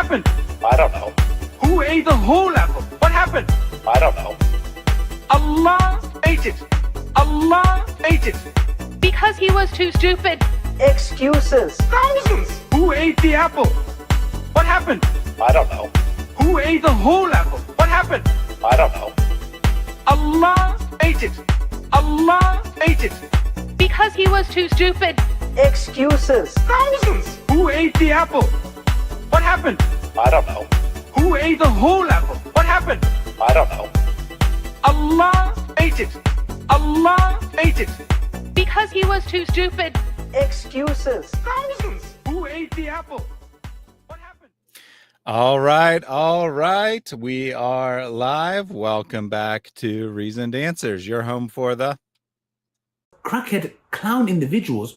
happened? I don't know. Who ate the whole apple? What happened? I don't know. Allah ate it. Allah ate it. Because he was too stupid. Excuses. Thousands. Who ate the apple? What happened? I don't know. Who ate the whole apple? What happened? I don't know. Allah ate it. Allah ate it. Because he was too stupid. Excuses. Thousands. Who ate the apple? What happened? I don't know. Who ate the whole apple? What happened? I don't know. Allah ate it. Allah ate it. Because he was too stupid. Excuses. Thousands. Who ate the apple? What happened? All right. We are live. Welcome back to Reasoned Answers, your home for the crackhead clown individuals.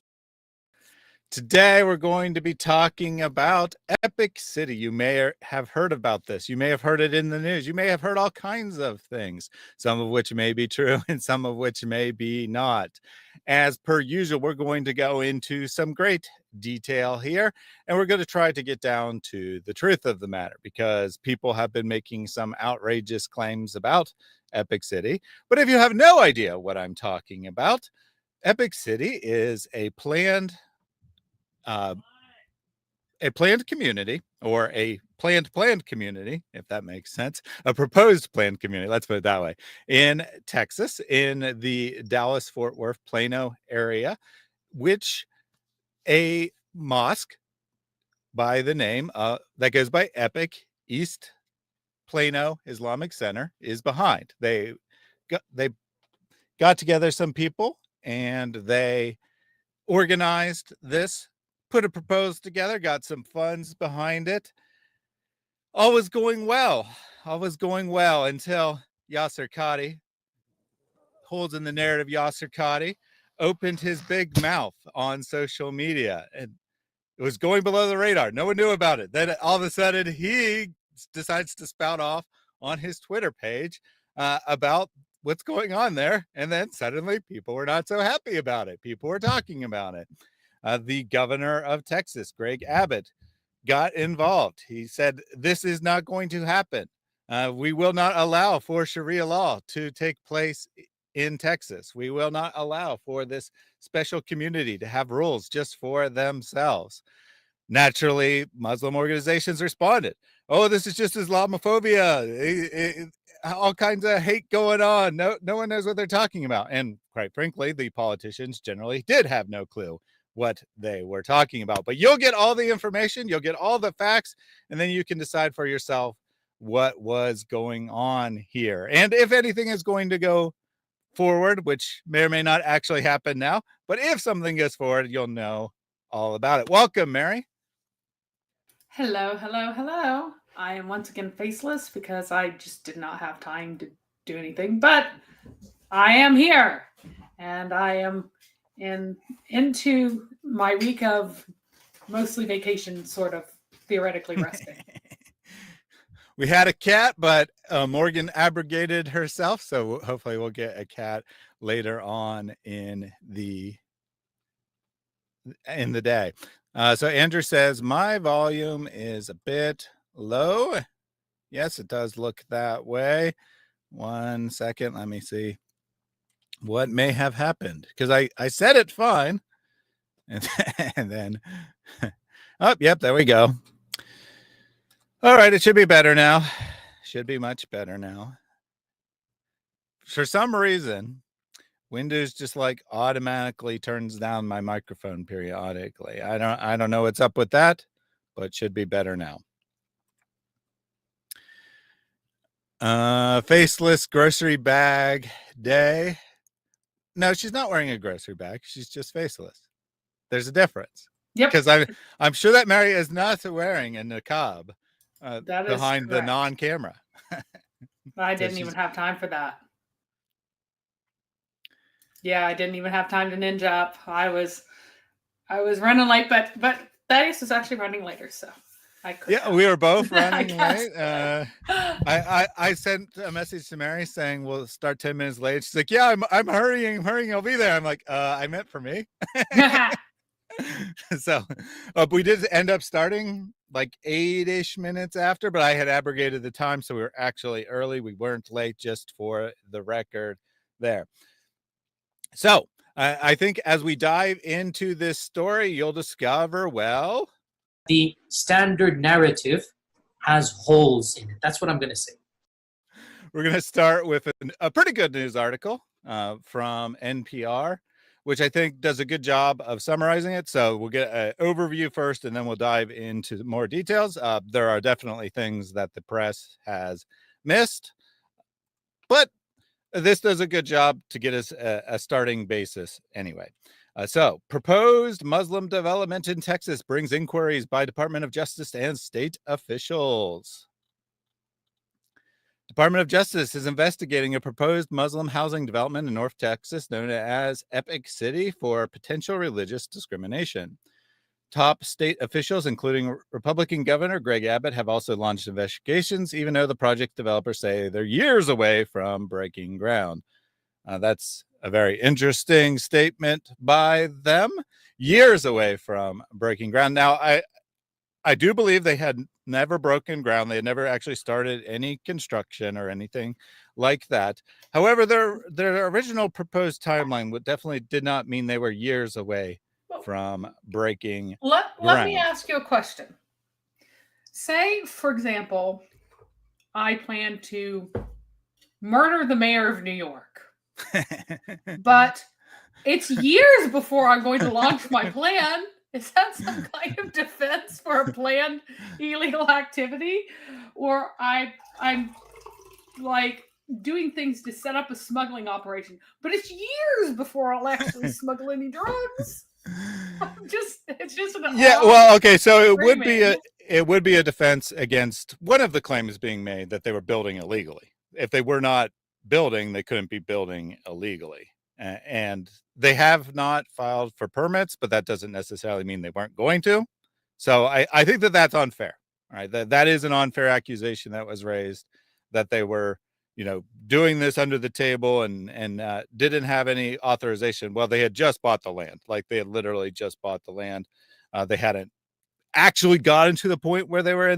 Today, we're going to be talking about Epic City. You may have heard about this. You may have heard it in the news. You may have heard all kinds of things, some of which may be true and some of which may be not. As per usual, we're going to go into some great detail here, and we're going to try to get down to the truth of the matter, because people have been making some outrageous claims about Epic City. But if you have no idea what I'm talking about, Epic City is a planned community, or a planned community, if that makes sense, a proposed planned community, let's put it that way, in Texas, in the Dallas-Fort Worth, Plano area, which a mosque by the name that goes by Epic East Plano Islamic Center is behind. They got together some people and they organized this, put a proposal together, got some funds behind it. All was going well until Yasir Qadhi, holds in the narrative Yasir Qadhi, opened his big mouth on social media, and it was going below the radar. No one knew about it. Then all of a sudden he decides to spout off on his Twitter page about what's going on there. And then suddenly people were not so happy about it. People were talking about it. The governor of Texas, Greg Abbott, got involved. He said, this is not going to happen. We will not allow for Sharia law to take place in Texas. We will not allow for this special community to have rules just for themselves. Naturally, Muslim organizations responded. Oh, this is just Islamophobia. All kinds of hate going on. No one knows what they're talking about. And quite frankly, the politicians generally did have no clue what they were talking about. But you'll get all the information, you'll get all the facts, and then you can decide for yourself what was going on here. And if anything is going to go forward, which may or may not actually happen now, but if something goes forward, you'll know all about it. Welcome, Mary. Hello. I am once again faceless because I just did not have time to do anything, but I am here and I am into my week of mostly vacation, sort of theoretically resting. We had a cat, but Morgan abrogated herself, so hopefully we'll get a cat later on in the day. So Andrew says, my volume is a bit low. Yes, it does look that way. 1 second, let me see what may have happened, because I said it fine, and then oh, yep, there we go. All right, it should be better now. Should be much better now. For some reason, Windows just like automatically turns down my microphone periodically. I don't know what's up with that, but it should be better now. Faceless grocery bag day. No, she's not wearing a grocery bag. She's just faceless. There's a difference. Yep. Because I'm sure that Mary is not wearing a niqab behind the correct. non-camera. I didn't even have time for that. Yeah, I didn't even have time to ninja up. I was running late, but Thaddeus was actually running later, so I could. Yeah, we were both running late. I sent a message to Mary saying we'll start 10 minutes late. She's like, "Yeah, I'm hurrying. I'll be there." I'm like, "I meant for me." So we did end up starting like 8-ish minutes after, but I had abrogated the time, so we were actually early. We weren't late, just for the record there. So I think as we dive into this story, you'll discover, well, the standard narrative has holes in it. That's what I'm going to say. We're going to start with a pretty good news article from NPR, which I think does a good job of summarizing it. So we'll get an overview first, and then we'll dive into more details. There are definitely things that the press has missed, but this does a good job to get us a starting basis anyway. So, proposed Muslim development in Texas brings inquiries by Department of Justice and state officials. Department of Justice is investigating a proposed Muslim housing development in North Texas known as Epic City for potential religious discrimination. Top state officials, including Republican Governor Greg Abbott, have also launched investigations, even though the project developers say they're years away from breaking ground. That's a very interesting statement by them. Years away from breaking ground. Now, I do believe they had never broken ground. They had never actually started any construction or anything like that. However, their original proposed timeline definitely did not mean they were years away from breaking Let ground. me ask you a question. Say, for example, I plan to murder the mayor of New York, but it's years before I'm going to launch my plan. Is that some kind of defense for a planned illegal activity? Or I'm like doing things to set up a smuggling operation, but it's years before I'll actually smuggle any drugs? It's just an well, okay, so it would be a defense against one of the claims being made that they were building illegally. If they were not building, they couldn't be building illegally. And they have not filed for permits, but that doesn't necessarily mean they weren't going to. So I think that that's unfair. All right, that is an unfair accusation that was raised, that they were, doing this under the table and didn't have any authorization. Well, they had just bought the land. Like, they had literally just bought the land. They hadn't actually gotten to the point where they were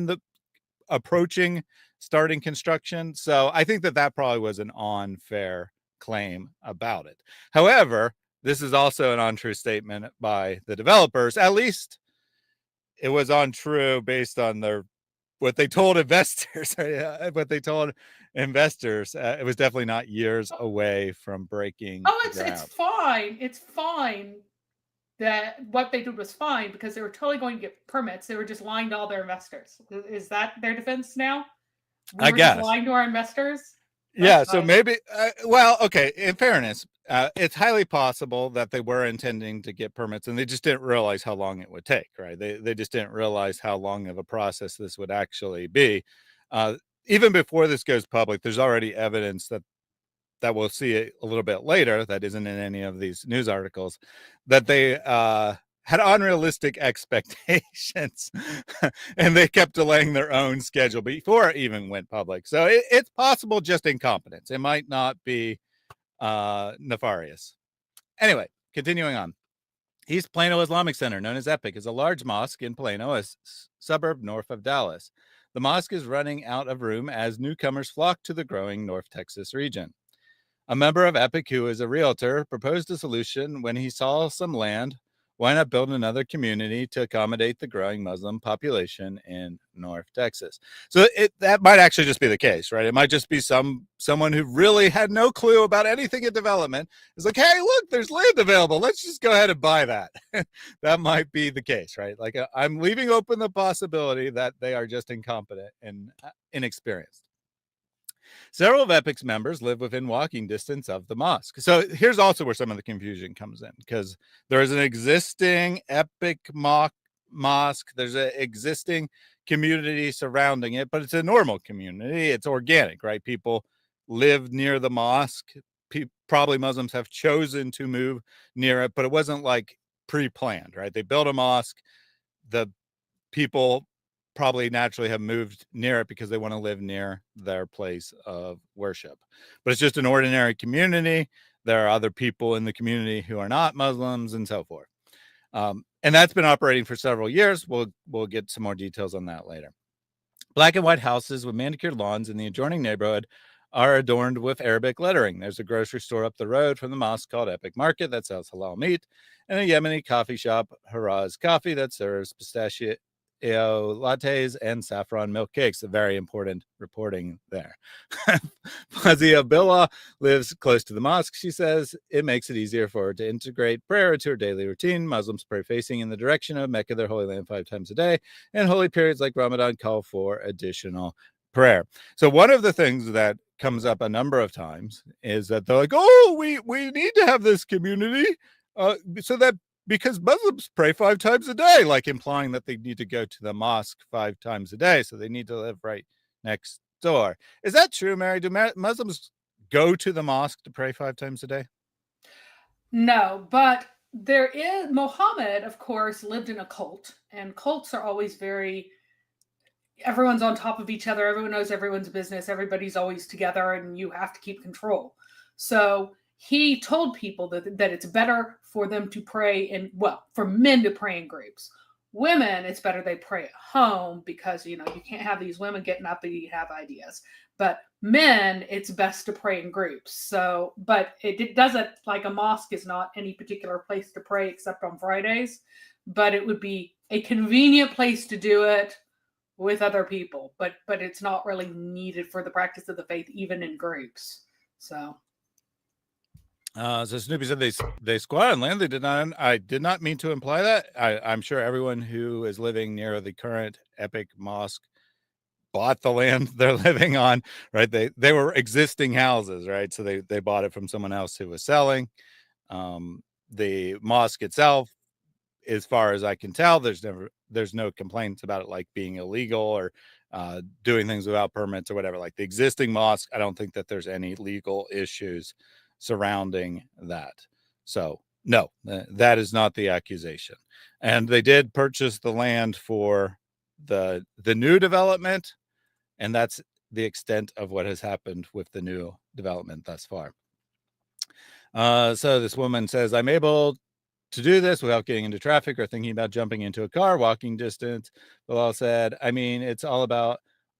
approaching starting construction. So I think that probably was an unfair claim about it. However, this is also an untrue statement by the developers. At least it was untrue based on what they told investors. What they told investors, it was definitely not years away from breaking ground. It's fine. It's fine that what they did was fine because they were totally going to get permits. They were just lying to all their investors. Is that their defense now? I guess. Just lying to our investors? Yeah, so maybe, okay, in fairness, it's highly possible that they were intending to get permits and they just didn't realize how long it would take, right? They just didn't realize how long of a process this would actually be. Even before this goes public, there's already evidence that we'll see a little bit later, that isn't in any of these news articles, that they had unrealistic expectations and they kept delaying their own schedule before it even went public. So it's possible just incompetence. It might not be nefarious. Anyway, continuing on. East Plano Islamic Center, known as Epic, is a large mosque in Plano, a suburb north of Dallas. The mosque is running out of room as newcomers flock to the growing North Texas region. A member of Epic, who is a realtor, proposed a solution when he saw some land. Why not build another community to accommodate the growing Muslim population in North Texas? So that might actually just be the case, right? It might just be someone who really had no clue about anything in development. It's like, hey, look, there's land available. Let's just go ahead and buy that. That might be the case, right? Like, I'm leaving open the possibility that they are just incompetent and inexperienced. Several of Epic's members live within walking distance of the mosque. So here's also where some of the confusion comes in, because there is an existing Epic mosque. There's an existing community surrounding it, but it's a normal community. It's organic, right? People live near the mosque. Probably Muslims have chosen to move near it, but it wasn't like pre-planned, right? They built a mosque. The people probably naturally have moved near it because they want to live near their place of worship. But it's just an ordinary community. There are other people in the community who are not Muslims and so forth. And that's been operating for several years. We'll get some more details on that later. Black and white houses with manicured lawns in the adjoining neighborhood are adorned with Arabic lettering. There's a grocery store up the road from the mosque called Epic Market that sells halal meat, and a Yemeni coffee shop, Haraz Coffee, that serves pistachio lattes and saffron milk cakes. A very important reporting there. Fazia Billah lives close to the mosque. She says it makes it easier for her to integrate prayer into her daily routine. Muslims pray facing in the direction of Mecca, their holy land, 5 times a day, and holy periods like Ramadan call for additional prayer. So one of the things that comes up a number of times is that they're like, oh, we need to have this community so that because Muslims pray 5 times a day, like implying that they need to go to the mosque 5 times a day. So they need to live right next door. Is that true, Mary? Do Muslims go to the mosque to pray 5 times a day? No, but there is Muhammad, of course, lived in a cult, and cults are always everyone's on top of each other. Everyone knows everyone's business. Everybody's always together, and you have to keep control. So he told people that it's better for them to pray for men to pray in groups. Women, it's better they pray at home because, you can't have these women getting up and have ideas. But men, it's best to pray in groups. So, but it doesn't, like a mosque is not any particular place to pray except on Fridays, but it would be a convenient place to do it with other people. But it's not really needed for the practice of the faith, even in groups. So Snoopy said they squat on land. They did not. I did not mean to imply that. I'm sure everyone who is living near the current Epic Mosque bought the land they're living on, right? They were existing houses, right? So they bought it from someone else who was selling. The mosque itself, as far as I can tell, there's no complaints about it like being illegal or doing things without permits or whatever. Like the existing mosque, I don't think that there's any legal issues surrounding that. So no, that is not the accusation. And they did purchase the land for the new development, and that's the extent of what has happened with the new development thus far. So this woman says, I'm able to do this without getting into traffic or thinking about jumping into a car, walking distance. Bilal said, I mean, it's all about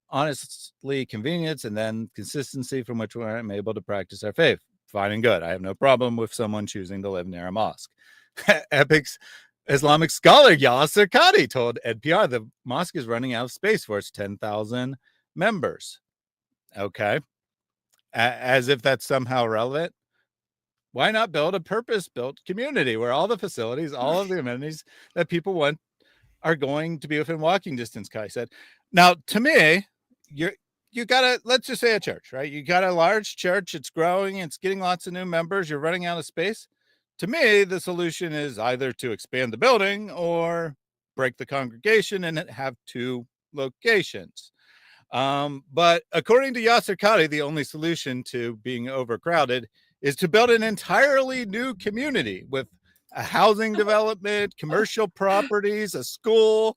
honestly convenience and then consistency from which I'm able to practice our faith. Fine and good. I have no problem with someone choosing to live near a mosque. Epic's Islamic scholar Yasir Qadhi told NPR the mosque is running out of space for its 10,000 members. Okay. As if that's somehow relevant. Why not build a purpose-built community where all the facilities, all of the amenities that people want are going to be within walking distance, Kai said. Now, to me, you got let's just say a church, right? You got a large church, it's growing, it's getting lots of new members, you're running out of space. To me, the solution is either to expand the building or break the congregation and have 2 locations. But according to Yasir Qadhi, the only solution to being overcrowded is to build an entirely new community with a housing development, commercial properties, a school,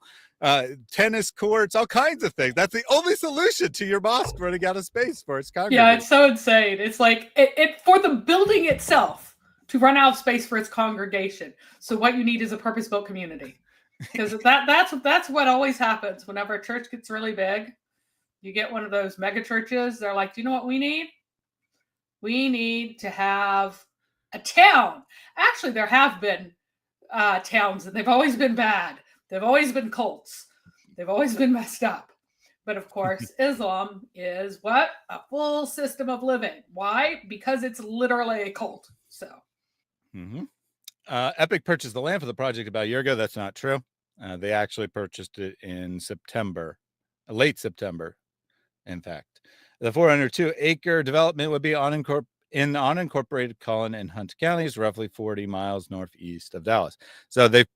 tennis courts, all kinds of things. That's the only solution to your mosque running out of space for its congregation. Yeah, it's so insane. It's like it for the building itself to run out of space for its congregation. So what you need is a purpose-built community, because that's what always happens whenever a church gets really big. You get one of those mega churches. They're like, do you know what we need? We need to have a town. Actually, there have been towns, and they've always been bad. They've always been cults. They've always been messed up. But of course, Islam is what? A full system of living. Why? Because it's literally a cult. So. Epic purchased the land for the project about a year ago. That's not true. They actually purchased it in September, late September, in fact. The 402-acre development would be in unincorporated Collin and Hunt counties, roughly 40 miles northeast of Dallas. So the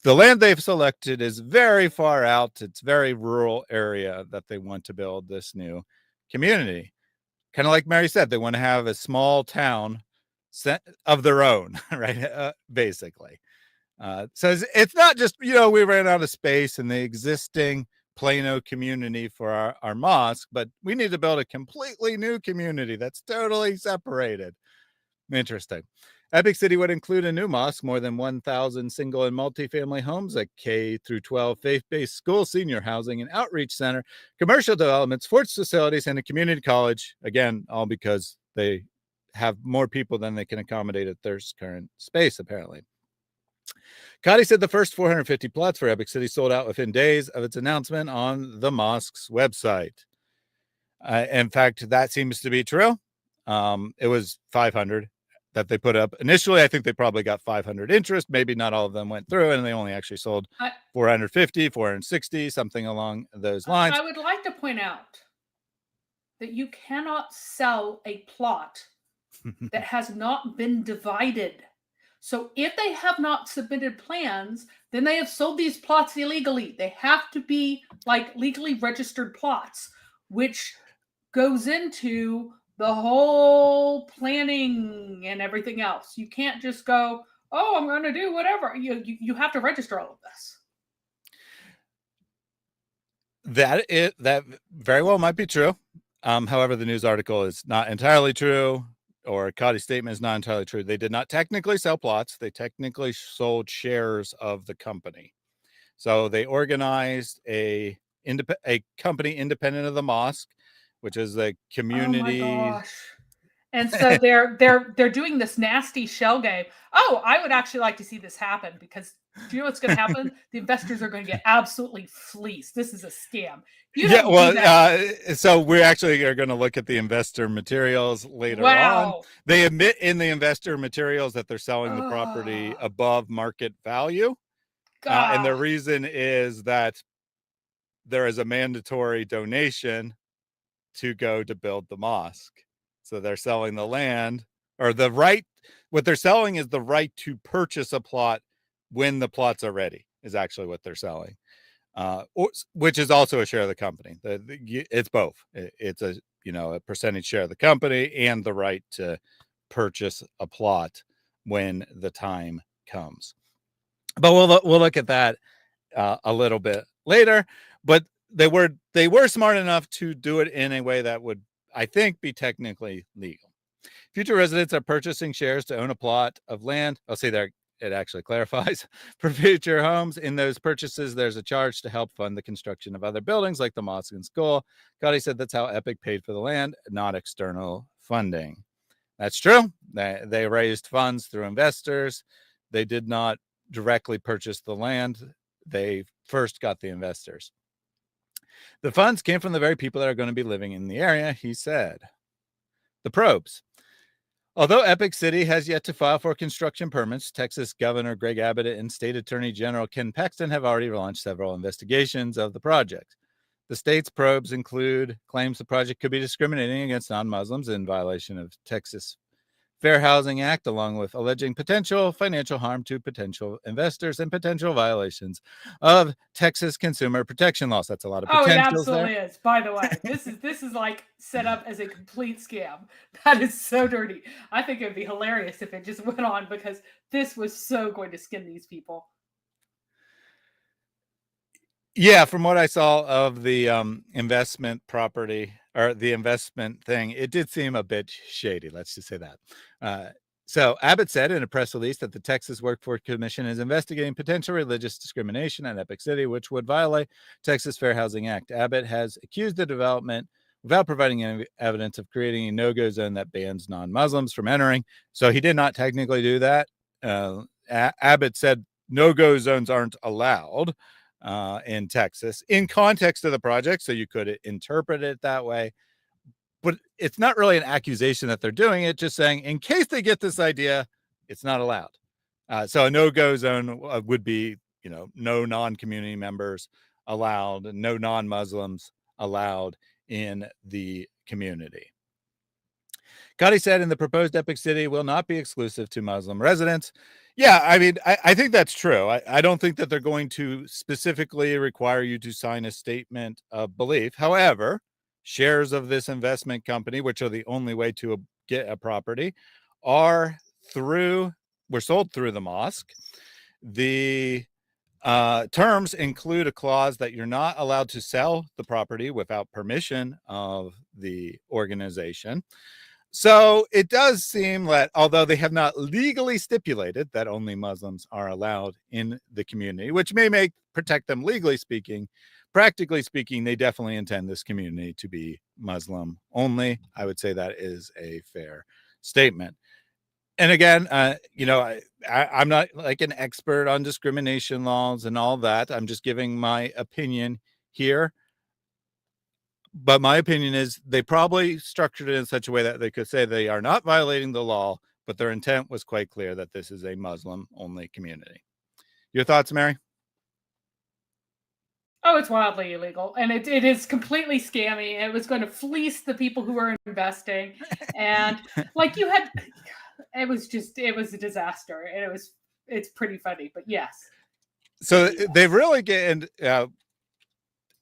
land they've selected is very far out. It's very rural area that they want to build this new community. Kind of like Mary said, they want to have a small town of their own, right? Basically. So it's not just, we ran out of space in the existing Plano community for our mosque, but we need to build a completely new community that's totally separated. Interesting. Epic City would include a new mosque, more than 1,000 single and multifamily homes, a K through 12 faith-based school, senior housing, an outreach center, commercial developments, sports facilities, and a community college. Again, all because they have more people than they can accommodate at their current space, apparently. Qadhi said the first 450 plots for Epic City sold out within days of its announcement on the mosque's website. In fact, that seems to be true. It was 500 that they put up. Initially, I think they probably got 500 interest. Maybe not all of them went through, and they only actually sold 450, 460, something along those lines. I would like to point out that you cannot sell a plot that has not been divided. So if they have not submitted plans, then they have sold these plots illegally. They have to be like legally registered plots, which goes into the whole planning and everything else. You can't just go, oh, I'm going to do whatever. You have to register all of this. That very well might be true. However, the news article is not entirely true, or Qadhi's statement is not entirely true. They did not technically sell plots. They technically sold shares of the company. So they organized a company independent of the mosque, which is a community. Oh my gosh. And so they're doing this nasty shell game. Oh, I would actually like to see this happen, because do you know what's going to happen? The investors are going to get absolutely fleeced. This is a scam. So we actually are going to look at the investor materials later on. They admit in the investor materials that they're selling the property above market value. And the reason is that there is a mandatory donation to go to build the mosque. So they're selling the land, or the right. What they're selling is the right to purchase a plot when the plots are ready, is actually what they're selling, which is also a share of the company. It's both. It's a percentage share of the company and the right to purchase a plot when the time comes. But we'll look at that a little bit later. But they were smart enough to do it in a way that would, I think, be technically legal. Future residents are purchasing shares to own a plot of land. I'll say there, it actually clarifies. For future homes, in those purchases, there's a charge to help fund the construction of other buildings like the mosque and school. Qadhi said that's how Epic paid for the land, not external funding. That's true. They raised funds through investors. They did not directly purchase the land. They first got the investors. The funds came from the very people that are going to be living in the area, he said. The probes. Although Epic City has yet to file for construction permits, Texas Governor Greg Abbott and State Attorney General Ken Paxton have already launched several investigations of the project. The state's probes include claims the project could be discriminating against non-Muslims in violation of Texas Fair Housing Act, along with alleging potential financial harm to potential investors and potential violations of Texas consumer protection laws. That's a lot of potentials. Oh, it absolutely is. By the way, this is like set up as a complete scam. That is so dirty. I think it would be hilarious if it just went on, because this was so going to skin these people. Yeah, from what I saw of the investment property, or the investment thing, it did seem a bit shady. Let's just say that. So Abbott said in a press release that the Texas Workforce Commission is investigating potential religious discrimination at Epic City, which would violate Texas Fair Housing Act. Abbott has accused the development, without providing any evidence, of creating a no-go zone that bans non-Muslims from entering. So he did not technically do that. Abbott said no-go zones aren't allowed in Texas in context of the project, so you could interpret it that way, but it's not really an accusation that they're doing it, just saying in case they get this idea, it's not allowed. So a no-go zone would be, no non-community members allowed, no non-Muslims allowed in the community. Qadhi said in the proposed Epic City will not be exclusive to Muslim residents. Yeah, I mean, I think that's true. I don't think that they're going to specifically require you to sign a statement of belief. However, shares of this investment company, which are the only way to get a property, were sold through the mosque. The terms include a clause that you're not allowed to sell the property without permission of the organization. So it does seem that although they have not legally stipulated that only Muslims are allowed in the community, which may protect them legally speaking, practically speaking, they definitely intend this community to be Muslim only. I would say that is a fair statement. And again, I'm not like an expert on discrimination laws and all that. I'm just giving my opinion here. But my opinion is they probably structured it in such a way that they could say they are not violating the law, but their intent was quite clear that this is a Muslim-only community. Your thoughts, Mary? Oh, it's wildly illegal, and it is completely scammy. It was going to fleece the people who are investing, and like it was a disaster, and it's pretty funny, but yes. So they really get, and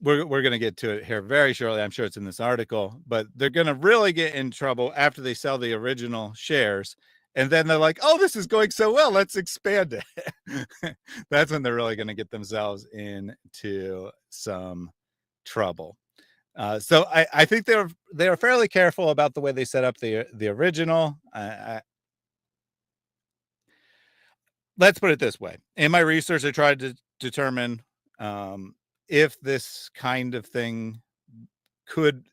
we're going to get to it here very shortly. I'm sure it's in this article, but they're going to really get in trouble after they sell the original shares. And then they're like, oh, this is going so well, let's expand it. That's when they're really going to get themselves into some trouble. So I think they're fairly careful about the way they set up the original. Let's put it this way. In my research, I tried to determine if this kind of thing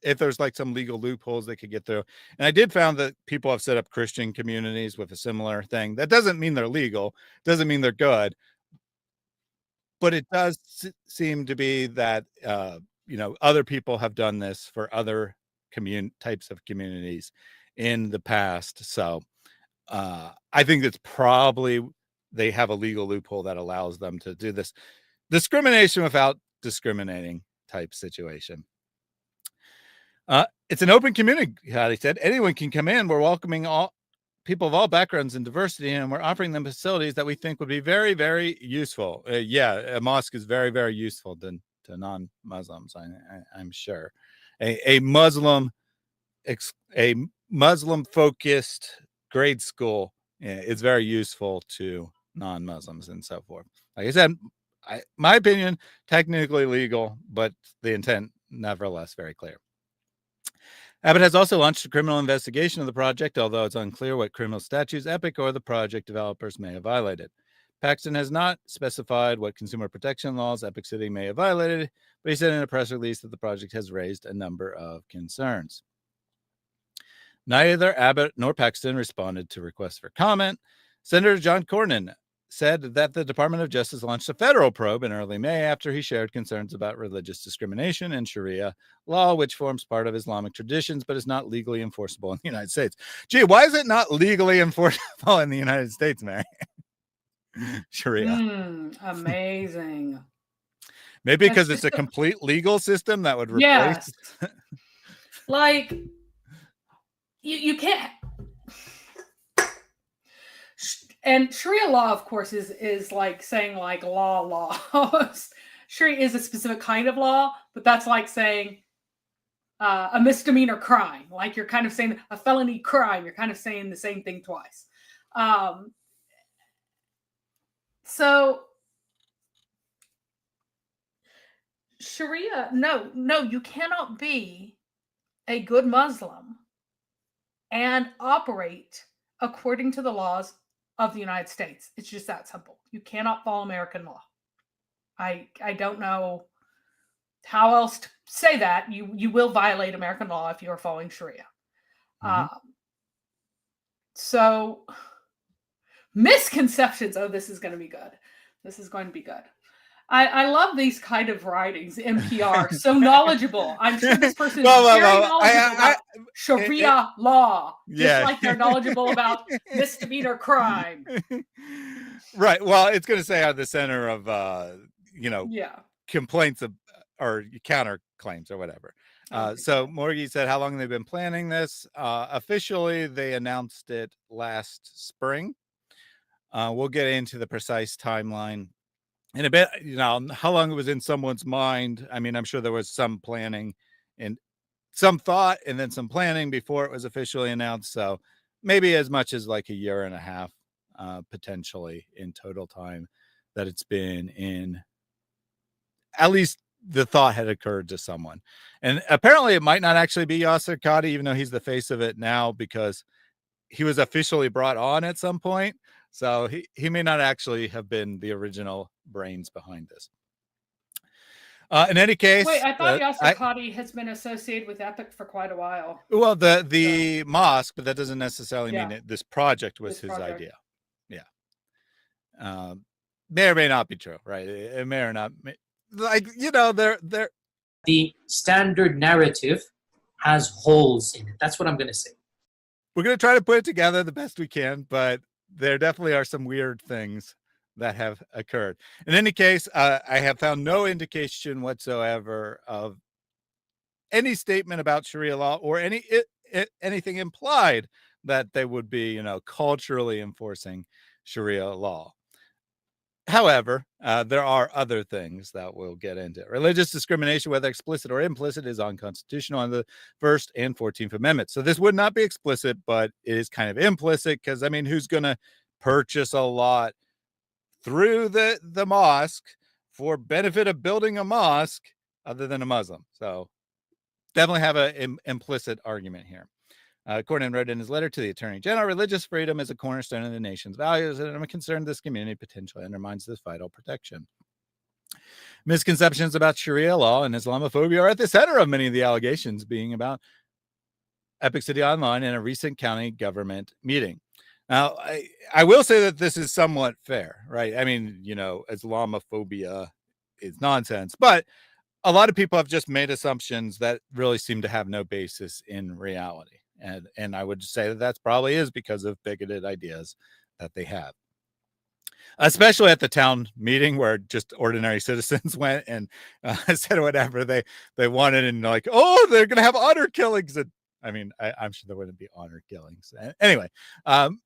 if there's like some legal loopholes they could get through. And I did found that people have set up Christian communities with a similar thing. That doesn't mean they're legal, doesn't mean they're good, but it does seem to be that, other people have done this for other types of communities in the past. So I think it's probably they have a legal loophole that allows them to do this discrimination without discriminating type situation. It's an open community, he said. Anyone can come in. We're welcoming all people of all backgrounds and diversity, and we're offering them facilities that we think would be very, very useful. A mosque is very, very useful to non-Muslims, I'm sure. A Muslim focused grade school is very useful to non-Muslims and so forth. Like I said, my opinion, technically legal, but the intent nevertheless very clear. Abbott has also launched a criminal investigation of the project, although it's unclear what criminal statutes Epic or the project developers may have violated. Paxton has not specified what consumer protection laws Epic City may have violated, but he said in a press release that the project has raised a number of concerns. Neither Abbott nor Paxton responded to requests for comment. Senator John Cornyn said that the Department of Justice launched a federal probe in early May after he shared concerns about religious discrimination and Sharia law, which forms part of Islamic traditions but is not legally enforceable in the United States. Gee, why is it not legally enforceable in the United States, Mary? Sharia. Amazing. Maybe because it's a complete legal system that would replace. Yes. Like, you can't. And Sharia law, of course, is like saying like law. Sharia is a specific kind of law, but that's like saying a misdemeanor crime. Like you're kind of saying a felony crime. You're kind of saying the same thing twice. So Sharia, no, you cannot be a good Muslim and operate according to the laws of the United States. It's just that simple. You cannot follow American law. I don't know how else to say that. You will violate American law if you are following Sharia. So misconceptions. Oh, this is going to be good. This is going to be good. I love these kind of writings. NPR, so knowledgeable. I'm sure this person is very knowledgeable about Sharia law, just like they're knowledgeable about misdemeanor crime. Right. Well, it's going to say at the center of, complaints or counterclaims or whatever. So Morgie said, how long have they been planning this? Officially, they announced it last spring. We'll get into the precise timeline in a bit. How long it was in someone's mind. I mean, I'm sure there was some planning and some thought and then some planning before it was officially announced. So maybe as much as like a year and a half, potentially in total time that it's been in, at least the thought had occurred to someone. And apparently it might not actually be Yasir Qadhi, even though he's the face of it now, because he was officially brought on at some point. So he may not actually have been the original brains behind this. In any case, Wait, I thought Yasir Qadhi has been associated with Epic for quite a while. Well, the mosque, but that doesn't necessarily Yeah. mean this project was This his project. idea. Yeah. May or may not be true, right? It may or not. Like, you know, they're The standard narrative has holes in it. That's what I'm going to say. we're going to try to put it together the best we can, but there definitely are some weird things that have occurred. In any case, I have found no indication whatsoever of any statement about Sharia law or anything implied that they would be, you know, culturally enforcing Sharia law. However, there are other things that we'll get into. Religious discrimination, whether explicit or implicit, is unconstitutional on the First and 14th Amendments. So this would not be explicit, but it is kind of implicit because, I mean, who's going to purchase a lot through the mosque for benefit of building a mosque other than a Muslim? So definitely have an implicit argument here. Cornyn wrote in his letter to the Attorney General, religious freedom is a cornerstone of the nation's values, and I'm concerned this community potentially undermines this vital protection. Misconceptions about Sharia law and Islamophobia are at the center of many of the allegations being about Epic City Online in a recent county government meeting. Now, I will say that this is somewhat fair, right? I mean, you know, Islamophobia is nonsense, but a lot of people have just made assumptions that really seem to have no basis in reality. And I would say that probably is because of bigoted ideas that they have. Especially at the town meeting where just ordinary citizens went and said whatever they wanted, and like, oh, they're going to have honor killings. And I mean, I'm sure there wouldn't be honor killings. Anyway,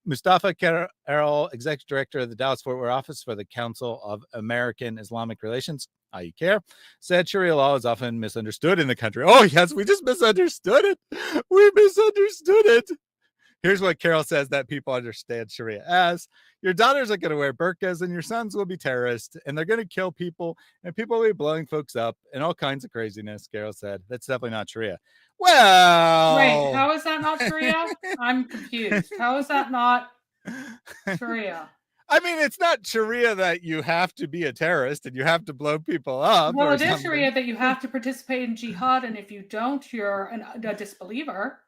Mustafa Carroll, Executive Director of the Dallas-Fort Worth Office for the Council of American Islamic Relations, i.e. CARE, said Sharia law is often misunderstood in the country. Oh, yes, we just misunderstood it. We misunderstood it. Here's what Carroll says that people understand Sharia as. Your daughters are going to wear burqas and your sons will be terrorists and they're going to kill people and people will be blowing folks up and all kinds of craziness, Carroll said. That's definitely not Sharia. Well... Wait, how is that not Sharia? I'm confused. How is that not Sharia? I mean, it's not Sharia that you have to be a terrorist and you have to blow people up. Well, it is Sharia that you have to participate in jihad, and if you don't, you're a disbeliever.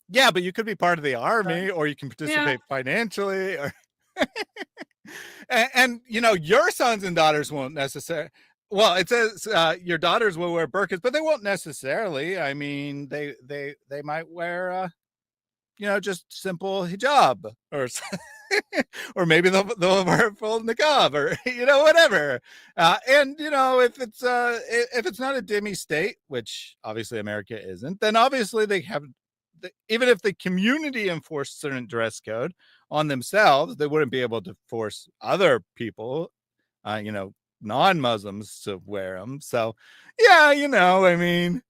Yeah, but you could be part of the army, or you can participate financially, or and you know, your sons and daughters won't necessarily. Well, it says your daughters will wear burqas, but they won't necessarily. I mean, they might wear you know, just simple hijab, or or maybe they'll wear a full niqab, or you know, whatever. And you know, if it's not a dhimmi state, which obviously America isn't, then obviously they have. Even if the community enforced certain dress code on themselves, they wouldn't be able to force other people, you know, non-Muslims to wear them. So, yeah, you know, I mean,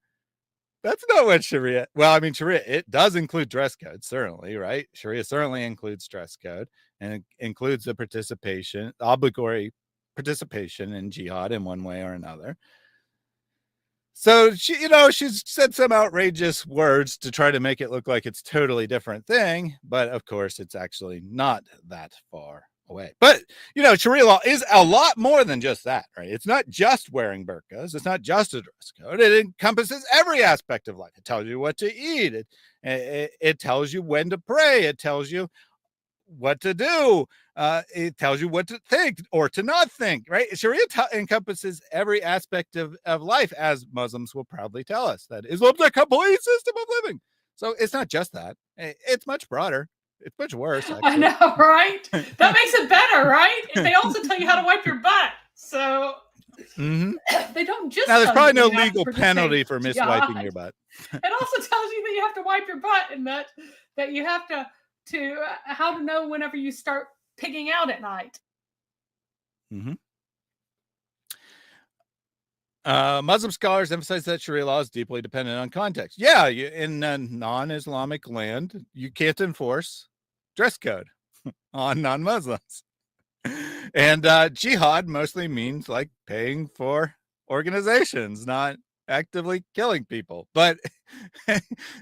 that's not what Sharia. Well, I mean, Sharia, it does include dress code, certainly, right? Sharia certainly includes dress code, and it includes the obligatory participation in jihad in one way or another. So she, you know, she's said some outrageous words to try to make it look like it's totally different thing, but of course it's actually not that far away. But you know, Sharia law is a lot more than just that, right? It's not just wearing burqas. It's not just a dress code. It encompasses every aspect of life. It tells you what to eat. It tells you when to pray. It tells you what to do. It tells you what to think or to not think, right? Sharia encompasses every aspect of life, as Muslims will proudly tell us that Islam's a complete system of living. So it's not just that. It's much broader. It's much worse, actually. I know, right? That makes it better, right? And they also tell you how to wipe your butt. So they don't just. Now, there's probably no you legal penalty for miswiping your butt. It also tells you that you have to wipe your butt, and that you have to how to know whenever you start pigging out at night. Muslim scholars emphasize that Sharia law is deeply dependent on context. Yeah, in a non-Islamic land, you can't enforce dress code on non-Muslims. And jihad mostly means like paying for organizations, not actively killing people. But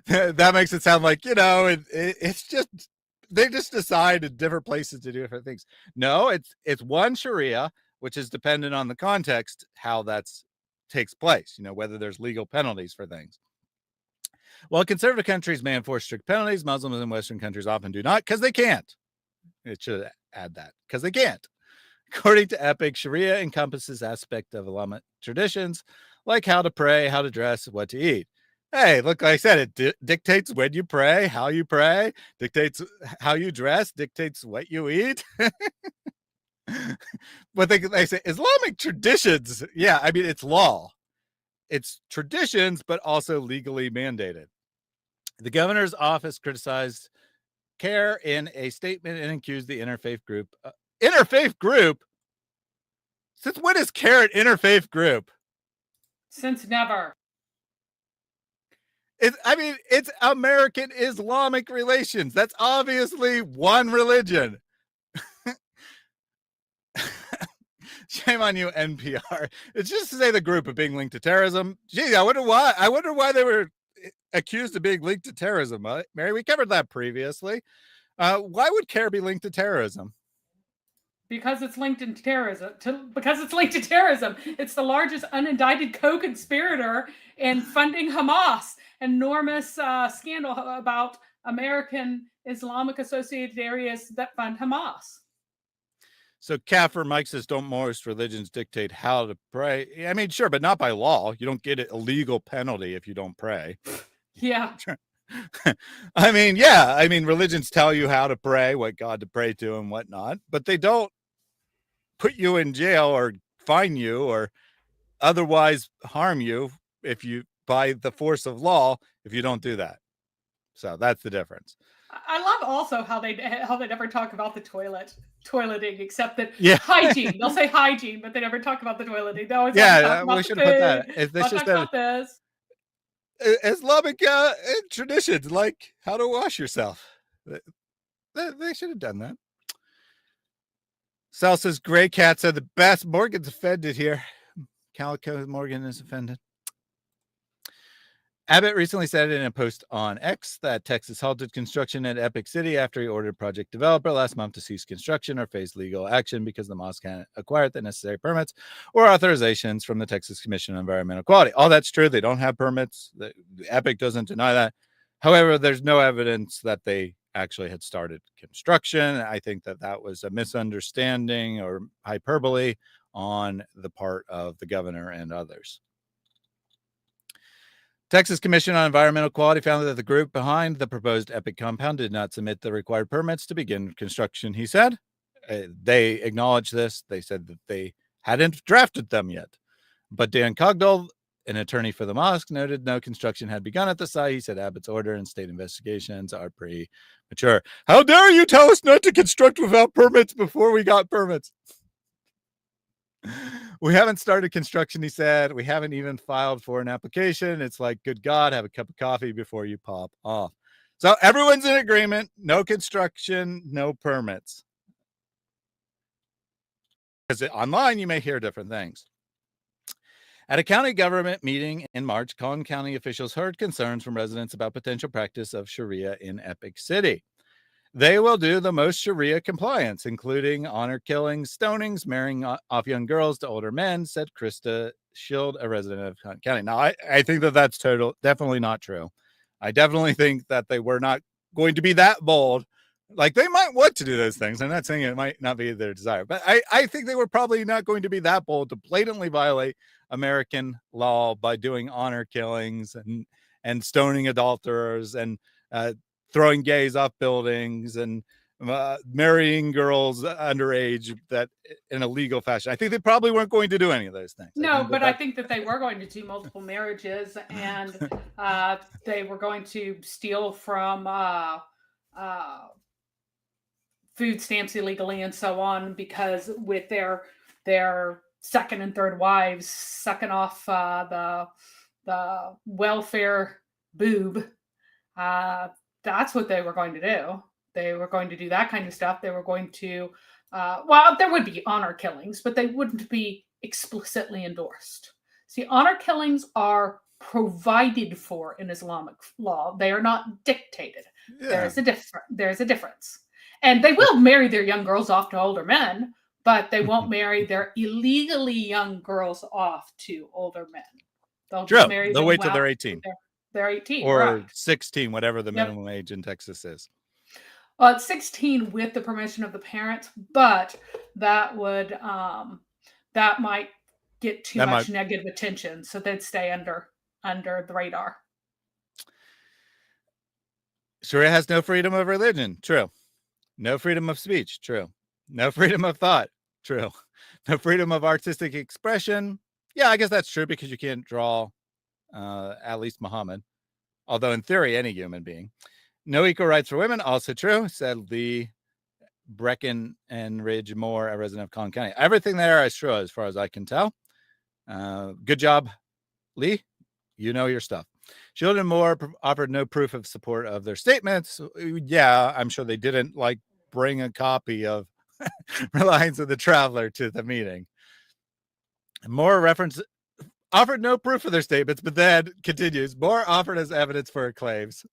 that makes it sound like, it's just, they just decide in different places to do different things. No, it's one Sharia, which is dependent on the context, how that's takes place, whether there's legal penalties for things. While conservative countries may enforce strict penalties, Muslims in Western countries often do not, because they can't. It should add that, because they can't. According to Epic, Sharia encompasses aspects of Islamic traditions, like how to pray, how to dress, what to eat. Hey, look, like I said, it dictates when you pray, dictates how you dress, dictates what you eat. But they say Islamic traditions. Yeah, I mean, it's law. It's traditions, but also legally mandated. The governor's office criticized CARE in a statement and accused the interfaith group. Interfaith group? Since when is CARE an interfaith group? Since never. It's American Islamic relations. That's obviously one religion. Shame on you, NPR. It's just to say the group of being linked to terrorism. Gee, I wonder why they were accused of being linked to terrorism. Mary, we covered that previously. Why would CARE be linked to terrorism? Because it's linked to terrorism. It's the largest unindicted co-conspirator in funding Hamas. Enormous scandal about American Islamic associated areas that fund Hamas. So Kafir Mike says, don't most religions dictate how to pray? I mean, sure, but not by law. You don't get a legal penalty if you don't pray. Yeah. I mean, religions tell you how to pray, what God to pray to and whatnot, but they don't put you in jail or fine you or otherwise harm you if you, by the force of law, if you don't do that. So that's the difference. I love also how they never talk about the toileting, except that hygiene. They'll say hygiene, but they never talk about the toileting. They always talk about we should put that. It's just about this. Islamic traditions, like how to wash yourself. They should have done that. Sal says, Gray Cat said the best. Morgan's offended here. Calico Morgan is offended. Abbott recently said in a post on X that Texas halted construction at Epic City after he ordered project developer last month to cease construction or face legal action because the mosque hadn't acquired the necessary permits or authorizations from the Texas Commission on Environmental Quality. All that's true. They don't have permits. Epic doesn't deny that. However, there's no evidence that they actually had started construction. I think that was a misunderstanding or hyperbole on the part of the governor and others. Texas Commission on Environmental Quality found that the group behind the proposed Epic compound did not submit the required permits to begin construction, he said. They acknowledged this. They said that they hadn't drafted them yet. But Dan Cogdell, an attorney for the mosque, noted no construction had begun at the site. He said Abbott's order and state investigations are premature. How dare you tell us not to construct without permits before we got permits? We haven't started construction, he said. We haven't even filed for an application. It's like, good God, have a cup of coffee before you pop off. So everyone's in agreement. No construction, no permits. Because online, you may hear different things. At a county government meeting in March, Collin County officials heard concerns from residents about potential practice of Sharia in Epic City. They will do the most Sharia compliance, including honor killings, stonings, marrying off young girls to older men, said Krista Shield, a resident of Collin County. Now, I think that's definitely not true. I definitely think that they were not going to be that bold. Like, they might want to do those things. I'm not saying it might not be their desire, but I think they were probably not going to be that bold to blatantly violate American law by doing honor killings and stoning adulterers and throwing gays off buildings and marrying girls underage that in a legal fashion. I think they probably weren't going to do any of those things. No, but I think that they were going to do multiple marriages and they were going to steal from food stamps illegally and so on, because with their second and third wives sucking off the welfare boob, that's what they were going to do. They were going to do that kind of stuff. They were going to, there would be honor killings, but they wouldn't be explicitly endorsed. See, honor killings are provided for in Islamic law. They are not dictated. Yeah. There's a difference. And they will marry their young girls off to older men, but they won't marry their illegally young girls off to older men. They'll True. just marry They'll them wait till they're while 18. They're 18, Or right? 16, whatever the Yep. minimum age in Texas is. It's 16 with the permission of the parents, but that would that might get too That much might- negative attention, so they'd stay under the radar. Sharia has no freedom of religion. True. No freedom of speech. True. No freedom of thought. True. No freedom of artistic expression. Yeah, I guess that's true because you can't draw at least Muhammad. Although in theory, any human being. No equal rights for women. Also true, said Lee Breckenridge Moore, a resident of Collin County. Everything there is true as far as I can tell. Good job, Lee. You know your stuff. Shield and Moore offered no proof of support of their statements. Yeah, I'm sure they didn't like bring a copy of Reliance of the Traveler to the meeting. Moore offered no proof of their statements, but then continues. Moore offered as evidence for her claims.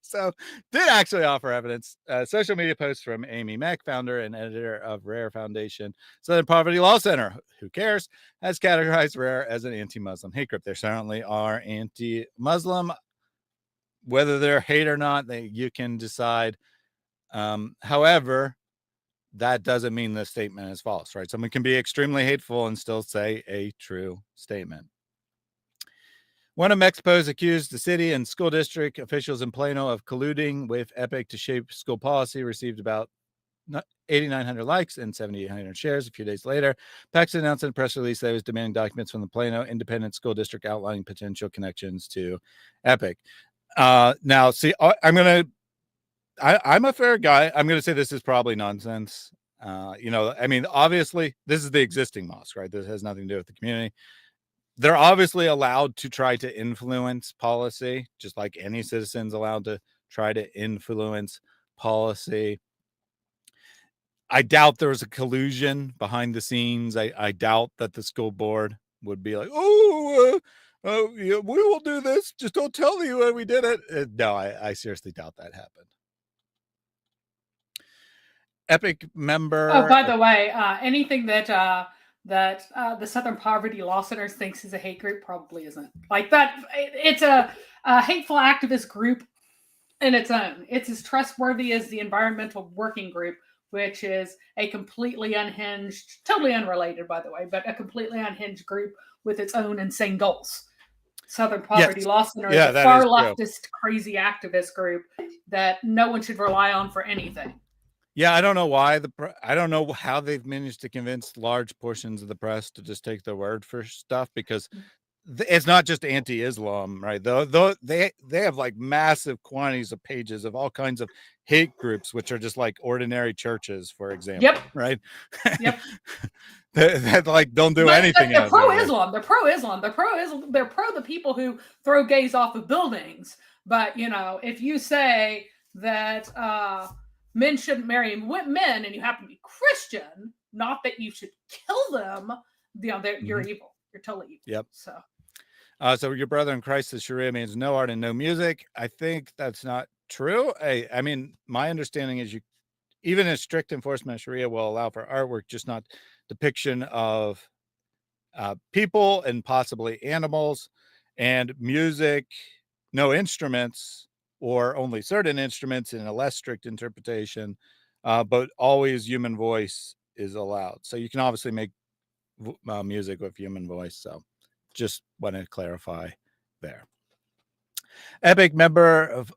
So did actually offer evidence. Social media posts from Amy Mack, founder and editor of Rare Foundation Southern Poverty Law Center, who cares, has categorized Rare as an anti-Muslim hate group. There certainly are anti-Muslim, whether they're hate or not, you can decide. However, that doesn't mean the statement is false, right? Someone can be extremely hateful and still say a true statement. One of Mexico's accused the city and school district officials in Plano of colluding with Epic to shape school policy, received about 8,900 likes and 7,800 shares. A few days later, Paxton announced in a press release that it was demanding documents from the Plano Independent School District outlining potential connections to Epic. Now, see, I'm a fair guy. I'm going to say this is probably nonsense. I mean, obviously, this is the existing mosque, right? This has nothing to do with the community. They're obviously allowed to try to influence policy, just like any citizen's allowed to try to influence policy. I doubt there was a collusion behind the scenes. I doubt that the school board would be like, yeah, we will do this. Just don't tell you when we did it. No, I seriously doubt that happened. Epic member. Oh, by the way, anything that the Southern Poverty Law Center thinks is a hate group probably isn't. Like that, it's a hateful activist group in its own. It's as trustworthy as the Environmental Working Group, which is a completely unhinged, totally unrelated, by the way, but a completely unhinged group with its own insane goals. Southern Poverty Law Center is a far leftist, crazy activist group that no one should rely on for anything. Yeah, I don't know why I don't know how they've managed to convince large portions of the press to just take their word for stuff, because it's not just anti-Islam, right? Though they have like massive quantities of pages of all kinds of hate groups, which are just like ordinary churches, for example. Yep. Right. Yep. that like don't do anything. They're pro-Islam. They're pro-Islam. They're pro-Islam. They're pro the people who throw gays off of buildings. But if you say that men shouldn't marry men, and you happen to be Christian, not that you should kill them, you're evil. You're totally evil. Yep. So your brother in Christ says Sharia means no art and no music. I think that's not true. I mean, my understanding is even a strict enforcement of Sharia will allow for artwork, just not depiction of people and possibly animals, and music, no instruments, or only certain instruments in a less strict interpretation, but always human voice is allowed. So you can obviously make music with human voice. So just want to clarify there. Epic member of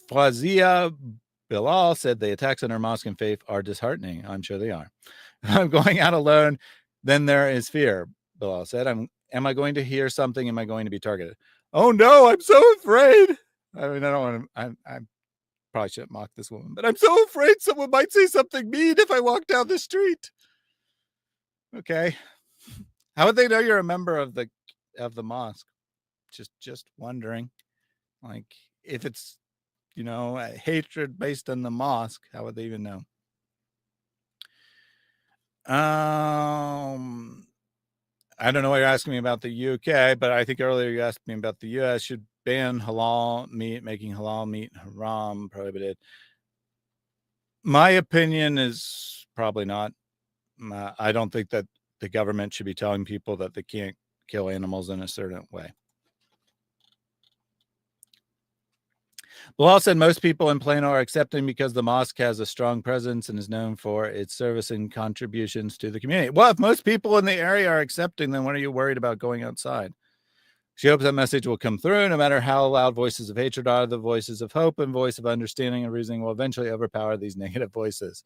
Fawzia Bilal said the attacks on our mosque and faith are disheartening. I'm sure they are. I'm going out alone, then there is fear, Bilal said. Am I going to hear something? Am I going to be targeted? Oh no, I'm so afraid. I mean, I don't want to, I probably shouldn't mock this woman, but I'm so afraid someone might say something mean if I walk down the street. Okay. How would they know you're a member of the mosque? Just wondering. Like, if it's, a hatred based on the mosque, how would they even know? I don't know why you're asking me about the UK, but I think earlier you asked me about the US. Should ban halal meat, making halal meat haram, prohibited. My opinion is probably not. I don't think that the government should be telling people that they can't kill animals in a certain way. Bilal said most people in Plano are accepting because the mosque has a strong presence and is known for its service and contributions to the community. Well, if most people in the area are accepting, then what are you worried about going outside? She hopes that message will come through, no matter how loud voices of hatred are. The voices of hope and voice of understanding and reasoning will eventually overpower these negative voices.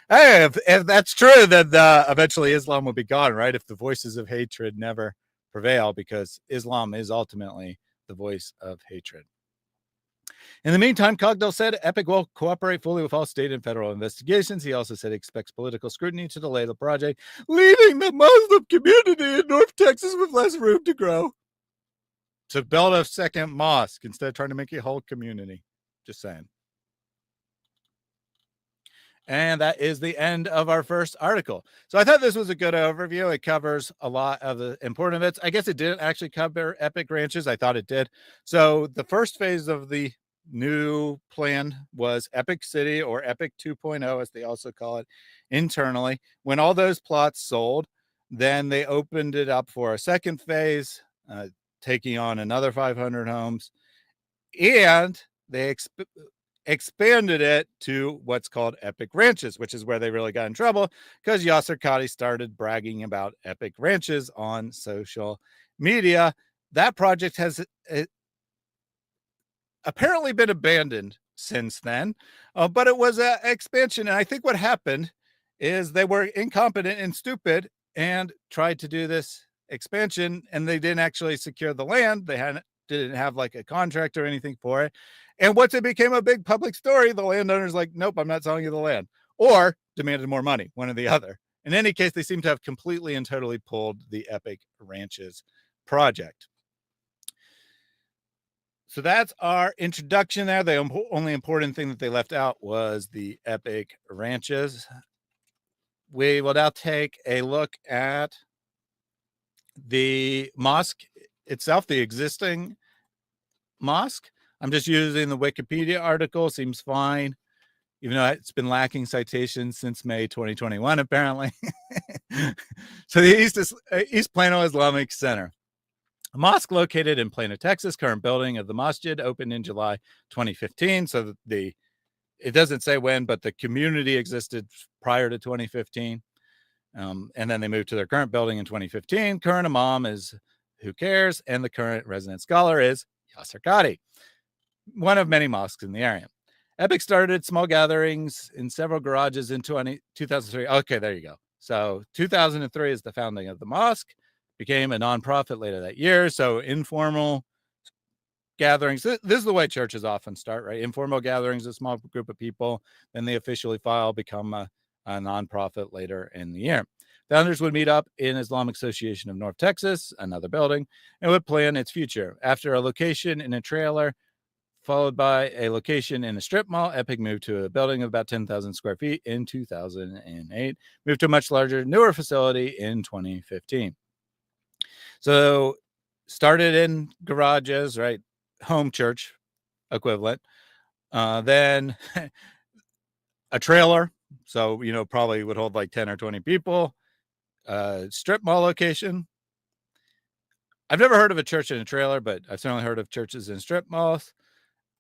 Hey, if that's true, then eventually Islam will be gone, right? If the voices of hatred never prevail, because Islam is ultimately the voice of hatred. In the meantime, Cogdell said Epic will cooperate fully with all state and federal investigations. He also said he expects political scrutiny to delay the project, leaving the Muslim community in North Texas with less room to grow. To build a second mosque instead of trying to make a whole community. Just saying. And that is the end of our first article. So I thought this was a good overview. It covers a lot of the important events. I guess it didn't actually cover Epic Ranches. I thought it did. So the first phase of the new plan was Epic City, or Epic 2.0, as they also call it internally. When all those plots sold, then they opened it up for a second phase, taking on another 500 homes, and they expanded it to what's called Epic Ranches, which is where they really got in trouble because Yasir Qadhi started bragging about Epic Ranches on social media. That project has apparently been abandoned since then, but it was an expansion. And I think what happened is they were incompetent and stupid and tried to do this expansion, and they didn't actually secure the land. They didn't have like a contract or anything for it. And once it became a big public story, the landowner's like, nope, I'm not selling you the land, or demanded more money, one or the other. In any case, they seem to have completely and totally pulled the Epic Ranches project. So that's our introduction there. The only important thing that they left out was the Epic Ranches. We will now take a look at the mosque itself, the existing mosque. I'm just using the Wikipedia article. Seems fine, even though it's been lacking citations since May 2021, apparently. So the East Plano Islamic Center. A mosque located in Plano, Texas. Current building of the masjid opened in July 2015. So it doesn't say when, but the community existed prior to 2015. And then they moved to their current building in 2015. Current imam is Who Cares, and the current resident scholar is Yasir Qadhi, one of many mosques in the area. Epic started small gatherings in several garages in 2003. Okay, there you go. So 2003 is the founding of the mosque. Became a nonprofit later that year. So informal gatherings. This is the way churches often start, right? Informal gatherings, a small group of people. Then they officially become a nonprofit later in the year. Founders would meet up in Islamic Association of North Texas, another building, and would plan its future. After a location in a trailer, followed by a location in a strip mall, Epic moved to a building of about 10,000 square feet in 2008, moved to a much larger, newer facility in 2015. So started in garages, right? Home church equivalent. Then a trailer. So, probably would hold like 10 or 20 people. Strip mall location. I've never heard of a church in a trailer, but I've certainly heard of churches in strip malls.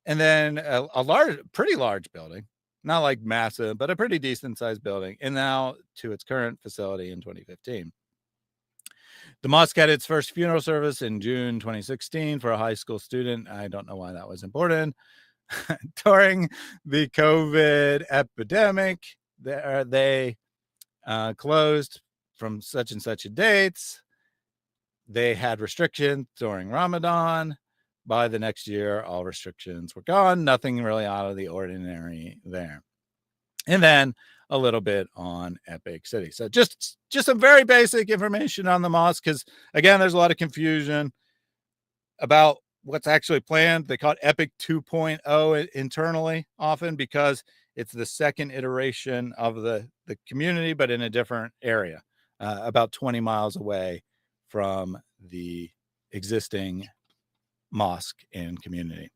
And then a pretty large building, not like massive, but a pretty decent sized building. And now to its current facility in 2015. The mosque had its first funeral service in June 2016 for a high school student. I don't know why that was important. During the COVID epidemic, they closed from such and such a dates. They had restrictions during Ramadan. By the next year, all restrictions were gone. Nothing really out of the ordinary there. And then a little bit on Epic City. So just some very basic information on the mosque, because again, there's a lot of confusion about what's actually planned. They call it Epic 2.0 internally often because it's the second iteration of the community, but in a different area, about 20 miles away from the existing mosque and community.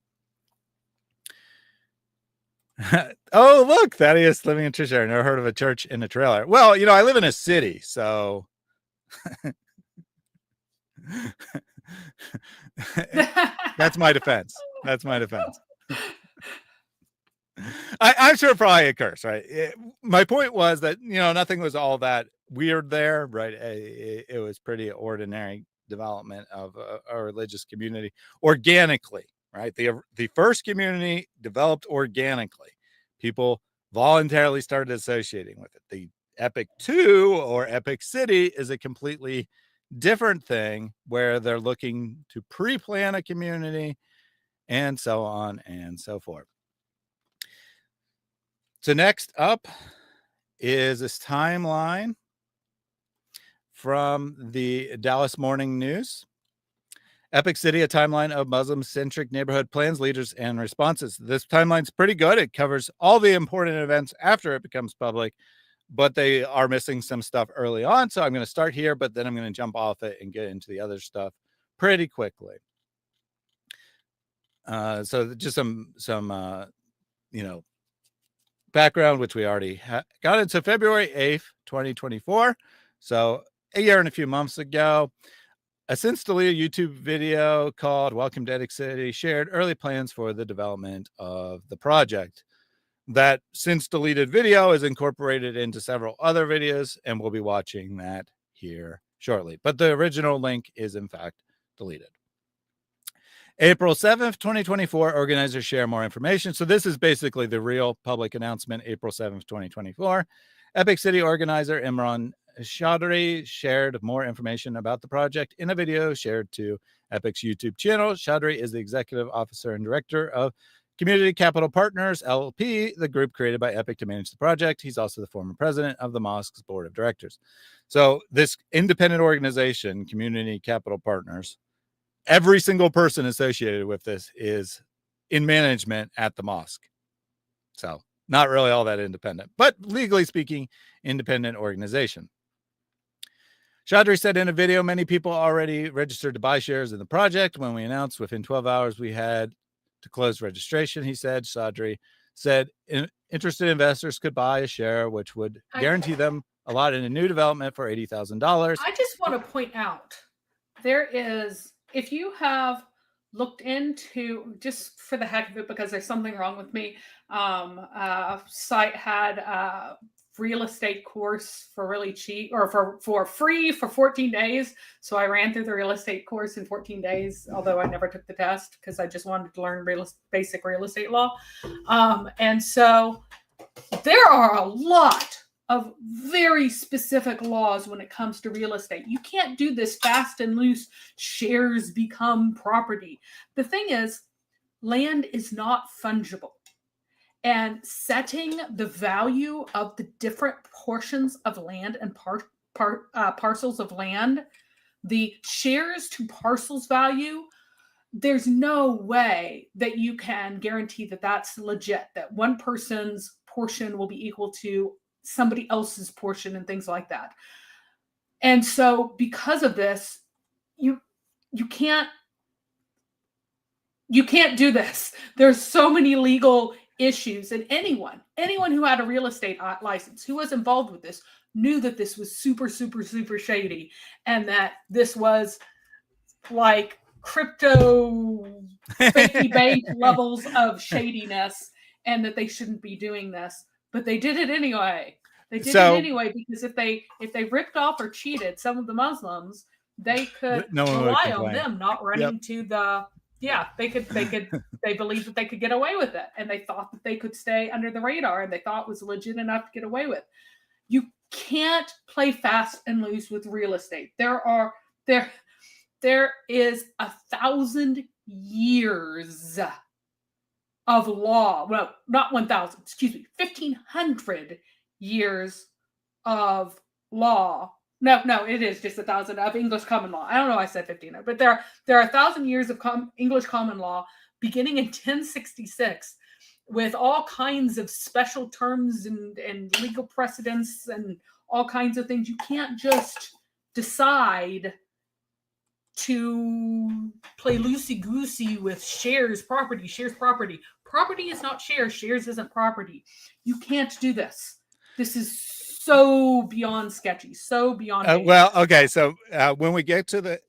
Oh, look, Thaddeus living in Trisha. I never heard of a church in a trailer. Well, I live in a city, so that's my defense. That's my defense. I'm sure it probably occurs, right? My point was that, nothing was all that weird there, right? It was pretty ordinary development of a religious community organically, right? The first community developed organically. People voluntarily started associating with it. The Epic 2 or Epic City is a completely different thing where they're looking to pre-plan a community and so on and so forth. So next up is this timeline from the Dallas Morning News. Epic City, a timeline of Muslim-centric neighborhood plans, leaders, and responses. This timeline's pretty good. It covers all the important events after it becomes public, but they are missing some stuff early on. So I'm going to start here, but then I'm going to jump off it and get into the other stuff pretty quickly. So just some background, which we already got into. February 8th, 2024. So a year and a few months ago, a since deleted YouTube video called Welcome to Epic City shared early plans for the development of the project. That since deleted video is incorporated into several other videos, and we'll be watching that here shortly. But the original link is in fact deleted. April 7th, 2024, organizers share more information. So this is basically the real public announcement, April 7th, 2024. Epic City organizer Imran Qadhi shared more information about the project in a video shared to Epic's YouTube channel. Qadhi is the executive officer and director of Community Capital Partners, LLP, the group created by Epic to manage the project. He's also the former president of the Mosque's board of directors. So this independent organization, Community Capital Partners, every single person associated with this is in management at the mosque. So not really all that independent, but legally speaking, independent organization. Qadhi said in a video, many people already registered to buy shares in the project. When we announced within 12 hours, we had to close registration, he said. Qadhi said interested investors could buy a share, which would guarantee them a lot in a new development for $80,000. I just want to point out, there is, if you have looked into, just for the heck of it, because there's something wrong with me, site had a real estate course for really cheap, or for free for 14 days. So I ran through the real estate course in 14 days, although I never took the test because I just wanted to learn basic real estate law. And so there are a lot of very specific laws when it comes to real estate. You can't do this fast and loose, shares become property. The thing is, land is not fungible. And setting the value of the different portions of land and parcels of land, the shares to parcels value, there's no way that you can guarantee that that's legit, that one person's portion will be equal to somebody else's portion and things like that. And so because of this, you can't do this. There's so many legal issues, and anyone who had a real estate license who was involved with this knew that this was super, super, super shady, and that this was like crypto fakey bank levels of shadiness, and that they shouldn't be doing this. But they did it anyway. They did it anyway because if they ripped off or cheated some of the Muslims, they could rely on them not running to the. Yeah, they believed that they could get away with it, and they thought that they could stay under the radar, and they thought it was legit enough to get away with. You can't play fast and loose with real estate. There is 1,000 years of law. Well, not 1,000, excuse me, 1,500 years of law. No, it is just 1,000 of English common law. I don't know why I said 1,500, but there are 1,000 years of English common law beginning in 1066 with all kinds of special terms and legal precedents and all kinds of things. You can't just decide to play loosey-goosey with shares property. Property is not shares. Shares isn't property. You can't do this. This is so beyond sketchy, so beyond well, okay, so when we get to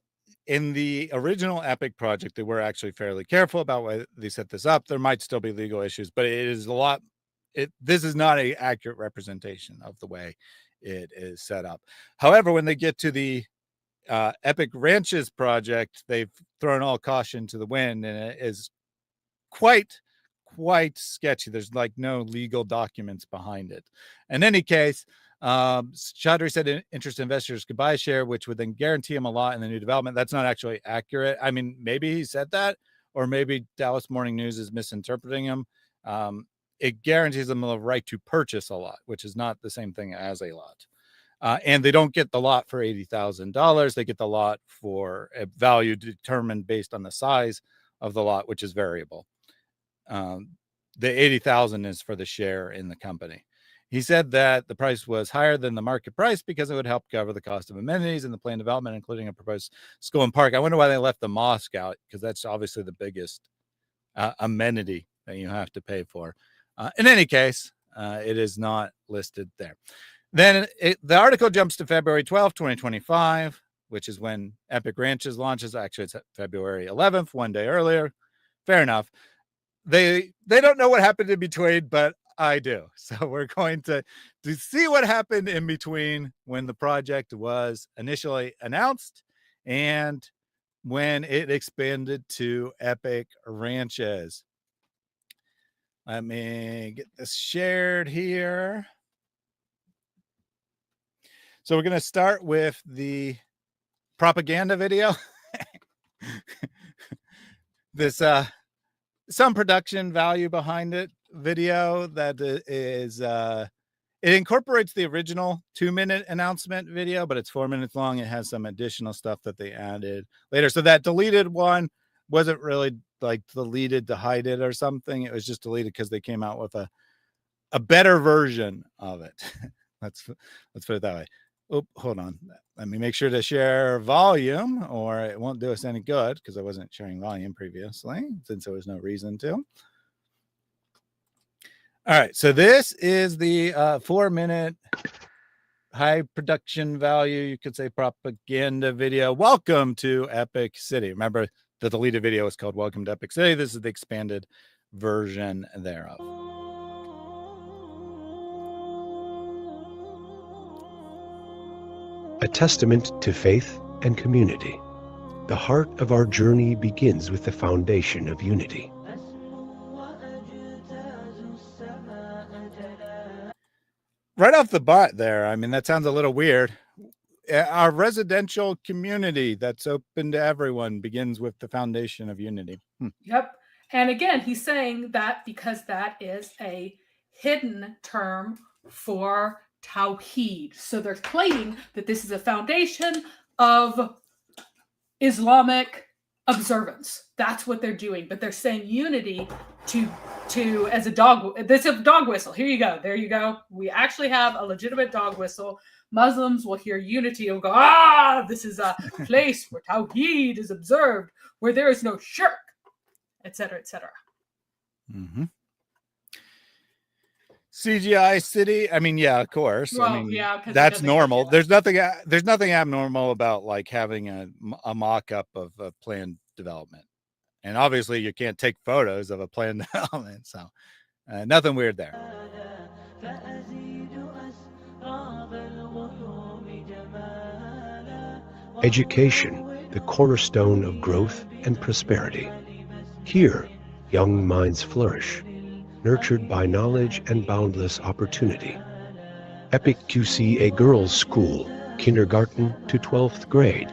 in the original Epic project, they were actually fairly careful about why they set this up. There might still be legal issues, but it is a lot. This is not an accurate representation of the way it is set up. However, when they get to the Epic Ranches project, they've thrown all caution to the wind, and it is quite sketchy. There's like no legal documents behind it. In any case, Qadhi said interested investors could buy a share, which would then guarantee him a lot in the new development. That's not actually accurate. I mean, maybe he said that, or maybe Dallas Morning News is misinterpreting him. It guarantees them the right to purchase a lot, which is not the same thing as a lot. And they don't get the lot for $80,000. They get the lot for a value determined based on the size of the lot, which is variable. The $80,000 is for the share in the company. He said that the price was higher than the market price because it would help cover the cost of amenities in the planned development, including a proposed school and park. I wonder why they left the mosque out, because that's obviously the biggest amenity that you have to pay for. In any case, it is not listed there. Then the article jumps to February 12th, 2025, which is when Epic Ranches launches. Actually, it's February 11th, one day earlier. Fair enough. They don't know what happened in between, but I do. So we're going to see what happened in between when the project was initially announced and when it expanded to Epic Ranches. Let me get this shared here. So we're going to start with the propaganda video. This some production value behind it video that is it incorporates the original 2-minute announcement video, but it's 4 minutes long. It has some additional stuff that they added later. So that deleted one wasn't really like deleted to hide it or something. It was just deleted because they came out with a better version of it. Let's put it that way. Oh, hold on. Let me make sure to share volume, or it won't do us any good because I wasn't sharing volume previously since there was no reason to. All right. So this is the 4-minute high production value, you could say, propaganda video. Welcome to Epic City. Remember, the deleted video is called Welcome to Epic City. This is the expanded version thereof. A testament to faith and community. The heart of our journey begins with the foundation of unity. Right off the bat there, I mean, that sounds a little weird. Our residential community that's open to everyone begins with the foundation of unity. Yep. And again, he's saying that because that is a hidden term for Tawheed. So they're claiming that this is a foundation of Islamic observance. That's what they're doing. But they're saying unity to as a dog. This is a dog whistle. Here you go. There you go. We actually have a legitimate dog whistle. Muslims will hear unity and go, this is a place where Tawheed is observed, where there is no shirk, etc., etc. Mm-hmm. CGI city. I mean, yeah, of course. Well, I mean, yeah, that's normal. There's nothing abnormal about like having a mock-up of a planned development. And obviously you can't take photos of a planned development. So nothing weird there. Education, the cornerstone of growth and prosperity. Here, young minds flourish, nurtured by knowledge and boundless opportunity. Epic QC, a girls' school, kindergarten to 12th grade.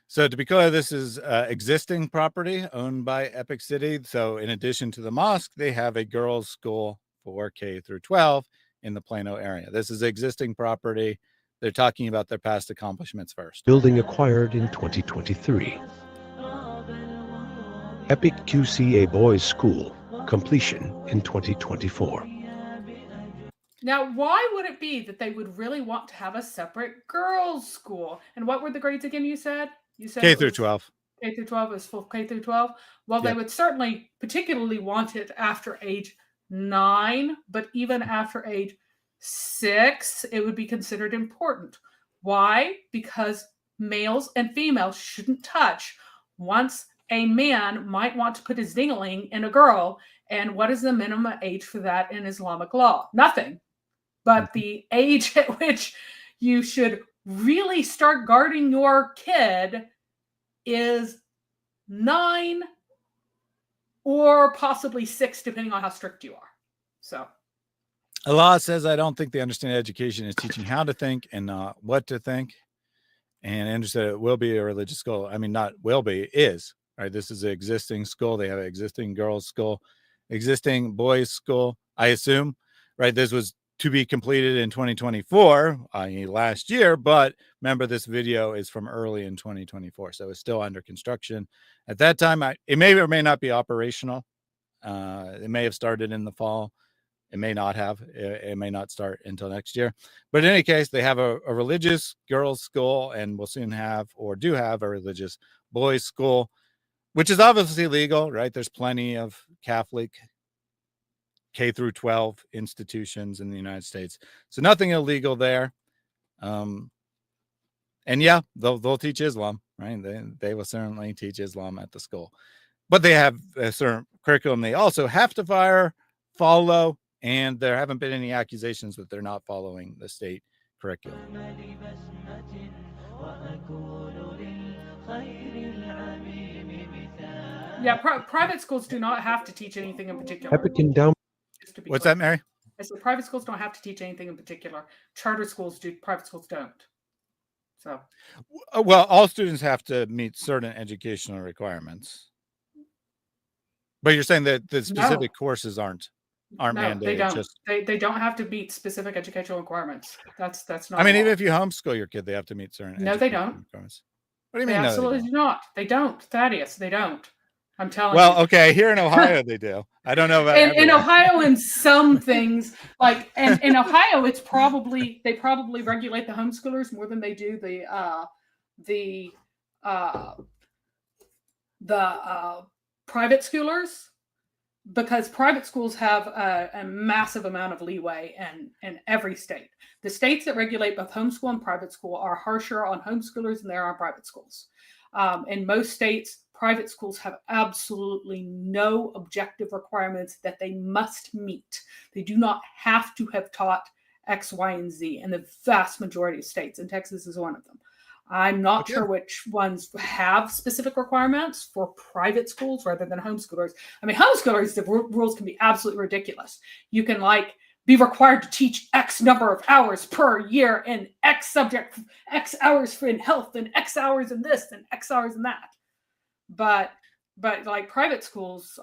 So to be clear, this is existing property owned by Epic City. So in addition to the mosque, they have a girls' school for K through 12 in the Plano area. This is existing property. They're talking about their past accomplishments first. Building acquired in 2023. Epic QC, a boys' school, completion in 2024. Now, why would it be that they would really want to have a separate girls' school? And what were the grades again, you said? You said K it through was 12. K through 12 is full K through 12. Well, they Yep. would certainly particularly want it after age 9, but even after age 6, it would be considered important. Why? Because males and females shouldn't touch. Once a man might want to put his dingling in a girl, and what is the minimum age for that in Islamic law? Nothing. But the age at which you should really start guarding your kid is 9 or possibly 6, depending on how strict you are. So Allah says, I don't think they understand education is teaching how to think and not what to think. And Andrew said it will be a religious school. I mean, not will be, is, right? This is an existing school. They have an existing girls' school, existing boys' school, I assume, right? This was to be completed in 2024, i.e. last year, but remember this video is from early in 2024, so it's still under construction. At that time, it may or may not be operational. It may have started in the fall. It may not have. It may not start until next year. But in any case, they have a religious girls' school, and will soon have, or do have, a religious boys' school, which is obviously legal, right? There's plenty of Catholic K through 12 institutions in the United States, so nothing illegal there. And yeah, they'll teach Islam, right? They will certainly teach Islam at the school, but they have a certain curriculum they also have to follow, and there haven't been any accusations that they're not following the state curriculum. yeah, private schools do not have to teach anything in particular. Epic endowment. Just to be What's clear. that, Mary? I said private schools don't have to teach anything in particular. Charter schools do, private schools don't. So Well, all students have to meet certain educational requirements. But you're saying that the specific courses aren't no, mandated. they don't. Just, They don't have to meet specific educational requirements. That's not. I mean, law. even if you homeschool your kid, they have to meet certain. No, they educational don't. requirements. What do you They mean? No, absolutely they do not. They don't, Thaddeus. They don't. I'm telling well, you. okay, here in Ohio they do. I don't know about In everywhere. Ohio, in some things, like, and in Ohio, it's probably they probably regulate the homeschoolers more than they do the private schoolers, because private schools have a massive amount of leeway in every state. The states that regulate both homeschool and private school are harsher on homeschoolers than they are on private schools. In most states, private schools have absolutely no objective requirements that they must meet. They do not have to have taught X, Y, and Z in the vast majority of states, and Texas is one of them. I'm not sure which ones have specific requirements for private schools rather than homeschoolers. I mean, homeschoolers, the rules can be absolutely ridiculous. You can be required to teach X number of hours per year in X subject, X hours in health, and X hours in this, and X hours in that. But like private schools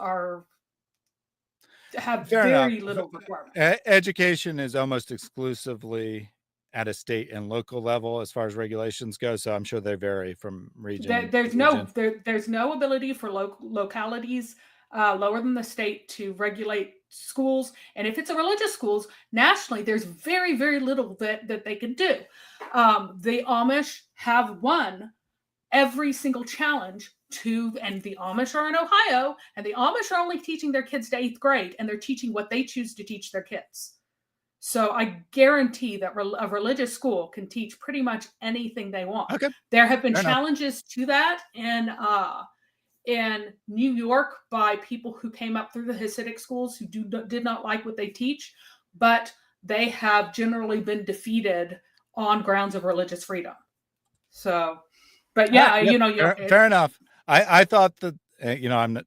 have very little requirements. Education is almost exclusively at a state and local level as far as regulations go, so I'm sure they vary from region. There's no ability for localities lower than the state to regulate schools, and if it's a religious schools nationally, there's very, very little that they can do. The Amish have won every single challenge and the Amish are in Ohio, and the Amish are only teaching their kids to 8th grade, and they're teaching what they choose to teach their kids. So I guarantee that a religious school can teach pretty much anything they want. Okay. There have been challenges to that in New York by people who came up through the Hasidic schools who did not like what they teach, but they have generally been defeated on grounds of religious freedom. So, but yeah, fair enough. I thought that I'm not.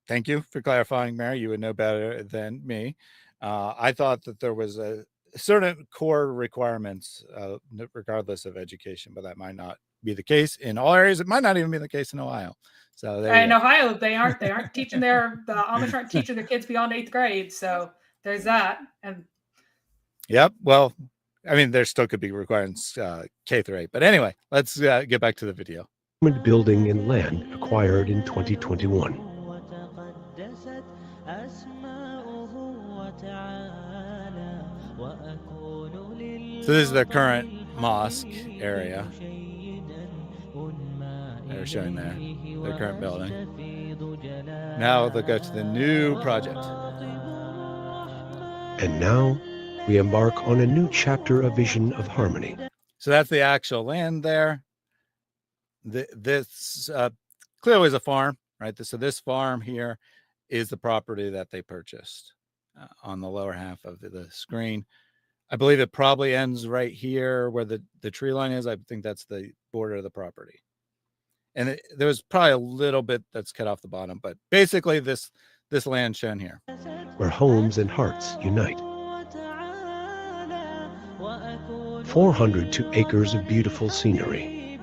Thank you for clarifying, Mary. You would know better than me. I thought that there was a certain core requirements, regardless of education, but that might not be the case in all areas. It might not even be the case in Ohio. So in Ohio, they aren't teaching the Amish aren't teaching their kids beyond 8th grade. So there's that. And yep. Well, I mean, there still could be requirements K through 8, but anyway, let's get back to the video. Building and land acquired in 2021. So this is the current mosque area. They're showing their current building. Now they'll go to the new project. And now we embark on a new chapter, a vision of harmony. So that's the actual land there. This clearly is a farm, right? So this farm here is the property that they purchased on the lower half of the screen. I believe it probably ends right here where the tree line is. I think that's the border of the property. And there was probably a little bit that's cut off the bottom, but basically this land shown here. Where homes and hearts unite. 402 acres of beautiful scenery.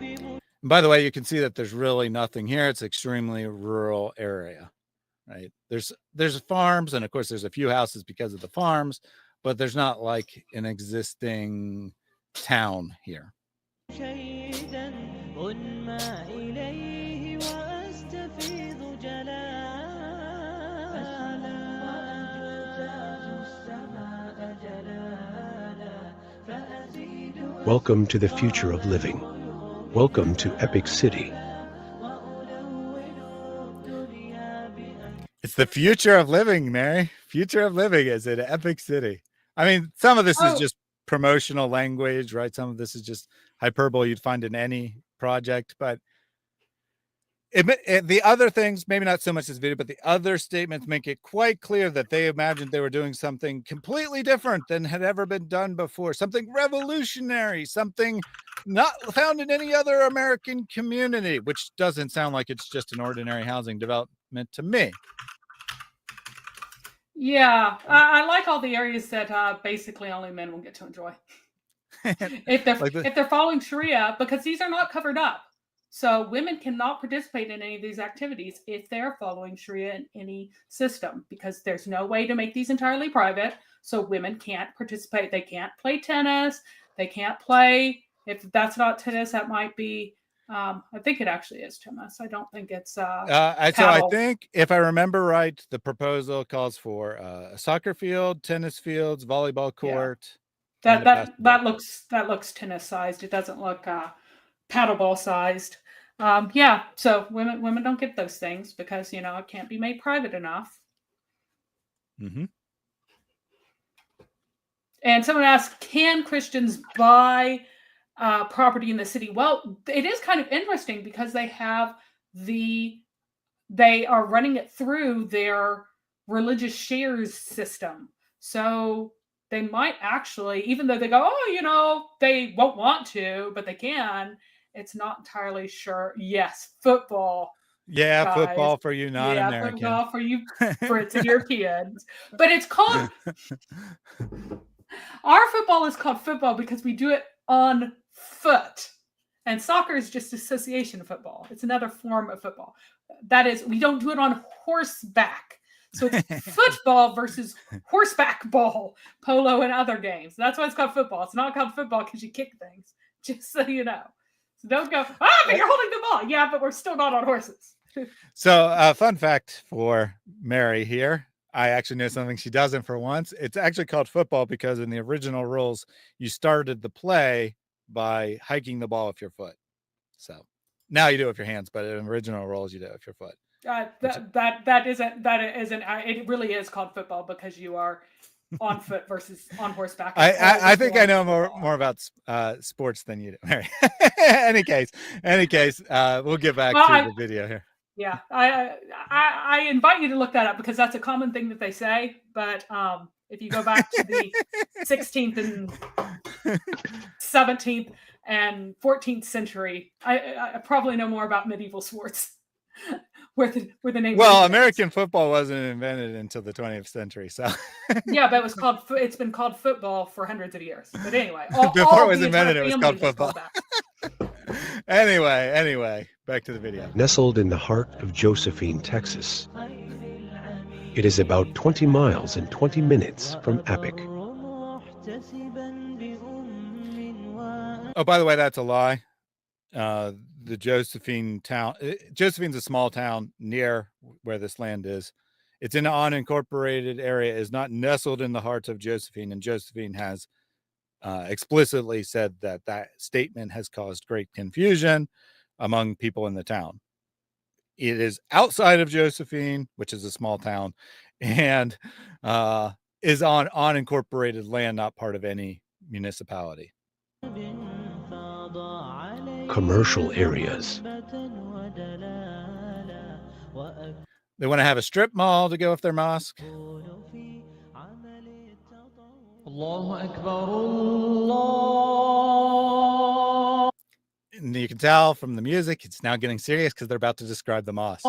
And by the way, you can see that there's really nothing here. It's extremely rural area, right? There's farms, and of course there's a few houses because of the farms, but there's not like an existing town here. Welcome to the future of living. Welcome to Epic City. It's the future of living, Mary. Future of living is in Epic City. I mean, some of this is just promotional language, right? Some of this is just hyperbole you'd find in any project, but the other things, maybe not so much this video, but the other statements make it quite clear that they imagined they were doing something completely different than had ever been done before, something revolutionary, something not found in any other American community, which doesn't sound like it's just an ordinary housing development to me. Yeah, I like all the areas that basically only men will get to enjoy. if they're following Sharia, because these are not covered up. So women cannot participate in any of these activities if they're following Sharia in any system, because there's no way to make these entirely private. So women can't participate. They can't play tennis. They can't play. If that's not tennis, that might be, I think it actually is tennis. I don't think it's so I think if I remember right, the proposal calls for a soccer field, tennis fields, volleyball court. Yeah. That looks tennis sized. It doesn't look paddleball sized. Yeah, so women don't get those things because it can't be made private enough. Mm-hmm. And someone asked, can Christians buy property in the city? Well, it is kind of interesting because they are running it through their religious shares system. So they might actually, even though they go, they won't want to, but they can. It's not entirely sure. Yes, football. Yeah, guys. Football for you non-Americans. Yeah, football for you Brits and Europeans. But it's called, our football is called football because we do it on foot. And soccer is just association football. It's another form of football. That is, we don't do it on horseback. So it's football versus horseback ball, polo, and other games. That's why it's called football. It's not called football because you kick things, just so you know. So don't go, but you're holding the ball. Yeah, but we're still not on horses. So fun fact for Mary here. I actually know something she doesn't for once. It's actually called football because in the original rules, you started the play by hiking the ball with your foot. So now you do it with your hands, but in original rules, you do it with your foot. It really is called football because you are on foot versus on horseback. I think I know more about sports than you do. any case, we'll get back to the video here. Yeah, I invite you to look that up because that's a common thing that they say. But if you go back to the 16th and 17th and 14th century, I probably know more about medieval sports. Where the name. Well, American football wasn't invented until the 20th century, so. Yeah, but it's been called football for hundreds of years. But anyway, before it was invented, it was called football. Anyway, back to the video. Nestled in the heart of Josephine, Texas. It is about 20 miles and 20 minutes from Epic. Oh, by the way, that's a lie. The Josephine town. Josephine's a small town near where this land is. It's in an unincorporated area, is not nestled in the heart of Josephine, and Josephine has explicitly said that statement has caused great confusion. among people in the town. It is outside of Josephine, which is a small town, and is on unincorporated land, not part of any municipality. Commercial areas. They want to have a strip mall to go with their mosque. And you can tell from the music, it's now getting serious because they're about to describe the mosque.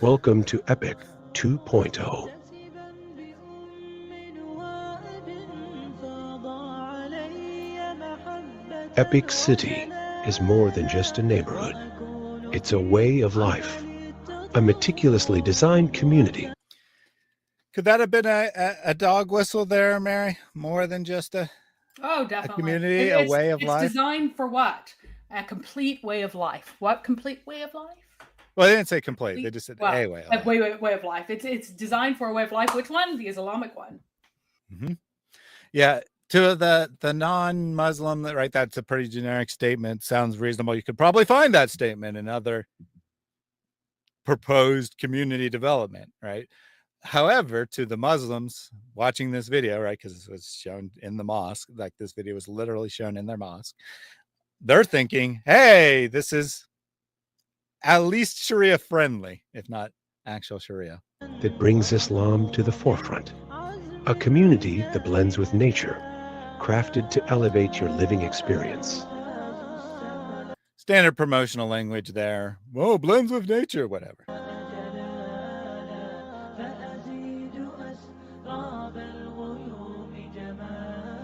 Welcome to Epic 2.0. Epic City is more than just a neighborhood. It's a way of life, a meticulously designed community. Could that have been a dog whistle there, Mary? More than just a definitely. community, a way of life? It's designed for what? A complete way of life. What complete way of life? Well, they didn't say complete. They just said a way of life. Way of life. It's designed for a way of life. Which one? The Islamic one. Mm-hmm. Yeah. To the non-Muslim, right? That's a pretty generic statement. Sounds reasonable. You could probably find that statement in other proposed community development, right? However, to the Muslims watching this video, right, because it was shown in the mosque, like this video was literally shown in their mosque, they're thinking, hey, this is at least Sharia friendly, if not actual Sharia. That brings Islam to the forefront. A community that blends with nature, crafted to elevate your living experience. Standard promotional language there. Oh, blends with nature, whatever.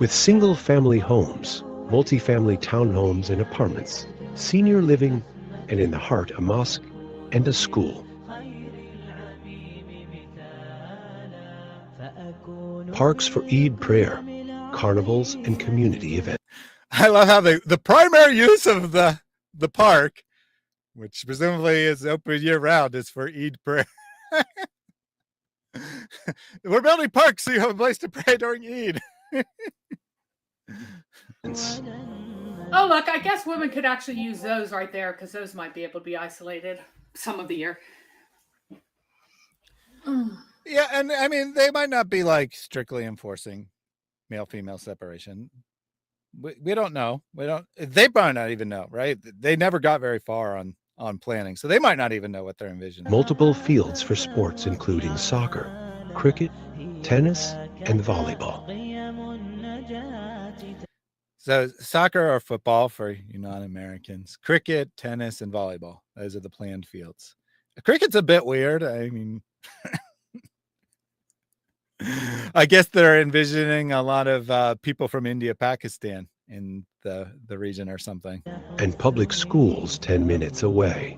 With single-family homes, multifamily townhomes and apartments, senior living, and in the heart a mosque and a school. Parks for Eid prayer, carnivals, and community events. I love how the primary use of the park, which presumably is open year-round, is for Eid prayer. We're building parks so you have a place to pray during Eid. Oh, look, I guess women could actually use those right there because those might be able to be isolated some of the year. Yeah, and I mean, they might not be like strictly enforcing male-female separation. We don't know. They might not even know, right? They never got very far on planning, so they might not even know what they're envisioning. Multiple fields for sports, including soccer, cricket, tennis, and volleyball. So soccer or football for you non-Americans, cricket, tennis, and volleyball. Those are the planned fields. Cricket's a bit weird. I mean, I guess they're envisioning a lot of people from India, Pakistan in the region or something. And public schools 10 minutes away.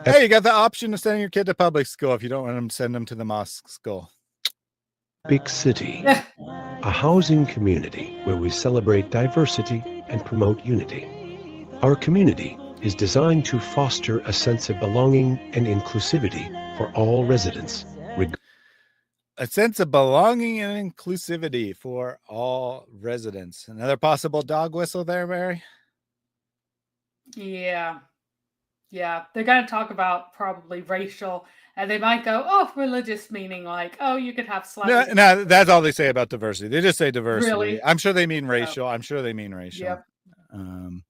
Hey, you got the option of sending your kid to public school if you don't want them to send them to the mosque school. Big City, a housing community where we celebrate diversity and promote unity. Our community is designed to foster a sense of belonging and inclusivity for all residents. A sense of belonging and inclusivity for all residents. Another possible dog whistle there, Mary? Yeah. They're going to talk about probably racial, and they might go, oh, religious, meaning like, oh, you could have slightly. No, that's all they say about diversity. They just say diversity. Really? I'm sure they mean racial. I'm sure they mean racial. Yep. In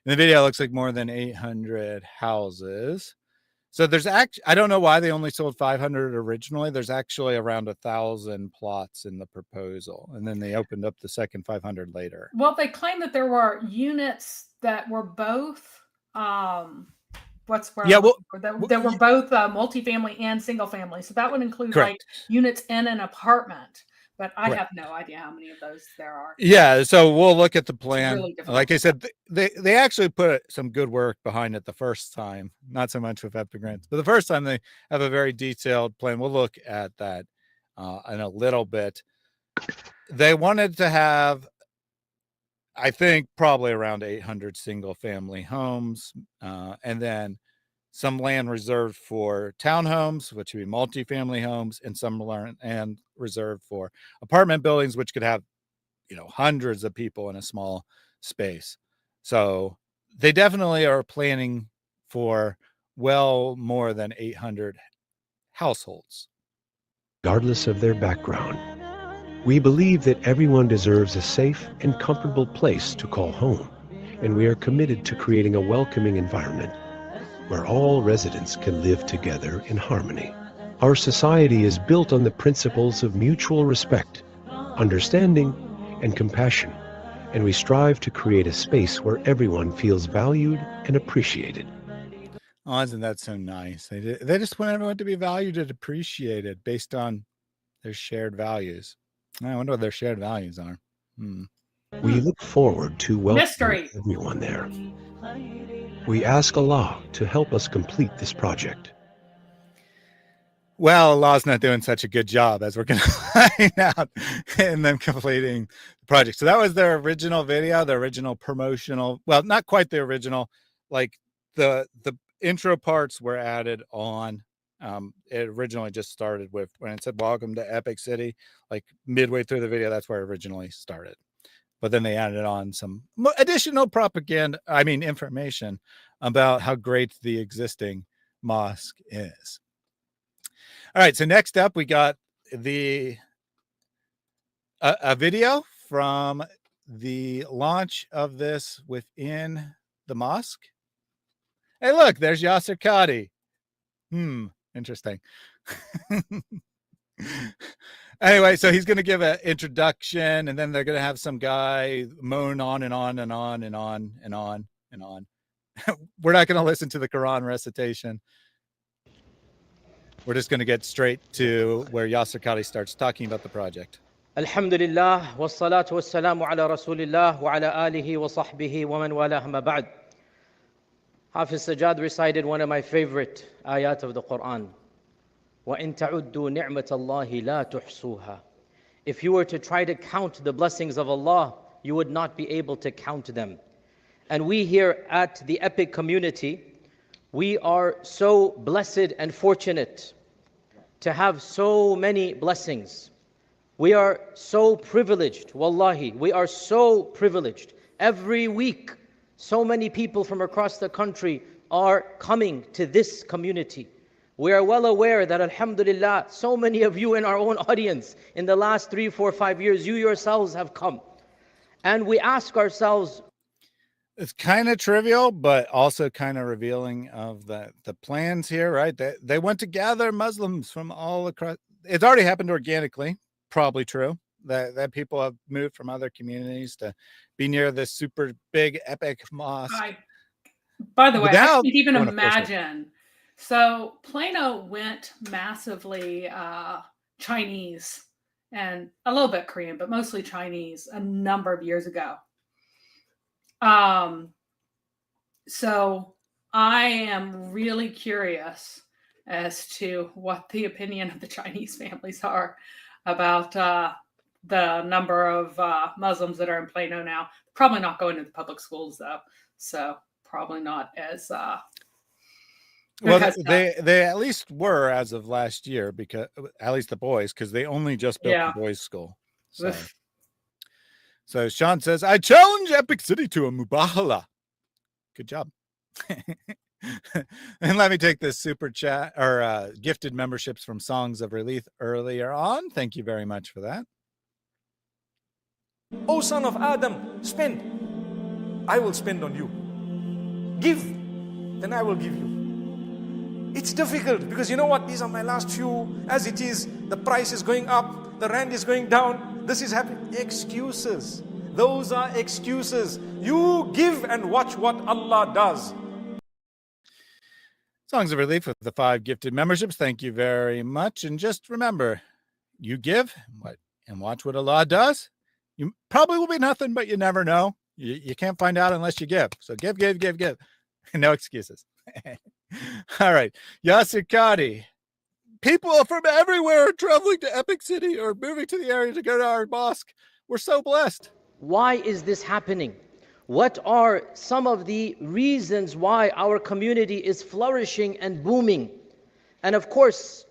the video, it looks like more than 800 houses. So there's I don't know why they only sold 500 originally. There's actually around 1,000 plots in the proposal. And then they opened up the second 500 later. Well, they claim that there were units that were both, that were both multifamily and single family. So that would include like units in an apartment. But I have no idea how many of those there are. Yeah, so we'll look at the plan. Really like I said, they actually put some good work behind it the first time. Not so much with Epic Grants, but the first time they have a very detailed plan. We'll look at that in a little bit. They wanted to have, I think, probably around 800 single-family homes, and then some land reserved for townhomes, which would be multifamily homes, and some land reserved for apartment buildings, which could have hundreds of people in a small space. So they definitely are planning for well more than 800 households. Regardless of their background, we believe that everyone deserves a safe and comfortable place to call home, and we are committed to creating a welcoming environment where all residents can live together in harmony. Our society is built on the principles of mutual respect, understanding, and compassion, and we strive to create a space where everyone feels valued and appreciated. Oh, isn't that so nice? They just want everyone to be valued and appreciated based on their shared values. I wonder what their shared values are. We look forward to welcoming Mystery. everyone there. We ask Allah to help us complete this project. Well, Allah's not doing such a good job, as we're going to find out in them completing the project. So that was their original video, the original promotional. Well, not quite the original. Like the intro parts were added on. It originally just started with when it said "Welcome to Epic City." Like midway through the video, that's where it originally started. But then they added on some additional information about how great the existing mosque is. All right, so next up, we got a video from the launch of this within the mosque. Hey, look, there's Yasir Qadhi. Interesting. Anyway, so he's going to give an introduction, and then they're going to have some guy moan on and on and on and on and on and on. We're not going to listen to the Quran recitation. We're just going to get straight to where Yasir Qadhi starts talking about the project. Alhamdulillah, wassalatu wassalamu ala rasulillah wa ala alihi wa sahbihi wa man walah ma ba'd. Hafiz Sajjad recited one of my favorite ayat of the Quran. وَإِن تَعُدُّوا نِعْمَةَ اللَّهِ لَا تُحْصُوهَا. If you were to try to count the blessings of Allah, you would not be able to count them. And we here at the Epic community, we are so blessed and fortunate to have so many blessings. We are so privileged, wallahi, we are so privileged. Every week, so many people from across the country are coming to this community. We are well aware that, alhamdulillah, so many of you in our own audience, in the last 3, 4, 5 years, you yourselves have come. And we ask ourselves, it's kind of trivial, but also kind of revealing of the plans here, right? They want to gather Muslims from all across. It's already happened organically, probably true, that people have moved from other communities to be near this super big epic mosque. By the way, I Without can't even going to force it. imagine. So Plano went massively Chinese and a little bit Korean, but mostly Chinese a number of years ago. So I am really curious as to what the opinion of the Chinese families are about the number of Muslims that are in Plano now. Probably not going to the public schools though, so probably not as well, they at least were as of last year, because at least the boys, because they only just built the boys' school. So Sean says, I challenge Epic City to a mubahala. Good job. And let me take this super chat or gifted memberships from Songs of Relief earlier on. Thank you very much for that. O son of Adam, spend. I will spend on you. Give, then I will give you. It's difficult because you know what? These are my last few. As it is, the price is going up, the rand is going down. This is happening. Excuses. Those are excuses. You give and watch what Allah does. Songs of Relief with the 5 gifted memberships. Thank you very much. And just remember, you give and watch what Allah does. You probably will be nothing, but you never know. You can't find out unless you give. So give. No excuses. All right. Yasir Qadhi. People from everywhere are traveling to Epic City or moving to the area to go to our mosque. We're so blessed. why is this happening? What are some of the reasons why our community is flourishing and booming? And of course,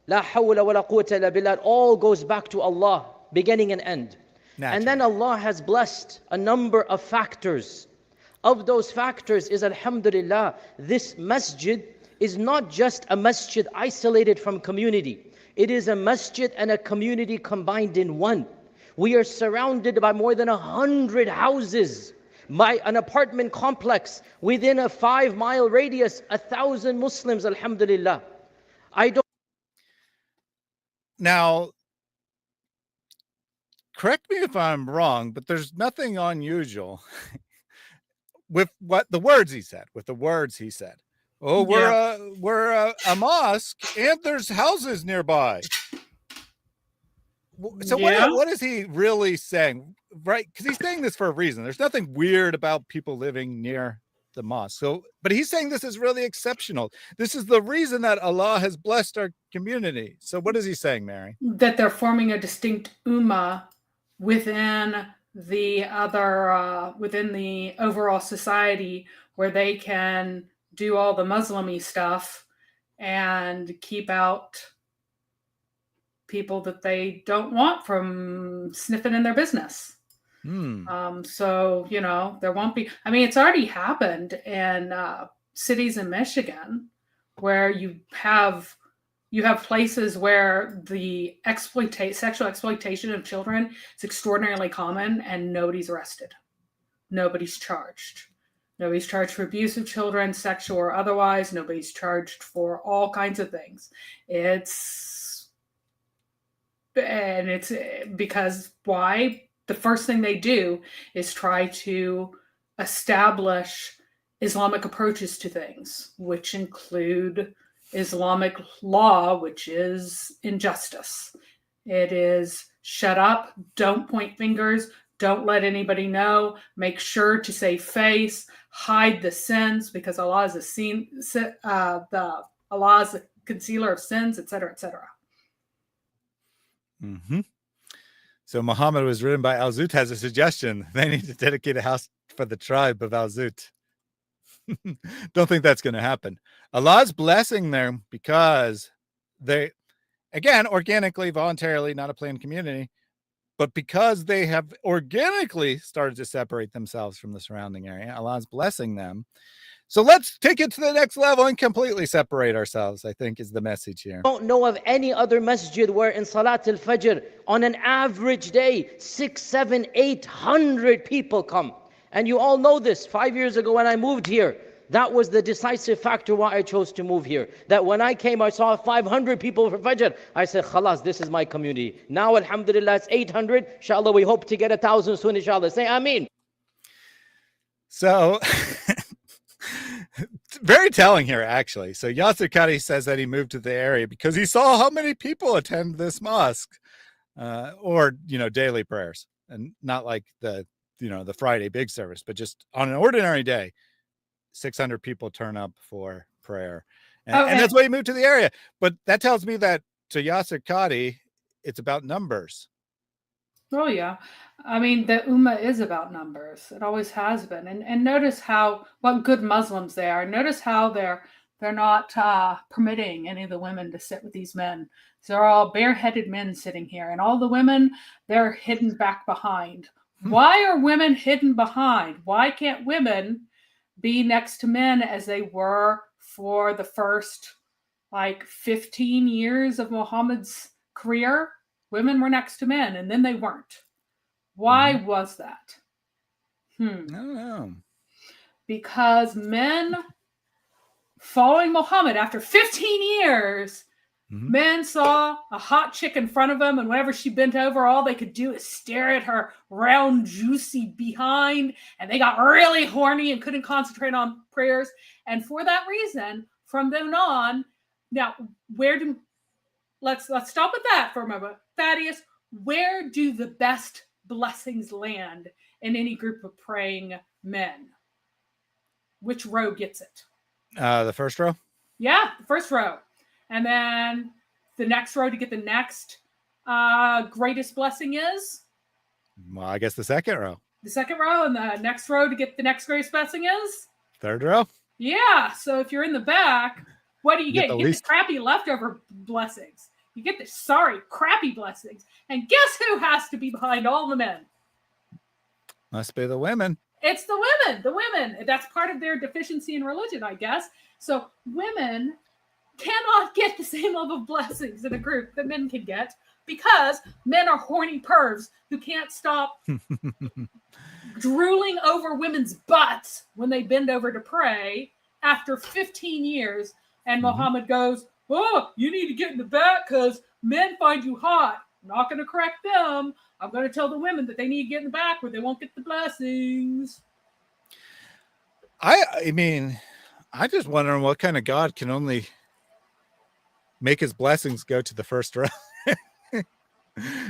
La hawla wa la quwwata illa billah, all goes back to Allah, beginning and end. And then Allah has blessed a number of factors. Of those factors is, alhamdulillah, this masjid is not just a masjid isolated from community. It is a masjid and a community combined in one. We are surrounded by more than 100 houses, by an apartment complex within a 5-mile radius, 1,000 Muslims, alhamdulillah. Now, correct me if I'm wrong, but there's nothing unusual with what the words he said, Oh, we're a mosque and there's houses nearby. So what is he really saying? Right? Because he's saying this for a reason. There's nothing weird about people living near the mosque. But he's saying this is really exceptional. This is the reason that Allah has blessed our community. So what is he saying, Mary? That they're forming a distinct ummah within the overall society, where they can do all the Muslim-y stuff and keep out people that they don't want from sniffing in their business. So, there won't be, it's already happened in cities in Michigan where you have places where the sexual exploitation of children is extraordinarily common, and nobody's arrested. Nobody's charged. Nobody's charged for abuse of children, sexual or otherwise. Nobody's charged for all kinds of things. It's because why? The first thing they do is try to establish Islamic approaches to things, which include Islamic law, which is injustice. It is shut up, don't point fingers, don't let anybody know, make sure to save face, hide the sins, because Allah is Allah is a concealer of sins, etc., etc. Mm-hmm. So Muhammad was written by Al-Zut has a suggestion. They need to dedicate a house for the tribe of Al-Zut. Don't think that's going to happen. Allah's blessing them because they, again, organically, voluntarily, not a planned community, but because they have organically started to separate themselves from the surrounding area, Allah's blessing them. So let's take it to the next level and completely separate ourselves, I think is the message here. I don't know of any other masjid where in Salat al-Fajr, on an average day, 600, 700, 800 people come. And you all know this. 5 years ago when I moved here, that was the decisive factor why I chose to move here. That when I came, I saw 500 people for Fajr. I said, khalas, this is my community. Now, alhamdulillah, it's 800. Inshallah, we hope to get 1,000 soon, inshallah. Say Ameen. So... very telling here, actually. So Yasir Qadhi says that he moved to the area because he saw how many people attend this mosque, or daily prayers, and not like the Friday big service, but just on an ordinary day, 600 people turn up for prayer, and that's why he moved to the area. But that tells me that to Yasir Qadhi, it's about numbers. Oh yeah, the Ummah is about numbers. It always has been. And notice what good Muslims they are. Notice how they're not permitting any of the women to sit with these men. So they're all bareheaded men sitting here, and all the women, they're hidden back behind. Why are women hidden behind? Why can't women be next to men as they were for the first 15 years of Muhammad's career? Women were next to men, and then they weren't. Why was that? I don't know. Because men following Muhammad after 15 years, men saw a hot chick in front of them, and whenever she bent over, all they could do is stare at her round, juicy behind, and they got really horny and couldn't concentrate on prayers. And for that reason, from then on, now let's stop with that for a moment. Thaddeus, where do the best blessings land in any group of praying men? Which row gets it? The first row? Yeah, the first row. And then the next row to get the next greatest blessing is? Well, I guess the second row. The second row, and the next row to get the next greatest blessing is? Third row? Yeah, so if you're in the back, what do you get? You get the crappy leftover blessings. You get the sorry, crappy blessings. And guess who has to be behind all the men? Must be the women. It's the women. The women. That's part of their deficiency in religion, I guess. So women cannot get the same level of blessings in a group that men can get because men are horny pervs who can't stop drooling over women's butts when they bend over to pray after 15 years. And Muhammad goes, oh, you need to get in the back because men find you hot. I'm not going to correct them. I'm going to tell the women that they need to get in the back where they won't get the blessings. I mean, I just wondering what kind of God can only make his blessings go to the first row.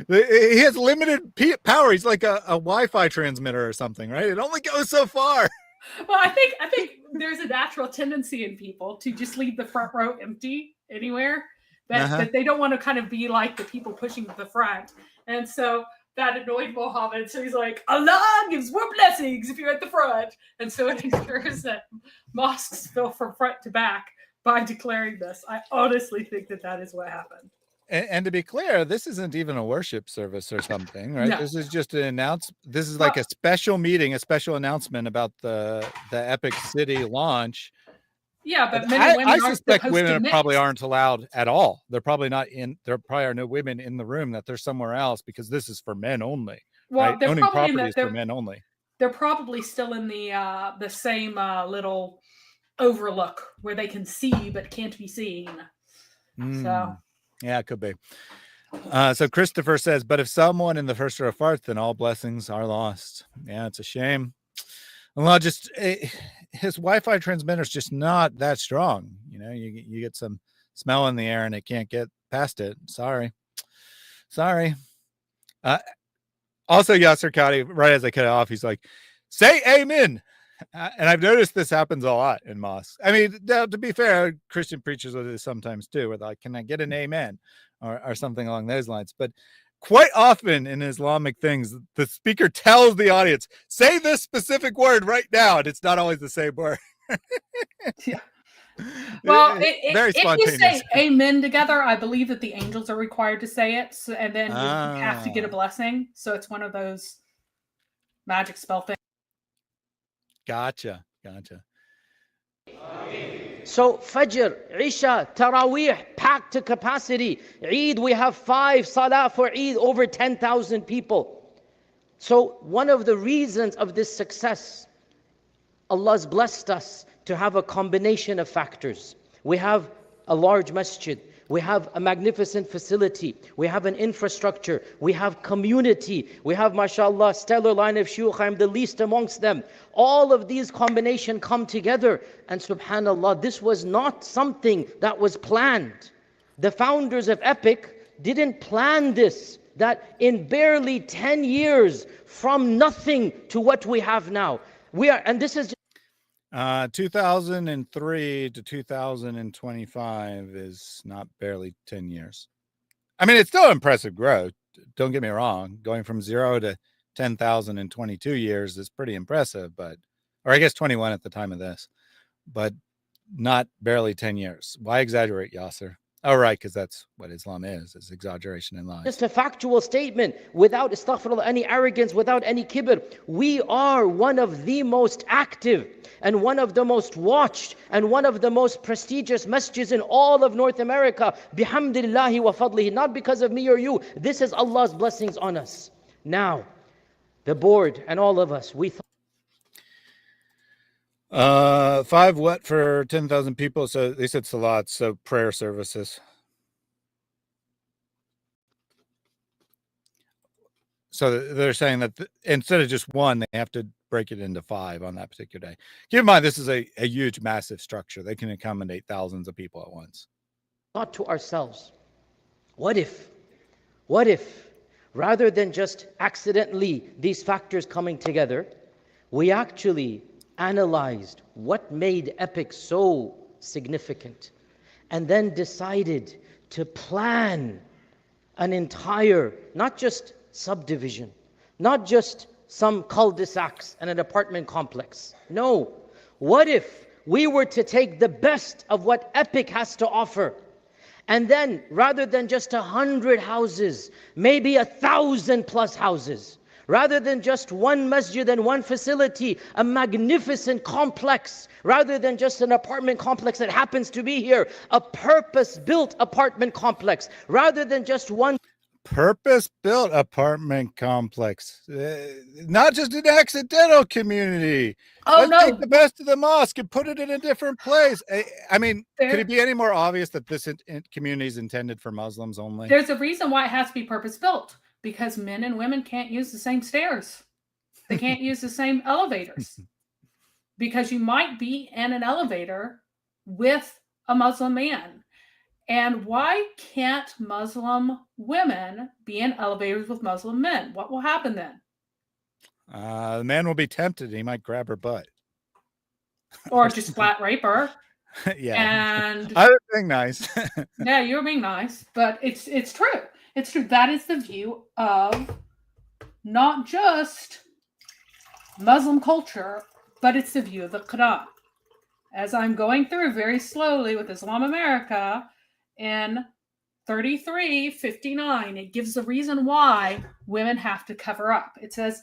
He has limited power. He's like a Wi-Fi transmitter or something, right? It only goes so far. Well, I think there's a natural tendency in people to just leave the front row empty anywhere. That they don't want to kind of be like the people pushing to the front. And so that annoyed Muhammad. So he's like, Allah gives more blessings if you're at the front. And so it ensures that mosques fill from front to back by declaring this. I honestly think that is what happened. And to be clear, this isn't even a worship service or something, right? No. This is just an announcement. This is like a special meeting, a special annannouncement about the Epic City launch. Yeah, but many women I aren't suspect supposed women to probably mix. aren't allowed at all. They're probably not in. There probably are no women in the room. That they're somewhere else because this is for men only. Well, right? they're Owning probably property is for men only. They're probably still in the same little overlook where they can see but can't be seen. So yeah, it could be. So Christopher says, but if someone in the first row farts, then all blessings are lost. Yeah, it's a shame. Well, just his Wi-Fi transmitter is just not that strong. You know, you get some smell in the air and it can't get past it. Sorry. Also, Yasir Qadhi, right as I cut it off, he's like, say amen. And I've noticed this happens a lot in mosques. I mean, to be fair, Christian preachers will do this sometimes too, where they're like, can I get an amen? Or something along those lines. But quite often in Islamic things, the speaker tells the audience, say this specific word right now. And it's not always the same word. Yeah. Well, very if spontaneous. you say amen together, I believe that the angels are required to say it. So, and then you have to get a blessing. So it's one of those magic spell things. Gotcha. So Fajr, Isha, Taraweeh, packed to capacity. Eid, we have 5 Salah for Eid, over 10,000 people. So one of the reasons of this success, Allah's blessed us to have a combination of factors. We have a large masjid. We have a magnificent facility. We have an infrastructure. We have community. We have, mashallah, stellar line of shuyukh. I'm the least amongst them. All of these combinations come together. And subhanallah, this was not something that was planned. The founders of Epic didn't plan this. That in barely 10 years, from nothing to what we have now. And this is 2003 to 2025 is not barely 10 years. I mean, it's still impressive growth. Don't get me wrong. Going from 0 to 10,000 in 22 years is pretty impressive, or I guess 21 at the time of this, but not barely 10 years. Why exaggerate, Yasir? Oh, right, because that's what Islam is exaggeration in lies. Just a factual statement without, astaghfirullah, any arrogance, without any kibr. We are one of the most active and one of the most watched and one of the most prestigious masjids in all of North America. Bihamdillahi wa fadlihi. Not because of me or you. This is Allah's blessings on us. Now, the board and all of us, we 5 what for 10,000 people? So they said salats, so prayer services. So they're saying that instead of just one, they have to break it into 5 on that particular day. Keep in mind, this is a huge, massive structure. They can accommodate thousands of people at once. thought to ourselves, what if, rather than just accidentally these factors coming together, we actually analyzed what made Epic so significant and then decided to plan an entire, not just subdivision, not just some cul-de-sacs and an apartment complex. No, what if we were to take the best of what Epic has to offer And then rather than just 100 houses, maybe 1,000+ houses. Rather than just one masjid and one facility, a magnificent complex. Rather than just an apartment complex that happens to be here, a purpose-built apartment complex. Rather than just one purpose-built apartment complex, not just an accidental community. Oh, Let's take no. the best of the mosque and put it in a different place. I mean, There- could it be any more obvious that this community is intended for Muslims only? There's a reason why it has to be purpose-built, because men and women can't use the same stairs. They can't use the same elevators. Because you might be in an elevator with a Muslim man. And why can't Muslim women be in elevators with Muslim men? What will happen then? The man will be tempted. He might grab her butt. Or just flat rape her. Yeah. And I was being nice. yeah, you're being nice, but it's true. It's true. That is the view of not just Muslim culture, but it's the view of the Quran. As I'm going through very slowly with Islam America in 33:59, it gives the reason why women have to cover up. It says,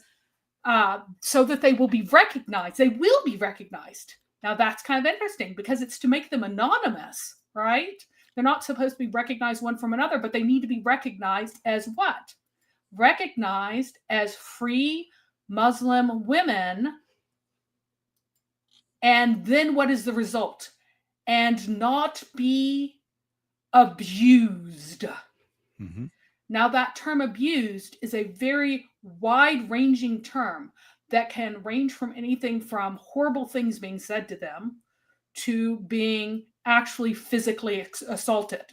so that they will be recognized. They will be recognized. Now that's kind of interesting because it's to make them anonymous, right? They're not supposed to be recognized one from another, but they need to be recognized as what? Recognized as free Muslim women. And then what is the result? And not be abused. Mm-hmm. Now, that term abused is a very wide-ranging term that can range from anything from horrible things being said to them to being actually physically assaulted.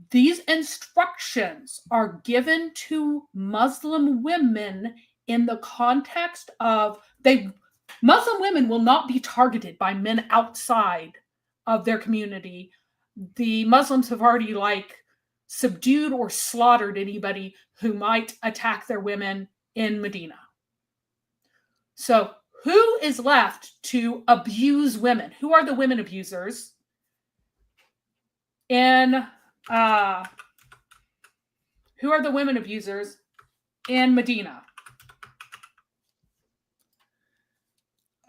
These instructions are given to Muslim women in the context of Muslim women will not be targeted by men outside of their community. The Muslims have already subdued or slaughtered anybody who might attack their women in Medina. So who is left to abuse women? Who are the women abusers? Who are the women abusers in Medina?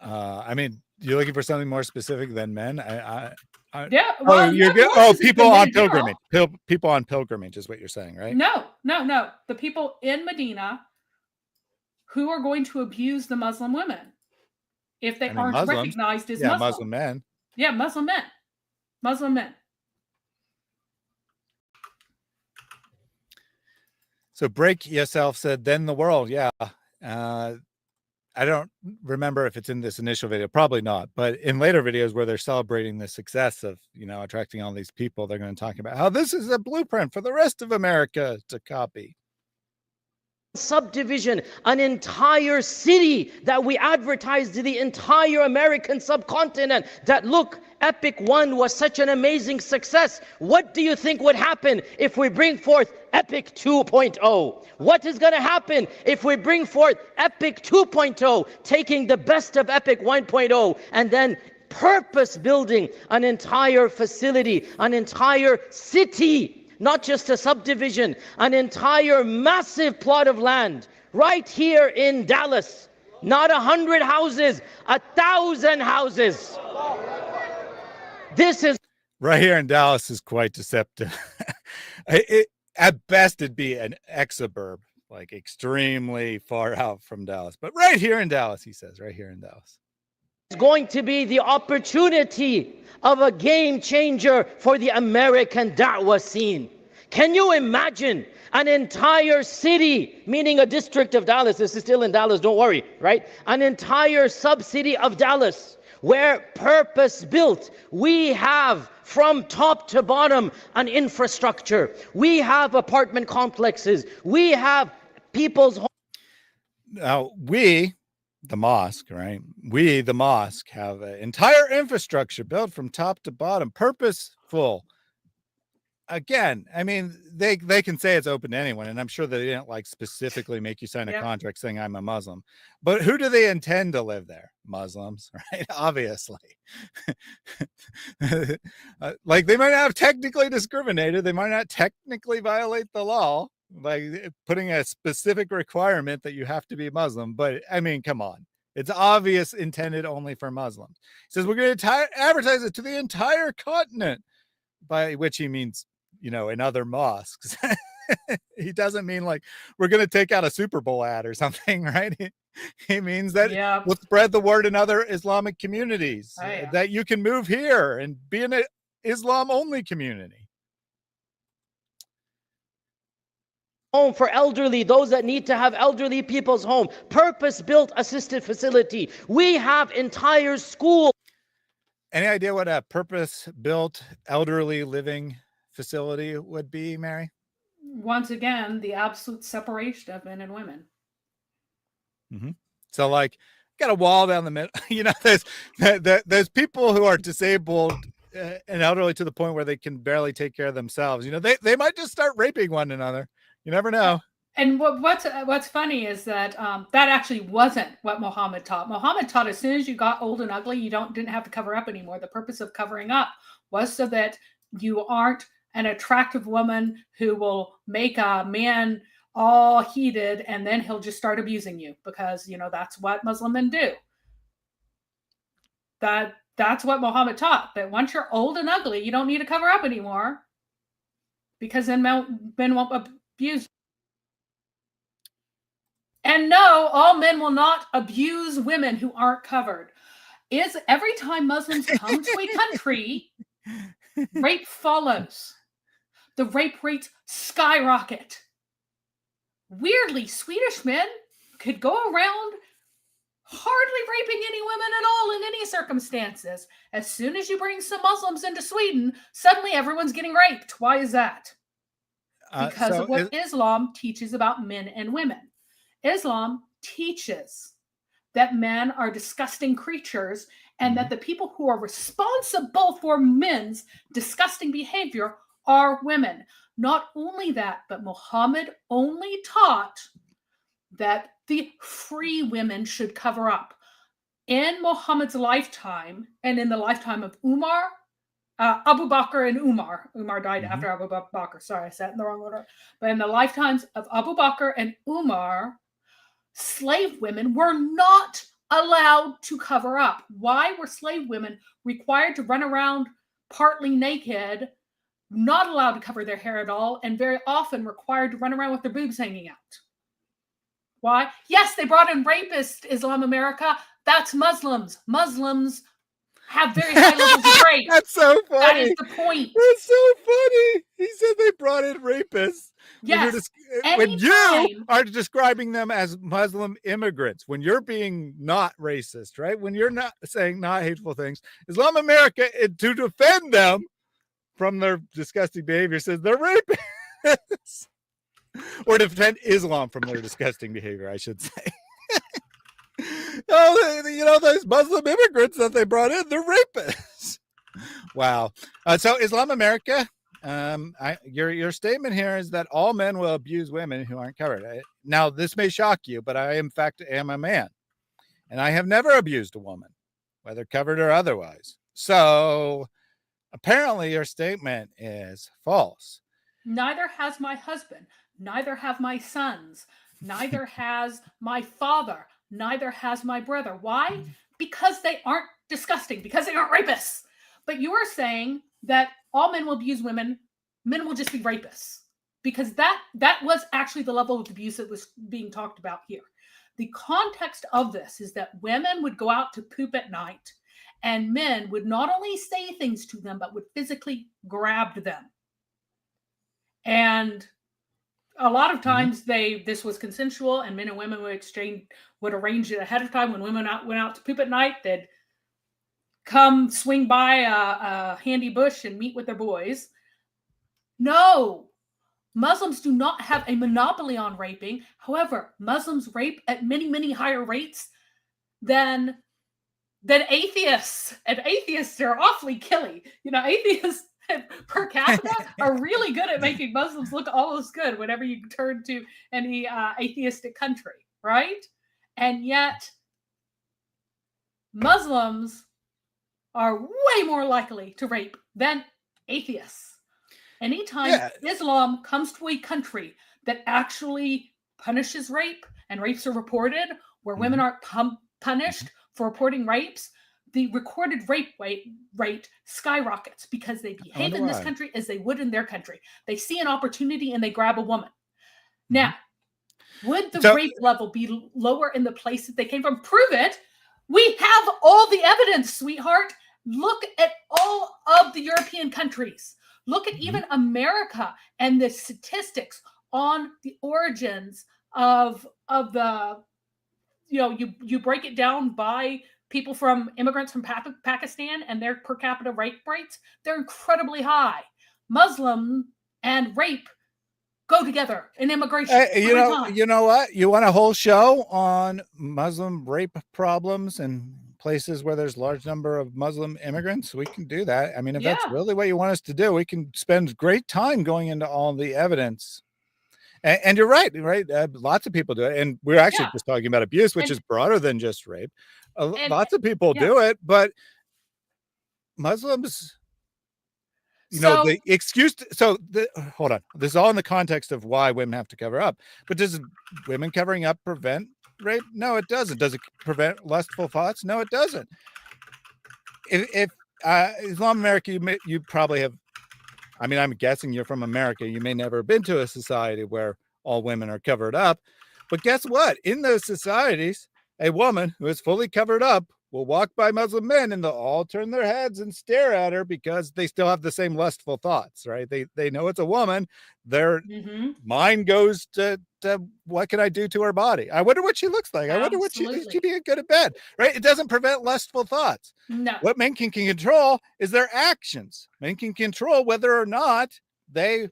I mean, you're looking for something more specific than men. Yeah. Well, people on pilgrimage. People on pilgrimage is what you're saying, right? No. The people in Medina who are going to abuse the Muslim women if they aren't Muslims, recognized as yeah, Muslim. Muslim men. Yeah, Muslim men. Muslim men. So break yourself said, then the world. Yeah. I don't remember if it's in this initial video, probably not, but in later videos where they're celebrating the success of, attracting all these people, they're going to talk about how this is a blueprint for the rest of America to copy. Subdivision, an entire city that we advertised to the entire American subcontinent that look, Epic 1 was such an amazing success. What do you think would happen if we bring forth Epic 2.0? What is going to happen if we bring forth Epic 2.0, taking the best of Epic 1.0 and then purpose building an entire facility, an entire city? Not just a subdivision, an entire massive plot of land right here in Dallas. Not 100 houses, 1,000 houses. This is right here in Dallas is quite deceptive. At best, it'd be an exurb, like extremely far out from Dallas. But right here in Dallas, he says, right here in Dallas. It's going to be the opportunity of a game changer for the American da'wah scene. Can you imagine an entire city, meaning a district of Dallas, this is still in Dallas, don't worry, right? An entire sub-city of Dallas, where purpose-built, we have from top to bottom an infrastructure. We have apartment complexes. We have people's homes. Now, we, the mosque, right? We, the mosque, have an entire infrastructure built from top to bottom, purposeful. again, I mean, they can say it's open to anyone, and I'm sure they didn't like specifically make you sign a contract saying I'm a Muslim. But who do they intend to live there? Muslims, right? Obviously. Like they might not have technically discriminated, they might not technically violate the law by putting a specific requirement that you have to be Muslim. But I mean, come on. It's obvious intended only for Muslims. He says we're going to advertise it to the entire continent, by which he means, you know, in other mosques. He doesn't mean like we're going to take out a Super Bowl ad or something, right? He means that we'll spread the word in other Islamic communities, that you can move here and be in an Islam only community. Home for elderly, those that need to have elderly people's home, purpose-built assisted facility. We have entire schools. Any idea what a purpose-built elderly living facility would be, Mary? Once again, the absolute separation of men and women. Mm-hmm. So, like, got a wall down the middle. You know, there's people who are disabled and elderly to the point where they can barely take care of themselves. You know, they might just start raping one another. You never know. And what's funny is that that actually wasn't what Muhammad taught. Muhammad taught as soon as you got old and ugly, you didn't have to cover up anymore. The purpose of covering up was so that you aren't an attractive woman who will make a man all heated and then he'll just start abusing you, because, you know, that's what Muslim men do. That's what Muhammad taught, that once you're old and ugly, you don't need to cover up anymore, because then men won't abuse. And no, all men will not abuse women who aren't covered. Is every time Muslims come to a country, rape follows. The rape rates skyrocket. Weirdly, Swedish men could go around hardly raping any women at all in any circumstances. As soon as you bring some Muslims into Sweden, suddenly everyone's getting raped. Why is that? Because of what Islam teaches about men and women. Islam teaches that men are disgusting creatures and that the people who are responsible for men's disgusting behavior are women. Not only that, but Muhammad only taught that the free women should cover up. In Muhammad's lifetime, and in the lifetime of Abu Bakr and Umar died after Abu Bakr. Sorry, I said it in the wrong order. But in the lifetimes of Abu Bakr and Umar, slave women were not allowed to cover up. Why were slave women required to run around partly naked, not allowed to cover their hair at all, and very often required to run around with their boobs hanging out? Why? Yes, they brought in rapists, Islam America. That's Muslims. Muslims have very high levels of rape. That's so funny. That is the point. That's so funny. He said they brought in rapists. Yes. When you are describing them as Muslim immigrants, when you're being not racist, right? When you're not saying not hateful things, Islam America, to defend them from their disgusting behavior, says they're rapists. Or defend Islam from their disgusting behavior, I should say. Oh, you know, those Muslim immigrants that they brought in, they're rapists. Wow. So Islam America, your statement here is that all men will abuse women who aren't covered. Now, this may shock you, but I, in fact, am a man. And I have never abused a woman, whether covered or otherwise. So apparently your statement is false. Neither has my husband. Neither have my sons. Neither has my father. Neither has my brother. Why? Because they aren't disgusting, because they aren't rapists. But you are saying that all men will abuse women, men will just be rapists. Because that was actually the level of abuse that was being talked about here. The context of this is that women would go out to poop at night, and men would not only say things to them, but would physically grab them. And a lot of times this was consensual, and men and women would arrange it ahead of time. When women went out to poop at night, they'd come swing by a handy bush and meet with their boys. No, Muslims do not have a monopoly on raping. However, Muslims rape at many, many higher rates than atheists. And atheists are awfully killy. You know, atheists per capita are really good at making Muslims look almost good whenever you turn to any atheistic country, right? And yet Muslims are way more likely to rape than atheists. Anytime Islam comes to a country that actually punishes rape and rapes are reported, where women aren't punished for reporting rapes, the recorded rape rate skyrockets because they behave in this country as they would in their country. They see an opportunity and they grab a woman. Now, would the rape level be lower in the place that they came from? Prove it. We have all the evidence, sweetheart. Look at all of the European countries. Look at even America and the statistics on the origins of the, you break it down by people from immigrants from Pakistan and their per capita rape rates, they're incredibly high. Muslim and rape go together in immigration. You know what? You want a whole show on Muslim rape problems and places where there's a large number of Muslim immigrants? We can do that. I mean, if that's really what you want us to do, we can spend great time going into all the evidence. And you're right? Lots of people do it. And we're actually just talking about abuse, which is broader than just rape. Lots of people do it, but Muslims, the excuse. Hold on. This is all in the context of why women have to cover up. But does women covering up prevent rape? No, it doesn't. Does it prevent lustful thoughts? No, it doesn't. If Islam America, you probably have. I mean, I'm guessing you're from America. You may never have been to a society where all women are covered up. But guess what? In those societies, a woman who is fully covered up will walk by Muslim men and they'll all turn their heads and stare at her because they still have the same lustful thoughts, right? They know it's a woman. Their mind goes to what can I do to her body? I wonder what she looks like. I wonder what she'd be good at bed, right? It doesn't prevent lustful thoughts. No. What men can control is their actions. Men can control whether or not they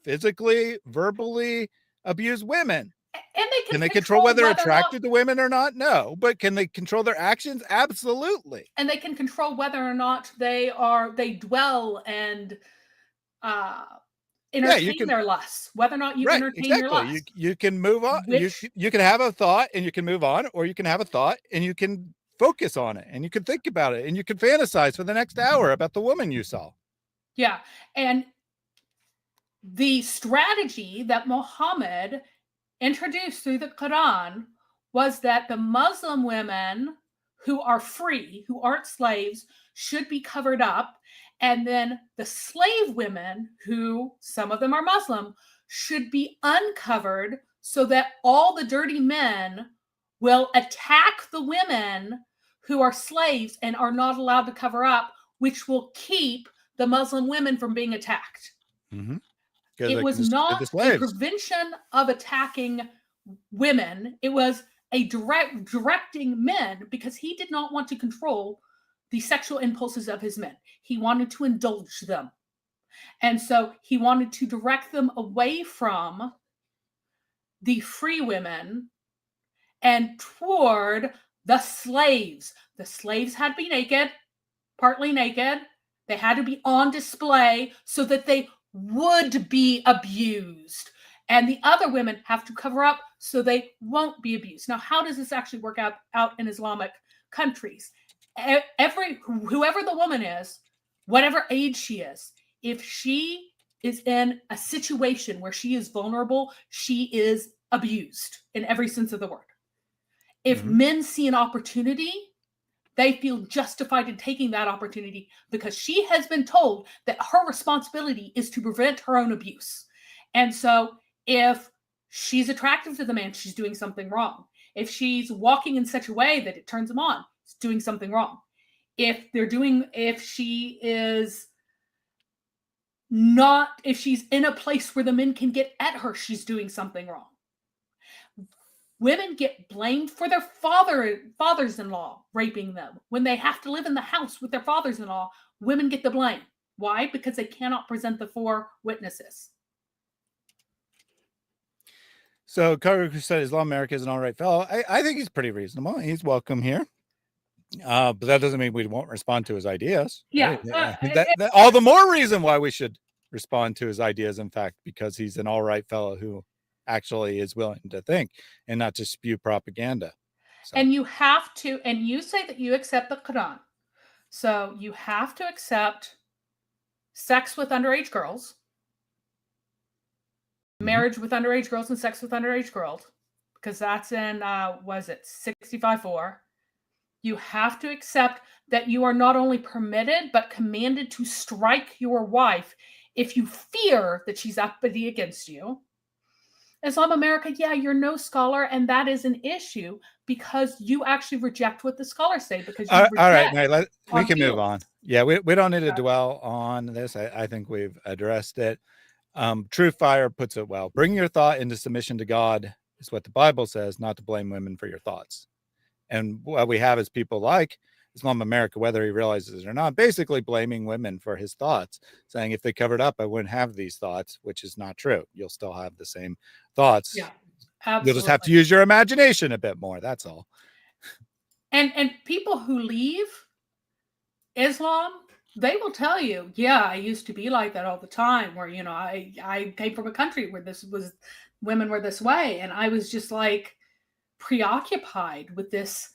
physically, verbally abuse women. And can they control whether they're attracted to women or not? No. But can they control their actions? Absolutely. And they can control whether or not they dwell and entertain their lusts, whether or not you entertain your lust. You can move on. You can have a thought and you can move on, or you can have a thought and you can focus on it and you can think about it and you can fantasize for the next hour about the woman you saw. Yeah. And the strategy that Muhammad introduced through the Quran was that the Muslim women who are free, who aren't slaves, should be covered up. And then the slave women, who some of them are Muslim, should be uncovered so that all the dirty men will attack the women who are slaves and are not allowed to cover up, which will keep the Muslim women from being attacked. It was not a prevention of attacking women. It was a directing men, because he did not want to control the sexual impulses of his men. He wanted to indulge them. And so he wanted to direct them away from the free women and toward the slaves. The slaves had to be naked, partly naked. They had to be on display so that they would be abused. And the other women have to cover up so they won't be abused. Now, how does this actually work out in Islamic countries? Whoever the woman is, whatever age she is, if she is in a situation where she is vulnerable, she is abused in every sense of the word. If men see an opportunity, they feel justified in taking that opportunity because she has been told that her responsibility is to prevent her own abuse. And so if she's attractive to the man, she's doing something wrong. If she's walking in such a way that it turns him on, it's doing something wrong. If she's in a place where the men can get at her, she's doing something wrong. Women get blamed for their fathers-in-law raping them. When they have to live in the house with their fathers-in-law, women get the blame. Why? Because they cannot present the 4 witnesses. So Carter said Islam America is an all right fellow. I think he's pretty reasonable. He's welcome here. But that doesn't mean we won't respond to his ideas. Yeah. Right? All the more reason why we should respond to his ideas, in fact, because he's an all right fellow who actually is willing to think and not just spew propaganda. So. And you have to, and you say that you accept the Quran. So you have to accept sex with underage girls, marriage with underage girls, and sex with underage girls, because that's in, was it 65-4. You have to accept that you are not only permitted, but commanded to strike your wife if you fear that she's uppity against you. Islam America, yeah, you're no scholar, and that is an issue because you actually reject what the scholars say. Because you all right, now we can move on. Yeah, we don't need to Yeah. dwell on this. I think we've addressed it. True Fire puts it well. Bring your thought into submission to God is what the Bible says, not to blame women for your thoughts. And what we have is people like Islam America, whether he realizes it or not, basically blaming women for his thoughts, saying if they covered up, I wouldn't have these thoughts, which is not true. You'll still have the same thoughts. Yeah, absolutely. You'll just have to use your imagination a bit more. That's all. And people who leave Islam, they will tell you, yeah, I used to be like that all the time, where, you know, I came from a country where women were this way. And I was just like preoccupied with this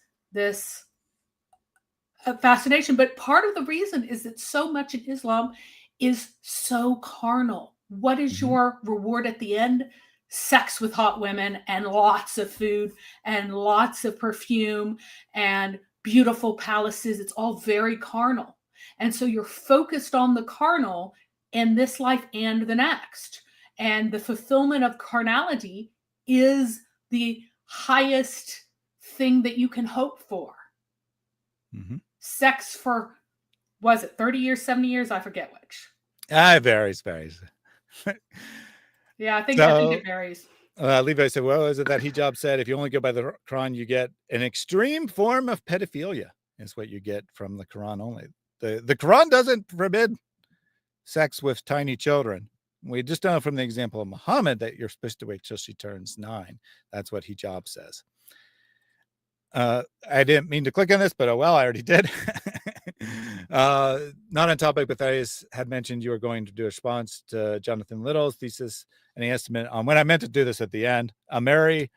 fascination. But part of the reason is that so much in Islam is so carnal. What is your reward at the end? Sex with hot women and lots of food and lots of perfume and beautiful palaces. It's all very carnal. And so you're focused on the carnal in this life and the next. And the fulfillment of carnality is the highest thing that you can hope for. Sex for, was it 30 years, 70 years? I forget which. It varies. Yeah, I think it varies. Levi said, well, is it that hijab said, if you only go by the Quran, you get an extreme form of pedophilia is what you get from the Quran only. The Quran doesn't forbid sex with tiny children. We just know from the example of Muhammad that you're supposed to wait till she turns 9. That's what hijab says. I didn't mean to click on this, but oh well, I already did. Not on topic, but Thais had mentioned you were going to do a response to Jonathan Little's thesis and the estimate on when I meant to do this at the end. Mary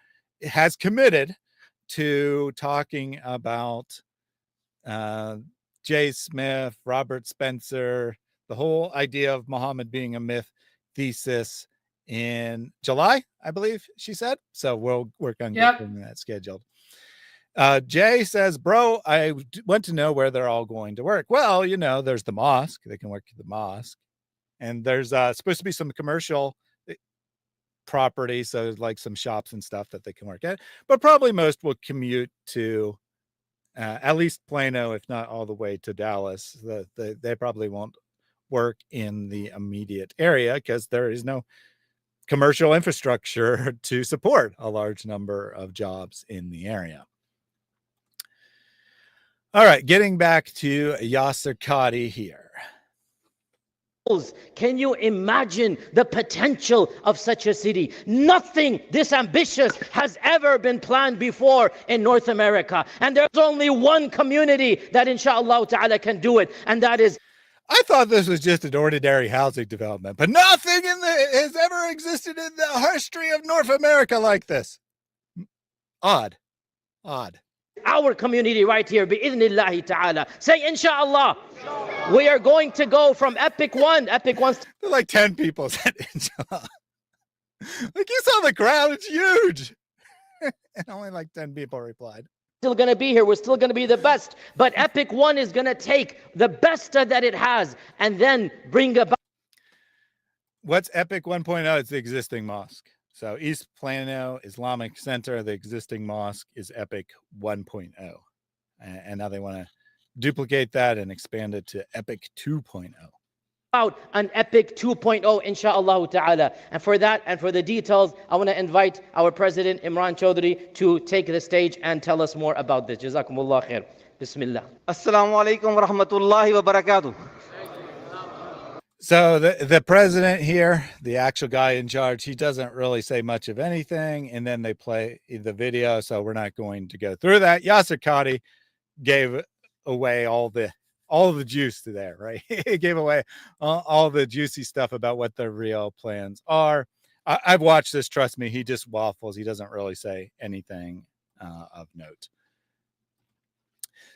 has committed to talking about Jay Smith, Robert Spencer, the whole idea of Muhammad being a myth thesis in July, I believe she said. So we'll work on getting that scheduled. Jay says, bro, I want to know where they're all going to work. Well, you know, there's the mosque. They can work at the mosque. And there's supposed to be some commercial property. So like some shops and stuff that they can work at. But probably most will commute to at least Plano, if not all the way to Dallas. They probably won't work in the immediate area because there is no commercial infrastructure to support a large number of jobs in the area. All right, getting back to Yasir Qadhi here. Can you imagine the potential of such a city? Nothing this ambitious has ever been planned before in North America. And there's only one community that inshallah ta'ala can do it. And that is... I thought this was just an ordinary housing development, but nothing has ever existed in the history of North America like this. Odd. Our community right here, bi'idhnillahi ta'ala. Say inshallah. We are going to go from Epic 1. Like 10 people said inshallah. Like you saw the crowd, it's huge. And only like 10 people replied. Still going to be here. We're still going to be the best. But Epic 1 is going to take the best that it has and then bring about. What's Epic 1.0? It's the existing mosque. So East Plano Islamic Center, the existing mosque is Epic 1.0. And now they want to duplicate that and expand it to Epic 2.0. About an Epic 2.0, inshallah ta'ala. And for that and for the details, I want to invite our president, Imran Chaudhry, to take the stage and tell us more about this. Jazakumullah khair. Bismillah. Assalamu alaikum wa rahmatullahi wa barakatuh. So the president here, the actual guy in charge, he doesn't really say much of anything. And then they play the video. So we're not going to go through that. Yasir Qadhi gave away all the juice to there, right? He gave away all the juicy stuff about what the real plans are. I've watched this. Trust me, he just waffles. He doesn't really say anything of note.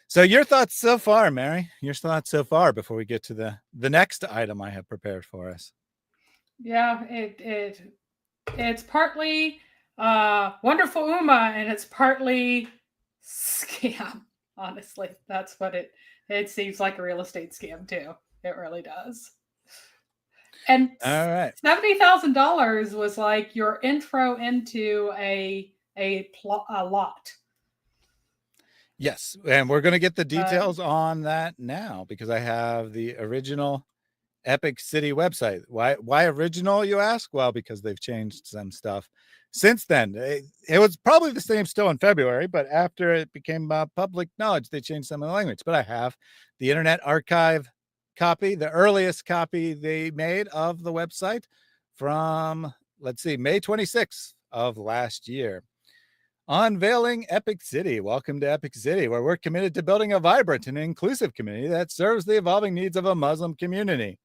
So your thoughts so far, Mary? Your thoughts so far before we get to the next item I have prepared for us. Yeah, it's partly wonderful Ummah and it's partly scam. Honestly, that's what it seems like, a real estate scam too. It really does. And all right, $70,000 was like your intro into a lot. Yes, and we're going to get the details on that now because I have the original Epic City website. Why original, you ask? Well, because they've changed some stuff since then. It was probably the same still in February, but after it became public knowledge, they changed some of the language. But I have the Internet Archive copy, the earliest copy they made of the website from, let's see, May 26th of last year. Unveiling Epic City. Welcome to Epic City, where we're committed to building a vibrant and inclusive community that serves the evolving needs of a Muslim community.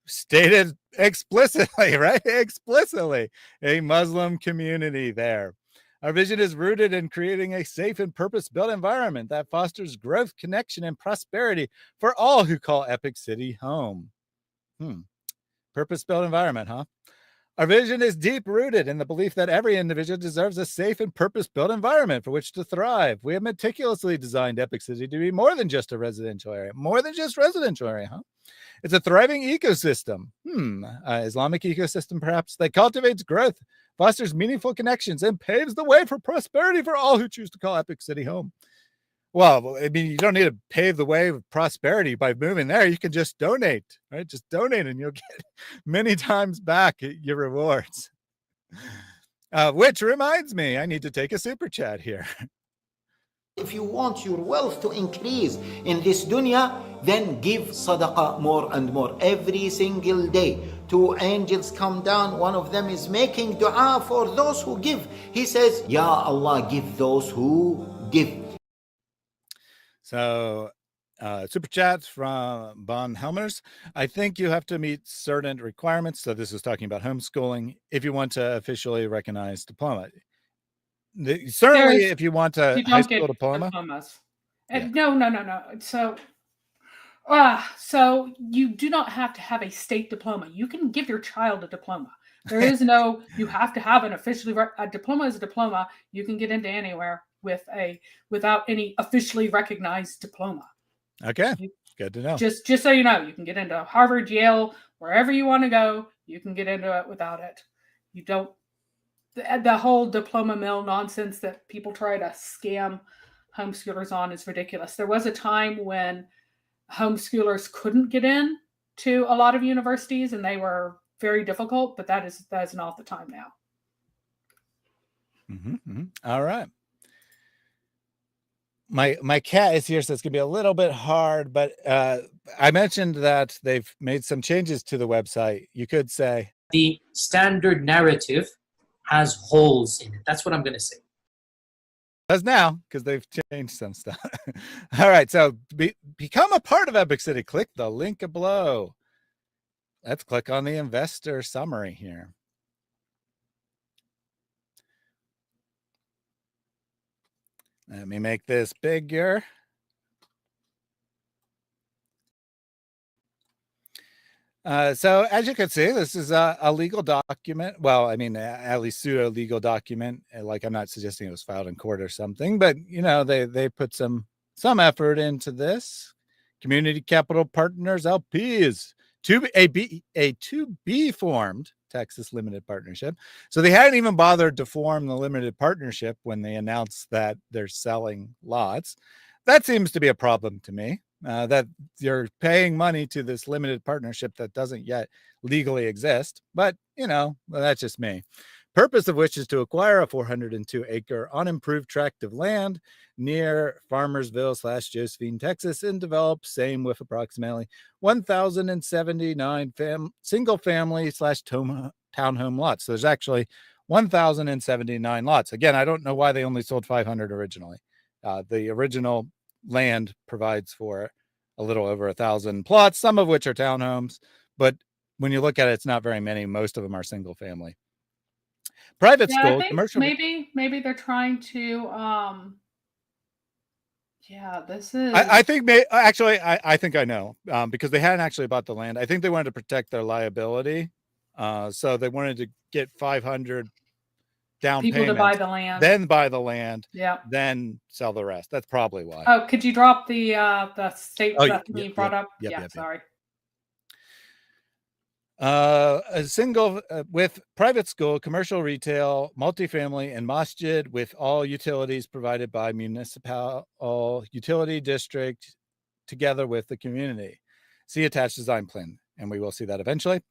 Stated explicitly, right? Explicitly, a Muslim community there. Our vision is rooted in creating a safe and purpose-built environment that fosters growth, connection, and prosperity for all who call Epic City home. Purpose-built environment, huh? Our vision is deep-rooted in the belief that every individual deserves a safe and purpose-built environment for which to thrive. We have meticulously designed Epic City to be more than just a residential area. More than just residential area, huh? It's a thriving ecosystem. Islamic ecosystem, perhaps, that cultivates growth, fosters meaningful connections, and paves the way for prosperity for all who choose to call Epic City home. Well, I mean, you don't need to pave the way of prosperity by moving there. You can just donate, right? Just donate and you'll get many times back your rewards. Which reminds me, I need to take a super chat here. If you want your wealth to increase in this dunya, then give sadaqah more and more. Every single day, 2 angels come down. One of them is making dua for those who give. He says, Ya Allah, give those who give. So, super chat from Bon Helmers. I think you have to meet certain requirements. So this is talking about homeschooling if you want to officially recognize diploma. Certainly, if you want a high school diploma. Yeah. No. So you do not have to have a state diploma. You can give your child a diploma. There is no, you have to have an a diploma is a diploma. You can get into anywhere without any officially recognized diploma. Okay, good to know. Just so you know, you can get into Harvard, Yale, wherever you want to go. You can get into it without it. You don't. The whole diploma mill nonsense that people try to scam homeschoolers on is ridiculous. There was a time when homeschoolers couldn't get in to a lot of universities and they were very difficult, but that is not the time now. All right. My cat is here, so it's gonna be a little bit hard, but I mentioned that they've made some changes to the website. You could say the standard narrative has holes in it. That's what I'm going to say. Does now, because they've changed some stuff. All right, so become a part of Epic City. Click the link below. Let's click on the investor summary here. Let me make this bigger. So as you can see, this is a legal document. Well, I mean, at least pseudo legal document. Like, I'm not suggesting it was filed in court or something, but you know, they put some effort into this. Community Capital Partners LPs, a to be formed Texas limited partnership. So they hadn't even bothered to form the limited partnership when they announced that they're selling lots. That seems to be a problem to me. That you're paying money to this limited partnership that doesn't yet legally exist. But, you know, well, that's just me. Purpose of which is to acquire a 402-acre unimproved tract of land near Farmersville/Josephine, Texas, and develop same with approximately 1,079 single-family/townhome lots. So there's actually 1,079 lots. Again, I don't know why they only sold 500 originally. The original land provides for a little over 1,000 plots, some of which are townhomes, but when you look at it, it's not very many. Most of them are single family. Private Yeah, I school, think commercial. maybe they're trying to yeah, this is I think actually I think I know because they hadn't actually bought the land. I think they wanted to protect their liability, so they wanted to get 500 down people to payment, buy the land. then buy the land, Yeah. then sell the rest. That's probably why. Oh, could you drop the state Oh, that yep, you brought up? yep, Yeah, yep. sorry. A single with private school, commercial retail, multifamily, and masjid with all utilities provided by municipal utility district together with the community. See attached design plan, and we will see that eventually.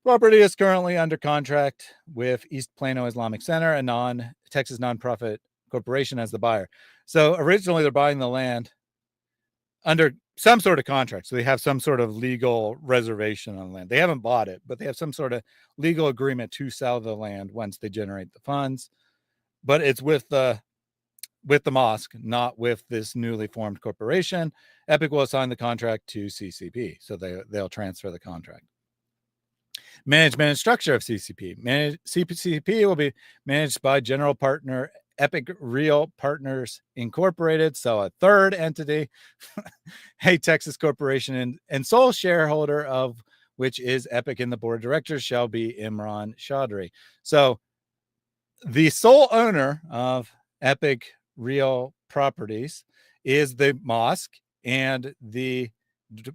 Property is currently under contract with East Plano Islamic Center, a Texas nonprofit corporation, as the buyer. So originally they're buying the land under some sort of contract. So they have some sort of legal reservation on land. They haven't bought it, but they have some sort of legal agreement to sell the land once they generate the funds. But it's with the mosque, not with this newly formed corporation. Epic will assign the contract to CCP. So they'll transfer the contract. Management and structure of CCP. CCP will be managed by general partner Epic Real Partners Incorporated, so a third entity, a Texas corporation, and sole shareholder of which is Epic, and the board of directors shall be Imran Chaudhry. So the sole owner of Epic Real Properties is the mosque, and the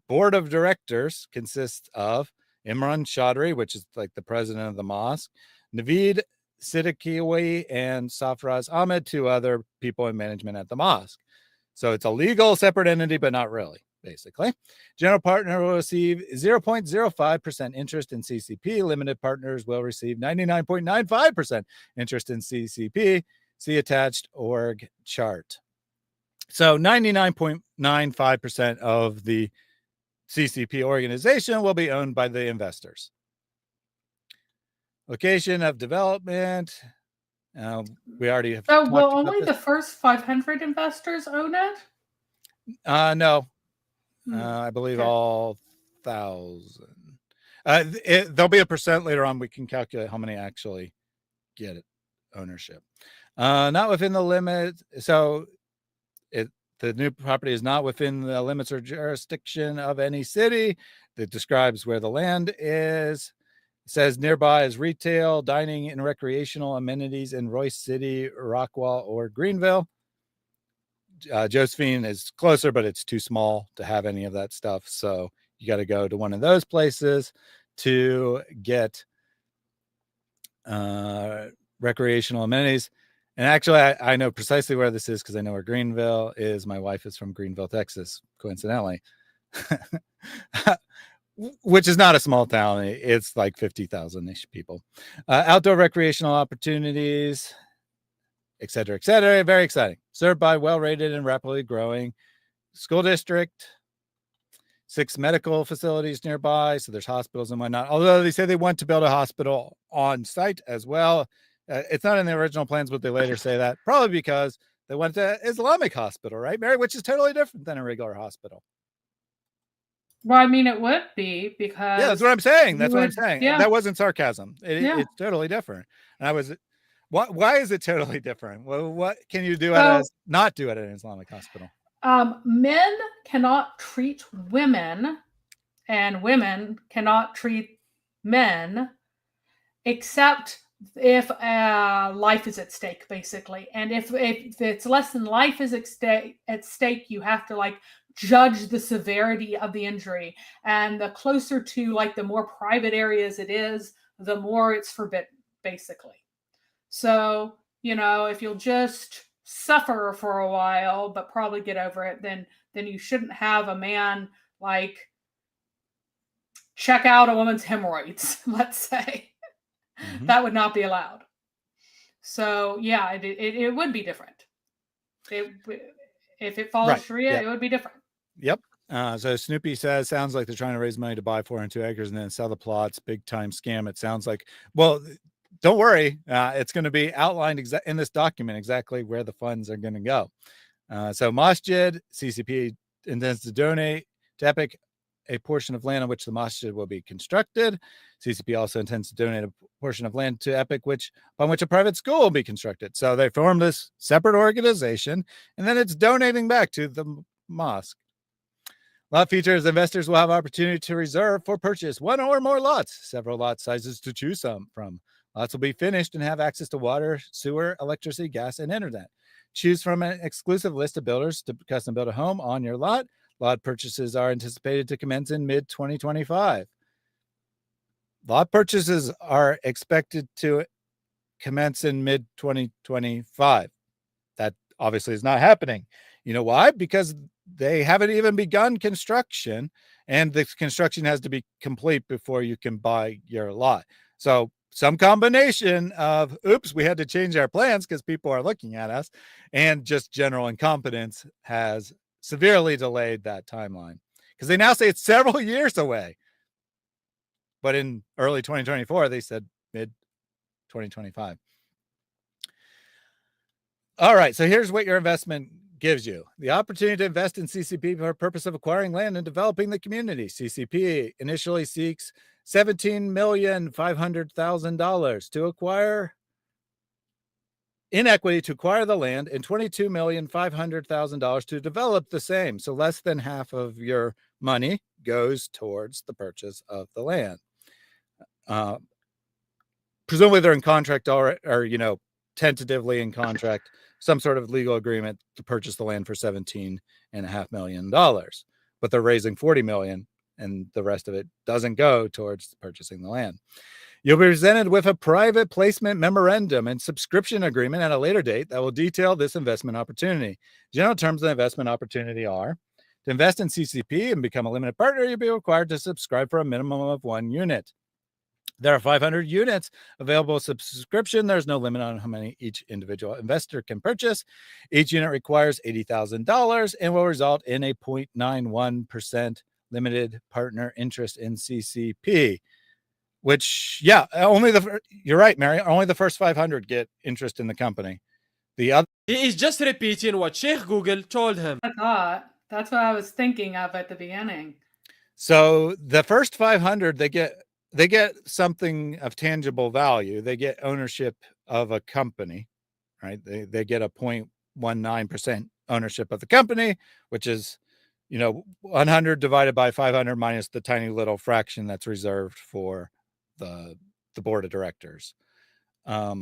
board of directors consists of Imran Chaudhry, which is like the president of the mosque, Naveed Siddiqui, and Safraz Ahmed, two other people in management at the mosque. So it's a legal separate entity, but not really, basically. General partner will receive 0.05% interest in CCP. Limited partners will receive 99.95% interest in CCP. See attached org chart. So 99.95% of the CCP organization will be owned by the investors. Location of development. We already have. Oh, well, only the first 500 investors own it? No. I believe all 1,000. There'll be a percent later on. We can calculate how many actually get ownership. Not within the limit. So the new property is not within the limits or jurisdiction of any city. That describes where the land is. It says nearby is retail, dining, and recreational amenities in Royce City, Rockwall, or Greenville. Josephine is closer, but it's too small to have any of that stuff. So you got to go to one of those places to get recreational amenities. And actually, I know precisely where this is because I know where Greenville is. My wife is from Greenville, Texas, coincidentally, which is not a small town. It's like 50,000-ish people. Outdoor recreational opportunities, et cetera, et cetera. Very exciting. Served by well-rated and rapidly growing school district. 6 medical facilities nearby. So there's hospitals and whatnot. Although they say they want to build a hospital on site as well. It's not in the original plans, but they later say that probably because they went to Islamic hospital, right, Mary? Which is totally different than a regular hospital. Well, I mean, it would be because. Yeah, that's what I'm saying. That's what I'm saying. Yeah. That wasn't sarcasm. It's totally different. And I was, why is it totally different? Well, what can you do not do at an Islamic hospital? Men cannot treat women, and women cannot treat men, except if life is at stake, basically. And if it's less than life is at stake, you have to judge the severity of the injury. And the closer to the more private areas it is, the more it's forbidden, basically. So, if you'll just suffer for a while, but probably get over it, then you shouldn't have a man check out a woman's hemorrhoids, let's say. Mm-hmm. That would not be allowed. So yeah, it would be different. If it follows Sharia, it would be different. Yep. So Snoopy says, sounds like they're trying to raise money to buy 402 acres and then sell the plots. Big time scam. It sounds like, well, don't worry. It's going to be outlined in this document exactly where the funds are going to go. So Masjid, CCP intends to donate to Epic a portion of land on which the masjid will be constructed. CCP also intends to donate a portion of land to Epic, upon which a private school will be constructed. So they formed this separate organization, and then it's donating back to the mosque. Lot features: investors will have opportunity to reserve for purchase one or more lots, several lot sizes to choose from. Lots will be finished and have access to water, sewer, electricity, gas, and internet. Choose from an exclusive list of builders to custom build a home on your lot. Lot purchases are anticipated to commence in mid-2025. Lot purchases are expected to commence in mid-2025. That obviously is not happening. You know why? Because they haven't even begun construction, and the construction has to be complete before you can buy your lot. So some combination of, oops, we had to change our plans because people are looking at us, and just general incompetence has severely delayed that timeline, because they now say it's several years away. But in early 2024, they said mid 2025. All right, so here's what your investment gives you: the opportunity to invest in CCP for the purpose of acquiring land and developing the community. CCP initially seeks $17,500,000 to acquire in equity to acquire the land, and $22,500,000 to develop the same. So less than half of your money goes towards the purchase of the land. Presumably they're in contract or tentatively in contract, some sort of legal agreement to purchase the land for $17.5 million, but they're raising $40 million, and the rest of it doesn't go towards purchasing the land. You'll be presented with a private placement memorandum and subscription agreement at a later date that will detail this investment opportunity. General terms of the investment opportunity are: to invest in CCP and become a limited partner, you'll be required to subscribe for a minimum of 1 unit. There are 500 units available subscription. There's no limit on how many each individual investor can purchase. Each unit requires $80,000 and will result in a 0.91% limited partner interest in CCP. Which, you're right, Mary. Only the first 500 get interest in the company. The other, he is just repeating what Sheikh Google told him. I thought that's what I was thinking of at the beginning. So the first 500, they get something of tangible value. They get ownership of a company, right? They get a 0.19% ownership of the company, which is 100 divided by 500 minus the tiny little fraction that's reserved for the board of directors. But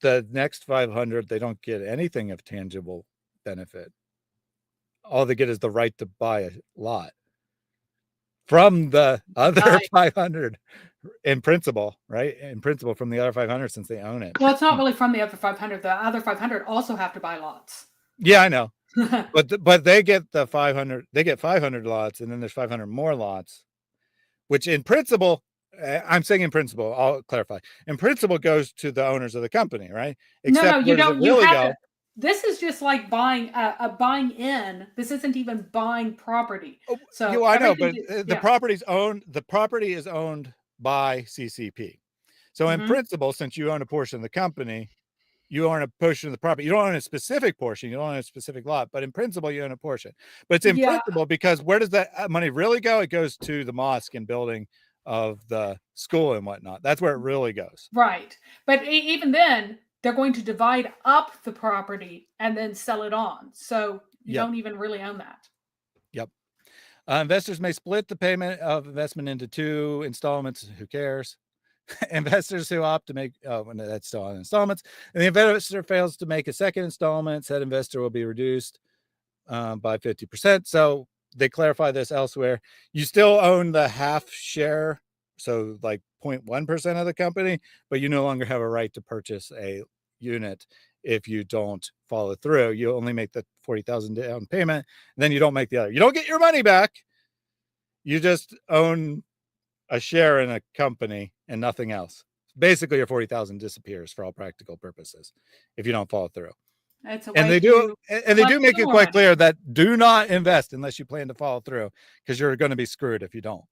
the next 500, they don't get anything of tangible benefit. All they get is the right to buy a lot from the other 500 in principle, right? In principle, from the other 500, since they own it. Well, it's not really from the other 500. The other 500 also have to buy lots. Yeah, I know. but they get the 500. They get 500 lots, and then there's 500 more lots, which in principle, I'm saying in principle, I'll clarify. In principle, goes to the owners of the company, right? Except no, you don't. You have to. This is just like buying buying in. This isn't even buying property. So I know, but the property's owned. The property is owned by CCP. So in principle, since you own a portion of the company, you own a portion of the property. You don't own a specific portion. You don't own a specific lot, but in principle, you own a portion. But it's in principle because where does that money really go? It goes to the mosque and building of the school and whatnot. That's where it really goes. Right. But even then, they're going to divide up the property and then sell it on. So you don't even really own that. Yep. Investors may split the payment of investment into 2 installments. Who cares? Investors who opt to make, that's still on installments, and the investor fails to make a second installment, said investor will be reduced by 50%. So they clarify this elsewhere. You still own the half share, so like 0.1% of the company, but you no longer have a right to purchase a unit if you don't follow through. You only make the $40,000 down payment, and then you don't make the other. You don't get your money back. You just own a share in a company and nothing else. Basically, your $40,000 disappears for all practical purposes if you don't follow through. And they do make it quite clear that do not invest unless you plan to follow through, because you're going to be screwed if you don't.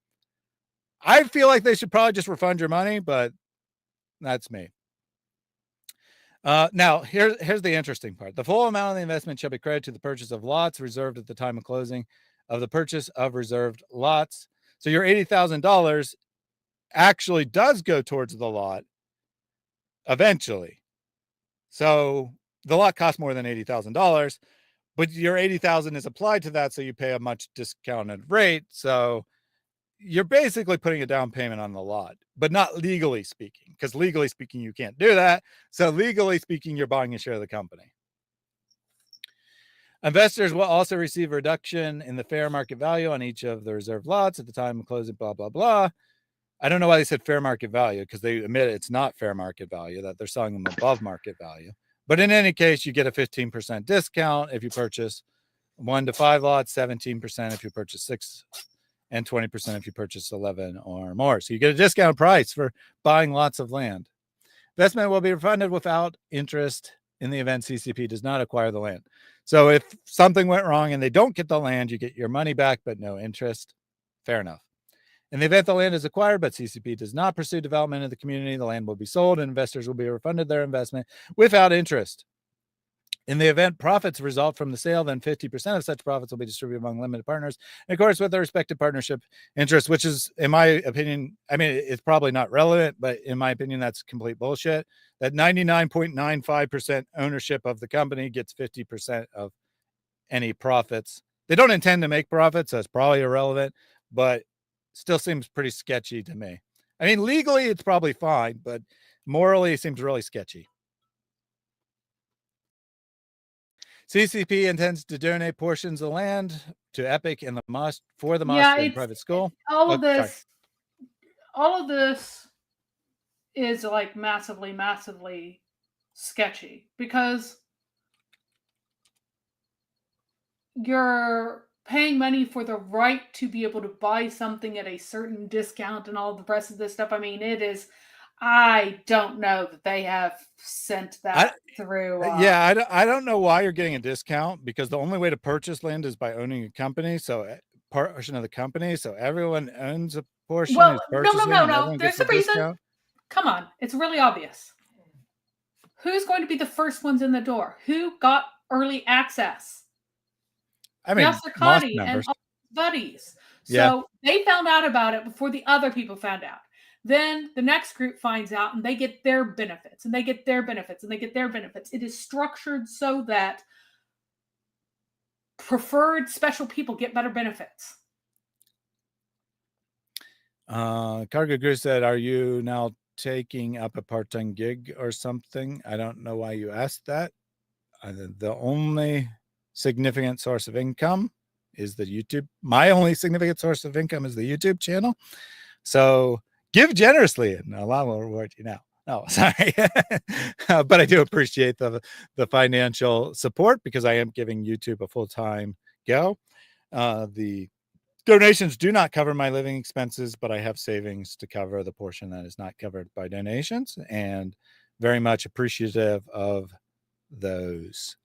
I feel like they should probably just refund your money, but that's me. Now, here's the interesting part. The full amount of the investment shall be credited to the purchase of lots reserved at the time of closing of the purchase of reserved lots. So your $80,000 actually does go towards the lot eventually. So the lot costs more than $80,000, but your $80,000 is applied to that, so you pay a much discounted rate. So you're basically putting a down payment on the lot, but not legally speaking, because legally speaking, you can't do that. So legally speaking, you're buying a share of the company. Investors will also receive a reduction in the fair market value on each of the reserved lots at the time of closing, blah, blah, blah. I don't know why they said fair market value, because they admit it's not fair market value, that they're selling them above market value. But in any case, you get a 15% discount if you purchase 1 to 5 lots, 17% if you purchase 6, and 20% if you purchase 11 or more. So you get a discount price for buying lots of land. Investment will be refunded without interest in the event CCP does not acquire the land. So if something went wrong and they don't get the land, you get your money back, but no interest. Fair enough. In the event the land is acquired, but CCP does not pursue development in the community, the land will be sold and investors will be refunded their investment without interest. In the event profits result from the sale, then 50% of such profits will be distributed among limited partners, in accordance with their respective partnership interests, which is, in my opinion, I mean, it's probably not relevant, but in my opinion, that's complete bullshit. That 99.95% ownership of the company gets 50% of any profits. They don't intend to make profits, so it's probably irrelevant, but still seems pretty sketchy to me. I mean, legally, it's probably fine, but morally, it seems really sketchy. CCP intends to donate portions of land to Epic and the Mosque for the Mosque and private school. All of this is like massively sketchy, because you're paying money for the right to be able to buy something at a certain discount and all the rest of this stuff. I mean, it is, I don't know that they have sent that through. Yeah, I don't know why you're getting a discount, because the only way to purchase land is by owning a company. So portion of the company. So everyone owns a portion. Well, no. There's a reason. Discount. Come on. It's really obvious. Who's going to be the first ones in the door? Who got early access? I mean, Yasir, Qadhi and all his buddies. So they found out about it before the other people found out. Then the next group finds out and they get their benefits and they get their benefits and they get their benefits. It is structured so that preferred special people get better benefits. Cargo Guru said, are you now taking up a part-time gig or something? I don't know why you asked that. The only significant source of income is the YouTube. My only significant source of income is the YouTube channel. So give generously and Allah will reward you now. Oh, sorry. But I do appreciate the financial support, because I am giving YouTube a full-time go. The donations do not cover my living expenses, but I have savings to cover the portion that is not covered by donations, and very much appreciative of those.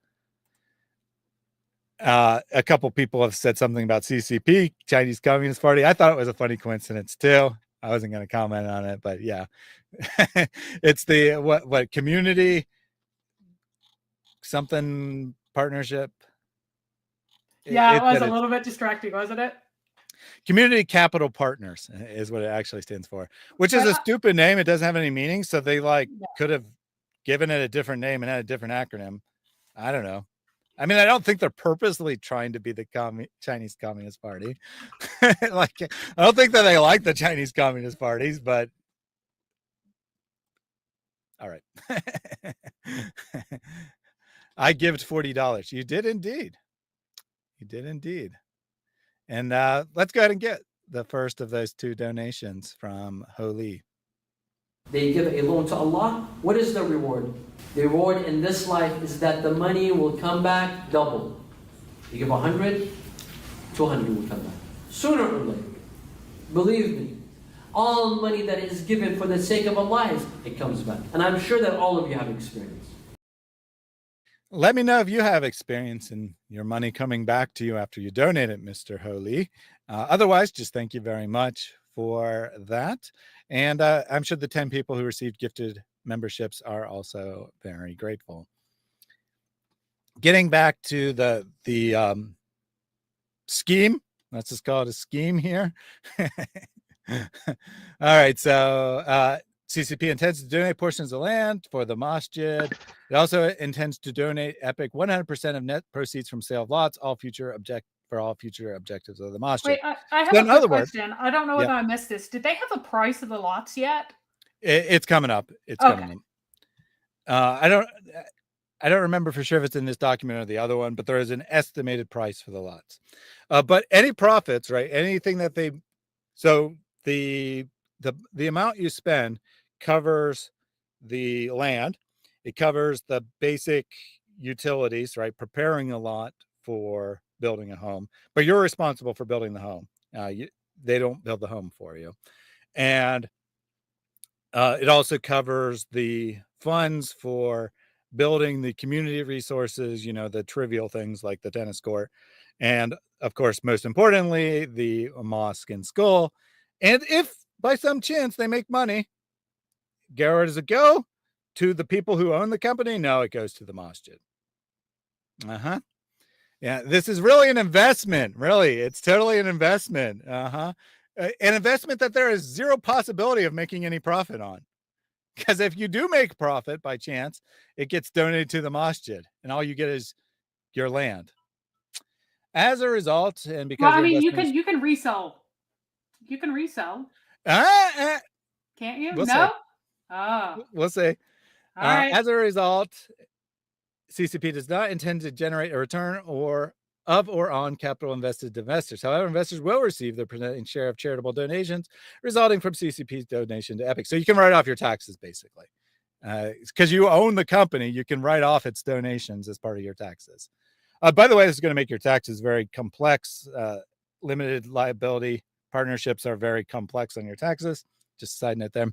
A couple people have said something about CCP, Chinese Communist Party. I thought it was a funny coincidence too. I wasn't going to comment on it, but yeah, it's the what community something partnership. Yeah, it was a little bit distracting, wasn't it? Community Capital Partners is what it actually stands for, which is a stupid name. It doesn't have any meaning. So they could have given it a different name and had a different acronym. I don't know. I mean, I don't think they're purposely trying to be the Chinese Communist Party. I don't think that they like the Chinese Communist parties, but all right. I gived $40. You did indeed. You did indeed. And let's go ahead and get the first of those two donations from Holy. They give a loan to Allah. What is the reward? The reward in this life is that the money will come back double. You give 100, 200 will come back. Sooner or later. Believe me, all money that is given for the sake of Allah, it comes back. And I'm sure that all of you have experience. Let me know if you have experience in your money coming back to you after you donate it, Mr. Holy. Otherwise, just thank you very much for that. And I'm sure the 10 people who received gifted memberships are also very grateful. Getting back to the scheme, let's just call it a scheme here. All right, so CCP intends to donate portions of land for the masjid. It also intends to donate Epic 100% of net proceeds from sale of lots, all future objectives of the masjid. Wait, I have So a in other quick words, question. I don't know whether I missed this. Did they have a price of the lots yet? it's coming up. It's coming up. I don't remember for sure if it's in this document or the other one, but there is an estimated price for the lots. But any profits, right? Anything that the amount you spend covers the land. It covers the basic utilities, right? Preparing a lot for building a home, but you're responsible for building the home. They don't build the home for you. And it also covers the funds for building the community resources, the trivial things like the tennis court. And of course, most importantly, the mosque and school. And if by some chance they make money, where does it go? To the people who own the company? No, it goes to the masjid. Yeah, this is really an investment. Really, it's totally an investment. An investment that there is zero possibility of making any profit on. Because if you do make profit by chance, it gets donated to the masjid, and all you get is your land. As a result, and because you can resell. You can resell. Can't you? We'll no. See. Oh. We'll see. All right. As a result, CCP does not intend to generate a return or on capital invested to investors. However, investors will receive their percentage share of charitable donations resulting from CCP's donation to Epic. So you can write off your taxes, basically. Because you own the company, you can write off its donations as part of your taxes. By the way, this is going to make your taxes very complex. Limited liability partnerships are very complex on your taxes. Just a side note there.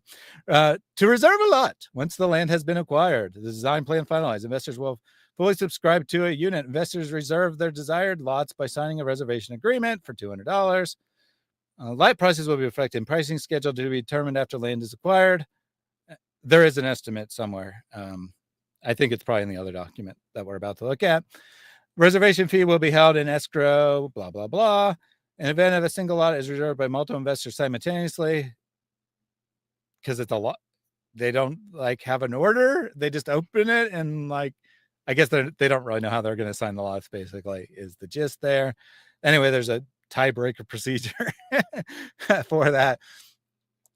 To reserve a lot, once the land has been acquired, the design plan finalized, investors will fully subscribe to a unit. Investors reserve their desired lots by signing a reservation agreement for $200. Lot prices will be reflected in pricing schedule to be determined after land is acquired. There is an estimate somewhere. I think it's probably in the other document that we're about to look at. Reservation fee will be held in escrow, blah, blah, blah. An event of a single lot is reserved by multiple investors simultaneously. Because it's a lot, they don't have an order. They just open it and I guess they don't really know how they're going to sign the lots. Basically, is the gist there. Anyway, there's a tiebreaker procedure for that.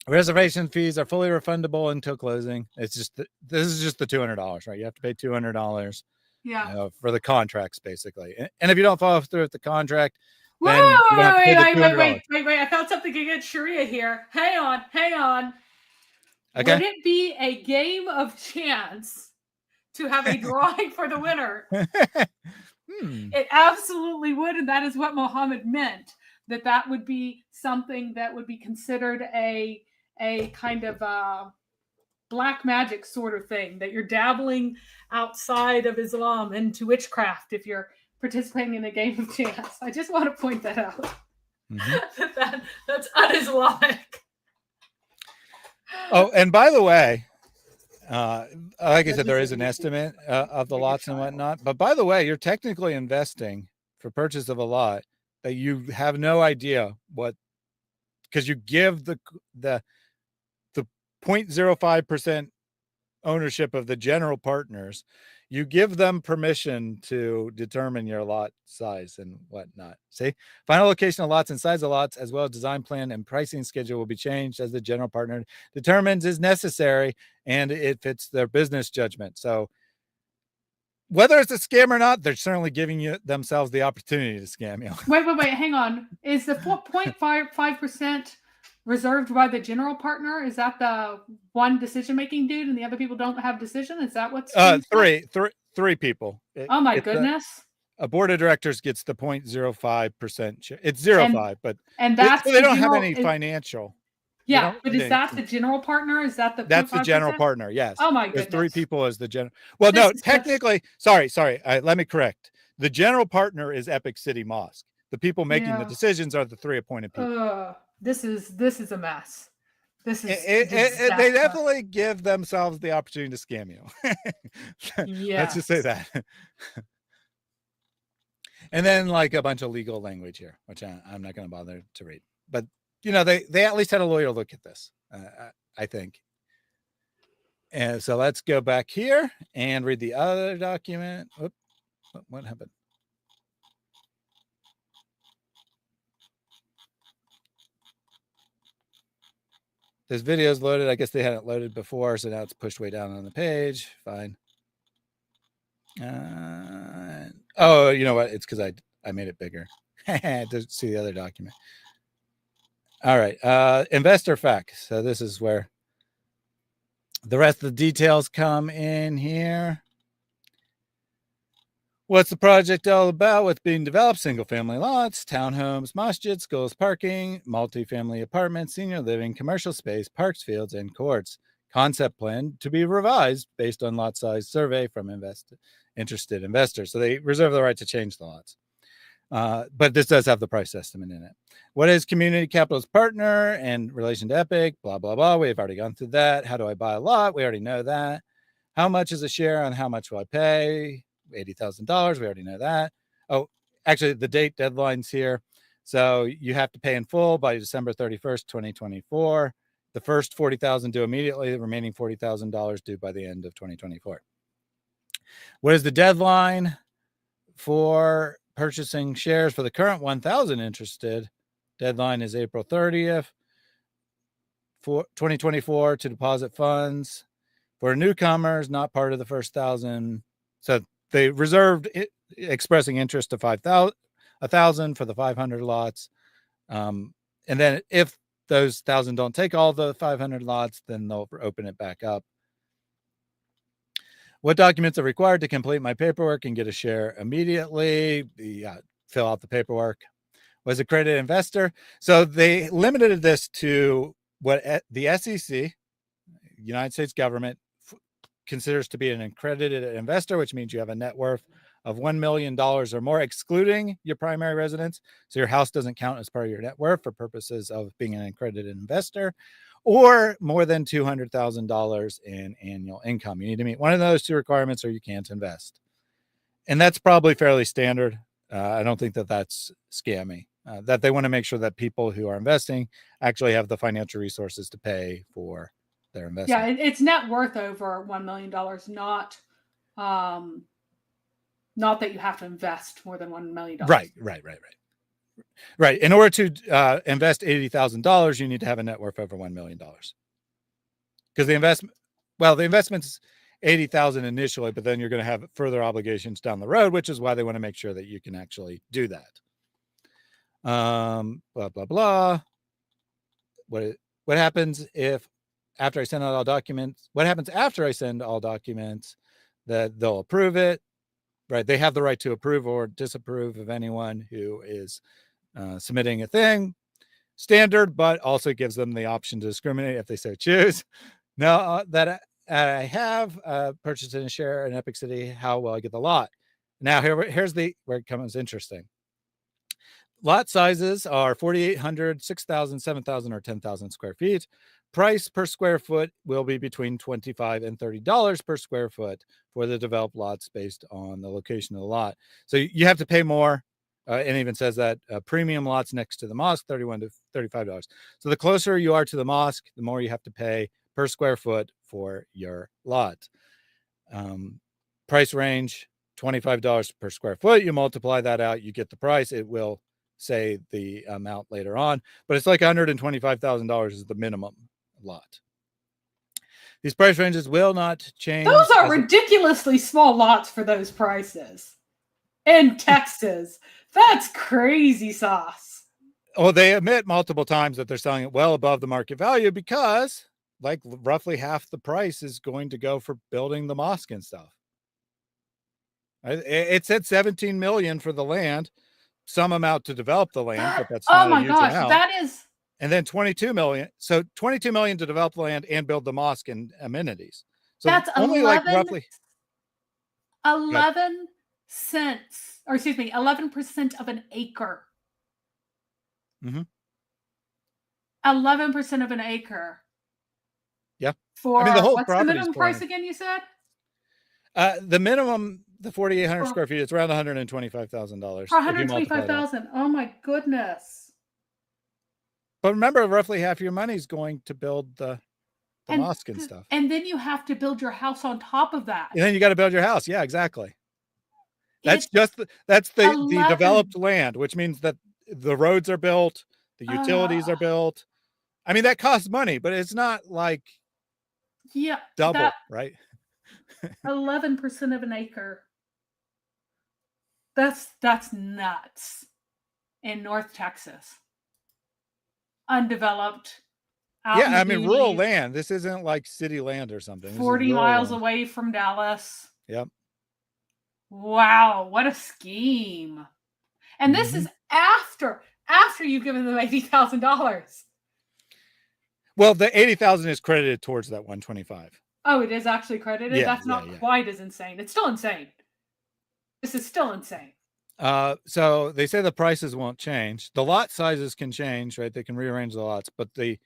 Reservation fees are fully refundable until closing. It's just this is just the $200, right? You have to pay $200. Yeah. For the contracts, basically. And if you don't follow through with the contract, wait! I found something against Sharia here. Hang on. Okay. Would it be a game of chance to have a drawing for the winner? It absolutely would, and that is what Muhammad meant. That would be something that would be considered a kind of black magic sort of thing, that you're dabbling outside of Islam into witchcraft if you're participating in a game of chance. I just want to point that out. That's un-Islamic. Oh, and by the way, like I said, there is an estimate of the lots and whatnot. But by the way, you're technically investing for purchase of a lot that you have no idea what, because you give the 0.05% ownership of the general partners. You give them permission to determine your lot size and whatnot. See, final location of lots and size of lots, as well as design plan and pricing schedule, will be changed as the general partner determines is necessary and it fits their business judgment. So whether it's a scam or not, they're certainly giving themselves the opportunity to scam you. Wait, hang on. Is the 4.55% reserved by the general partner? Is that the one decision-making dude and the other people don't have decision? Is that what's three people? Oh my goodness. A board of directors gets the 0.05% share. It's 0.5, but that's they don't have any financial. Yeah, but is that the general partner? Is that that's the general partner? Yes. Oh my goodness. There's three people as the general. Well, no, technically, sorry. Let me correct. The general partner is Epic City Mosque. The people making the decisions are the three appointed people. This is a mess. This is they definitely give themselves the opportunity to scam you. Let's just say that. And then like a bunch of legal language here, which I'm not going to bother to read. But, you know, they at least had a lawyer look at this, I think. And so let's go back here and read the other document. Oops, what happened? This video is loaded. I guess they hadn't loaded before, so now it's pushed way down on the page. Fine. Oh, you know what? It's because I made it bigger to see the other document. All right. Investor facts. So this is where the rest of the details come in here. What's the project all about? What's being developed? Single-family lots, townhomes, masjids, schools, parking, multi-family apartments, senior living, commercial space, parks, fields, and courts. Concept plan to be revised based on lot size survey from interested investors. So they reserve the right to change the lots. But this does have the price estimate in it. What is community capitalist partner in relation to Epic? Blah, blah, blah. We've already gone through that. How do I buy a lot? We already know that. How much is a share and how much will I pay? $80,000. We already know that. Oh, actually, the date deadline's here. So you have to pay in full by December 31st, 2024. The first $40,000 due immediately. The remaining $40,000 due by the end of 2024. What is the deadline for purchasing shares for the current 1,000 interested? Deadline is April 30th, 2024 to deposit funds. For newcomers, not part of the first 1,000. So they reserved expressing interest to 1,000 for the 500 lots. And then if those 1,000 don't take all the 500 lots, then they'll open it back up. What documents are required to complete my paperwork and get a share immediately? Fill out the paperwork. Was accredited investor. So they limited this to what the SEC, United States government, considers to be an accredited investor, which means you have a net worth of $1 million or more, excluding your primary residence. So your house doesn't count as part of your net worth for purposes of being an accredited investor, or more than $200,000 in annual income. You need to meet one of those two requirements or you can't invest. And that's probably fairly standard. I don't think that that's scammy, that they want to make sure that people who are investing actually have the financial resources to pay for their investment. Yeah, it's net worth over $1 million, not that you have to invest more than $1 million. Right. In order to invest $80,000, you need to have a net worth over $1 million. Because the investment's $80,000 initially, but then you're going to have further obligations down the road, which is why they want to make sure that you can actually do that. Blah, blah, blah. What happens if after I send out all documents? What happens after I send all documents? That they'll approve it, right? They have the right to approve or disapprove of anyone who is submitting a thing. Standard, but also gives them the option to discriminate if they so choose. Now that I have purchased a share in Epic City, how will I get the lot? Now here's where it becomes interesting. Lot sizes are 4,800, 6,000, 7,000, or 10,000 square feet. Price per square foot will be between $25 and $30 per square foot for the developed lots based on the location of the lot. So you have to pay more. And even says that premium lots next to the mosque, $31 to $35. So the closer you are to the mosque, the more you have to pay per square foot for your lot. Price range, $25 per square foot. You multiply that out, you get the price. It will say the amount later on, but it's like $125,000 is the minimum lot. These price ranges will not change. Those are ridiculously small lots for those prices in Texas. That's crazy sauce. Oh, they admit multiple times that they're selling it well above the market value because like roughly half the price is going to go for building the mosque and stuff. It said 17 million for the land, some amount to develop the land, but that's not a huge amount. That is. And then 22 million. So 22 million to develop the land and build the mosque and amenities. So that's only 11, like roughly 11 cents, or excuse me, 11% of an acre. Mm-hmm. 11% of an acre Yeah. For I mean, the whole what's the property is minimum price again? You said the minimum, the 4,800 For- square feet, it's around $125,000. for 125,000. Oh my goodness! But remember, roughly half your money is going to build the mosque and stuff. And then you have to build your house on top of that. And then you got to build your house. Yeah, exactly. That's the developed land, which means that the roads are built, the utilities are built. I mean, that costs money, but it's not like double, right? 11% of an acre. That's nuts. In North Texas, undeveloped. Yeah, I mean, rural land. This isn't like city land or something. 40 miles away from Dallas. Yep. Wow, what a scheme. And this is after you've given them $80,000. Well, the 80,000 is credited towards that 125. Oh, it is actually credited? Yeah, That's not quite as insane. It's still insane. This is still insane. So they say the prices won't change. The lot sizes can change, right? They can rearrange the lots, but the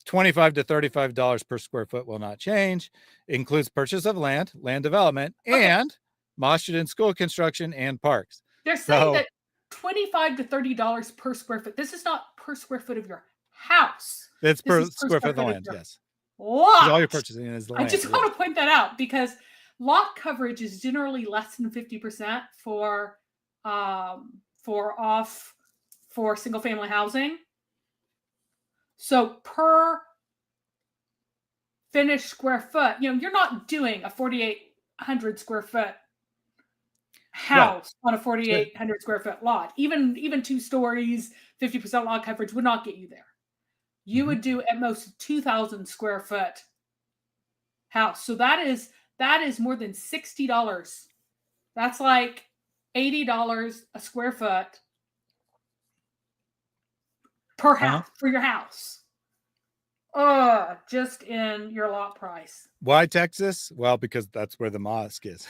$25 to $35 per square foot will not change. It includes purchase of land, land development, and mosque and school construction and parks. They're saying that $25 to $30 per square foot. This is not per square foot of your house. It's per square foot of the land, yes. What? All you're purchasing is the land. I just want to point that out because lot coverage is generally less than 50% for single family housing. So per finished square foot, you're not doing a 4,800 square foot house on a 4,800 square foot lot. Even 2 stories, 50% lot coverage would not get you there. You would do at most 2,000 square foot house. So that is more than $60. That's like $80 a square foot per house for your house. Just in your lot price. Why Texas? Well, because that's where the mosque is.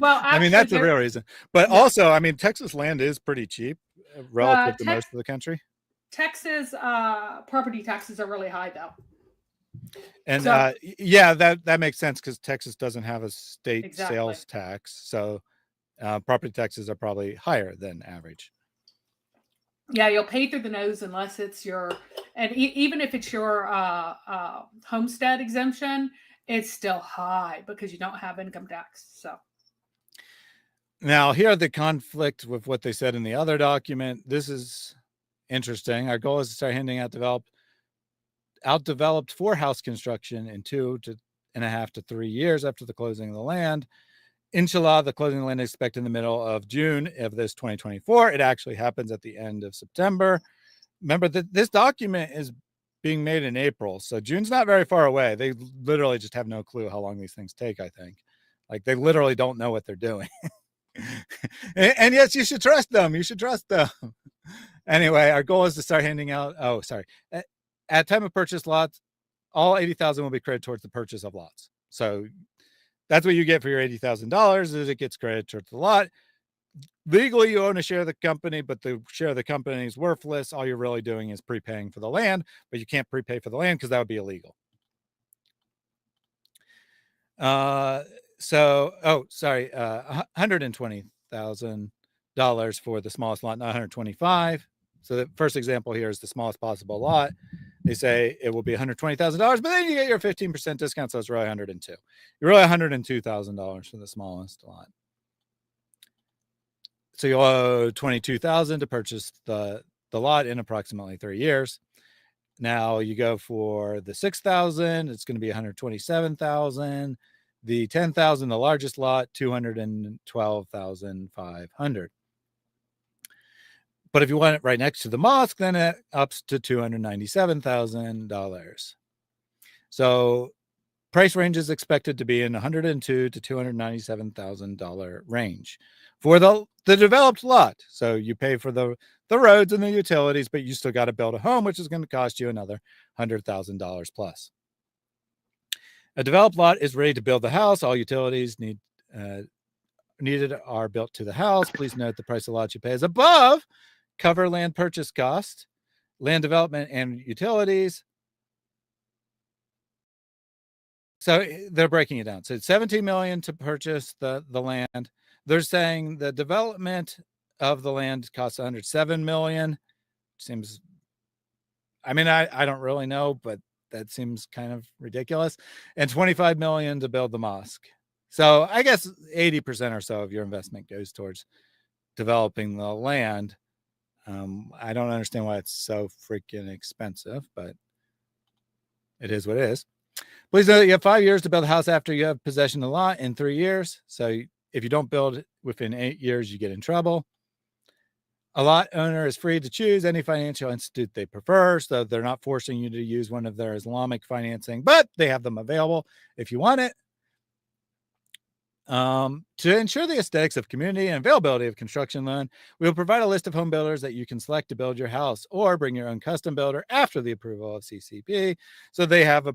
Well, I mean, that's the real reason. But also, I mean, Texas land is pretty cheap relative to most of the country. Texas property taxes are really high, though. And that makes sense because Texas doesn't have a state sales tax. So property taxes are probably higher than average. Yeah, you'll pay through the nose unless it's even if it's your homestead exemption, it's still high because you don't have income tax. So now here the conflict with what they said in the other document. This is interesting. Our goal is to start handing out developed for house construction in 2.5 to 3 years after the closing of the land. Inshallah, the closing of the land is expected in the middle of June of this 2024. It actually happens at the end of September. Remember that this document is being made in April, so June's not very far away. They literally just have no clue how long these things take, I think. Like, they literally don't know what they're doing. and yes, you should trust them. You should trust them. Anyway, our goal is to start handing out, at time of purchase lots, all 80,000 will be credited towards the purchase of lots. So that's what you get for your $80,000 is it gets credited towards the lot. Legally, you own a share of the company, but the share of the company is worthless. All you're really doing is prepaying for the land, but you can't prepay for the land because that would be illegal. $120,000 for the smallest lot, not 125. So the first example here is the smallest possible lot. They say it will be $120,000, but then you get your 15% discount, so it's really $102,000. You're really $102,000 for the smallest lot. So you owe $22,000 to purchase the lot in approximately 3 years. Now you go for the 6,000, it's going to be $127,000. The 10,000, the largest lot, $212,500. But if you want it right next to the mosque, then it ups to $297,000. So price range is expected to be in $102,000 to $297,000 range for the developed lot. So you pay for the roads and the utilities, but you still got to build a home, which is going to cost you another $100,000 plus. A developed lot is ready to build the house. All utilities needed are built to the house. Please note the price of lot you pay is above cover land purchase cost, land development and utilities. So they're breaking it down. So it's 17 million to purchase the land. They're saying the development of the land costs 107 million. Seems, I mean, I don't really know, but that seems kind of ridiculous. And 25 million to build the mosque. So I guess 80% or so of your investment goes towards developing the land. I don't understand why it's so freaking expensive, but it is what it is. Please know that you have 5 years to build a house after you have possession of the lot in 3 years. So if you don't build within 8 years, you get in trouble. A lot owner is free to choose any financial institute they prefer. So they're not forcing you to use one of their Islamic financing, but they have them available if you want it. To ensure the aesthetics of community and availability of construction loan, we will provide a list of home builders that you can select to build your house, or bring your own custom builder after the approval of CCP. So they have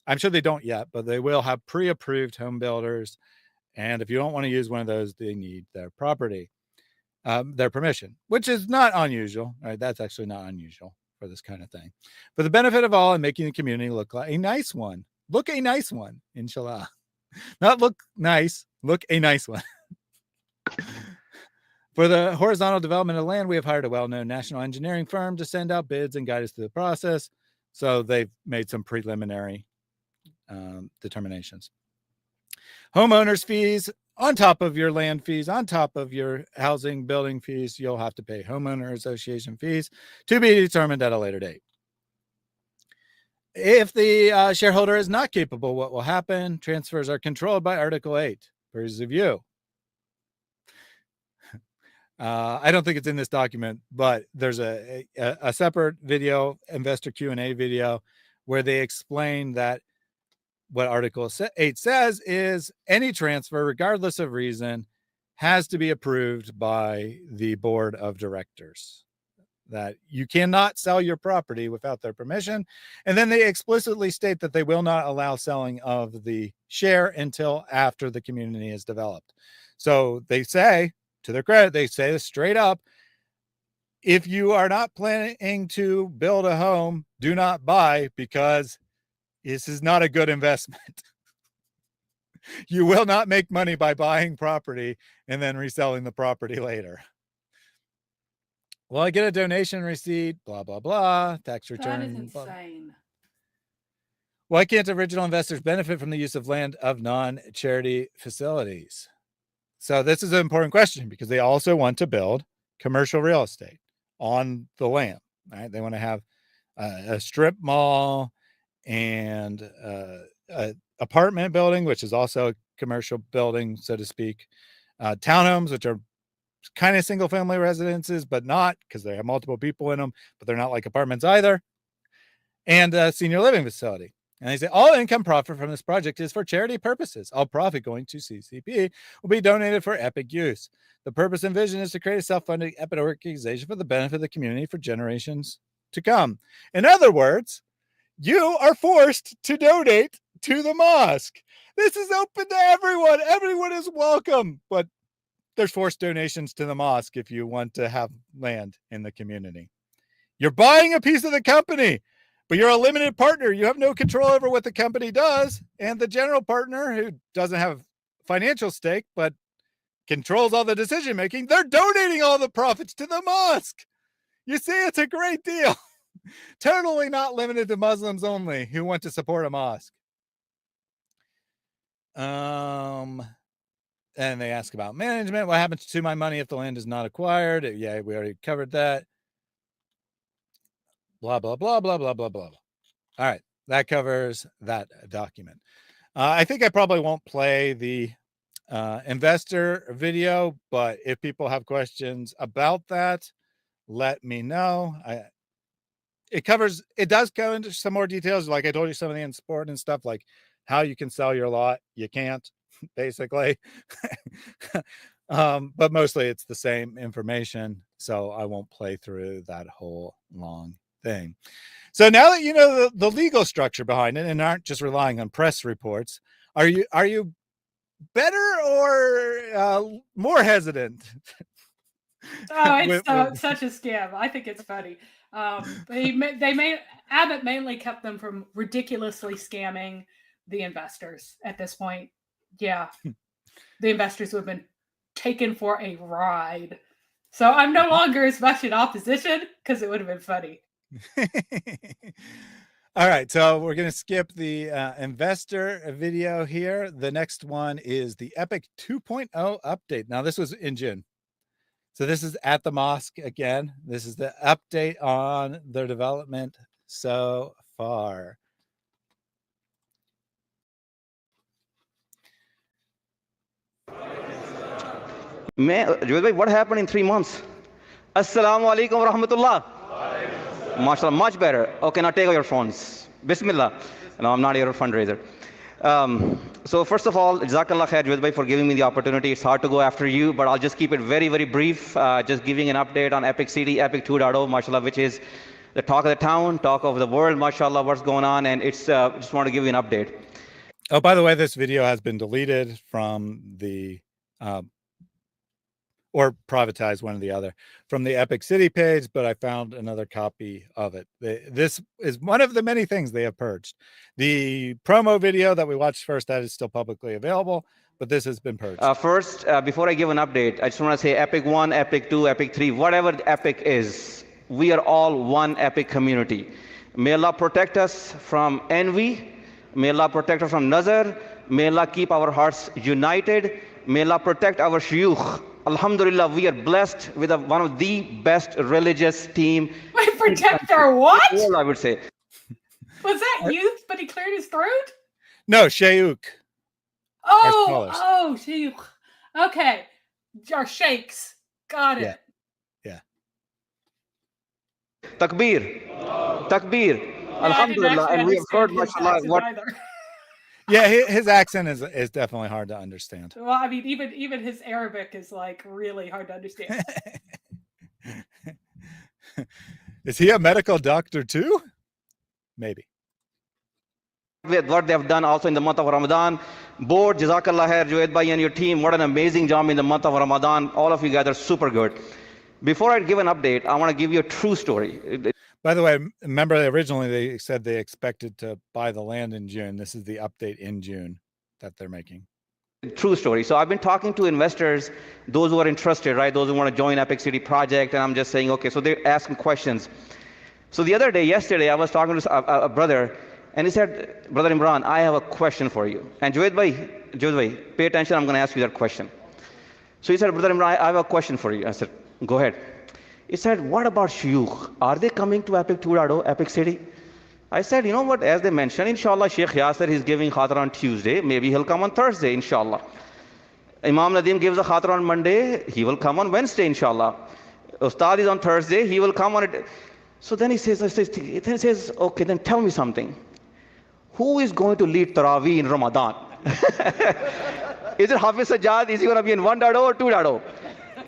I'm sure they don't yet, but they will have pre-approved home builders. And if you don't want to use one of those, they need their their permission, which is not unusual. Right? That's actually not unusual for this kind of thing. For the benefit of all and making the community look like a nice one. Look a nice one, inshallah. Not look nice, look a nice one. For the horizontal development of land, we have hired a well-known national engineering firm to send out bids and guide us through the process. So they've made some preliminary determinations. Homeowners fees on top of your land fees, on top of your housing building fees, you'll have to pay homeowner association fees to be determined at a later date. If the shareholder is not capable, what will happen? Transfers are controlled by Article 8. Here's a view. I don't think it's in this document, but there's a separate video, investor Q&A video, where they explain that what Article 8 says is any transfer, regardless of reason, has to be approved by the board of directors. That you cannot sell your property without their permission. And then they explicitly state that they will not allow selling of the share until after the community is developed. So they say, to their credit, they say this straight up, if you are not planning to build a home, do not buy, because this is not a good investment. You will not make money by buying property and then reselling the property later. Well, I get a donation receipt, blah, blah, blah, tax return. That is insane. Why can't original investors benefit from the use of land of non-charity facilities? So this is an important question, because they also want to build commercial real estate on the land, right? They want to have a strip mall and an apartment building, which is also a commercial building, so to speak. Townhomes, which are kind of single family residences, but not, because they have multiple people in them, but they're not like apartments either. And a senior living facility. And they say all income profit from this project is for charity purposes. All profit going to CCP will be donated for epic use. The purpose and vision is to create a self-funding epic organization for the benefit of the community for generations to come. In other words, you are forced to donate to the mosque. This is open to everyone. Everyone is welcome, but there's forced donations to the mosque if you want to have land in the community. You're buying a piece of the company, but you're a limited partner. You have no control over what the company does. And the general partner, who doesn't have financial stake, but controls all the decision making, they're donating all the profits to the mosque. You see, it's a great deal. Totally not limited to Muslims only who want to support a mosque. And they ask about management. What happens to my money if the land is not acquired? Yeah, we already covered that. Blah, blah, blah, blah, blah, blah, blah. All right. That covers that document. I think I probably won't play the investor video, but if people have questions about that, let me know. It does go into some more details. Like I told you, some of the important stuff, like how you can sell your lot. You can't, basically. But mostly it's the same information. So I won't play through that whole long thing. So now that you know the legal structure behind it and aren't just relying on press reports, are you better or more hesitant? Oh, it's such a scam. I think it's funny. Abbott mainly kept them from ridiculously scamming the investors at this point. Yeah, the investors would have been taken for a ride. So I'm no longer as much in opposition because it would have been funny. All right, so we're going to skip the investor video here. The next one is the Epic 2.0 update. Now, this was in June. So this is at the mosque again. This is the update on their development so far. What happened in 3 months? Assalamu alaikum wa rahmatullah. MashaAllah, much better. Okay, now take out your phones. Bismillah. No, I'm not your fundraiser. So first of all, Jazakallah khair, Javed bhai, for giving me the opportunity. It's hard to go after you, but I'll just keep it very, very brief. Just giving an update on Epic City, Epic 2.0, mashallah, which is the talk of the town, talk of the world, mashallah, what's going on, and it's just want to give you an update. Oh, by the way, this video has been deleted from the or privatized, one or the other, from the Epic City page, but I found another copy of it. This is one of the many things they have purged. The promo video that we watched first, that is still publicly available, but this has been purged. First, before I give an update, I just want to say Epic 1, Epic 2, Epic 3, whatever Epic is, we are all one Epic community. May Allah protect us from envy. May Allah protect us from nazar. May Allah keep our hearts united. May Allah protect our shuyukh. Alhamdulillah, we are blessed with one of the best religious team. Wait, protect our what? I would say. Was that youth, but he cleared his throat? No, Shayuk. Oh, Shaykh. Okay. Our sheikhs. Got it. Yeah. Takbir. Takbir. Alhamdulillah. And we have heard mashallah what. Yeah, his accent is definitely hard to understand. Well, I mean, even his Arabic is like really hard to understand. Is he a medical doctor too? Maybe. With what they have done also in the month of Ramadan. Board, Jazakallah khair, Javed bhai and your team, what an amazing job in the month of Ramadan. All of you guys are super good. Before I give an update, I want to give you a true story. By the way, remember originally they said they expected to buy the land in June. This is the update in June that they're making. True story. So I've been talking to investors, those who are interested, right? Those who want to join Epic City project, and I'm just saying, okay, so they're asking questions. So the other day, yesterday, I was talking to a brother, and he said, Brother Imran, I have a question for you. And Javed bhai, pay attention, I'm going to ask you that question. So he said, Brother Imran, I have a question for you. I said, go ahead. He said, what about shuyukh? Are they coming to Epic 2.0, Epic City? I said, you know what, as they mentioned, inshallah, Sheikh Yasir is giving khatra on Tuesday. Maybe he'll come on Thursday, inshallah. Imam Nadeem gives a khatra on Monday. He will come on Wednesday, inshallah. Ustad is on Thursday. He will come on it. So then he says, okay, then tell me something. Who is going to lead Taraweeh in Ramadan? Is it Hafiz Sajjad? Is he going to be in 1.0 or 2.0?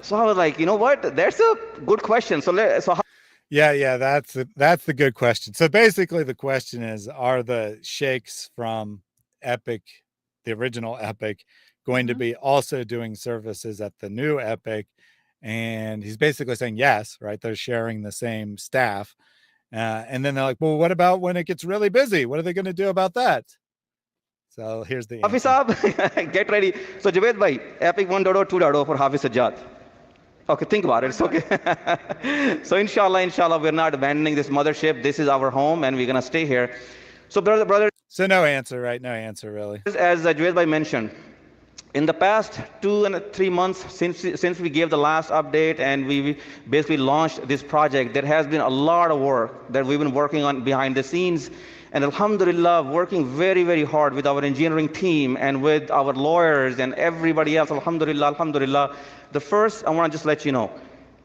So I was like, you know what? That's a good question. Yeah, that's the good question. So basically the question is, are the sheikhs from Epic, the original Epic, going to be also doing services at the new Epic? And he's basically saying yes, right? They're sharing the same staff. And then they're like, well, what about when it gets really busy? What are they going to do about that? So here's the Hafiz Saab, get ready. So Javed bhai, Epic 1.0, 2.0 for Hafiz Sajjad. Okay, think about it. It's okay. So inshallah, we're not abandoning this mothership. This is our home, and we're going to stay here. So brother. So no answer, right? No answer, really. As Javed bhai mentioned, in the past 2 and 3 months since we gave the last update and we basically launched this project, there has been a lot of work that we've been working on behind the scenes. And alhamdulillah, working very, very hard with our engineering team and with our lawyers and everybody else, alhamdulillah. The first, I want to just let you know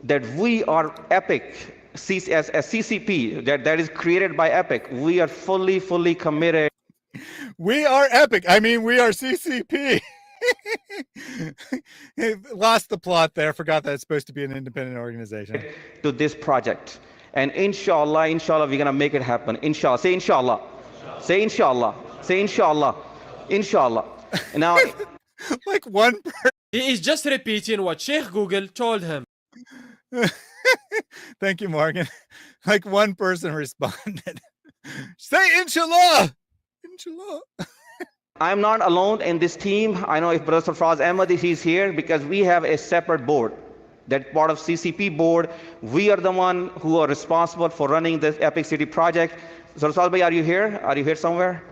that we are Epic, as CCP, that is created by Epic. We are fully committed. We are Epic. I mean, we are CCP. Lost the plot there. Forgot that it's supposed to be an independent organization. To this project. And inshallah, we're going to make it happen. Inshallah. Say inshallah. Say inshallah. Say inshallah. Inshallah. Now, like one person. He is just repeating what Sheikh Google told him. Thank you, Morgan. Like one person responded. Say inshallah. Inshallah. I'm not alone in this team. I know if Brother Sarfraz Ahmad, he's here because we have a separate board. That part of CCP board. We are the one who are responsible for running this Epic City project. Sarfraz bhai, are you here? Are you here somewhere?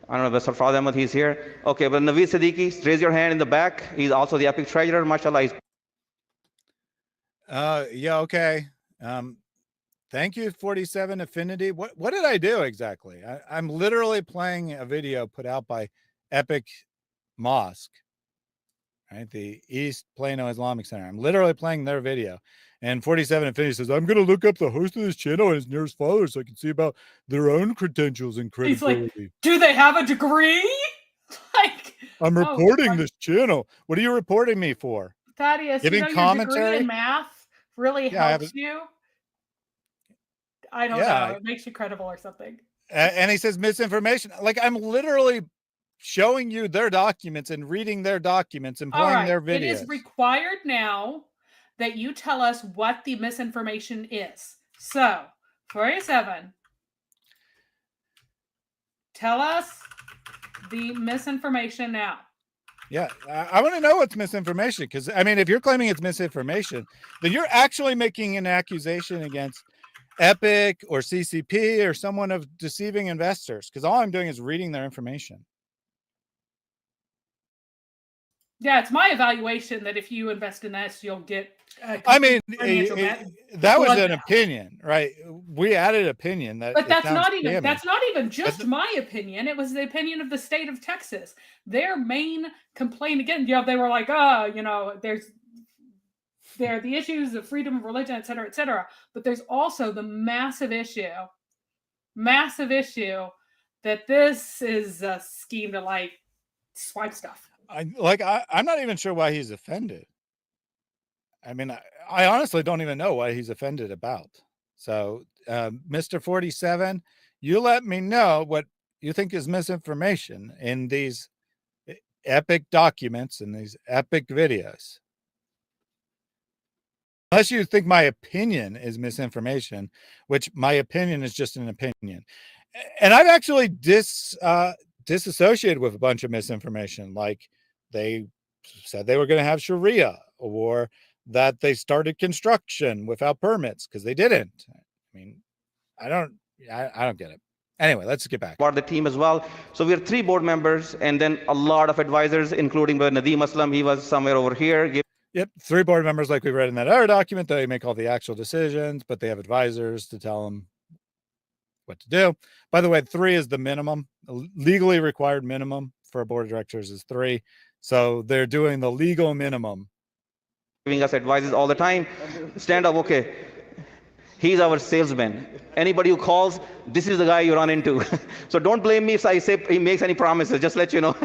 I don't know if Sarfraz Ahmad, he's here. Okay, but Naveed Siddiqui, raise your hand in the back. He's also the Epic treasurer, mashallah. Yeah, okay. Thank you, 47 Affinity. What did I do exactly? I'm literally playing a video put out by Epic Mosque, right? The East Plano Islamic Center. I'm literally playing their video. And 47 Affinity says, I'm going to look up the host of this channel and his nearest followers so I can see about their own credentials and credibility. He's like, do they have a degree? Like, I'm reporting this channel. What are you reporting me for? Thaddeus, Giving your commentary? degree in math really helps you. I don't know. It makes you credible or something. And he says misinformation. Like, I'm literally showing you their documents and reading their documents and playing their videos. It is required now that you tell us what the misinformation is. So, 47, tell us the misinformation now. Yeah, I want to know what's misinformation, because, I mean, if you're claiming it's misinformation, then you're actually making an accusation against Epic or CCP or someone of deceiving investors, because all I'm doing is reading their information. Yeah, it's my evaluation that if you invest in this, you'll get. I mean, that was an opinion, right? We added opinion that. But that's not even. That's not even just my opinion. It was the opinion of the state of Texas. Their main complaint again. Yeah, they were like, there are the issues of freedom of religion, et cetera, et cetera. But there's also the massive issue that this is a scheme to like swipe stuff. I'm not even sure why he's offended. I mean, I honestly don't even know what he's offended about. So, Mr. 47, you let me know what you think is misinformation in these epic documents and these epic videos. Unless you think my opinion is misinformation, which my opinion is just an opinion. And I've actually disassociated with a bunch of misinformation, like they said they were going to have Sharia, or that they started construction without permits, because they didn't. I mean, I don't get it. Anyway, let's get back. Part of the team as well. So we are 3 board members and then a lot of advisors, including Nadeem Aslam. He was somewhere over here. Yep, 3 board members, like we read in that other document. They make all the actual decisions, but they have advisors to tell them what to do. By the way, 3 is the minimum. Legally required minimum for a board of directors is 3. So they're doing the legal minimum. Giving us advices all the time. Stand up, okay. He's our salesman. Anybody who calls, this is the guy you run into. So don't blame me if I say he makes any promises, just let you know.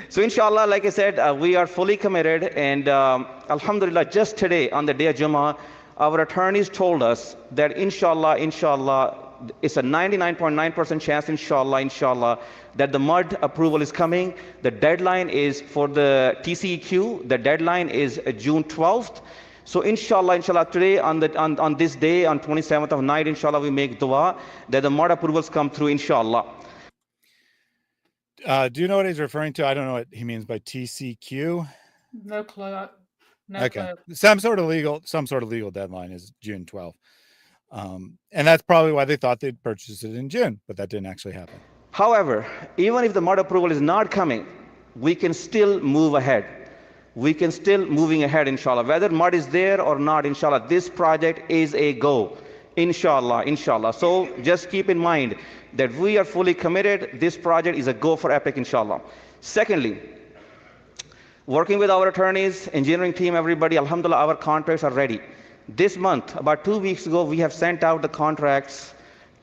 So inshallah, like I said, we are fully committed. And alhamdulillah, just today on the day of Jummah, our attorneys told us that inshallah, it's a 99.9% chance, inshallah, that the MUD approval is coming. The deadline is for the TCEQ. The deadline is June 12th. So inshallah, today on this day, on 27th of night, inshallah, we make dua that the MUD approvals come through, inshallah. Do you know what he's referring to? I don't know what he means by TCQ. No clue. Okay. Some sort of legal deadline is June 12th. And that's probably why they thought they'd purchase it in June, but that didn't actually happen. However, even if the MUD approval is not coming, we can still move ahead. We can still moving ahead, inshallah. Whether MUD is there or not, inshallah, this project is a go. Inshallah. So just keep in mind that we are fully committed. This project is a go for Epic, inshallah. Secondly, working with our attorneys, engineering team, everybody, alhamdulillah, our contracts are ready. This month, about 2 weeks ago, we have sent out the contracts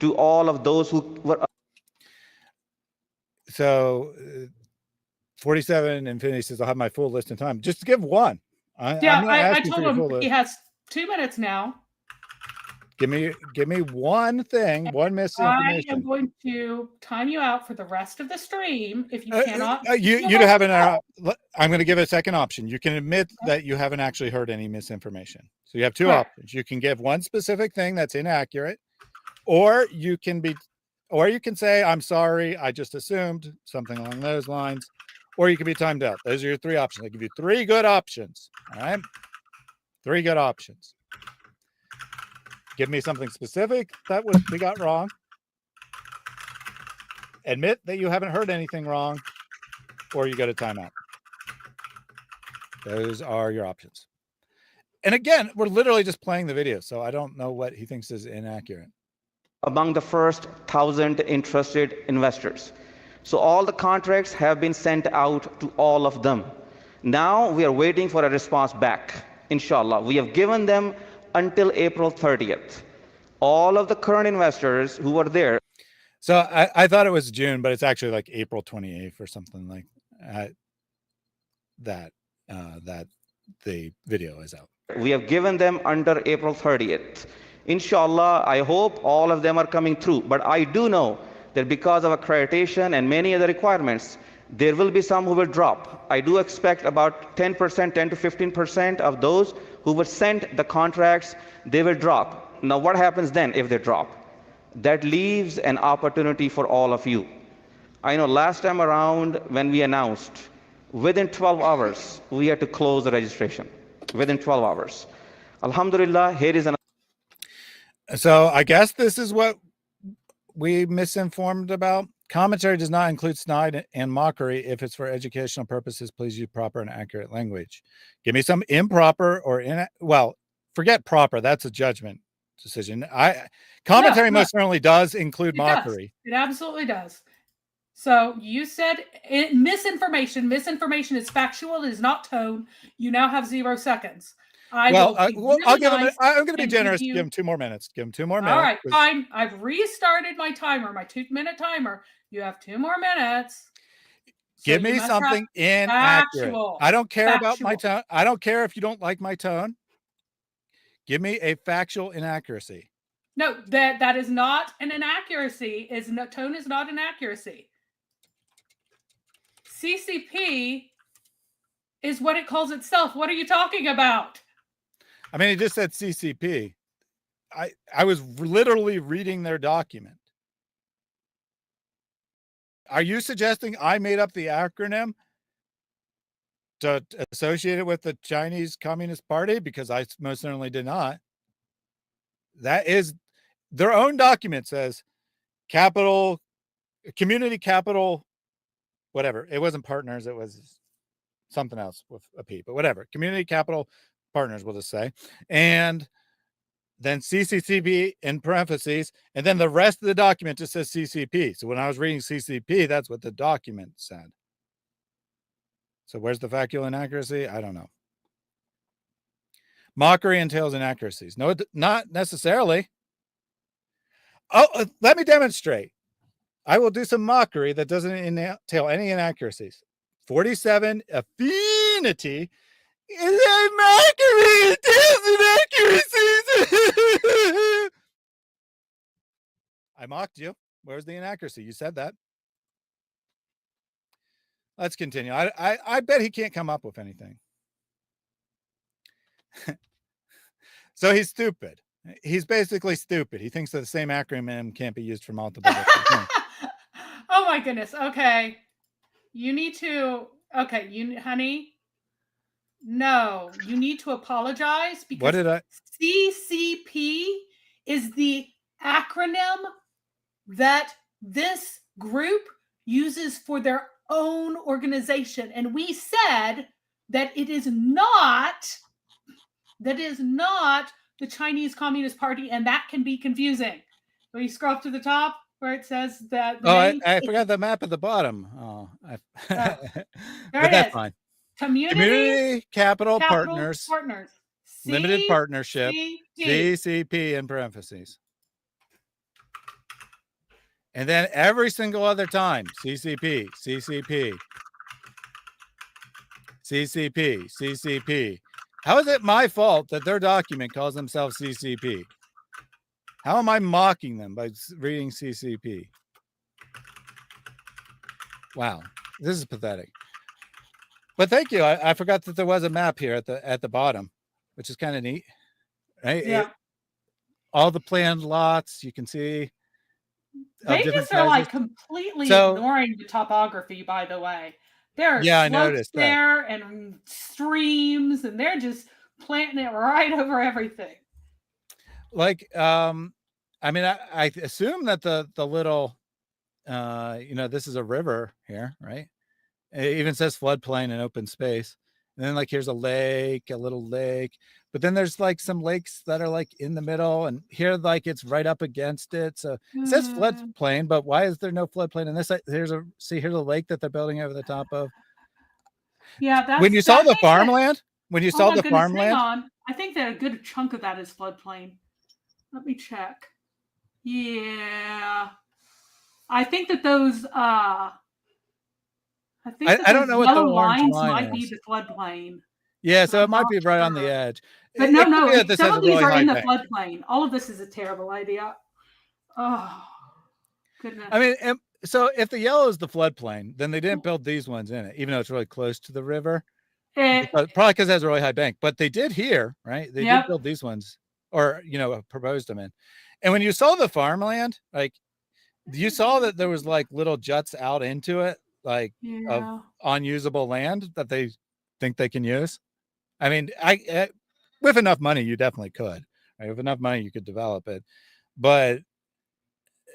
to all of those who were. So 47 Infinity says, I'll have my full list in time. Just to give one. I told him he has 2 minutes now. Give me one thing, one misinformation. I am going to time you out for the rest of the stream. If you cannot, you haven't. I'm going to give a second option. You can admit that you haven't actually heard any misinformation. So you have 2 options. You can give one specific thing that's inaccurate, or you can be or you can say, I'm sorry, I just assumed, something along those lines, or you can be timed out. Those are your three options. I give you three good options. All right. Three good options. Give me something specific that we got wrong. Admit that you haven't heard anything wrong, or you go to timeout. Those are your options. And again, we're literally just playing the video, so I don't know what he thinks is inaccurate. Among the first 1,000 interested investors. So all the contracts have been sent out to all of them. Now we are waiting for a response back. Inshallah, we have given them until April 30th. All of the current investors who were there. So I thought it was June, but it's actually like April 28th or something like that. That the video is out. We have given them under April 30th. Inshallah, I hope all of them are coming through. But I do know that because of accreditation and many other requirements, there will be some who will drop. I do expect about 10%, 10 to 15% of those who were sent the contracts, they will drop. Now, what happens then if they drop? That leaves an opportunity for all of you. I know last time around when we announced, within 12 hours, we had to close the registration. Within 12 hours. Alhamdulillah, here is an. So I guess this is what we misinformed about. Commentary does not include snide and mockery. If it's for educational purposes, please use proper and accurate language. Give me some improper or well, forget proper. That's a judgment decision. Commentary most certainly does include mockery. It absolutely does. So you said misinformation. Misinformation is factual. It is not tone. You now have 0 seconds. I'll give him. I'm going to be generous. Give him 2 more minutes. Give him 2 more minutes. All right, fine. I've restarted my timer, my 2-minute timer. You have 2 more minutes. Give me something inaccurate. I don't care about my tone. I don't care if you don't like my tone. Give me a factual inaccuracy. No, that is not an inaccuracy. Tone is not an accuracy. CCP is what it calls itself. What are you talking about? I mean, it just said CCP. I was literally reading their document. Are you suggesting I made up the acronym to associate it with the Chinese Communist Party? Because I most certainly did not. That is their own document says capital, community capital, whatever. It wasn't partners. It was something else with a P, but whatever. Community capital partners, we'll just say. And then CCCP in parentheses. And then the rest of the document just says CCP. So when I was reading CCP, that's what the document said. So where's the factual inaccuracy? I don't know. Mockery entails inaccuracies. No, not necessarily. Oh, let me demonstrate. I will do some mockery that doesn't entail any inaccuracies. 47 affinity is a mockery. It entails inaccuracies. I mocked you. Where's the inaccuracy? You said that. Let's continue. I bet he can't come up with anything. So he's stupid. He's basically stupid. He thinks that the same acronym can't be used for multiple different things. Oh my goodness. Okay. You need to, okay, honey, no, you need to apologize because what did I? CCP is the acronym that this group uses for their own organization. And we said that it is not the Chinese Communist Party, and that can be confusing. When you scroll up to the top where it says that. I forgot the map at the bottom. But that's fine. Community Capital Partners. Limited Partnership. CCP in parentheses. And then every single other time, CCP, CCP, CCP, CCP. How is it my fault that their document calls themselves CCP? How am I mocking them by reading CCP? Wow, this is pathetic. But thank you. I forgot that there was a map here at the bottom, which is kind of neat, right? Yeah. All the planned lots you can see. They different just are like sizes. completely So ignoring the topography, by the way. There are yeah, I slopes noticed that. there and streams, and they're just planting it right over everything. Like, I mean, I assume that the little, this is a river here, right? It even says floodplain and open space. And then like here's a lake, a little lake, but then there's like some lakes that are like in the middle, and here like it's right up against it. So it says floodplain, but why is there no floodplain in this? Here's a lake that they're building over the top of. Yeah, that's when you saw the farmland, hang on. I think that a good chunk of that is floodplain. Let me check. Yeah. I think that those I don't know what the orange lines line might is. be the floodplain. Yeah, so it might be right on the edge. But It no, could no, be that this some has of a these really are high in the bank. floodplain. All of this is a terrible idea. Oh, goodness. I mean, so if the yellow is the floodplain, then they didn't build these ones in it, even though it's really close to the river. Probably because it has a really high bank. But they did here, right? They did build these ones, or proposed them in. And when you saw the farmland, like you saw that there was like little juts out into it, like of unusable land that they think they can use. I mean, with enough money, you definitely could. Right? With enough money, you could develop it. But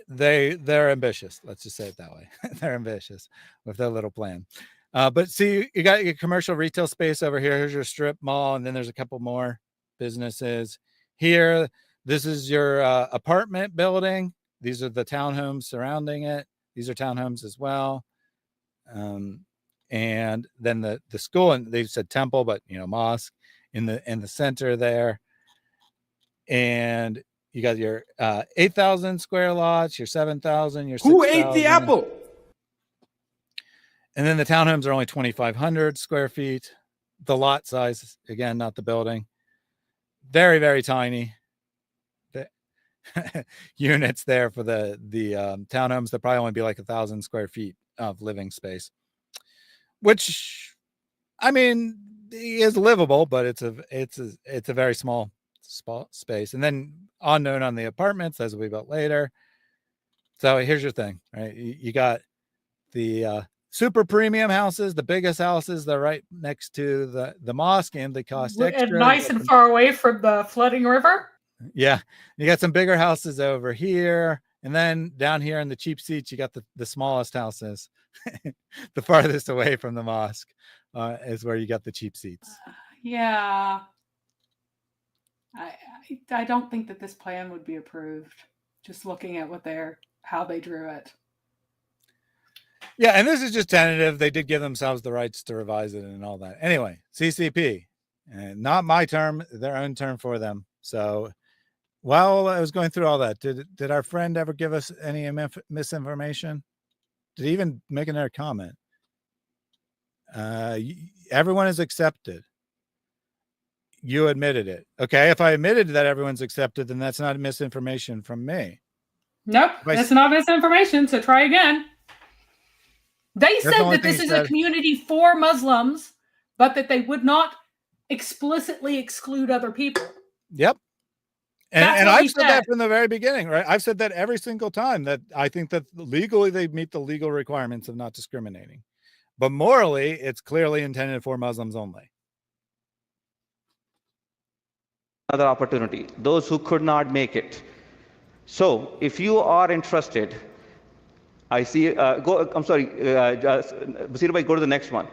they're ambitious. Let's just say it that way. They're ambitious with their little plan. But see, you got your commercial retail space over here. Here's your strip mall, and then there's a couple more businesses here. This is your apartment building. These are the townhomes surrounding it. These are townhomes as well. And then the school, and they said temple, but mosque in the center there. And you got your 8,000 square lots, your 7,000, your 6,000. Who ate the apple? And then the townhomes are only 2,500 square feet. The lot size, again, not the building. Very, very tiny. The units there for the townhomes, they'll probably only be like 1,000 square feet of living space, which, I mean, is livable, but it's a very small space. And then unknown on the apartments, as we built later. So here's your thing, right? You got the super premium houses, the biggest houses, they're right next to the mosque, and they cost extra. And nice and far away from the flooding river. Yeah, you got some bigger houses over here, and then down here in the cheap seats, you got the smallest houses. The farthest away from the mosque is where you got the cheap seats. Yeah. I don't think that this plan would be approved, just looking at how they drew it. Yeah, and this is just tentative. They did give themselves the rights to revise it and all that. Anyway, CCP, and not my term, their own term for them. So while I was going through all that, did our friend ever give us any misinformation? Did he even make another comment? Everyone is accepted. You admitted it. Okay, if I admitted that everyone's accepted, then that's not misinformation from me. Nope, that's not misinformation, so try again. They said that this is a community for Muslims, but that they would not explicitly exclude other people. Yep. And I've said that from the very beginning, right? I've said that every single time, that I think that legally they meet the legal requirements of not discriminating. But morally, it's clearly intended for Muslims only. Another opportunity, those who could not make it. So if you are interested, I see, I'm sorry, Basir bhai, go to the next one,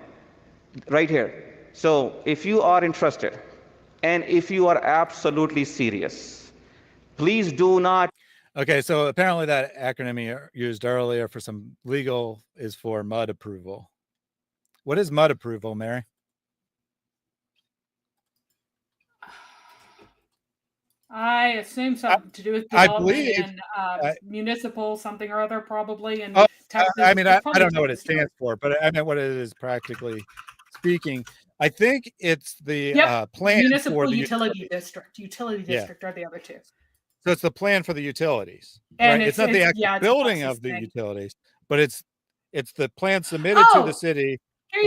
right here. So if you are interested, and if you are absolutely serious, please do not. Okay, so apparently that acronym you used earlier for some legal is for MUD approval. What is MUD approval, Mary? I assume something to do with development and municipal something or other, probably. And I mean, I don't know what it stands for, but I meant what it is practically speaking. I think it's the plan municipal for the utility district. Utility district are the other two. So it's the plan for the utilities, and right? It's not the actual building of the utilities, but it's the plan submitted to the city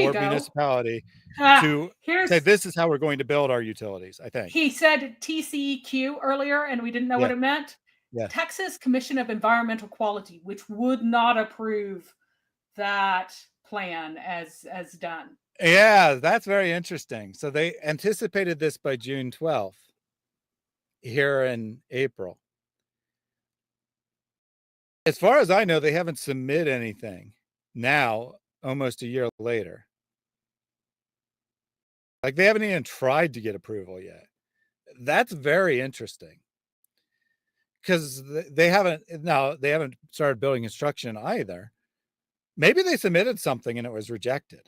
or municipality to say this is how we're going to build our utilities. I think he said TCEQ earlier, and we didn't know what it meant. Yeah. Texas Commission of Environmental Quality, which would not approve that plan as done. Yeah, that's very interesting. So they anticipated this by June 12th here in April. As far as I know, they haven't submitted anything now, almost a year later. Like they haven't even tried to get approval yet. That's very interesting. Because they haven't started building construction either. Maybe they submitted something and it was rejected.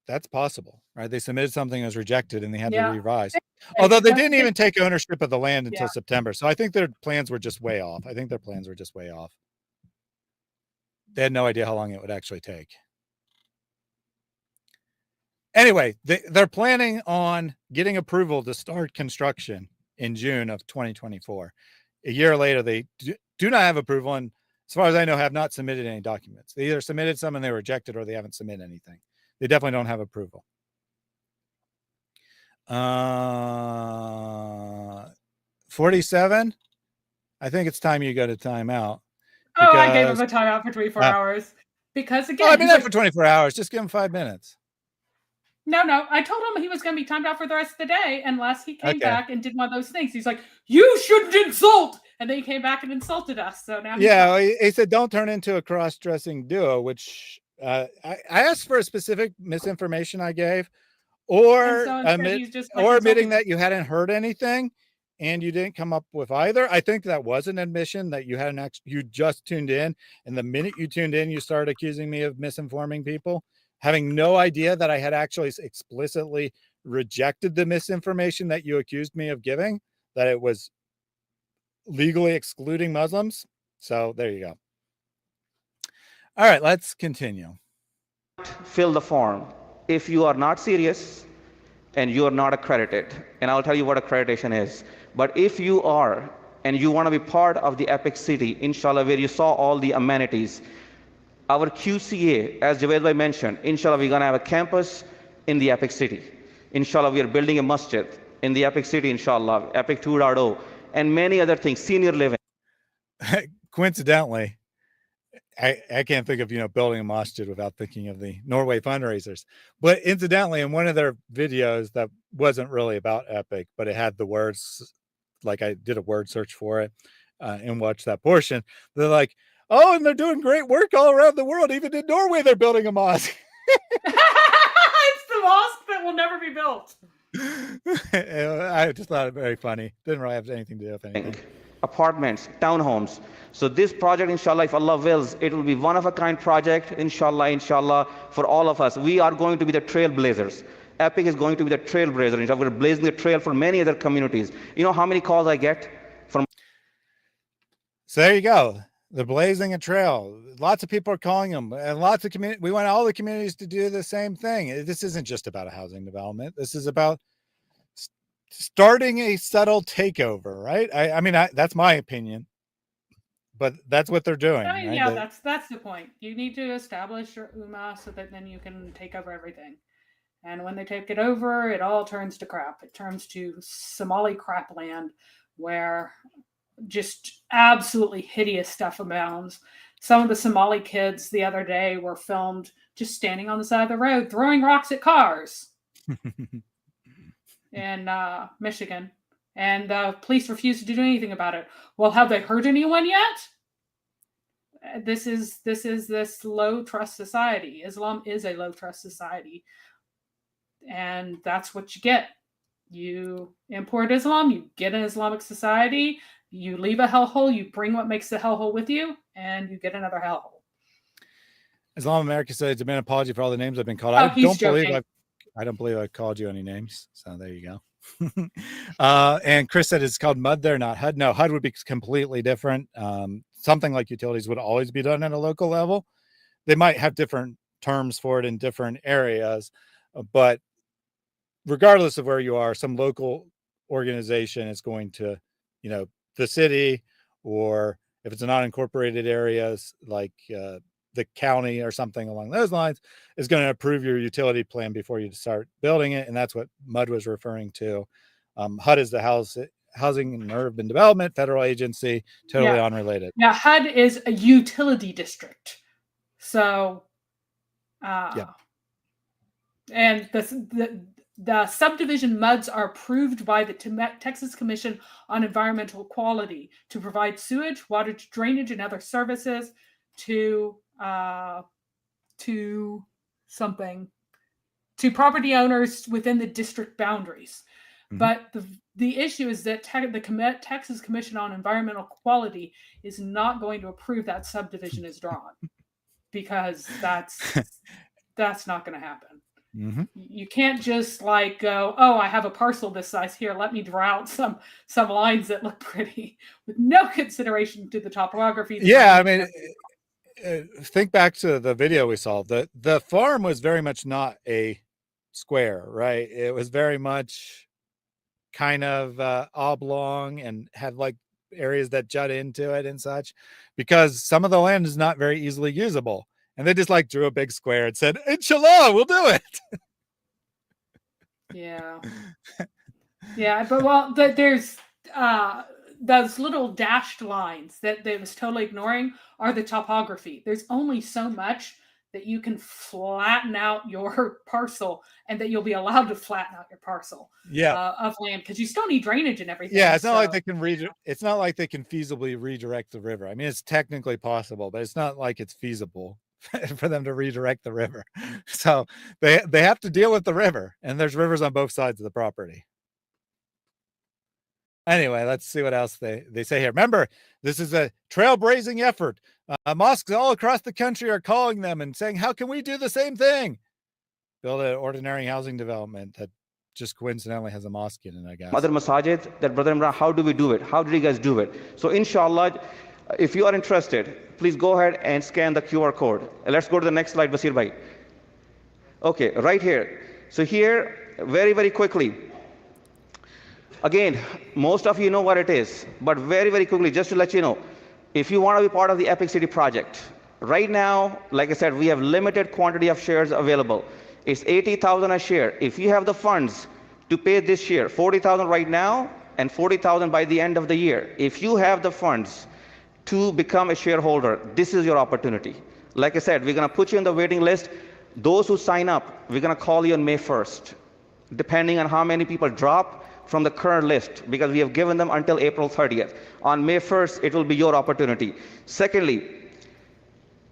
That's possible, right? They submitted something that was rejected and they had to revise. Although they didn't even take ownership of the land until September. So I think their plans were just way off. They had no idea how long it would actually take. Anyway, they're planning on getting approval to start construction in June of 2024. A year later, they do not have approval, and as far as I know, have not submitted any documents. They either submitted some and they were rejected, or they haven't submitted anything. They definitely don't have approval. 47. I think it's time you go to timeout. Oh, I gave him a timeout for 24 hours because again, I've been there for 24 hours. Just give him 5 minutes. No, I told him he was going to be timed out for the rest of the day unless he came back and did one of those things. He's like, "You shouldn't insult," and then he came back and insulted us. So now, he said, "Don't turn into a cross-dressing duo," which I asked for a specific misinformation I gave, or admitting that you hadn't heard anything and you didn't come up with either. I think that was an admission that you hadn't you just tuned in, and the minute you tuned in, you started accusing me of misinforming people, having no idea that I had actually explicitly rejected the misinformation that you accused me of giving, that it was legally excluding Muslims. So there you go. All right, let's continue. Fill the form if you are not serious and you are not accredited. And I'll tell you what accreditation is. But if you are and you want to be part of the Epic City, inshallah, where you saw all the amenities, our QCA, as Javed Bhai mentioned, inshallah, we're going to have a campus in the Epic City. Inshallah, we are building a masjid in the Epic City, inshallah, Epic 2.0, and many other things, senior living. Coincidentally, I can't think of, building a masjid without thinking of the Norway fundraisers. But incidentally, in one of their videos that wasn't really about Epic, but it had the words, like I did a word search for it and watched that portion. They're like, "Oh, and they're doing great work all around the world. Even in Norway, they're building a mosque." It's the mosque that will never be built. I just thought it very funny. Didn't really have anything to do with anything. Apartments, townhomes. So this project, inshallah, if Allah wills, it will be one of a kind project, inshallah, for all of us. We are going to be the trailblazers. Epic is going to be the trailblazer. Inshallah, we're blazing the trail for many other communities. You know how many calls I get from? So there you go. They're blazing a trail. Lots of people are calling them, and lots of we want all the communities to do the same thing. This isn't just about a housing development. This is about starting a subtle takeover, right? I mean, that's my opinion, but that's what they're doing. I mean, right? yeah, that's the point. You need to establish your ummah so that then you can take over everything. And when they take it over, it all turns to crap. It turns to Somali crap land where just absolutely hideous stuff abounds. Some of the Somali kids the other day were filmed just standing on the side of the road throwing rocks at cars in Michigan, and the police refused to do anything about it. Well, have they hurt anyone yet? This is this low trust society. Islam is a low trust society, and that's what you get. You import Islam, you get an Islamic society. You leave a hellhole, you bring what makes the hellhole with you, and you get another hellhole. Islam America said, "Demand an apology for all the names I've been called." I don't believe I've called you any names. So there you go. And Chris said it's called MUD there, not HUD. No, HUD would be completely different. Something like utilities would always be done at a local level. They might have different terms for it in different areas, but regardless of where you are, some local organization is going to, the city, or if it's a non-incorporated areas like the county or something along those lines, is going to approve your utility plan before you start building it. And that's what MUD was referring to. HUD is the Housing and Urban Development, federal agency, totally unrelated. Yeah, HUD is a utility district. So, and the subdivision MUDs are approved by the Texas Commission on Environmental Quality to provide sewage, water drainage, and other services to property owners within the district boundaries. Mm-hmm. But the issue is that the Texas Commission on Environmental Quality is not going to approve that subdivision as drawn because that's not going to happen. Mm-hmm. You can't just like go, oh, I have a parcel this size here. Let me draw out some lines that look pretty with no consideration to the topography. Yeah, I mean, think back to the video we saw. The farm was very much not a square, right? It was very much kind of oblong and had like areas that jut into it and such, because some of the land is not very easily usable. And they just like drew a big square and said, inshallah, we'll do it. Yeah. Yeah. But there's those little dashed lines that they was totally ignoring are the topography. There's only so much that you can flatten out your parcel and that you'll be allowed to flatten out your parcel of land, because you still need drainage and everything. Yeah, it's not like they can it's not like they can feasibly redirect the river. I mean, it's technically possible, but it's not like it's feasible for them to redirect the river. So they have to deal with the river, and there's rivers on both sides of the property. Anyway, let's see what else they say here. Remember, this is a trailblazing effort. Mosques all across the country are calling them and saying, how can we do the same thing? Build an ordinary housing development that just coincidentally has a mosque in it, I guess. Other masajid, that Brother Imran, how do we do it? How did you guys do it? So inshallah, if you are interested, please go ahead and scan the QR code. Let's go to the next slide, Basir Bhai. Okay, right here. So here, very, very quickly. Again, most of you know what it is, but very, very quickly, just to let you know, if you want to be part of the Epic City project, right now, like I said, we have limited quantity of shares available. It's 80,000 a share. If you have the funds to pay this year, 40,000 right now and 40,000 by the end of the year, if you have the funds to become a shareholder, this is your opportunity. Like I said, we're going to put you on the waiting list. Those who sign up, we're going to call you on May 1st, depending on how many people drop from the current list, because we have given them until April 30th. On May 1st, it will be your opportunity. Secondly,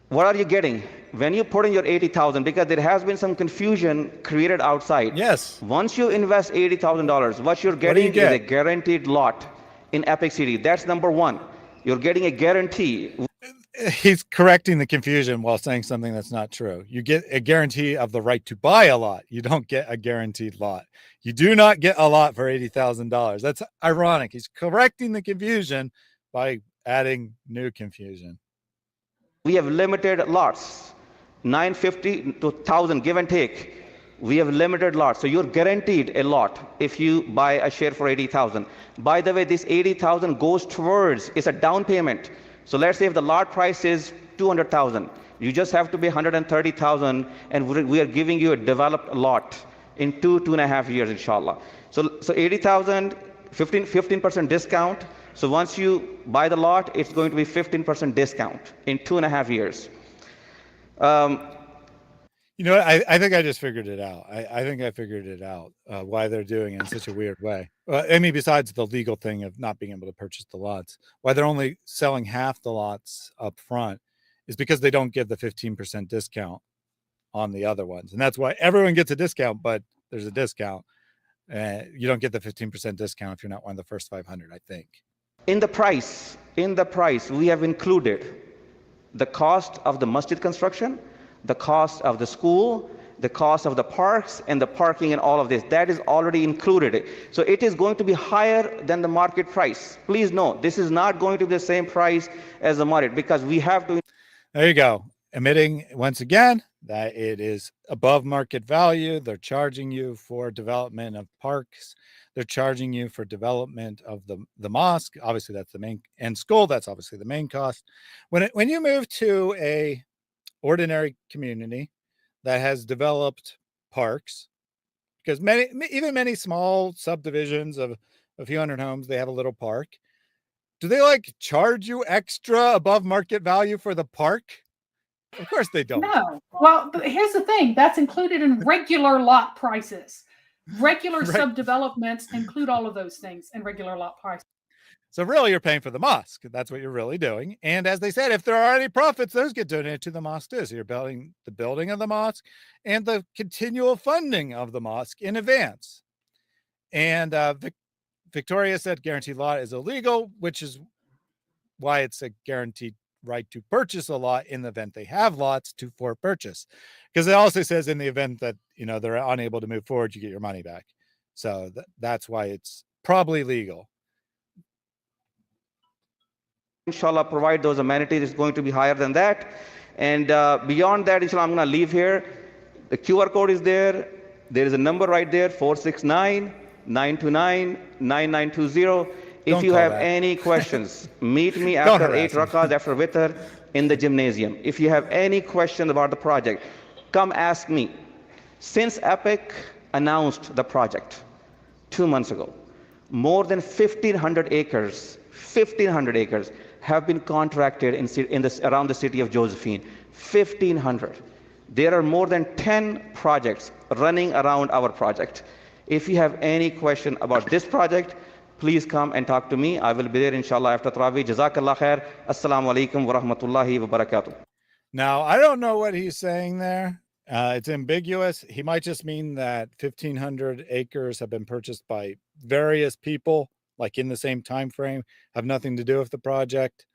what are you getting? When you put in your 80,000, because there has been some confusion created outside. Yes. Once you invest $80,000, what you're getting is a guaranteed lot in Epic City. That's number one. You're getting a guarantee. He's correcting the confusion while saying something that's not true. You get a guarantee of the right to buy a lot. You don't get a guaranteed lot. You do not get a lot for $80,000. That's ironic. He's correcting the confusion by adding new confusion. We have limited lots, 950 to 1,000, give and take. We have limited lots, so you're guaranteed a lot if you buy a share for 80,000. By the way, this 80,000 goes towards, it's a down payment. So let's say if the lot price is 200,000, you just have to pay 130,000, and we are giving you a developed lot in 2.5 years, inshallah. So 80,000, 15% discount. So once you buy the lot, it's going to be 15% discount in 2.5 years. You know what? I think I just figured it out. I think I figured it out why they're doing it in such a weird way. I mean, besides the legal thing of not being able to purchase the lots, why they're only selling half the lots up front is because they don't give the 15% discount on the other ones. And that's why everyone gets a discount, but there's a discount. You don't get the 15% discount if you're not one of the first 500, I think. In the price, we have included the cost of the masjid construction, the cost of the school, the cost of the parks, and the parking and all of this. That is already included. So it is going to be higher than the market price. Please note, this is not going to be the same price as the market, because we have to. There you go. Admitting once again that it is above market value. They're charging you for development of parks. They're charging you for development of the mosque. Obviously, that's the main, and school. That's obviously the main cost. When you move to a ordinary community that has developed parks, because many small subdivisions of a few hundred homes. They have a little park. Do they like charge you extra above market value for the park? Of course they don't. No. Well, but here's the thing. That's included in regular lot prices. Regular subdevelopments include all of those things in regular lot prices. So really, you're paying for the mosque. That's what you're really doing. And as they said, if there are any profits, those get donated to the mosque too. So you're building the building of the mosque and the continual funding of the mosque in advance. And Victoria said guaranteed lot is illegal, which is why it's a guaranteed right to purchase a lot in the event they have lots for purchase. Because it also says in the event that, they're unable to move forward, you get your money back. So that's why it's probably legal. Inshallah, provide those amenities. It's going to be higher than that. And beyond that, inshallah, I'm going to leave here. The QR code is there. There is a number right there, 469-929-9920. If you have any questions, meet me after 8 rakahs, after witr in the gymnasium. If you have any questions about the project, come ask me. Since Epic announced the project 2 months ago, more than 1,500 acres have been contracted around the city of Josephine. 1,500. There are more than 10 projects running around our project. If you have any question about this project, please come and talk to me. I will be there, inshallah, after Tarawih. Jazakallah khair. Assalamu alaikum wa rahmatullahi wa barakatuh. Now, I don't know what he's saying there. It's ambiguous. He might just mean that 1,500 acres have been purchased by various people, like in the same time frame, have nothing to do with the project.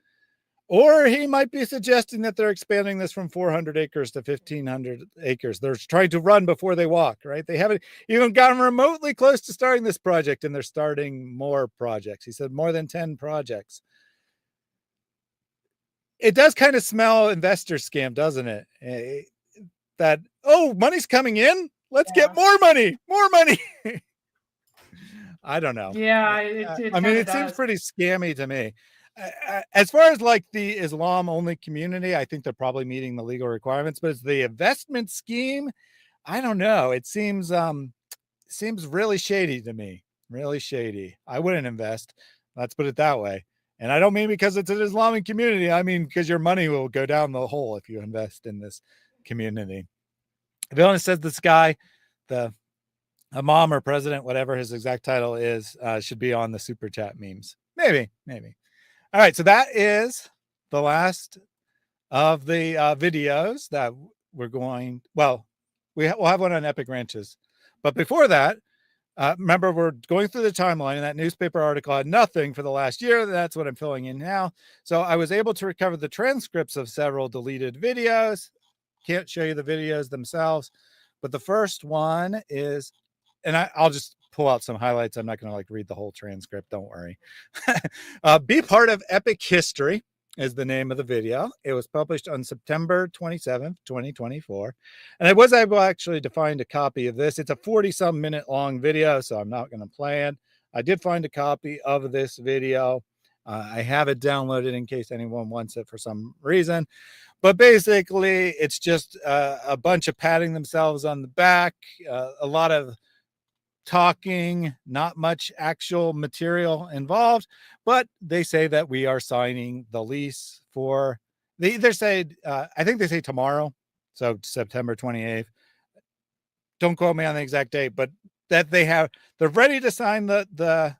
Or he might be suggesting that they're expanding this from 400 acres to 1,500 acres. They're trying to run before they walk, right? They haven't even gotten remotely close to starting this project, and they're starting more projects. He said more than 10 projects. It does kind of smell investor scam, doesn't it? That, money's coming in. Let's get more money. I don't know. Yeah, it seems pretty scammy to me. As far as like the Islam only community, I think they're probably meeting the legal requirements, but it's the investment scheme. I don't know. It seems really shady to me. Really shady. I wouldn't invest. Let's put it that way. And I don't mean because it's an Islamic community. I mean, because your money will go down the hole if you invest in this community. Vilna says this guy, the imam or president, whatever his exact title is, should be on the super chat memes. Maybe. All right. So that is the last of the videos that we're going. Well, we'll have one on Epic Ranches. But before that, remember, we're going through the timeline, and that newspaper article had nothing for the last year. That's what I'm filling in now. So I was able to recover the transcripts of several deleted videos. Can't show you the videos themselves, but the first one is, and I'll just pull out some highlights. I'm not going to read the whole transcript. Don't worry. Be Part of Epic History is the name of the video. It was published on September 27th, 2024. And I was able actually to find a copy of this. It's a 40-some minute long video, so I'm not going to play it. I did find a copy of this video. I have it downloaded in case anyone wants it for some reason. But basically, it's just a bunch of patting themselves on the back, a lot of talking, not much actual material involved, but they say that we are signing the lease for, they either say, I think they say tomorrow, so September 28th. Don't quote me on the exact date, but that they're ready to sign the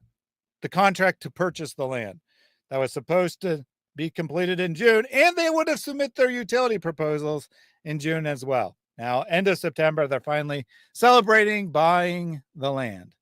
contract to purchase the land. That was supposed to be completed in June, and they would have submitted their utility proposals in June as well. Now, end of September, they're finally celebrating buying the land.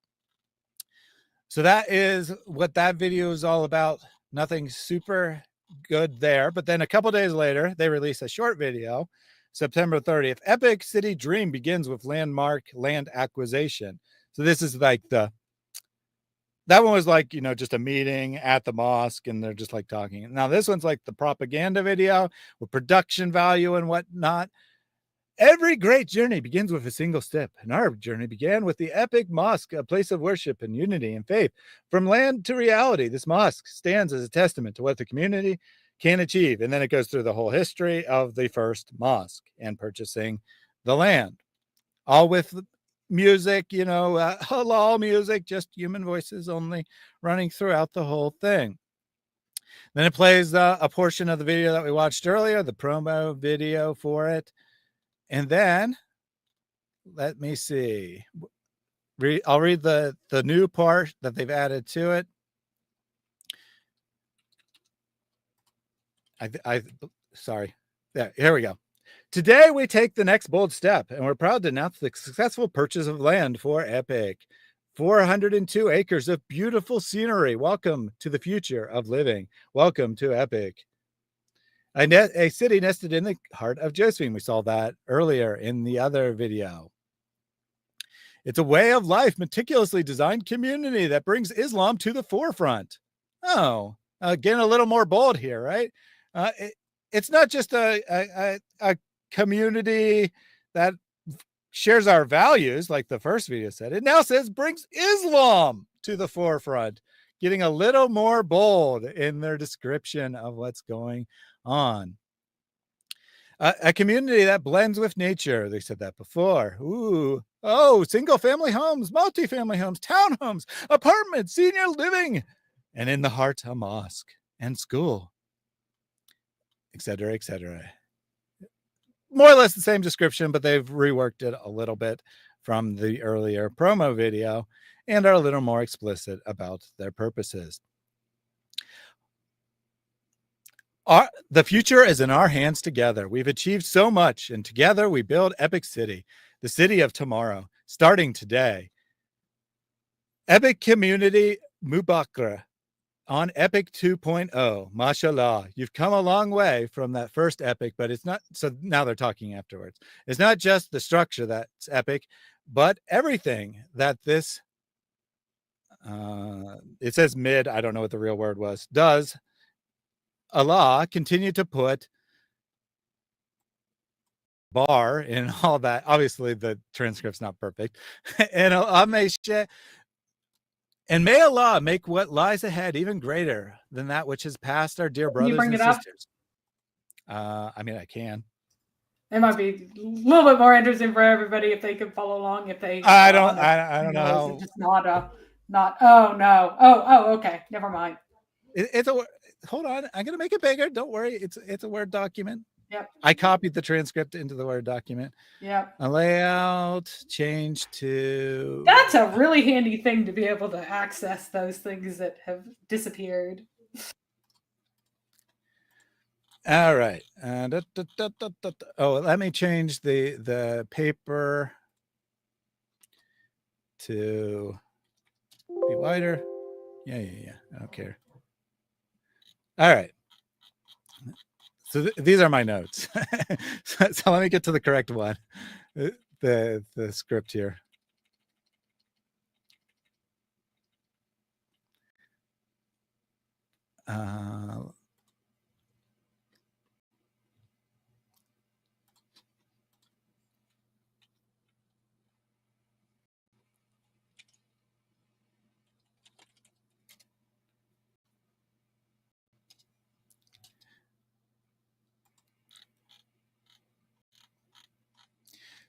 So that is what that video is all about. Nothing super good there. But then a couple days later, they released a short video, September 30th. Epic City Dream begins with landmark land acquisition. So this is like that one was like, just a meeting at the mosque, and they're just like talking. Now this one's like the propaganda video with production value and whatnot. Every great journey begins with a single step, and our journey began with the Epic Mosque, a place of worship and unity and faith. From land to reality, this mosque stands as a testament to what the community can achieve. And then it goes through the whole history of the first mosque and purchasing the land, all with music, halal music, just human voices only running throughout the whole thing. Then it plays a portion of the video that we watched earlier, the promo video for it. And then, let me see. I'll read the new part that they've added to it. Sorry. Yeah, here we go. Today, we take the next bold step, and we're proud to announce the successful purchase of land for Epic. 402 acres of beautiful scenery. Welcome to the future of living. Welcome to Epic. A city nested in the heart of Josephine. We saw that earlier in the other video. It's a way of life, meticulously designed community that brings Islam to the forefront. Oh, again, a little more bold here, right? It's not just a community that shares our values, like the first video said. It now says brings Islam to the forefront, getting a little more bold in their description of what's going on. A community that blends with nature. They said that before. Ooh, oh, single family homes, multi-family homes, townhomes, apartments, senior living, and in the heart, a mosque and school, etc., etc. More or less the same description, but they've reworked it a little bit from the earlier promo video and are a little more explicit about their purposes. The future is in our hands together. We've achieved so much, and together we build Epic City, the city of tomorrow, starting today. Epic Community Mubakra on Epic 2.0. Mashallah, you've come a long way from that first Epic, but it's not. So now they're talking afterwards. It's not just the structure that's epic, but everything that this, it says mid, I don't know what the real word was, does Allah continue to put bar in all that. Obviously, the transcript's not perfect. And may Allah make what lies ahead even greater than that which has passed, our dear brothers and sisters. I mean, I can. It might be a little bit more interesting for everybody if they can follow along. If they, I don't know. It's just not. Oh no. Oh, okay. Never mind. It's a. Hold on. I'm gonna make it bigger. Don't worry. It's a Word document. Yep. I copied the transcript into the Word document. Yep. A layout change to. That's a really handy thing to be able to access those things that have disappeared. All right. Oh, let me change the paper to be wider. Yeah. I don't care. All right. So these are my notes. so let me get to the correct one. The script here.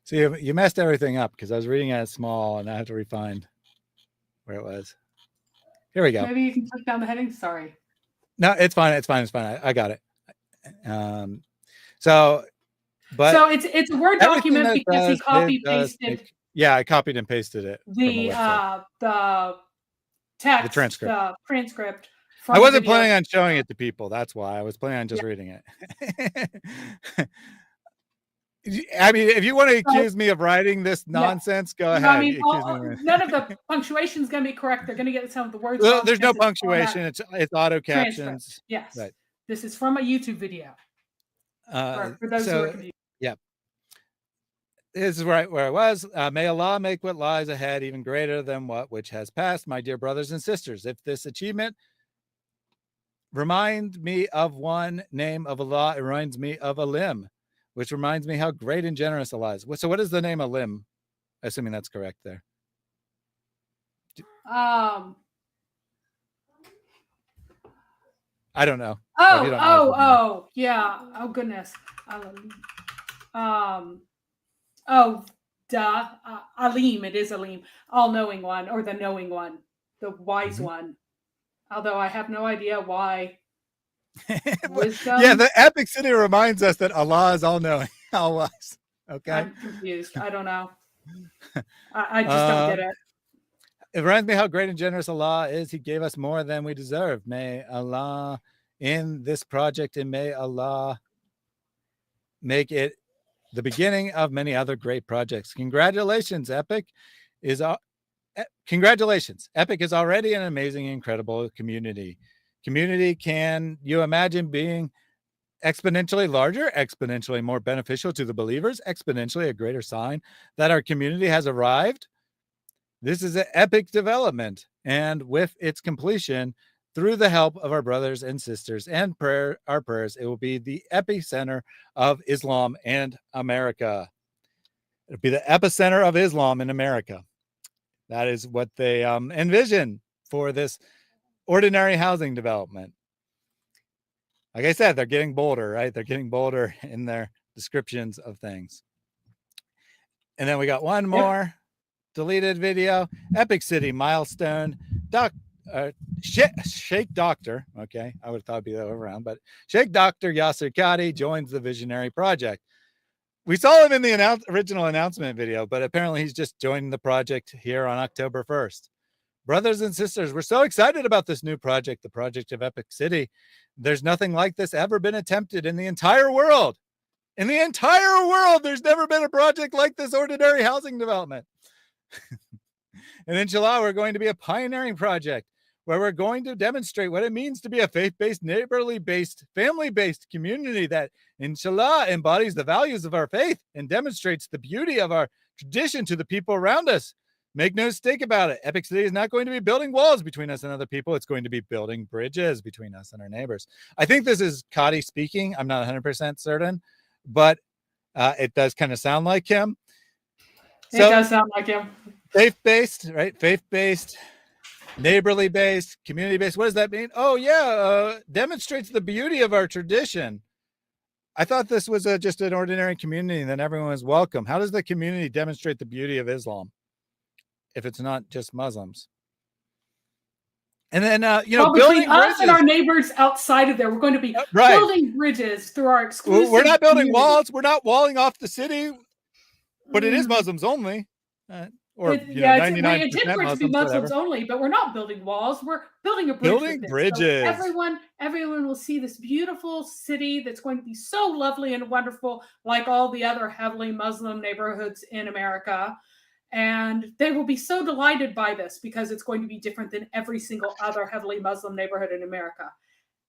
So you messed everything up because I was reading it small and I have to refine where it was. Here we go. Maybe you can click down the heading. Sorry. No, it's fine. I got it. So it's a Word document because he copy pasted. Yeah, I copied and pasted it. The text, the transcript. I wasn't planning on showing it to people. That's why I was planning on just reading it. I mean, if you want to accuse me of writing this nonsense, go ahead. I mean, none of the punctuation is going to be correct. They're going to get some of the words wrong. There's no punctuation. It's auto captions. Yes. Right. This is from a YouTube video. For those who are confused. Yeah. This is where I was. May Allah make what lies ahead even greater than what which has passed, my dear brothers and sisters. If this achievement reminds me of one name of Allah, it reminds me of a limb, which reminds me how great and generous Allah is. So what is the name Alim? Assuming that's correct there. I don't know. Yeah. Oh goodness. duh, Alim, it is Alim, all-knowing one, or the knowing one, the wise one. Although I have no idea why. Wisdom. Yeah, the epic city reminds us that Allah is all-knowing, all wise. Okay. I'm confused. I don't know. I just don't get it. It reminds me how great and generous Allah is. He gave us more than we deserve. May Allah in this project, and may Allah make it the beginning of many other great projects. Congratulations, Epic is congratulations. Epic is already an amazing, incredible community. Community, can you imagine being exponentially larger, exponentially more beneficial to the believers, exponentially a greater sign that our community has arrived? This is an epic development, and with its completion, through the help of our brothers and sisters and our prayers, it will be the epicenter of Islam and America. It'll be the epicenter of Islam in America. That is what they envision for this ordinary housing development. Like I said, they're getting bolder, right? They're getting bolder in their descriptions of things. And then we got one more deleted video. Epic City milestone. Sheikh Doctor, okay, I would have thought it'd be the other way around, but Sheikh Dr. Yasir Qadhi joins the visionary project. We saw him in the original announcement video, but apparently he's just joining the project here on October 1st. Brothers and sisters, we're so excited about this new project, the project of Epic City. There's nothing like this ever been attempted in the entire world. In the entire world, there's never been a project like this ordinary housing development. And inshallah, we're going to be a pioneering project where we're going to demonstrate what it means to be a faith-based, neighborly-based, family-based community that, inshallah, embodies the values of our faith and demonstrates the beauty of our tradition to the people around us. Make no mistake about it. Epic City is not going to be building walls between us and other people. It's going to be building bridges between us and our neighbors. I think this is Qadhi speaking. I'm not 100% certain, but it does kind of sound like him. It does sound like him. Faith-based, right? Faith-based, neighborly-based, community-based. What does that mean? Oh, yeah, demonstrates the beauty of our tradition. I thought this was just an ordinary community and then everyone was welcome. How does the community demonstrate the beauty of Islam if it's not just Muslims? And then, building us and our neighbors outside of there, we're going to be building bridges through our exclusive. We're not building walls. We're not walling off the city, but it is Muslims only. Or we intend for it to be Muslims only, but we're not building walls. We're building a bridge. Building bridges. So everyone will see this beautiful city that's going to be so lovely and wonderful, like all the other heavily Muslim neighborhoods in America. And they will be so delighted by this because it's going to be different than every single other heavily Muslim neighborhood in America.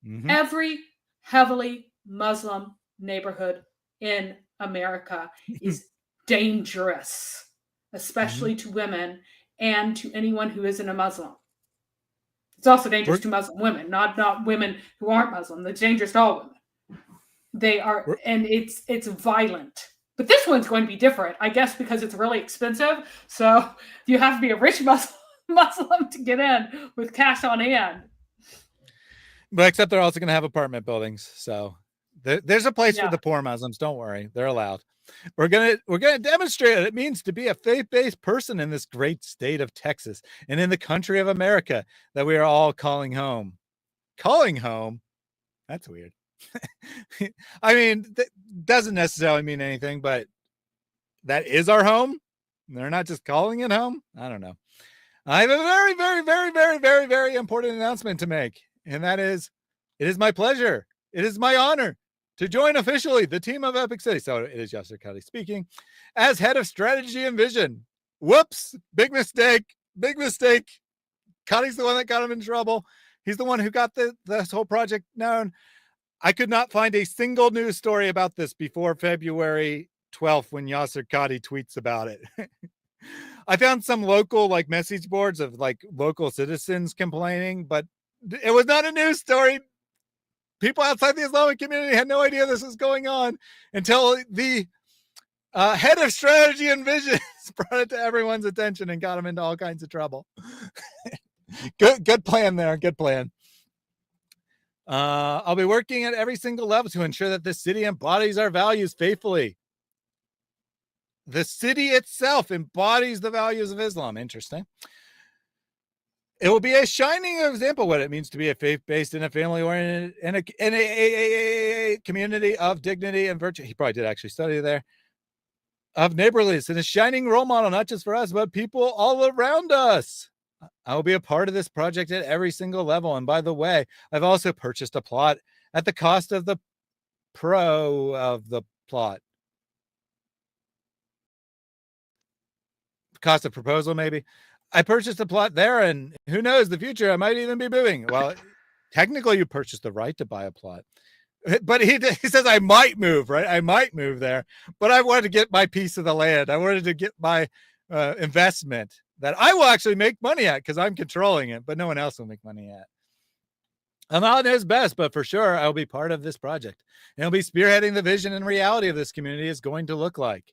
Mm-hmm. Every heavily Muslim neighborhood in America is dangerous, especially to women and to anyone who isn't a Muslim. It's also dangerous to Muslim women, not women who aren't Muslim. It's dangerous to all women. They are, and it's violent. But this one's going to be different, I guess, because it's really expensive. So you have to be a rich Muslim to get in with cash on hand. But except they're also going to have apartment buildings. So there's a place for the poor Muslims. Don't worry, they're allowed. We're gonna demonstrate what it means to be a faith-based person in this great state of Texas and in the country of America that we are all calling home. Calling home? That's weird. I mean, that doesn't necessarily mean anything, but that is our home. They're not just calling it home. I don't know. I have a very, very, very, very, very, very important announcement to make, and that is, it is my pleasure. It is my honor to join officially the team of Epic City. So it is Yasir Qadhi speaking as head of strategy and vision. Whoops, big mistake, big mistake. Qadhi's the one that got him in trouble. He's the one who got this whole project known. I could not find a single news story about this before February 12th when Yasir Qadhi tweets about it. I found some local message boards of local citizens complaining, but it was not a news story. People outside the Islamic community had no idea this was going on until the head of strategy and vision brought it to everyone's attention and got them into all kinds of trouble. Good plan there. Good plan. I'll be working at every single level to ensure that this city embodies our values faithfully. The city itself embodies the values of Islam. Interesting. It will be a shining example of what it means to be a faith-based and a family-oriented and a community of dignity and virtue. He probably did actually study there. Of neighborliness and a shining role model, not just for us, but people all around us. I will be a part of this project at every single level. And by the way, I've also purchased a plot at the cost of the pro of the plot. Cost of proposal, maybe. I purchased a plot there, and who knows, the future, I might even be moving. Well, technically, you purchased the right to buy a plot. But he says, I might move, right? I might move there. But I wanted to get my piece of the land. I wanted to get my investment that I will actually make money at because I'm controlling it, but no one else will make money at. I'm not his best, but for sure, I'll be part of this project. And I'll be spearheading the vision and reality of this community is going to look like.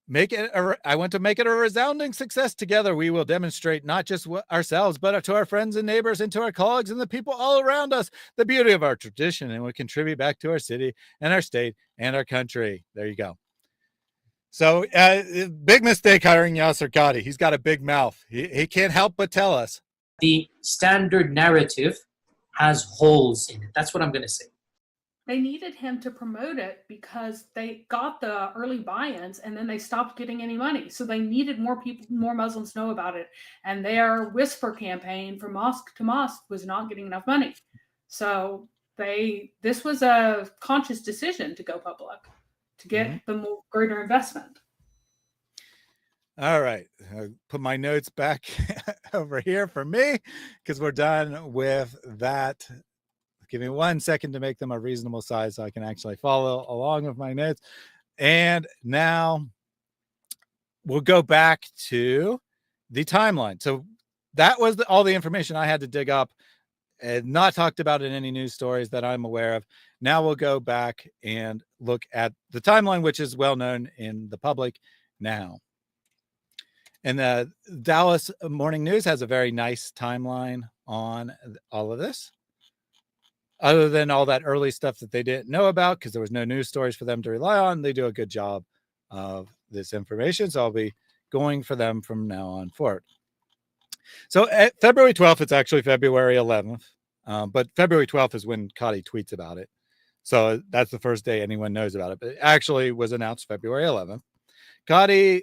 I want to make it a resounding success together. We will demonstrate not just ourselves, but to our friends and neighbors and to our colleagues and the people all around us, the beauty of our tradition, and will contribute back to our city and our state and our country. There you go. So big mistake hiring Yasir Qadhi. He's got a big mouth. He can't help but tell us. The standard narrative has holes in it. That's what I'm going to say. They needed him to promote it because they got the early buy-ins and then they stopped getting any money. So they needed more people, more Muslims know about it. And their whisper campaign from mosque to mosque was not getting enough money. So this was a conscious decision to go public, to get the more greater investment. All right. I'll put my notes back over here for me because we're done with that. Give me 1 second to make them a reasonable size so I can actually follow along with my notes. And now we'll go back to the timeline. So that was all the information I had to dig up and not talked about in any news stories that I'm aware of. Now we'll go back and look at the timeline, which is well known in the public now. And the Dallas Morning News has a very nice timeline on all of this. Other than all that early stuff that they didn't know about because there was no news stories for them to rely on, they do a good job of this information. So I'll be going for them from now on forward. So at February 12th, it's actually February 11th. But February 12th is when Qadhi tweets about it. So that's the first day anyone knows about it. But it actually was announced February 11th. Qadhi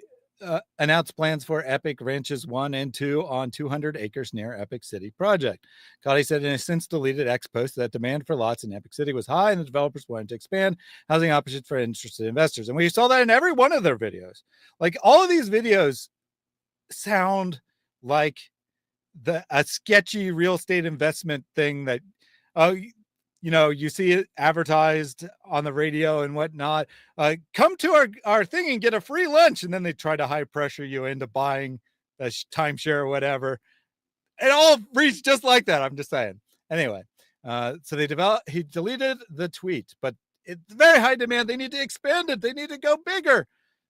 announced plans for Epic Ranches 1 and 2 on 200 acres near Epic City project. Qadhi said in a since deleted X post that demand for lots in Epic City was high and the developers wanted to expand housing options for interested investors. And we saw that in every one of their videos. Like all of these videos sound like a sketchy real estate investment thing that, you see it advertised on the radio and whatnot. Come to our thing and get a free lunch. And then they try to high pressure you into buying a timeshare or whatever. It all reads just like that. I'm just saying. Anyway, so he deleted the tweet, but it's very high demand. They need to expand it. They need to go bigger.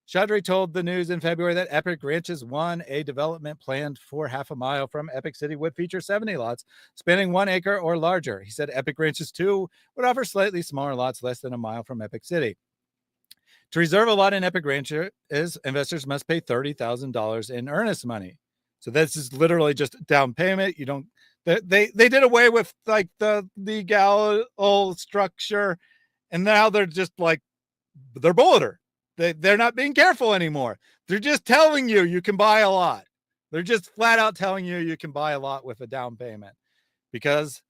Qadhi told the news in February that Epic Ranches 1, a development planned for half a mile from Epic City, would feature 70 lots spanning 1 acre or larger. He said Epic Ranches 2 would offer slightly smaller lots less than a mile from Epic City. To reserve a lot in Epic Ranches, investors must pay $30,000 in earnest money. So this is literally just a down payment. You don't. They did away with like the legal structure, and now they're just like they're bolder. They're not being careful anymore. They're just telling you can buy a lot. They're just flat out telling you can buy a lot with a down payment because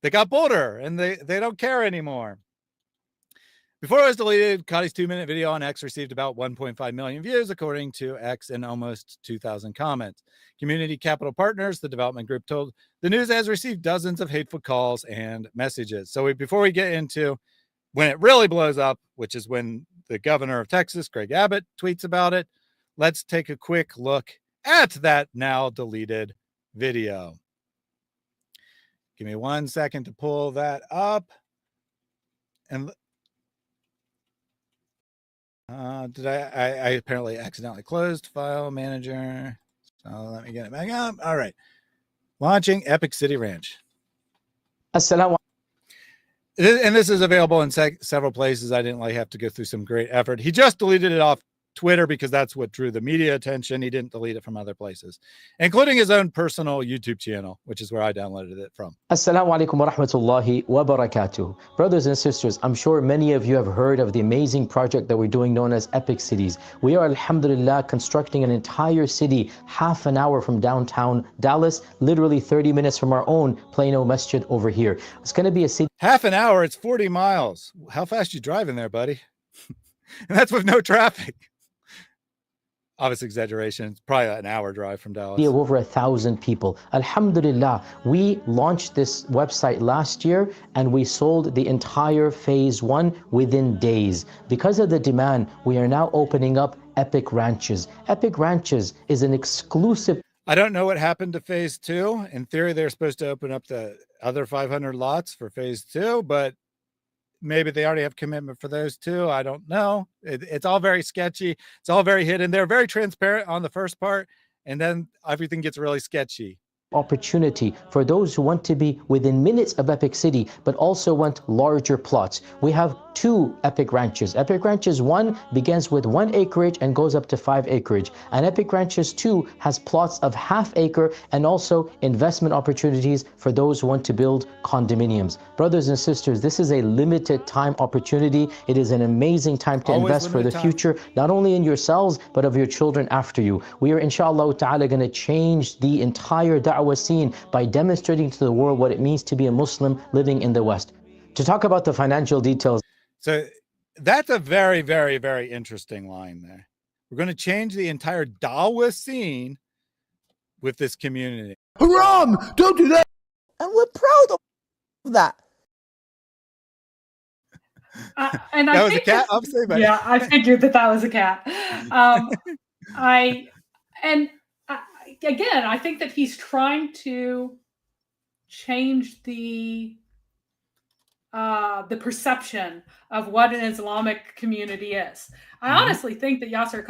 they got bolder and they don't care anymore. Before it was deleted, Qadhi's 2-minute video on X received about 1.5 million views, according to X, and almost 2,000 comments. Community Capital Partners, the development group, told the news has received dozens of hateful calls and messages. So before we get into when it really blows up, which is when the governor of Texas, Greg Abbott, tweets about it, let's take a quick look at that now deleted video. Give me 1 second to pull that up. And did I apparently accidentally closed file manager. So let me get it back up. All right. Launching Epic City Ranch. Assalamu. And this is available in several places. I didn't have to go through some great effort. He just deleted it off Twitter because that's what drew the media attention. He didn't delete it from other places, including his own personal YouTube channel, which is where I downloaded it from. Assalamu alaikum wa rahmatullahi wa barakatuh. Brothers and sisters, I'm sure many of you have heard of the amazing project that we're doing known as Epic Cities. We are, alhamdulillah, constructing an entire city half an hour from downtown Dallas, literally 30 minutes from our own Plano Masjid over here. It's going to be a city. Half an hour, it's 40 miles. How fast you driving there, buddy? And that's with no traffic. Obviously exaggeration. It's probably an hour drive from Dallas. Of over 1,000 people. Alhamdulillah, we launched this website last year and we sold the entire phase 1 within days. Because of the demand, we are now opening up Epic Ranches. Epic Ranches is an exclusive. I don't know what happened to phase 2. In theory, they're supposed to open up the other 500 lots for phase 2, but maybe they already have commitment for those too. I don't know. It's all very sketchy. It's all very hidden. They're very transparent on the first part, and then everything gets really sketchy. Opportunity for those who want to be within minutes of Epic City, but also want larger plots. We have 2 Epic Ranches. Epic Ranches 1 begins with 1 acreage and goes up to 5 acreage. And Epic Ranches 2 has plots of ½ acre and also investment opportunities for those who want to build condominiums. Brothers and sisters, this is a limited time opportunity. It is an amazing time to invest for the future, not only in yourselves, but of your children after you. We are, inshallah ta'ala, going to change the entire da'wah scene by demonstrating to the world what it means to be a Muslim living in the West. To talk about the financial details. So that's a very, very, very interesting line there. We're going to change the entire da'wah scene with this community. Haram! Don't do that! And we're proud of that. And that I was think a cat, that, obviously, but yeah, I figured that was a cat. Again, I think that he's trying to change the perception of what an Islamic community is. I honestly think that Yasir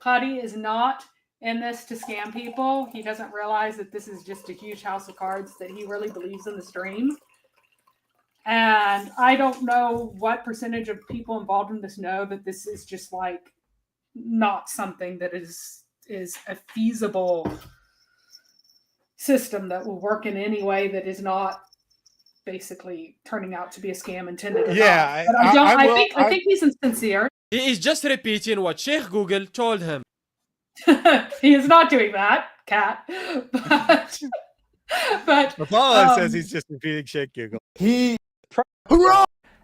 Qadhi is not in this to scam people. He doesn't realize that this is just a huge house of cards, that he really believes in this dream. And I don't know what percentage of people involved in this know that this is just like not something that is a feasible system that will work in any way that is not basically turning out to be a scam intended. Yeah, but I think he's insincere. He is just repeating what Sheikh Google told him. He is not doing that, Cat. But Apollo says he's just repeating Sheikh Google.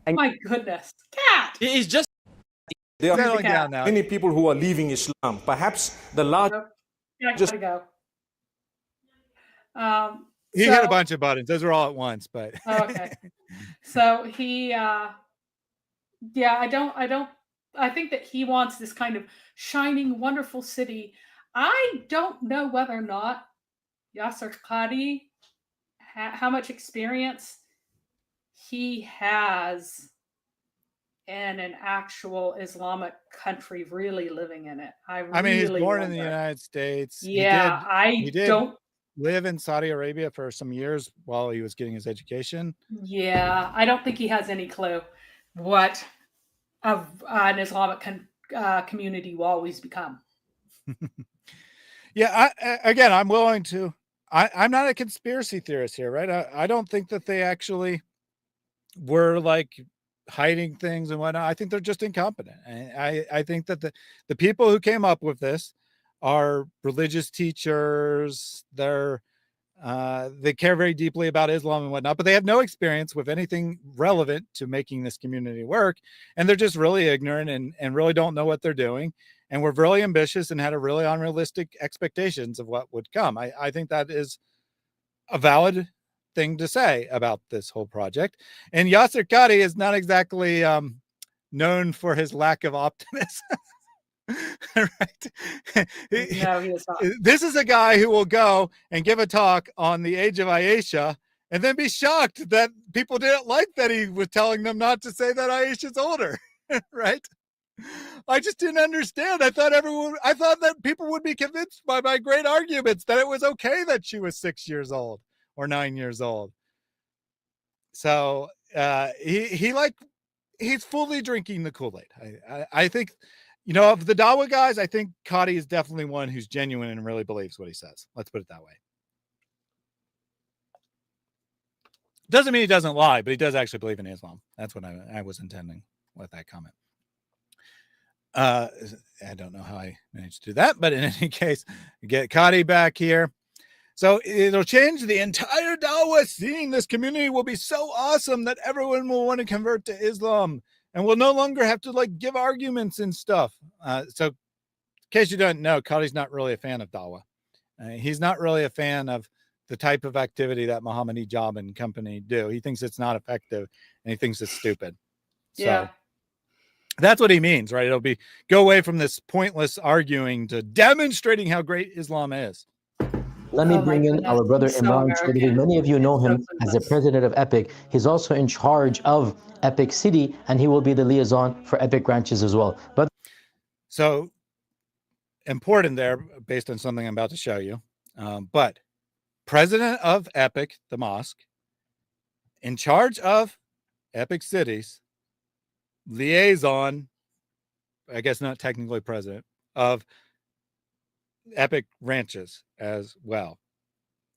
My goodness, Cat. He is just. There settling down now. Many people who are leaving Islam. Perhaps the large. Yeah, gotta go. He hit a bunch of buttons. Those were all at once, but okay. So he, I think that he wants this kind of shining, wonderful city. I don't know whether or not Yasir Qadhi, how much experience he has in an actual Islamic country, really living in it. I mean, he's born in the United States. Yeah, he don't live in Saudi Arabia for some years while he was getting his education. Yeah, I don't think he has any clue what an Islamic community will always become. Yeah, I'm willing to. I'm not a conspiracy theorist here, right? I don't think that they actually were like hiding things and whatnot. I think they're just incompetent. And I think that the people who came up with this are religious teachers. They care very deeply about Islam and whatnot, but they have no experience with anything relevant to making this community work. And they're just really ignorant and really don't know what they're doing. And were really ambitious and had a really unrealistic expectations of what would come. I think that is a valid thing to say about this whole project. And Yasir Qadhi is not exactly known for his lack of optimism. Right? No, he is not. This is a guy who will go and give a talk on the age of Aisha and then be shocked that people didn't like that he was telling them not to say that Aisha's older. Right? I just didn't understand. I thought that people would be convinced by my great arguments that it was okay that she was 6 years old or 9 years old. So he's fully drinking the Kool-Aid. I think, of the Dawa guys, I think Qadhi is definitely one who's genuine and really believes what he says. Let's put it that way. Doesn't mean he doesn't lie, but he does actually believe in Islam. That's what I was intending with that comment. I don't know how I managed to do that, but in any case, get Qadhi back here. So it'll change the entire Dawah scene. This community will be so awesome that everyone will want to convert to Islam, and we'll no longer have to give arguments and stuff. So in case you don't know, Qadhi's not really a fan of Dawah. He's not really a fan of the type of activity that Muhammad Hijab and company do. He thinks it's not effective, and he thinks it's stupid. So that's what he means, right? It'll be go away from this pointless arguing to demonstrating how great Islam is. Let me bring in our brother Imran Chaudhry. Many of you know him as the president of EPIC. He's also in charge of EPIC City, and he will be the liaison for EPIC branches as well. But so important there, based on something I'm about to show you. But president of EPIC, the mosque, in charge of EPIC cities, liaison, I guess not technically president, of EPIC ranches as well.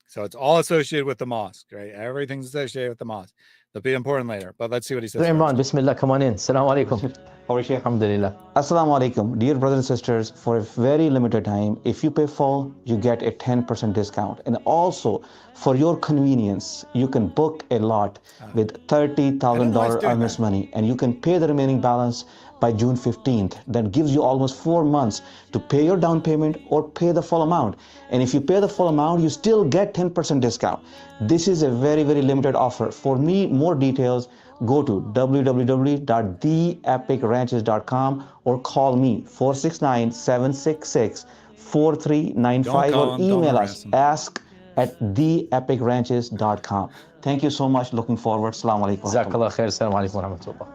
So it's all associated with the mosque, right? Everything's associated with the mosque. That'll be important later, but let's see what he says. Imran, Bismillah, come on in. Assalamu alaikum. Alhamdulillah. Assalamu alaikum. Dear brothers and sisters, for a very limited time, if you pay full, you get a 10% discount. And also, for your convenience, you can book a lot with $30,000 earnest money, and you can pay the remaining balance by June 15th. That gives you almost 4 months to pay your down payment or pay the full amount. And if you pay the full amount, you still get 10% discount. This is a very, very limited offer. For me, more details, go to www.theepicranches.com or call me 469-766-4395 or email us ask@theepicranches.com. Thank you so much. Looking forward. Assalamu alaikum. Jazakallah khair. Assalamu alaikum wa rahmatullah.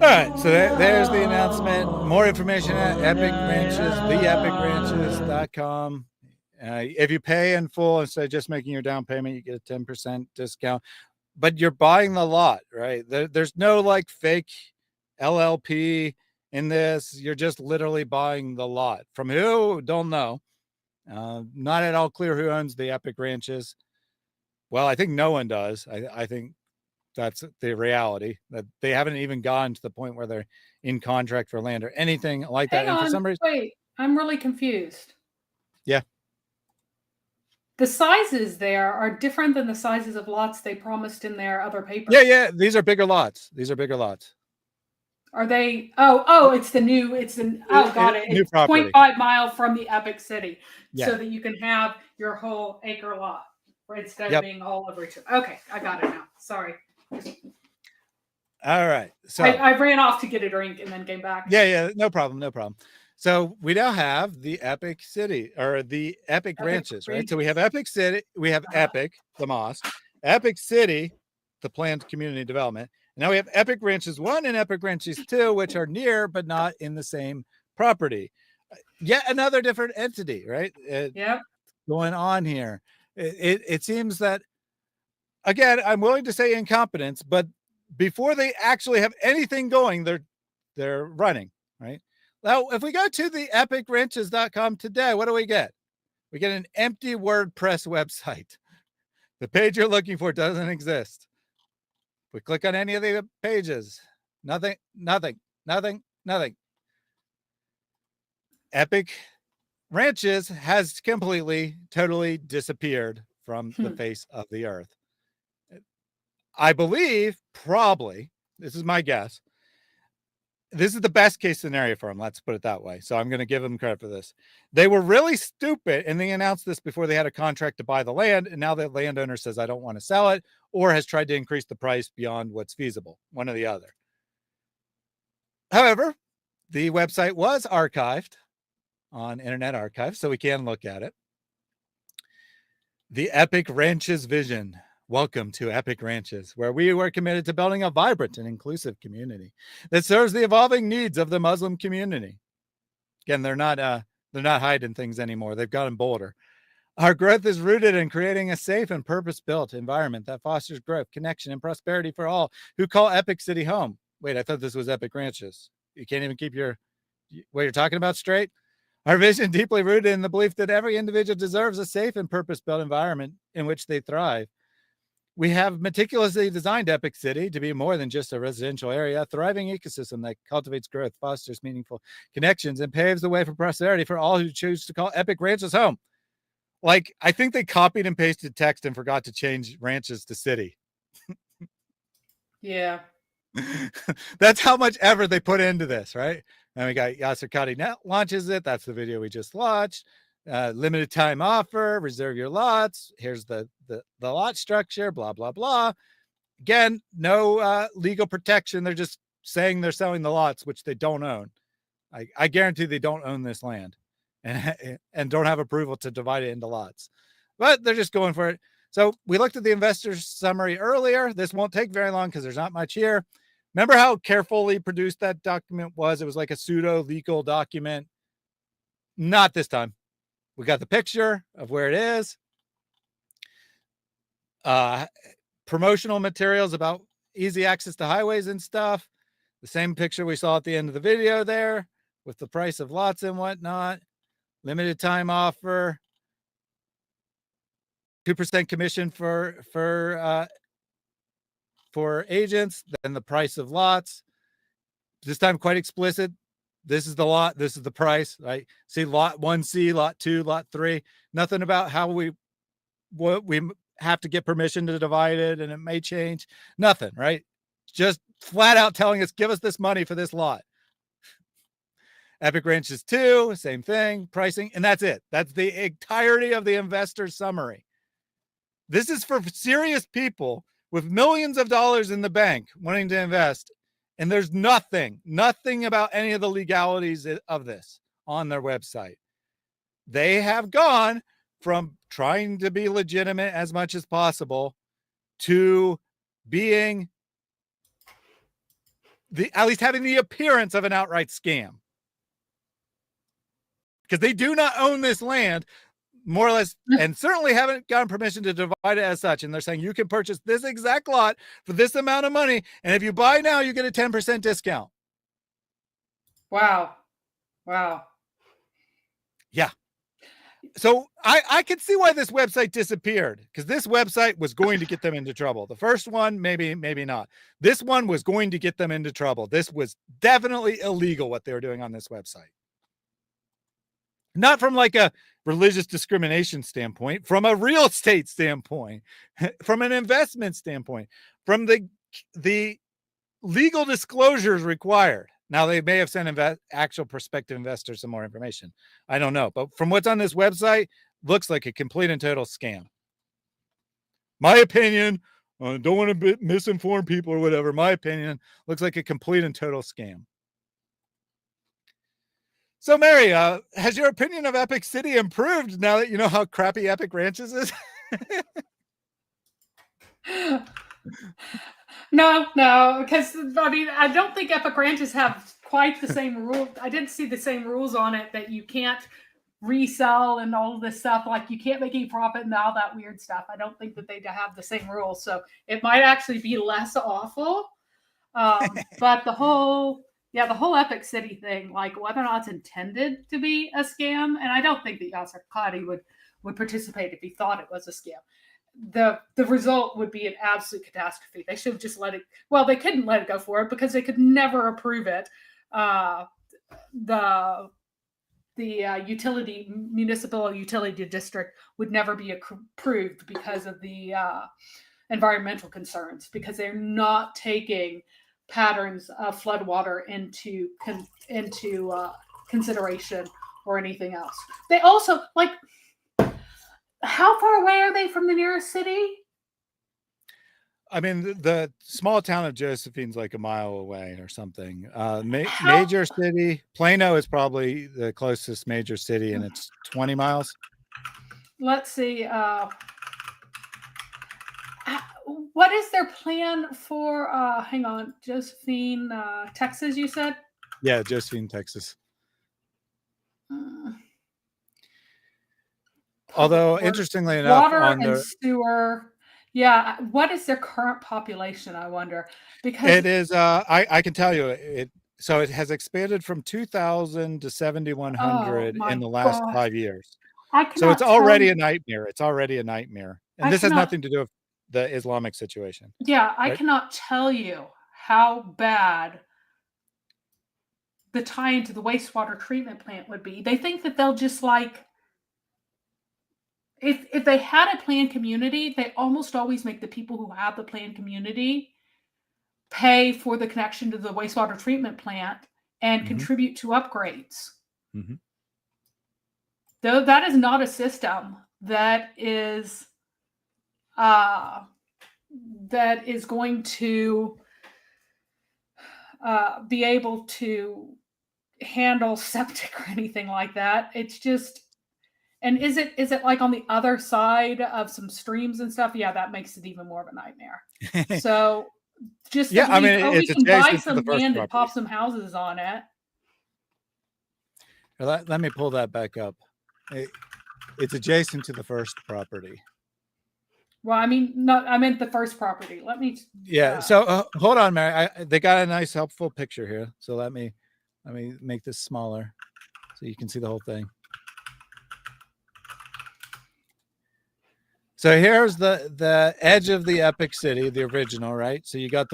All right, so there's the announcement. More information at Epic Ranches, theepicranches.com. If you pay in full instead of just making your down payment, you get a 10% discount. But you're buying the lot, right? There's no fake LLP in this. You're just literally buying the lot. From who? Don't know. Not at all clear who owns the Epic Ranches. Well, I think no one does. I think that's the reality, that they haven't even gotten to the point where they're in contract for land or anything like that. Hang And for on, some reason, wait, I'm really confused. Yeah. The sizes there are different than the sizes of lots they promised in their other papers. Yeah. These are bigger lots. Are they? Oh, got it. New It's property. 0.5 mile from the Epic City, Yeah. so that you can have your whole acre lot instead of Yep. being all over each other. Okay, I got it now. Sorry. All right. So I ran off to get a drink and then came back. Yeah. No problem. So we now have the Epic City, or the Epic Ranches, right? So we have Epic City, we have Epic, the mosque, Epic City, the planned community development. And now we have Epic Ranches 1 and Epic Ranches 2, which are near but not in the same property. Yet another different entity, right? Going on here. It seems that, again, I'm willing to say incompetence, but before they actually have anything going, they're running, right? Now, if we go to the epicranches.com today, what do we get? We get an empty WordPress website. The page you're looking for doesn't exist. We click on any of the pages. Nothing. Epic Ranches has completely, totally disappeared from the face of the earth. I believe, probably, this is my guess, this is the best case scenario for them. Let's put it that way. So I'm going to give them credit for this. They were really stupid, and they announced this before they had a contract to buy the land. And now the landowner says, I don't want to sell it, or has tried to increase the price beyond what's feasible, one or the other. However, the website was archived on Internet Archive, so we can look at it. The Epic Ranches vision. Welcome to Epic Ranches, where we were committed to building a vibrant and inclusive community that serves the evolving needs of the Muslim community. Again, they're not hiding things anymore. They've gotten bolder. Our growth is rooted in creating a safe and purpose-built environment that fosters growth, connection, and prosperity for all who call Epic City home. Wait, I thought this was Epic Ranches. You can't even keep what you're talking about straight? Our vision deeply rooted in the belief that every individual deserves a safe and purpose-built environment in which they thrive. We have meticulously designed Epic City to be more than just a residential area, a thriving ecosystem that cultivates growth, fosters meaningful connections, and paves the way for prosperity for all who choose to call Epic Ranches home. Like, I think they copied and pasted text and forgot to change ranches to city. Yeah. That's how much effort they put into this, right? And we got Yasir Qadhi now launches it. That's the video we just watched. Limited time offer, reserve your lots. Here's the lot structure, blah, blah, blah. Again, no legal protection. They're just saying they're selling the lots, which they don't own. I guarantee they don't own this land and don't have approval to divide it into lots, but they're just going for it. So we looked at the investor summary earlier. This won't take very long because there's not much here. Remember how carefully produced that document was? It was like a pseudo legal document. Not this time. We got the picture of where it is. Promotional materials about easy access to highways and stuff. The same picture we saw at the end of the video there with the price of lots and whatnot. Limited time offer. 2% commission for agents, then the price of lots. This time quite explicit. This is the lot, this is the price, right? See lot 1C, lot 2, lot 3. Nothing about how we have to get permission to divide it and it may change. Nothing, right? Just flat out telling us, give us this money for this lot. Epic Ranches 2, same thing, pricing, and that's it. That's the entirety of the investor summary. This is for serious people with millions of dollars in the bank wanting to invest. And there's nothing about any of the legalities of this on their website. They have gone from trying to be legitimate as much as possible to being at least having the appearance of an outright scam. Because they do not own this land, more or less, and certainly haven't gotten permission to divide it as such. And they're saying you can purchase this exact lot for this amount of money, and if you buy now, you get a 10% discount. Wow. Wow. Yeah. So I could see why this website disappeared, because this website was going to get them into trouble. The first one, maybe not. This one was going to get them into trouble. This was definitely illegal what they were doing on this website. Not from like a religious discrimination standpoint, from a real estate standpoint, from an investment standpoint, from the legal disclosures required. Now, they may have sent actual prospective investors some more information. I don't know. But from what's on this website, looks like a complete and total scam. My opinion, don't want to misinform people or whatever. My opinion, looks like a complete and total scam. So, Mary, has your opinion of Epic City improved now that you know how crappy Epic Ranches is? No, because I mean, I don't think Epic Ranches have quite the same rule. I didn't see the same rules on it that you can't resell and all of this stuff. Like you can't make any profit and all that weird stuff. I don't think that they have the same rules. So it might actually be less awful. But the whole Epic City thing, like whether or not it's intended to be a scam, and I don't think that Yasir Qadhi would participate if he thought it was a scam. The result would be an absolute catastrophe. They should have just let it. Well, they couldn't let it go forward because they could never approve it. The municipal utility district would never be approved because of the environmental concerns, because they're not taking patterns of floodwater into consideration or anything else. They also, like, how far away are they from the nearest city? I mean, the small town of Josephine's like a mile away or something. Major city, Plano is probably the closest major city, and it's 20 miles. Let's see. What is their plan for, hang on, Josephine, Texas, you said? Yeah, Josephine, Texas. Although, water- interestingly enough, water on and the sewer. Yeah, what is their current population? I wonder, because it is. I can tell you it. So it has expanded from 2,000 to oh 7,100 in my the last gosh, 5 years. I So it's cannot tell already you. a nightmare. It's already a nightmare, and I this has cannot. nothing to do with the Islamic situation, Yeah, I right? cannot tell you how bad the tie into the wastewater treatment plant would be. They think that they'll just like if they had a planned community, they almost always make the people who have the planned community pay for the connection to the wastewater treatment plant and Mhm. contribute to upgrades. Mhm. Though that is not a system that is going to be able to handle septic or anything like that. It's just, and is it like on the other side of some streams and stuff? Yeah, that makes it even more of a nightmare. So just to Yeah, I mean, believe, oh, we it's can buy adjacent to the some first land and property. pop some houses on it. Let me pull that back up. It's adjacent to the first property. Well, I mean, not. I meant the first property. Let me. Yeah. So hold on, Mary. They got a nice, helpful picture here. So let me make this smaller so you can see the whole thing. So here's the edge of the epic city, the original, right? So you got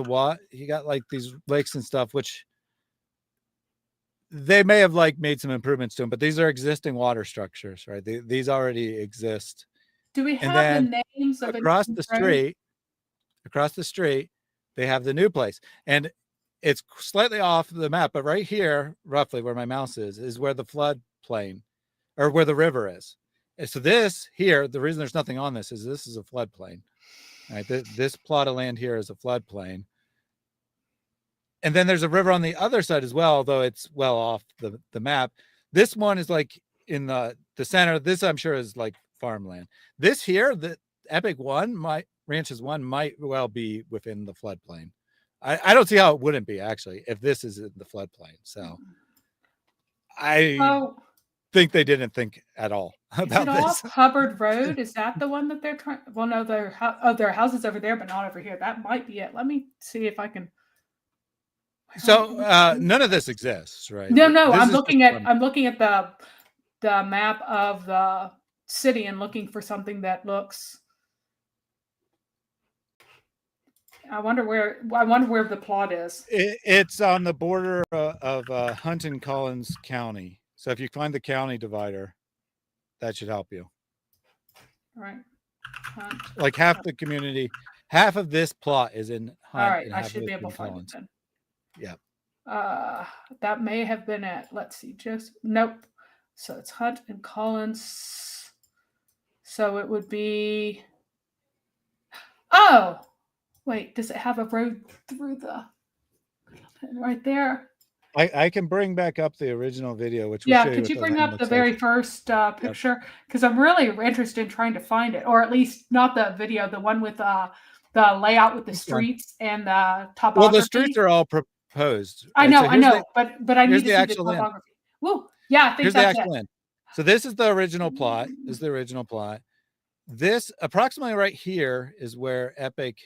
you got like these lakes and stuff, which they may have like made some improvements to them, but these are existing water structures, right? These already exist. Do we And have then the names of across the street, they have the new place. And it's slightly off the map, but right here, roughly where my mouse is where the floodplain or where the river is. And so this here, the reason there's nothing on this is a floodplain, right? This plot of land here is a floodplain. And then there's a river on the other side as well, although it's well off the map. This one is like in the center. This I'm sure is like farmland. This here, the Epic One, Ranches One might well be within the floodplain. I don't see how it wouldn't be actually if this is in the floodplain. So I think they didn't think at all about is it this. off Hubbard Road? Is that the one that they're trying? Well, no, their houses over there, but not over here. That might be it. Let me see if I can. So none of this exists, right? No, This I'm is looking just at the map of the city and looking for something that looks. I wonder where the plot is. It's on the border of Hunt and Collins County. So if you find the county divider, that should help you. All right. Like half the community, half of this plot is in Hunt. All right, and I half should of be it's able in to find it Collins. then. Yeah. That may have been it. Let's see. Nope. So it's Hunt and Collins. So it would be. Oh, wait. Does it have a road through the right there? I can bring back up the original video, which will show Could you you what the bring land up the looks very like. first picture? Because I'm really interested in trying to find it, or at least not the video, the one with the layout with the streets and the topography. Well, the streets are all proposed. I right? know, So I know, but I need here's to the see the actual land. topography. Woo! Yeah, I think Here's the that's actual it. land. So this is the original plot. This is the original plot. This approximately right here is where Epic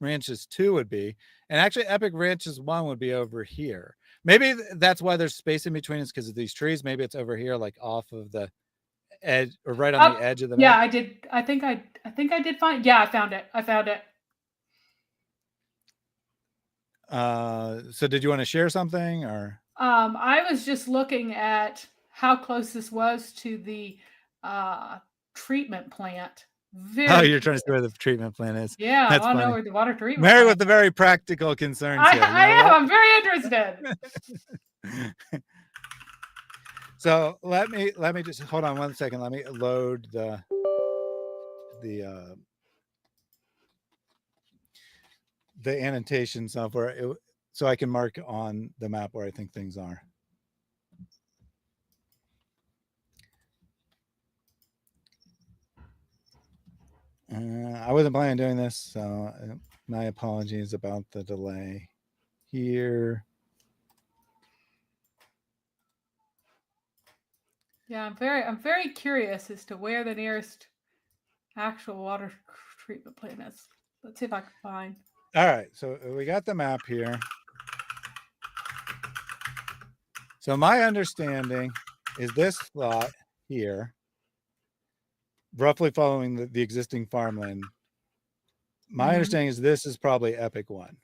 Ranches 2 would be. And actually Epic Ranches 1 would be over here. Maybe that's why there's space in between is because of these trees. Maybe it's over here, like off of the edge or right on the edge of the map. Yeah, I did. I think I did find. Yeah, I found it. So did you want to share something or? I was just looking at how close this was to the treatment plant. You're trying to see where the treatment plant is. Yeah, That's I want to funny. know where the water treatment Mary plant with the very practical concerns here. I am. I'm very interested. So let me just hold on 1 second. Let me load the annotation software so I can mark on the map where I think things are. I wasn't planning on doing this, so my apologies about the delay here. Yeah, I'm very curious as to where the nearest actual water treatment plant is. Let's see if I can find. All right, so we got the map here. So my understanding is this lot here, roughly following the existing farmland. My understanding is this is probably Epic 1.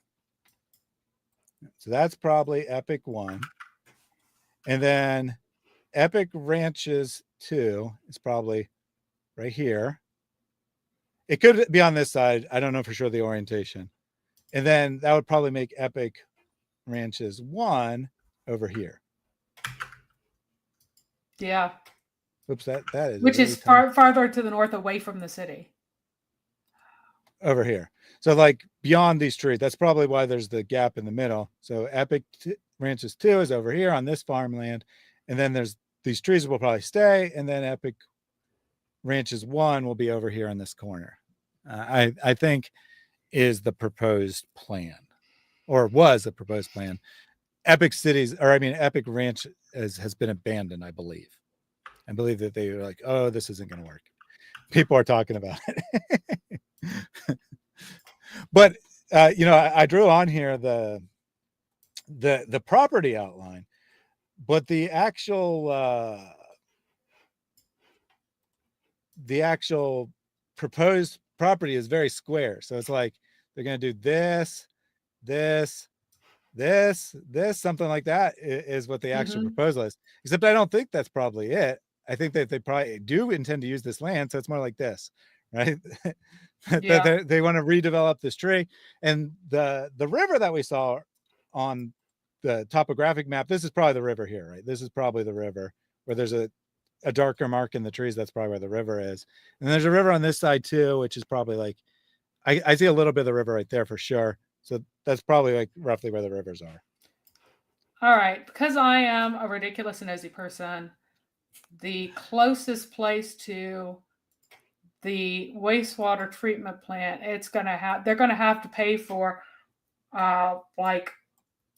So that's probably Epic 1. And then Epic Ranches 2 is probably right here. It could be on this side. I don't know for sure the orientation. And then that would probably make Epic Ranches 1 over here. Yeah. Oops, that is which really is farther to the north, away from the city. Over here. So like beyond these trees, that's probably why there's the gap in the middle. So Epic Ranches 2 is over here on this farmland. And then there's these trees will probably stay. And then Epic Ranches 1 will be over here in this corner. I think is the proposed plan, or was the proposed plan. Epic Cities, or I mean, Epic Ranch has been abandoned, I believe. I believe that they were like, oh, this isn't going to work. People are talking about it. But, you know, I drew on here the property outline, but the actual proposed property is very square. So it's like they're going to do this, something like that is what the actual proposal is. Except I don't think that's probably it. I think that they probably do intend to use this land. So it's more like this, right? Yeah. They want to redevelop this tree. And the river that we saw on the topographic map, this is probably the river here, right? This is probably the river where there's a darker mark in the trees. That's probably where the river is. And there's a river on this side too, which is probably like, I see a little bit of the river right there for sure. So that's probably like roughly where the rivers are. All right. Because I am a ridiculous and nosy person, the closest place to the wastewater treatment plant, they're going to have to pay for like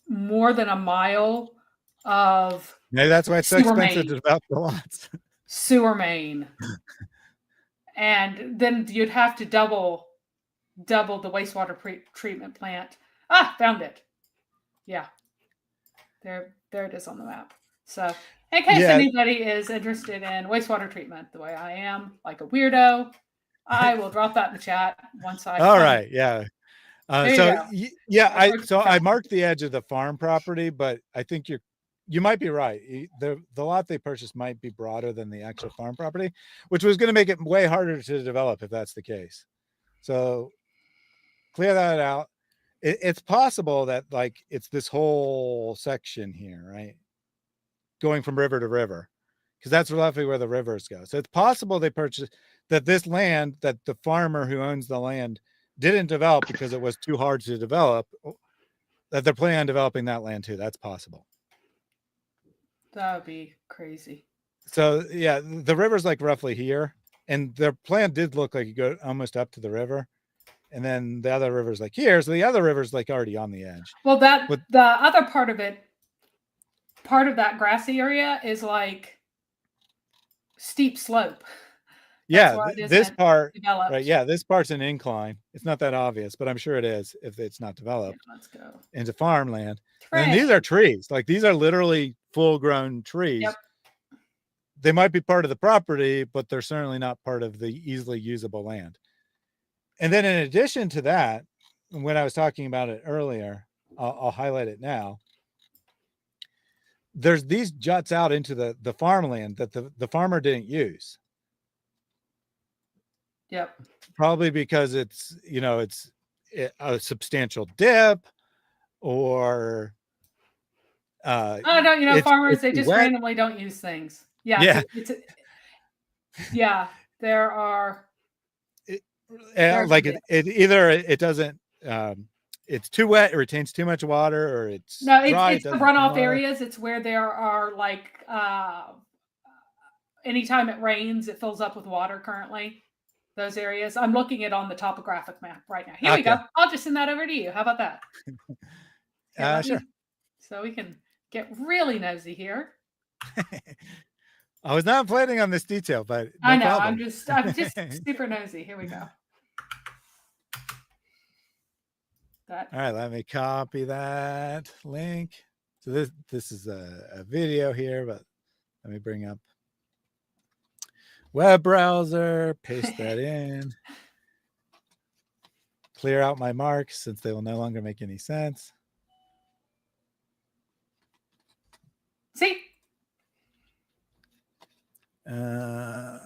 more than a mile of Maybe that's why it's so expensive to develop the lots. Sewer main. And then you'd have to double the wastewater treatment plant. Found it. Yeah. There it is on the map. So in case anybody is interested in wastewater treetment, the way I am, like a weirdo, I will drop that in the chat once I. All right. Yeah. So I marked the edge of the farm property, but I think you might be right. The lot they purchased might be broader than the actual farm property, which was going to make it way harder to develop if that's the case. So clear that out. It's possible that like it's this whole section here, right? Going from river to river, because that's roughly where the rivers go. So it's possible they purchased that this land that the farmer who owns the land didn't develop because it was too hard to develop, that they're planning on developing that land too. That's possible. That would be crazy. So yeah, the river's like roughly here, and their plan did look like you go almost up to the river, and then the other river's like here. So the other river's like already on the edge. Well, the other part of it, part of that grassy area is like steep slope. Yeah, this part, developed. right? Yeah, this part's an incline. It's not that obvious, but I'm sure it is if it's not developed. Yeah, let's go into farmland. And these are trees. Like these are literally full-grown trees. Yep. They might be part of the property, but they're certainly not part of the easily usable land. And then in addition to that, when I was talking about it earlier, I'll highlight it now. There's these juts out into the farmland that the farmer didn't use. Yep. Probably because it's, you know, it's a substantial dip, or farmers, they just randomly don't use things. Yeah. There are it doesn't it's too wet, it retains too much water, or it's dry, it's the runoff areas. It's where there are like anytime it rains, it fills up with water currently. Those areas. I'm looking at on the topographic map right now. Here we go. I'll just send that over to you. How about that? Sure. So we can get really nosy here. I was not planning on this detail, but no I know. problem. I'm just super nosy. Here we go. That. All right, let me copy that link. So this is a video here, but let me bring up web browser, paste that in, clear out my marks since they will no longer make any sense. See? I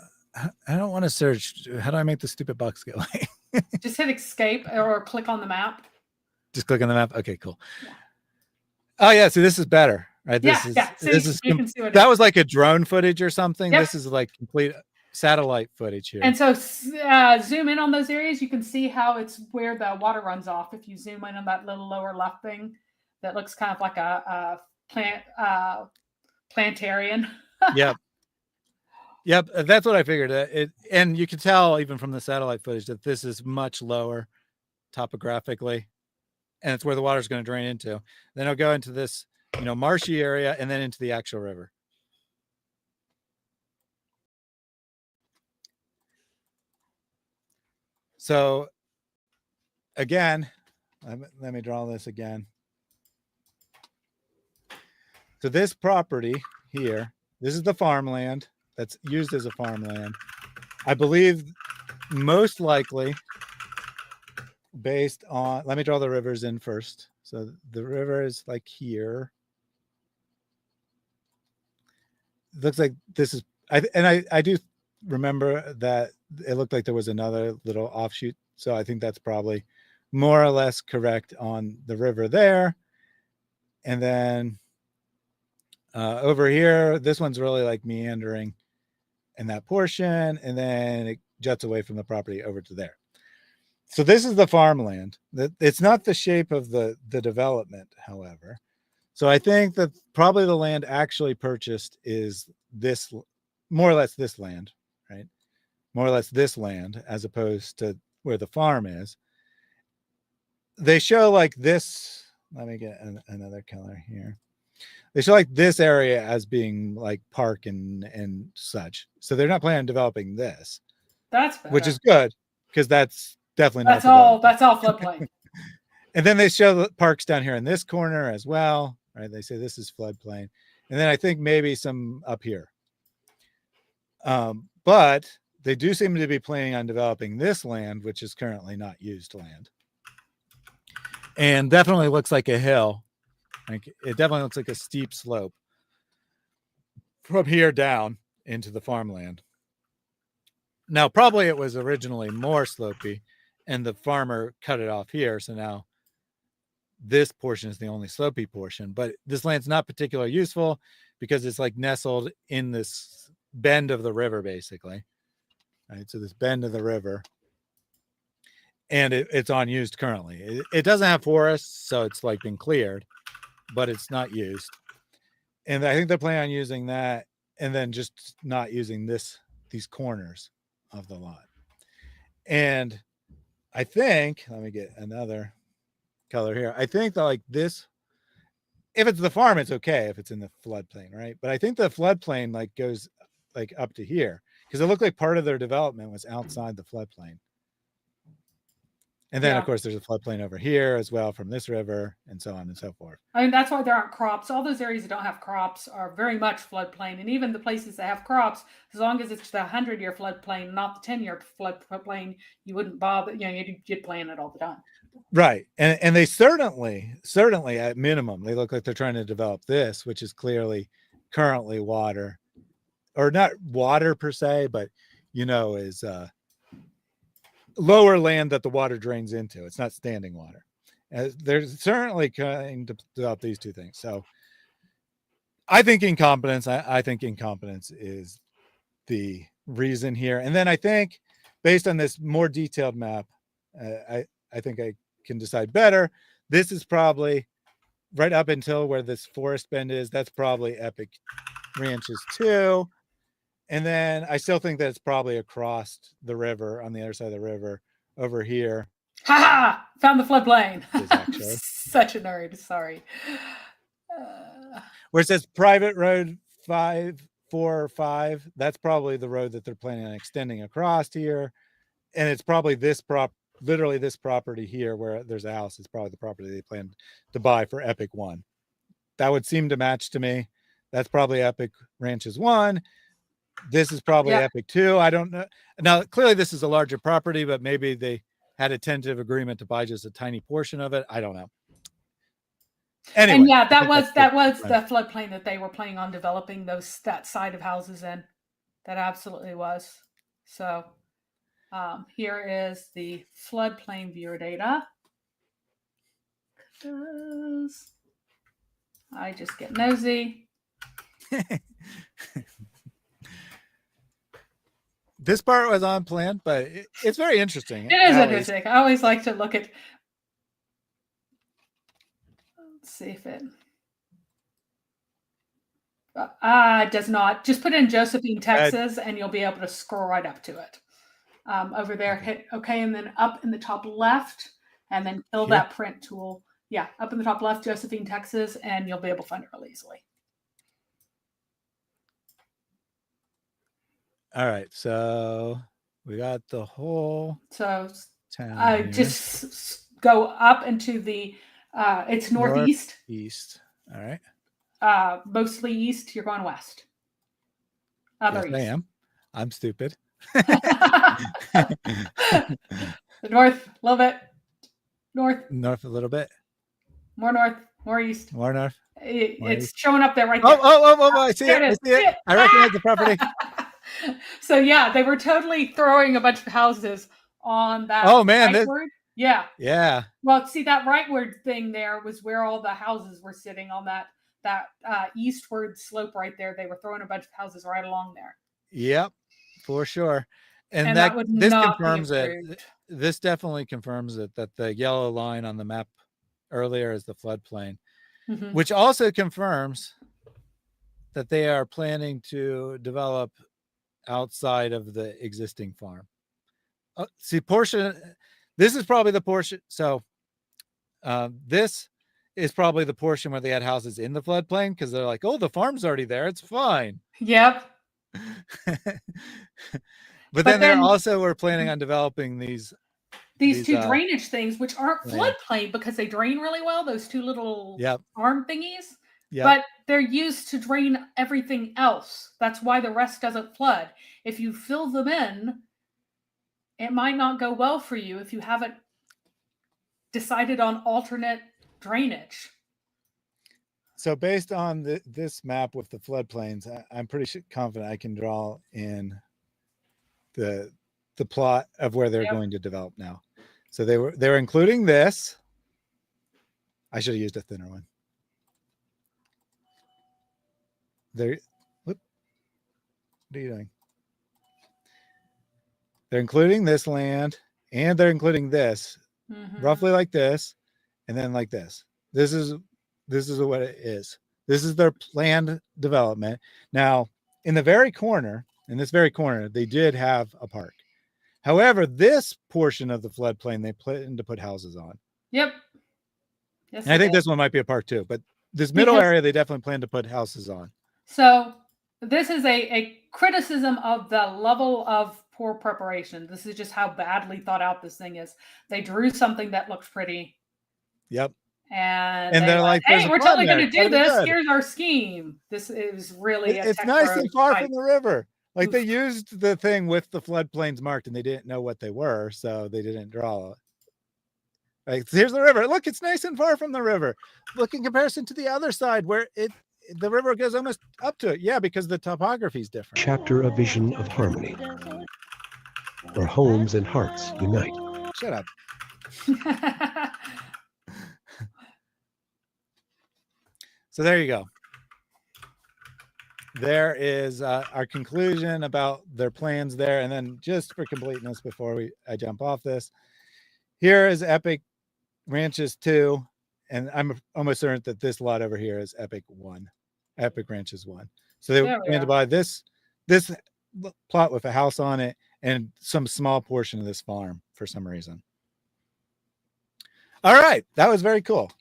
don't want to search. How do I make the stupid box go away? Just hit escape or click on the map. Just click on the map. Okay, cool. Yeah. Oh yeah, so this is better, right? This is that was like a drone footage or something. Yep. This is like complete satellite footage here. And so zoom in on those areas. You can see how it's where the water runs off. If you zoom in on that little lower left thing, that looks kind of like a plantarian. Yep. Yep, that's what I figured. And you can tell even from the satellite footage that this is much lower topographically, and it's where the water is going to drain into. Then it'll go into this, marshy area, and then into the actual river. So, again, let me draw this again. So this property here, this is the farmland that's used as a farmland. I believe most likely based on, let me draw the rivers in first. So the river is like here. It looks like this is, I do remember that it looked like there was another little offshoot. So I think that's probably more or less correct on the river there. And then over here, this one's really like meandering in that portion, and then it juts away from the property over to there. So this is the farmland. It's not the shape of the development, however. So I think that probably the land actually purchased is this, more or less this land, right? More or less this land, as opposed to where the farm is. They show like this, let me get another color here. They show like this area as being like park and such. So they're not planning on developing this. That's better. Which is good, because that's definitely not. That's all floodplain. And then they show the parks down here in this corner as well, right? They say this is floodplain. And then I think maybe some up here. But they do seem to be planning on developing this land, which is currently not used land. And definitely looks like a hill. Like it definitely looks like a steep slope from here down into the farmland. Now, probably it was originally more slopey and the farmer cut it off here. So now this portion is the only slopey portion, but this land's not particularly useful because it's like nestled in this bend of the river, basically. Right. So this bend of the river, and it's unused currently. It doesn't have forests, so it's like been cleared, but it's not used. And I think they're planning on using that and then just not using these corners of the lot. And I think, let me get another color here. I think that like this, if it's the farm, it's okay if it's in the floodplain, right? But I think the floodplain like goes like up to here, because it looked like part of their development was outside the floodplain. And then, of course, there's a floodplain over here as well from this river, and so on and so forth. I mean, that's why there aren't crops. All those areas that don't have crops are very much floodplain. And even the places that have crops, as long as it's the 100-year floodplain, not the 10-year floodplain, you wouldn't bother, you'd plant it all the time. Right. And they certainly at minimum, they look like they're trying to develop this, which is clearly currently water, or not water per se, but, is lower land that the water drains into. It's not standing water. They're certainly trying to develop these two things. So I think incompetence. I think incompetence is the reason here. And then I think based on this more detailed map, I think I can decide better. This is probably right up until where this forest bend is. That's probably Epic Ranches too. And then I still think that it's probably across the river on the other side of the river over here. Ha ha! Found the floodplain. Such a nerd. Sorry. Where it says private road 5 4 or 5, that's probably the road that they're planning on extending across here. And it's probably literally this property here where there's a house is probably the property they plan to buy for Epic 1. That would seem to match to me. That's probably Epic Ranches 1. This is probably Epic 2. I don't know. Now, clearly this is a larger property, but maybe they had a tentative agreement to buy just a tiny portion of it. I don't know. Anyway, and yeah, that was the floodplain that they were planning on developing that side of houses in. That absolutely was. So here is the floodplain viewer data. I just get nosy. This part was on plan, but it's very interesting. It is interesting. I always like to look at. Let's see if it. It does not. Just put in Josephine, Texas, and you'll be able to scroll right up to it. Over there, hit OK, and then up in the top left, and then kill that print tool. Yeah, up in the top left, Josephine, Texas, and you'll be able to find it really easily. All right, so we got the whole town. Just go up into the. It's northeast. East. All right. Mostly east. You're going west. Yes, east. I am. I'm stupid. The north, a little bit. North a little bit. More north. More east. More north. It's showing up there right there. Oh! I see it. I see it. I recognize the property. So yeah, they were totally throwing a bunch of houses on that. Oh man, rightward. Yeah. Well, see, that rightward thing there was where all the houses were sitting on that eastward slope right there. They were throwing a bunch of houses right along there. Yep, for sure. And this confirms it. This definitely confirms it that the yellow line on the map earlier is the floodplain, which also confirms that they are planning to develop outside of the existing farm. This is probably the portion. So this is probably the portion where they had houses in the floodplain because they're like, oh, the farm's already there. It's fine. Yep. But then they also were planning on developing these two drainage things, which aren't floodplain because they drain really well. Those two little arm thingies. Yep. But they're used to drain everything else. That's why the rest doesn't flood. If you fill them in, it might not go well for you if you haven't decided on alternate drainage. So based on this map with the floodplains, I'm pretty confident I can draw in the plot of where they're going to develop now. So they were including this. I should have used a thinner one. What are you doing? They're including this land and they're including this roughly like this and then like this. This is what it is. This is their planned development. Now, in this very corner, they did have a park. However, this portion of the floodplain they plan to put houses on. Yep. Yes, and I think this one might be a park too, but this middle area they definitely plan to put houses on. So this is a criticism of the level of poor preparation. This is just how badly thought out this thing is. They drew something that looks pretty. Yep. And they're like, hey, we're totally going to do this. Here's our scheme. This is really it's nice and far from the river. Like they used the thing with the floodplains marked and they didn't know what they were, so they didn't draw it. Like, here's the river. Look, it's nice and far from the river. Look in comparison to the other side where the river goes almost up to it. Yeah, because the topography is different. Chapter A Vision of Harmony, where homes and hearts unite. Shut up. So there you go. There is our conclusion about their plans there. And then just for completeness, before I jump off this, here is Epic Ranches 2. And I'm almost certain that this lot over here is Epic 1. Epic Ranches 1. So they plan to buy this plot with a house on it and some small portion of this farm for some reason. All right. That was very cool.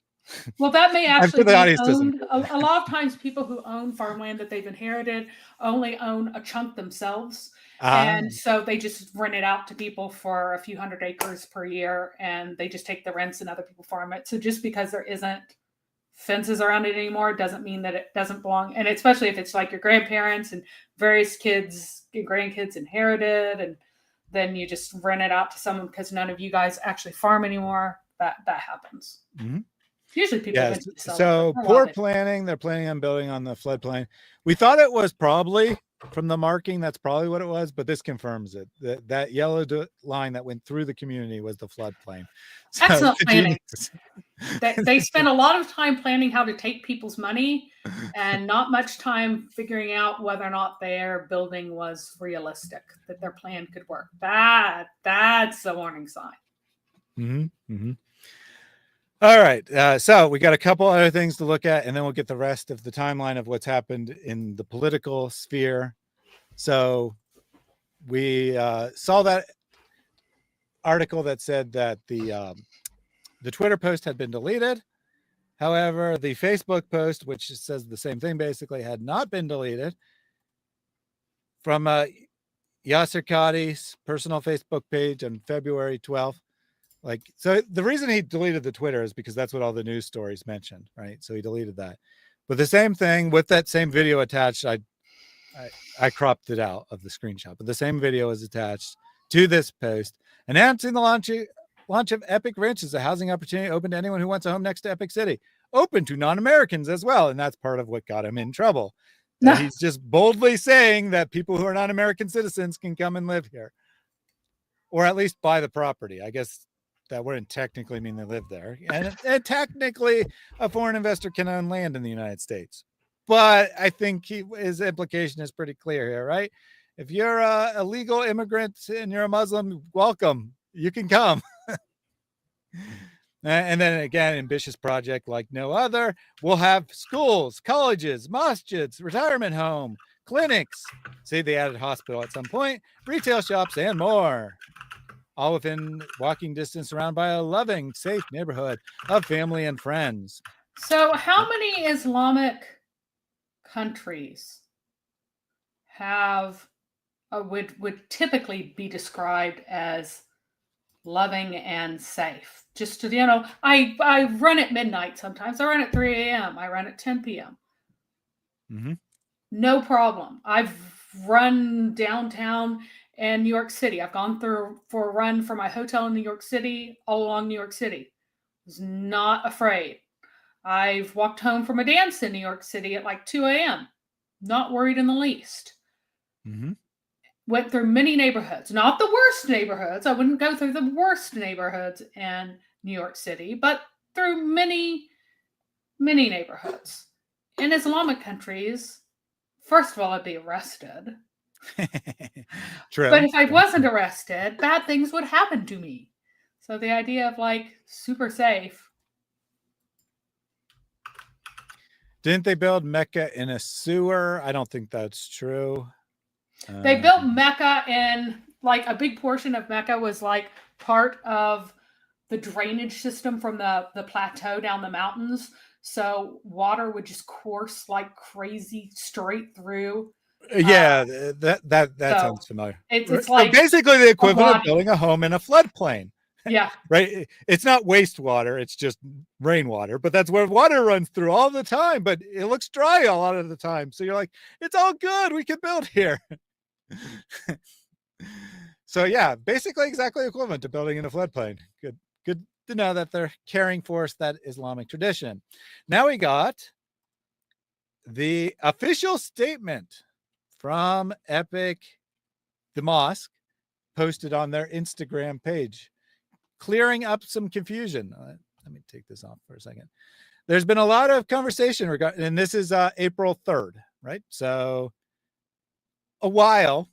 Well, that may I'm actually sure the be audience doesn't. owned. A lot of times, people who own farmland that they've inherited only own a chunk themselves. And so they just rent it out to people for a few hundred acres per year, and they just take the rents and other people farm it. So just because there isn't fences around it anymore doesn't mean that it doesn't belong. And especially if it's like your grandparents and various kids and grandkids inherited, and then you just rent it out to someone because none of you guys actually farm anymore. That happens. Mhm. Usually people Yes. eventually sell it, So but poor planning. They're planning on building on the floodplain. We thought it was probably from the marking. That's probably what it was, but this confirms it. That yellow line that went through the community was the floodplain. So excellent the planning. genius. They spend a lot of time planning how to take people's money and not much time figuring out whether or not their building was realistic, that their plan could work. That's a warning sign. Mm-hmm. Mm-hmm. All right. So we got a couple other things to look at, and then we'll get the rest of the timeline of what's happened in the political sphere. So we saw that article that said that the Twitter post had been deleted. However, the Facebook post, which says the same thing, basically had not been deleted from Yasir Qadhi's personal Facebook page on February 12th. So the reason he deleted the Twitter is because that's what all the news stories mentioned, right? So he deleted that. But the same thing with that same video attached, I cropped it out of the screenshot, but the same video is attached to this post announcing the launch of Epic Ranches, a housing opportunity open to anyone who wants a home next to Epic City, open to non-Americans as well. And that's part of what got him in trouble. He's just boldly saying that people who are non-American citizens can come and live here, or at least buy the property. I guess that wouldn't technically mean they live there. And technically, a foreign investor can own land in the United States. But I think his implication is pretty clear here, right? If you're a legal immigrant and you're a Muslim, welcome. You can come. And then again, ambitious project like no other. We'll have schools, colleges, masjids, retirement home, clinics. See, they added hospital at some point, retail shops, and more. All within walking distance, surrounded by a loving, safe neighborhood of family and friends. So how many Islamic countries have would typically be described as loving and safe? Just to, I run at midnight sometimes. I run at 3 a.m. I run at 10 p.m. Mm-hmm. No problem. I've run downtown in New York City. I've gone through for a run for my hotel in New York City, all along New York City. Was not afraid. I've walked home from a dance in New York City at like 2 a.m. Not worried in the least. Mm-hmm. Went through many neighborhoods, not the worst neighborhoods. I wouldn't go through the worst neighborhoods in New York City, but through many, many neighborhoods. In Islamic countries, first of all, I'd be arrested. True. But if I wasn't arrested, bad things would happen to me. So the idea of super safe. Didn't they build Mecca in a sewer? I don't think that's true. They built Mecca in a big portion of Mecca was part of the drainage system from the plateau down the mountains. So water would just course like crazy straight through. Yeah, that sounds familiar. It's like basically the equivalent of building a home in a floodplain. Yeah. Right. It's not wastewater. It's just rainwater, but that's where water runs through all the time, but it looks dry a lot of the time. So you're like, it's all good. We can build here. So yeah, basically exactly equivalent to building in a floodplain. Good to know that they're carrying forth that Islamic tradition. Now we got the official statement from Epic, the mosque, posted on their Instagram page, clearing up some confusion. Let me take this off for a second. There's been a lot of conversation regarding, and this is April 3rd, right? So a while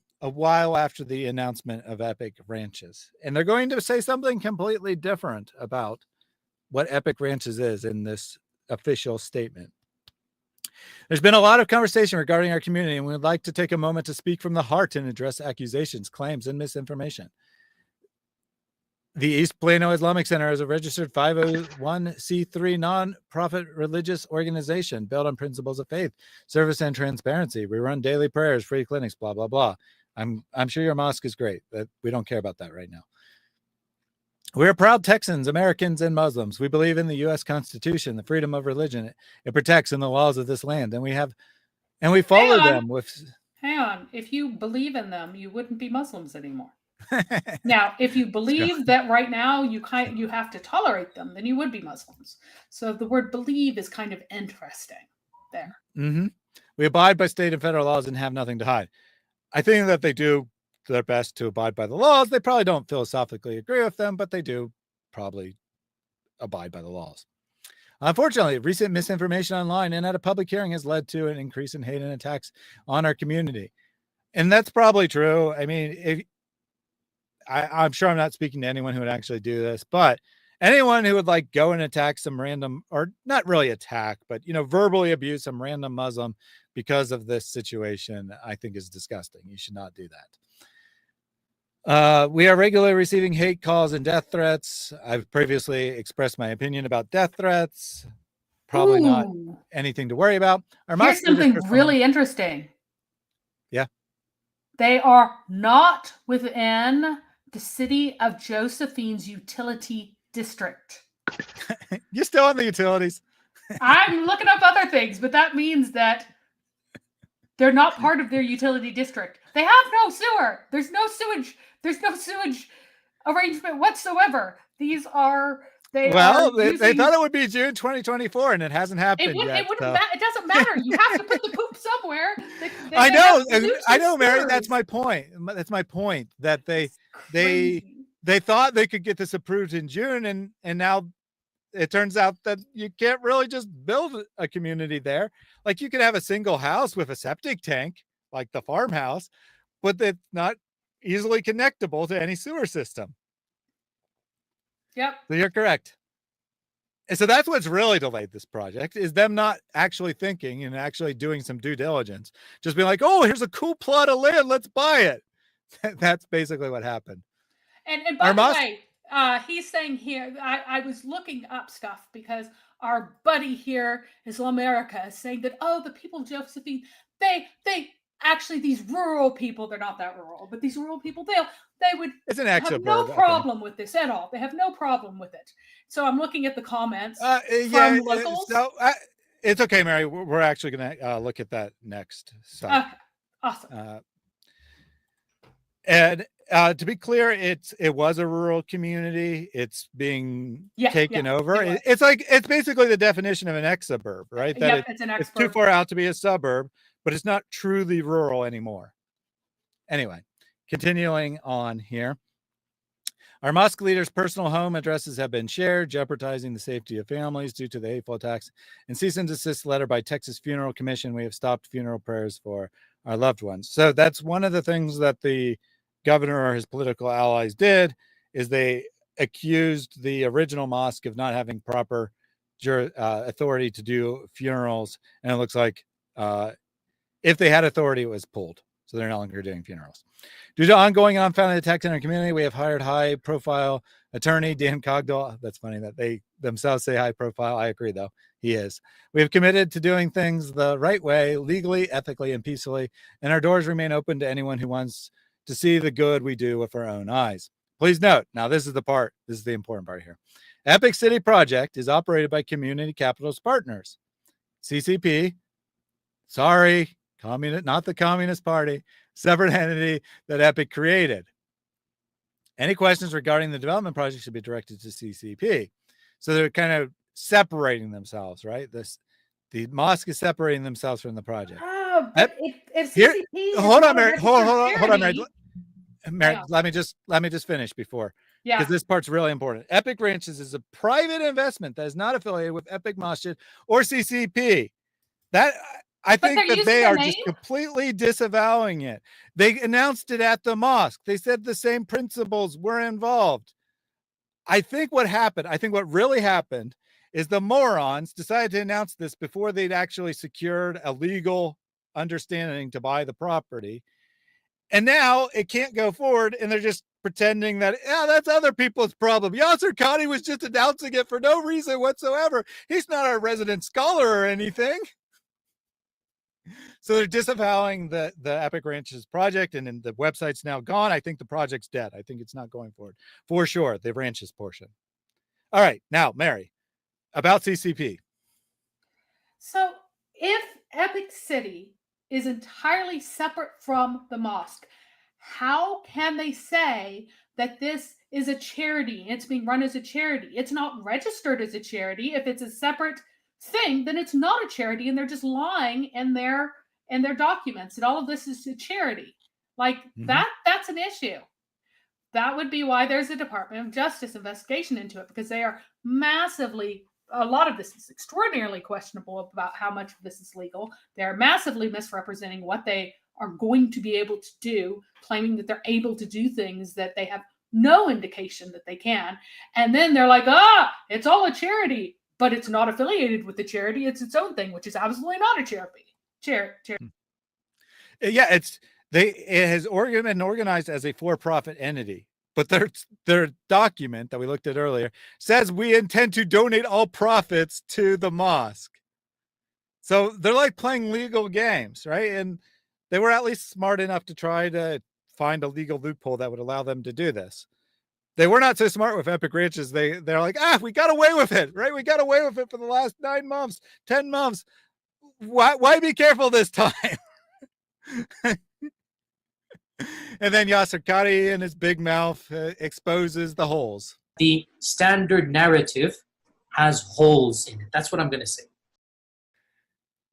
after the announcement of Epic Ranches, and they're going to say something completely different about what Epic Ranches is in this official statement. There's been a lot of conversation regarding our community, and we'd like to take a moment to speak from the heart and address accusations, claims, and misinformation. The East Plano Islamic Center is a registered 501c3 non-profit religious organization built on principles of faith, service, and transparency. We run daily prayers, free clinics, blah, blah, blah. I'm sure your mosque is great, but we don't care about that right now. We're proud Texans, Americans, and Muslims. We believe in the U.S. Constitution, the freedom of religion it protects, and the laws of this land, and we follow them with. Hang on. If you believe in them, you wouldn't be Muslims anymore. Now, if you believe that right now you have to tolerate them, then you would be Muslims. So the word believe is kind of interesting there. Mm-hmm. We abide by state and federal laws and have nothing to hide. I think that they do their best to abide by the laws. They probably don't philosophically agree with them, but they do probably abide by the laws. Unfortunately, recent misinformation online and at a public hearing has led to an increase in hate and attacks on our community. And that's probably true. I mean, I'm sure I'm not speaking to anyone who would actually do this, but anyone who would like go and attack some random, or not really attack, but, you know, verbally abuse some random Muslim because of this situation, I think is disgusting. You should not do that. We are regularly receiving hate calls and death threats. I've previously expressed my opinion about death threats. Probably not anything to worry about. Here's something really interesting. Yeah. They are not within the city of Josephine's utility district. You're still on the utilities. I'm looking up other things, but that means that they're not part of their utility district. They have no sewer. There's no sewage. There's no sewage arrangement whatsoever. These are they thought it would be June 2024, and it hasn't happened yet. It wouldn't it doesn't matter. You have to put the poop somewhere. I know, Mary. That's my point. That's my point. That they thought they could get this approved in June, and now it turns out that you can't really just build a community there. Like, you could have a single house with a septic tank, like the farmhouse, but it's not easily connectable to any sewer system. Yep. So you're correct. And so that's what's really delayed this project, is them not actually thinking and actually doing some due diligence. Just being like, oh, here's a cool plot of land, let's buy it. That's basically what happened. And by the way, he's saying here, I was looking up stuff because our buddy here, Islam America, is saying that, oh, the people of Josephine, they actually, these rural people, they're not that rural, but these rural people, they would have no problem with this at all. They have no problem with it. So I'm looking at the comments from locals. It's okay, Mary. We're actually going to look at that next. So, awesome. And to be clear, it was a rural community. It's being taken over. It's basically the definition of an ex-suburb, right? That it's an it's too far out to be a suburb, but it's not truly rural anymore. Anyway, continuing on here. Our mosque leaders' personal home addresses have been shared, jeopardizing the safety of families due to the hateful attacks. And cease and desist letter by Texas Funeral Commission. We have stopped funeral prayers for our loved ones. So that's one of the things that the governor or his political allies did, is they accused the original mosque of not having proper authority to do funerals. And it looks like if they had authority, it was pulled. So they're no longer doing funerals. Due to ongoing unfounded attacks in our community, we have hired high-profile attorney Dan Cogdell. That's funny that they themselves say high-profile. I agree, though. He is. We have committed to doing things the right way, legally, ethically, and peacefully, and our doors remain open to anyone who wants to see the good we do with our own eyes. Please note, now this is the important part here. Epic City Project is operated by Community Capitalist Partners, CCP. Sorry, not the Communist Party, separate entity that Epic created. Any questions regarding the development project should be directed to CCP. So they're kind of separating themselves, right? The mosque is separating themselves from the project. Oh, but if CCP hold on, Mary. Hold on, Mary. Mary, let me just finish before. Yeah. Because this part's really important. Epic Ranches is a private investment that is not affiliated with Epic Mosque or CCP. I think that they are just completely disavowing it. They announced it at the mosque. They said the same principles were involved. I think what really happened is the morons decided to announce this before they'd actually secured a legal understanding to buy the property. And now it can't go forward, and they're just pretending that, yeah, that's other people's problem. Yasir Qadhi was just announcing it for no reason whatsoever. He's not our resident scholar or anything. So they're disavowing the Epic Ranches project, and then the website's now gone. I think the project's dead. I think it's not going forward for sure, the ranches portion. All right, now, Mary, about CCP. So if Epic City is entirely separate from the mosque, how can they say that this is a charity? It's being run as a charity. It's not registered as a charity. If it's a separate thing, then it's not a charity, and they're just lying in their documents. And all of this is a charity. Like that's an issue. That would be why there's a Department of Justice investigation into it, because they are massively, a lot of this is extraordinarily questionable about how much of this is legal. They're massively misrepresenting what they are going to be able to do, claiming that they're able to do things that they have no indication that they can. And then they're like, it's all a charity, but it's not affiliated with the charity. It's its own thing, which is absolutely not a charity. Yeah, it has been organized as a for-profit entity, but their document that we looked at earlier says we intend to donate all profits to the mosque. So they're like playing legal games, right? And they were at least smart enough to try to find a legal loophole that would allow them to do this. They were not so smart with Epic Ranches. They're like, we got away with it, right? We got away with it for the last 9 months, 10 months. Why be careful this time? And then Yasir Qadhi in his big mouth exposes the holes. The standard narrative has holes in it. That's what I'm going to say.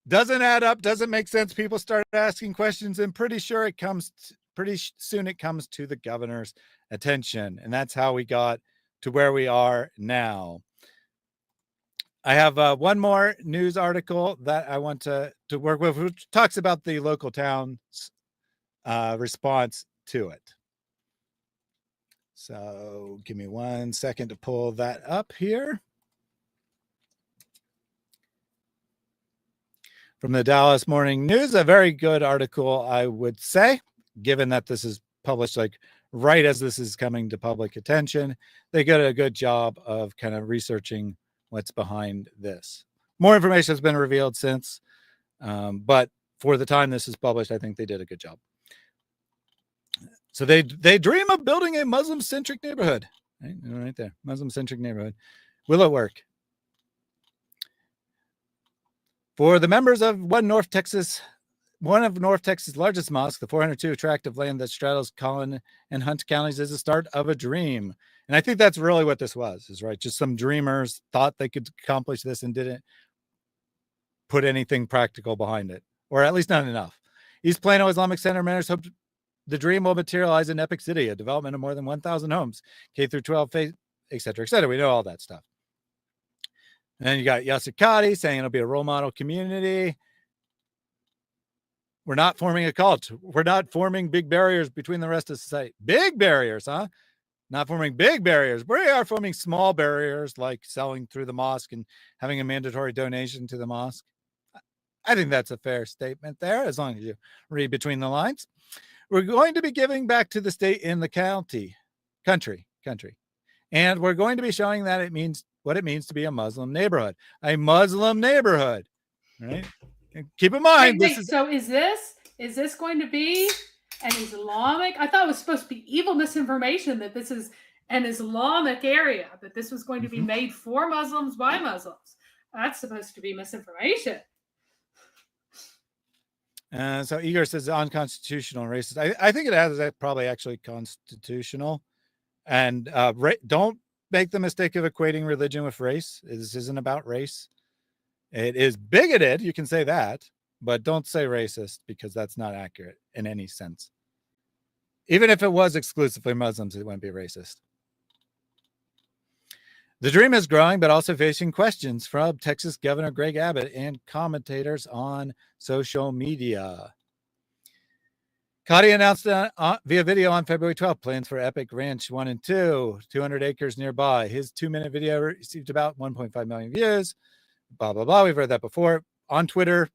Doesn't add up, doesn't make sense. People start asking questions, and pretty soon it comes to the governor's attention. And that's how we got to where we are now. I have one more news article that I want to work with, which talks about the local town's response to it. So give me 1 second to pull that up here. From the Dallas Morning News, a very good article, I would say, given that this is published like right as this is coming to public attention. They did a good job of kind of researching what's behind this. More information has been revealed since, but for the time this is published, I think they did a good job. So they dream of building a Muslim-centric neighborhood, right there, Muslim-centric neighborhood. Will it work? For the members of one of North Texas' largest mosques, the 402 tract of land that straddles Collin and Hunt counties is the start of a dream. And I think that's really what this was, is right. Just some dreamers thought they could accomplish this and didn't put anything practical behind it, or at least not enough. East Plano Islamic Center members hope the dream will materialize in Epic City, a development of more than 1,000 homes, K through 12, et cetera, et cetera. We know all that stuff. And then you got Yasir Qadhi saying it'll be a role model community. We're not forming a cult. We're not forming big barriers between the rest of society. Big barriers, huh? Not forming big barriers. We are forming small barriers, like selling through the mosque and having a mandatory donation to the mosque. I think that's a fair statement there, as long as you read between the lines. We're going to be giving back to the state and the country. And we're going to be showing that it means what it means to be a Muslim neighborhood. A Muslim neighborhood, right? And keep in mind, so is this going to be an Islamic? I thought it was supposed to be evil misinformation that this is an Islamic area, that this was going to be made for Muslims by Muslims. That's supposed to be misinformation. So Igor says unconstitutional and racist. I think it has probably actually constitutional. And don't make the mistake of equating religion with race. This isn't about race. It is bigoted, you can say that, but don't say racist, because that's not accurate in any sense. Even if it was exclusively Muslims, it wouldn't be racist. The dream is growing, but also facing questions from Texas Governor Greg Abbott and commentators on social media. Qadhi announced via video on February 12th plans for Epic Ranch 1 and 2, 200 acres nearby. His 2-minute video received about 1.5 million views. Blah, blah, blah. We've read that before. On Twitter,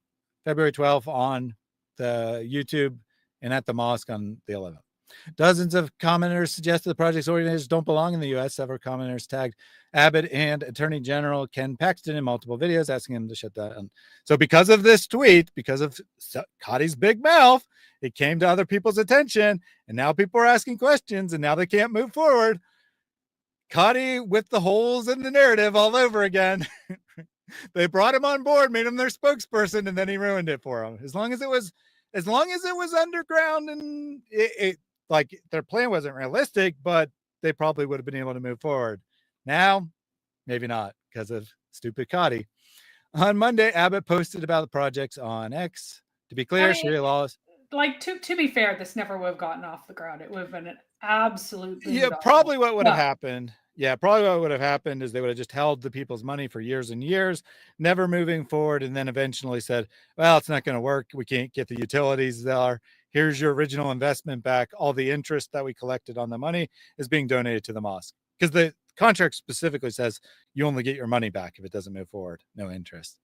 February 12th, on the YouTube, and at the mosque on the 11th. Dozens of commenters suggested the project's organizers don't belong in the U.S. Several commenters tagged Abbott and Attorney General Ken Paxton in multiple videos asking him to shut down. So because of this tweet, because of Qadhi's big mouth, it came to other people's attention, and now people are asking questions, and now they can't move forward. Qadhi with the holes in the narrative all over again. They brought him on board, made him their spokesperson, and then he ruined it for them. As long as it was underground and it like their plan wasn't realistic, but they probably would have been able to move forward. Now, maybe not because of stupid Qadhi. On Monday, Abbott posted about the projects on X. To be clear, Sharia laws. Like to be fair, this never would have gotten off the ground. It would have been an absolute. Yeah, probably what would have happened. Yeah, probably what would have happened is they would have just held the people's money for years and years, never moving forward, and then eventually said, well, it's not going to work. We can't get the utilities there. Here's your original investment back. All the interest that we collected on the money is being donated to the mosque. Because the contract specifically says you only get your money back if it doesn't move forward. No interest.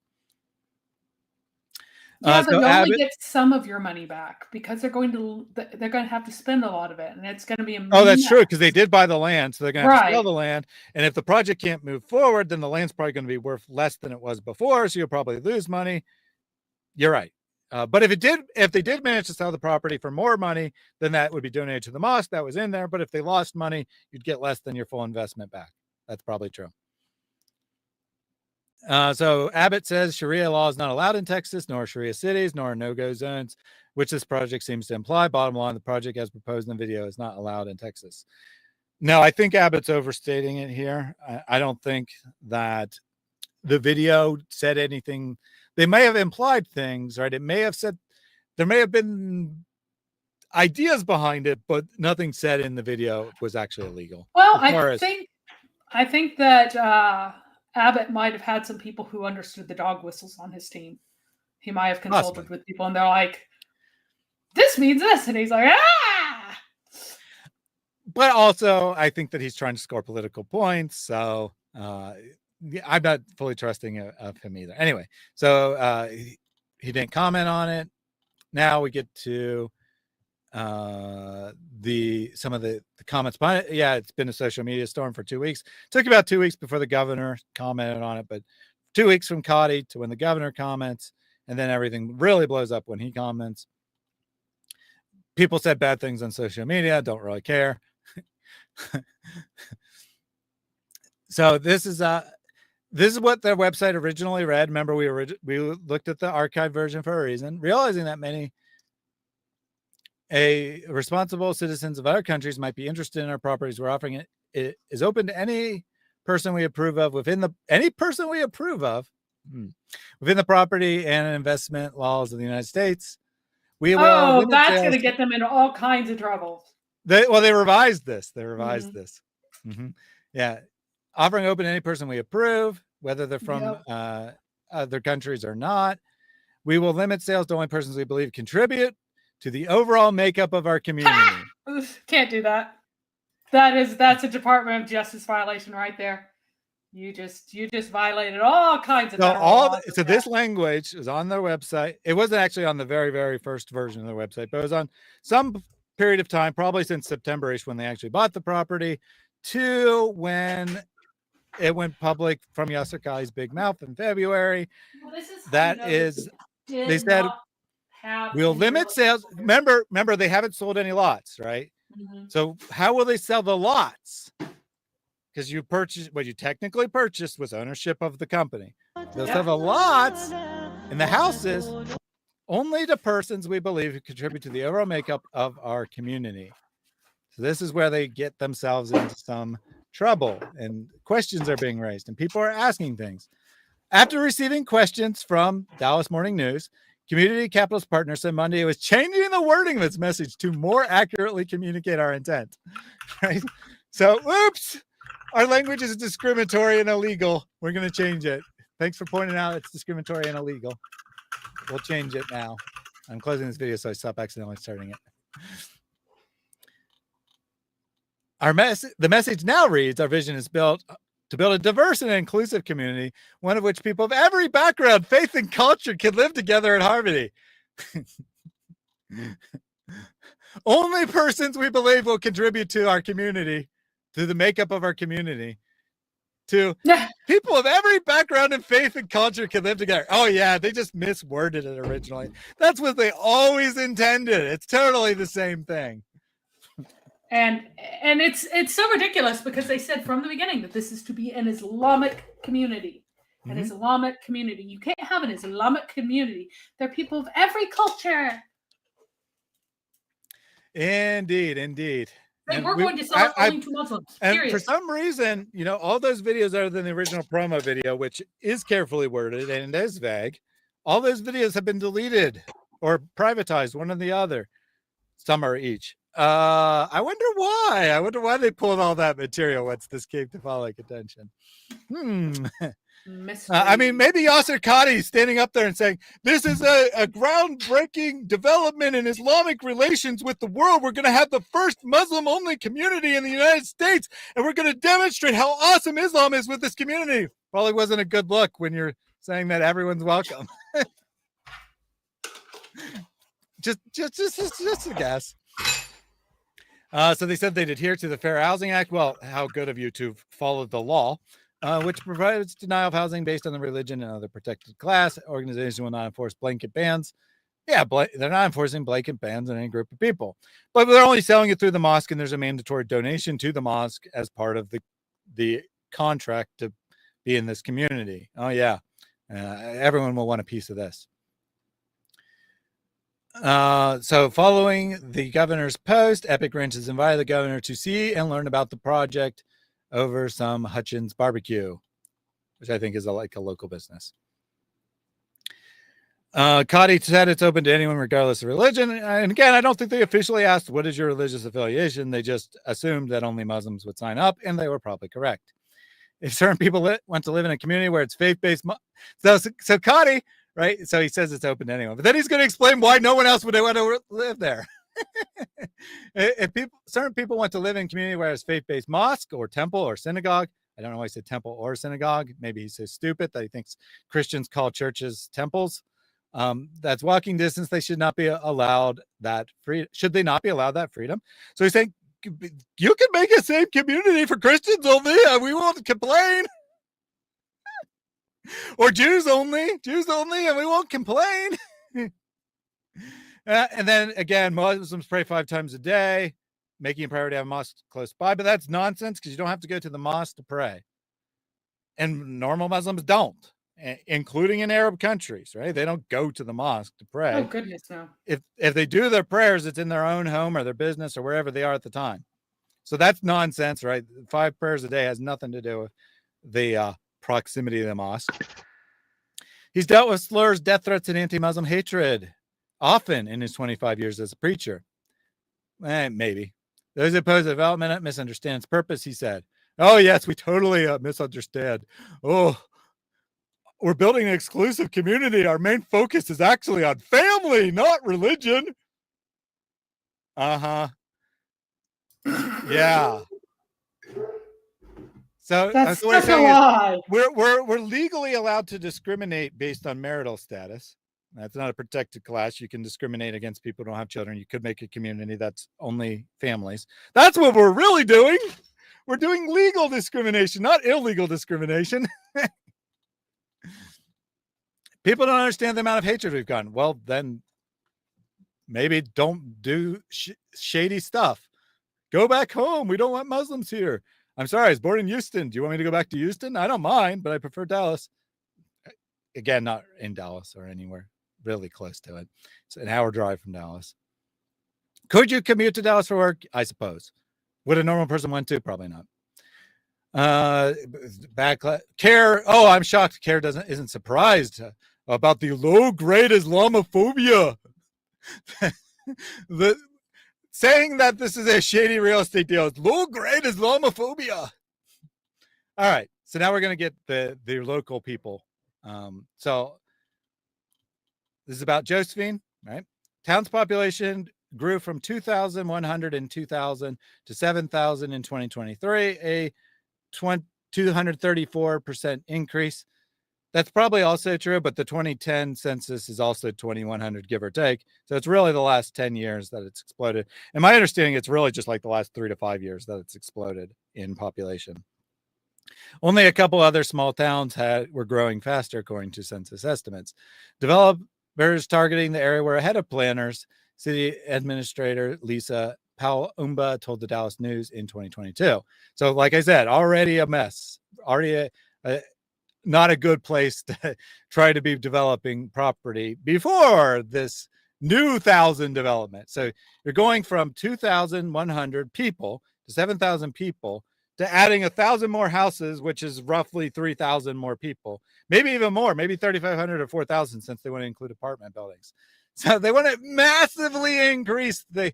Yeah, but you only get some of your money back because they're going to have to spend a lot of it, and it's going to be a oh, that's true, because they did buy the land, so they're going to have to sell the land. And if the project can't move forward, then the land's probably going to be worth less than it was before, so you'll probably lose money. You're right. But if they did manage to sell the property for more money, then that would be donated to the mosque. That was in there. But if they lost money, you'd get less than your full investment back. That's probably true. So Abbott says Sharia law is not allowed in Texas, nor Sharia cities, nor no-go zones, which this project seems to imply. Bottom line, the project as proposed in the video is not allowed in Texas. No, I think Abbott's overstating it here. I don't think that the video said anything. They may have implied things, right? It may have said, there may have been ideas behind it, but nothing said in the video was actually illegal. Well, I think that Abbott might have had some people who understood the dog whistles on his team. He might have consulted with people, and they're like, this means this. And he's like, ah! But also, I think that he's trying to score political points. So I'm not fully trusting of him either. Anyway, so he didn't comment on it. Now we get to some of the comments behind it. Yeah, it's been a social media storm for 2 weeks. It took about 2 weeks before the governor commented on it, but 2 weeks from Qadhi to when the governor comments, and then everything really blows up when he comments. People said bad things on social media, don't really care. So this is what their website originally read. Remember, we looked at the archive version for a reason, realizing that many responsible citizens of other countries might be interested in our properties. We're offering it. It is open to any person we approve of within the property and investment laws of the United States. We will. Oh, that's going to get them into all kinds of trouble. They revised this. This. Mm-hmm. Yeah. Offering open to any person we approve, whether they're from other countries or not. We will limit sales to only persons we believe contribute to the overall makeup of our community. Can't do that. That's a Department of Justice violation right there. You just violated all kinds of laws. So this language is on their website. It wasn't actually on the very, very first version of their website, but it was on some period of time, probably since September-ish when they actually bought the property, to when it went public from Yasir Qadhi's big mouth in February. They said we'll limit sales. Remember, they haven't sold any lots, right? Mm-hmm. So how will they sell the lots? Because you purchased, what you technically purchased was ownership of the company. They'll sell the lots and the houses only to persons we believe who contribute to the overall makeup of our community. So this is where they get themselves into some trouble, and questions are being raised and people are asking things. After receiving questions from Dallas Morning News, Community Capitalist Partner said Monday it was changing the wording of its message to more accurately communicate our intent. Right? So, oops, our language is discriminatory and illegal. We're going to change it. Thanks for pointing out it's discriminatory and illegal. We'll change it now. I'm closing this video so I stop accidentally starting it. The message now reads, our vision is built to build a diverse and inclusive community, one of which people of every background, faith, and culture can live together in harmony. Only persons we believe will contribute to our community, to the makeup of our community, to people of every background and faith and culture can live together. Oh yeah, they just misworded it originally. That's what they always intended. It's totally the same thing. And it's so ridiculous because they said from the beginning that this is to be an Islamic community. An Islamic community. You can't have an Islamic community. They're people of every culture. Indeed, indeed. And we're going to sell it only to Muslims. And period. for some reason, all those videos other than the original promo video, which is carefully worded and is vague, all those videos have been deleted or privatized, one or the other. Some are each. I wonder why. I wonder why they pulled all that material once this came to public attention. I mean, maybe Yasir Qadhi standing up there and saying, this is a groundbreaking development in Islamic relations with the world. We're going to have the first Muslim-only community in the United States, and we're going to demonstrate how awesome Islam is with this community. Probably wasn't a good look when you're saying that everyone's welcome. just a guess. So they said they'd adhere to the Fair Housing Act. Well, how good of you to follow the law, which provides denial of housing based on the religion and other protected class. Organizations will not enforce blanket bans. Yeah, they're not enforcing blanket bans on any group of people, but they're only selling it through the mosque, and there's a mandatory donation to the mosque as part of the contract to be in this community. Oh yeah, everyone will want a piece of this. So following the governor's post, Epic Ranch has invited the governor to see and learn about the project over some Hutchins barbecue, which I think is like a local business. Qadhi said it's open to anyone regardless of religion. And again, I don't think they officially asked, what is your religious affiliation? They just assumed that only Muslims would sign up, and they were probably correct. If certain people want to live in a community where it's faith-based, so Qadhi, right? So he says it's open to anyone, but then he's going to explain why no one else would want to live there. If certain people want to live in a community where it's faith-based mosque or temple or synagogue, I don't know why he said temple or synagogue. Maybe he's so stupid that he thinks Christians call churches temples. That's walking distance. They should not be allowed that free. Should they not be allowed that freedom? So he's saying you can make a same community for Christians only, and we won't complain. Or Jews only, and we won't complain. And then again, Muslims pray 5 times a day, making a priority to have a mosque close by, but that's nonsense because you don't have to go to the mosque to pray. And normal Muslims don't, including in Arab countries, right? They don't go to the mosque to pray. Oh goodness, no. If they do their prayers, it's in their own home or their business or wherever they are at the time. So that's nonsense, right? 5 prayers a day has nothing to do with the proximity of the mosque. He's dealt with slurs, death threats, and anti-Muslim hatred often in his 25 years as a preacher. Maybe. Those who oppose the development misunderstand its purpose, he said. Oh, yes, we totally misunderstand. Oh, we're building an exclusive community. Our main focus is actually on family, not religion. Uh-huh. Yeah. So that's a lie. We're legally allowed to discriminate based on marital status. That's not a protected class. You can discriminate against people who don't have children. You could make a community that's only families. That's what we're really doing. We're doing legal discrimination, not illegal discrimination. People don't understand the amount of hatred we've gotten. Well, then maybe don't do shady stuff. Go back home. We don't want Muslims here. I'm sorry, I was born in Houston. Do you want me to go back to Houston? I don't mind, but I prefer Dallas. Again, not in Dallas or anywhere really close to it. It's an hour drive from Dallas. Could you commute to Dallas for work? I suppose. Would a normal person want to? Probably not. Backlash. Care. Oh, I'm shocked. Care isn't surprised about the low-grade Islamophobia. Saying that this is a shady real estate deal is low-grade Islamophobia. All right, so now we're going to get the local people. So this is about Josephine, right? Town's population grew from 2,100 in 2000 to 7,000 in 2023, a 234% increase. That's probably also true, but the 2010 census is also 2,100, give or take. So it's really the last 10 years that it's exploded. And my understanding, it's really just like the last 3 to 5 years that it's exploded in population. Only a couple other small towns were growing faster, according to census estimates. Developers targeting the area were ahead of planners. City Administrator Lisa Powell-Umba told the Dallas News in 2022. So, like I said, already a mess, already not a good place to try to be developing property before this new 1,000 development. So you're going from 2,100 people to 7,000 people to adding 1,000 more houses, which is roughly 3,000 more people, maybe even more, maybe 3,500 or 4,000, since they want to include apartment buildings. So they want to massively increase the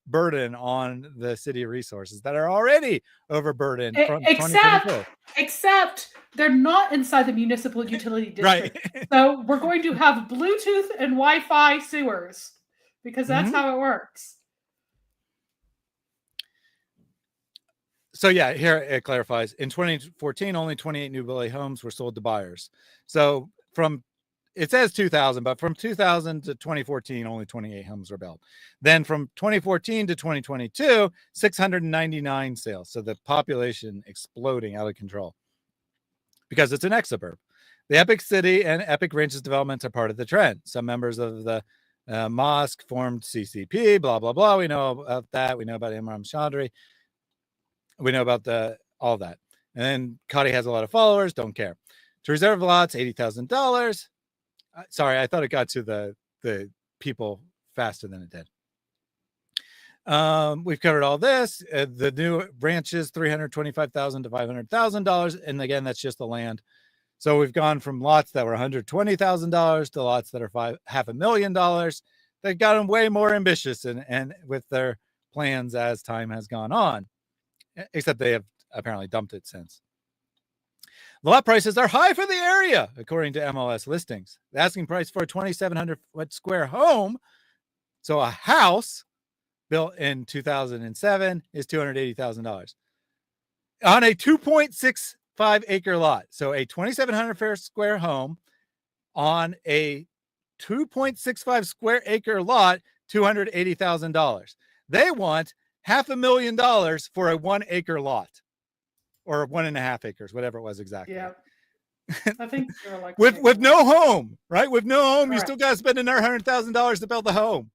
burden on the city resources that are already overburdened from 2022. Except they're not inside the municipal utility district. Right. So we're going to have Bluetooth and Wi-Fi sewers because that's how it works. So yeah, here it clarifies. In 2014, only 28 new build homes were sold to buyers. So it says 2000, but from 2000 to 2014, only 28 homes were built. Then from 2014 to 2022, 699 sales. So the population exploding out of control because it's an exurb. The Epic City and Epic Ranches developments are part of the trend. Some members of the Mosque formed CCP, blah, blah, blah. We know about that. We know about Imran Chaudhry. We know about all that. And then Qadhi has a lot of followers, don't care. To reserve lots, $80,000. Sorry, I thought it got to the people faster than it did. We've covered all this. The new ranches, $325,000 to $500,000. And again, that's just the land. So we've gone from lots that were $120,000 to lots that are $500,000. They've gotten way more ambitious and with their plans as time has gone on, except they have apparently dumped it since. The lot prices are high for the area, according to MLS listings. The asking price for a 2,700 foot square home, so a house built in 2007, is $280,000 on a 2.65 acre lot. So a 2,700 square home on a 2.65 square acre lot, $280,000. They want $500,000 for a 1 acre lot. Or 1.5 acres, whatever it was exactly. Yeah, I think they're like with no home, right? With no home, Correct. You still got to spend another $100,000 to build the home.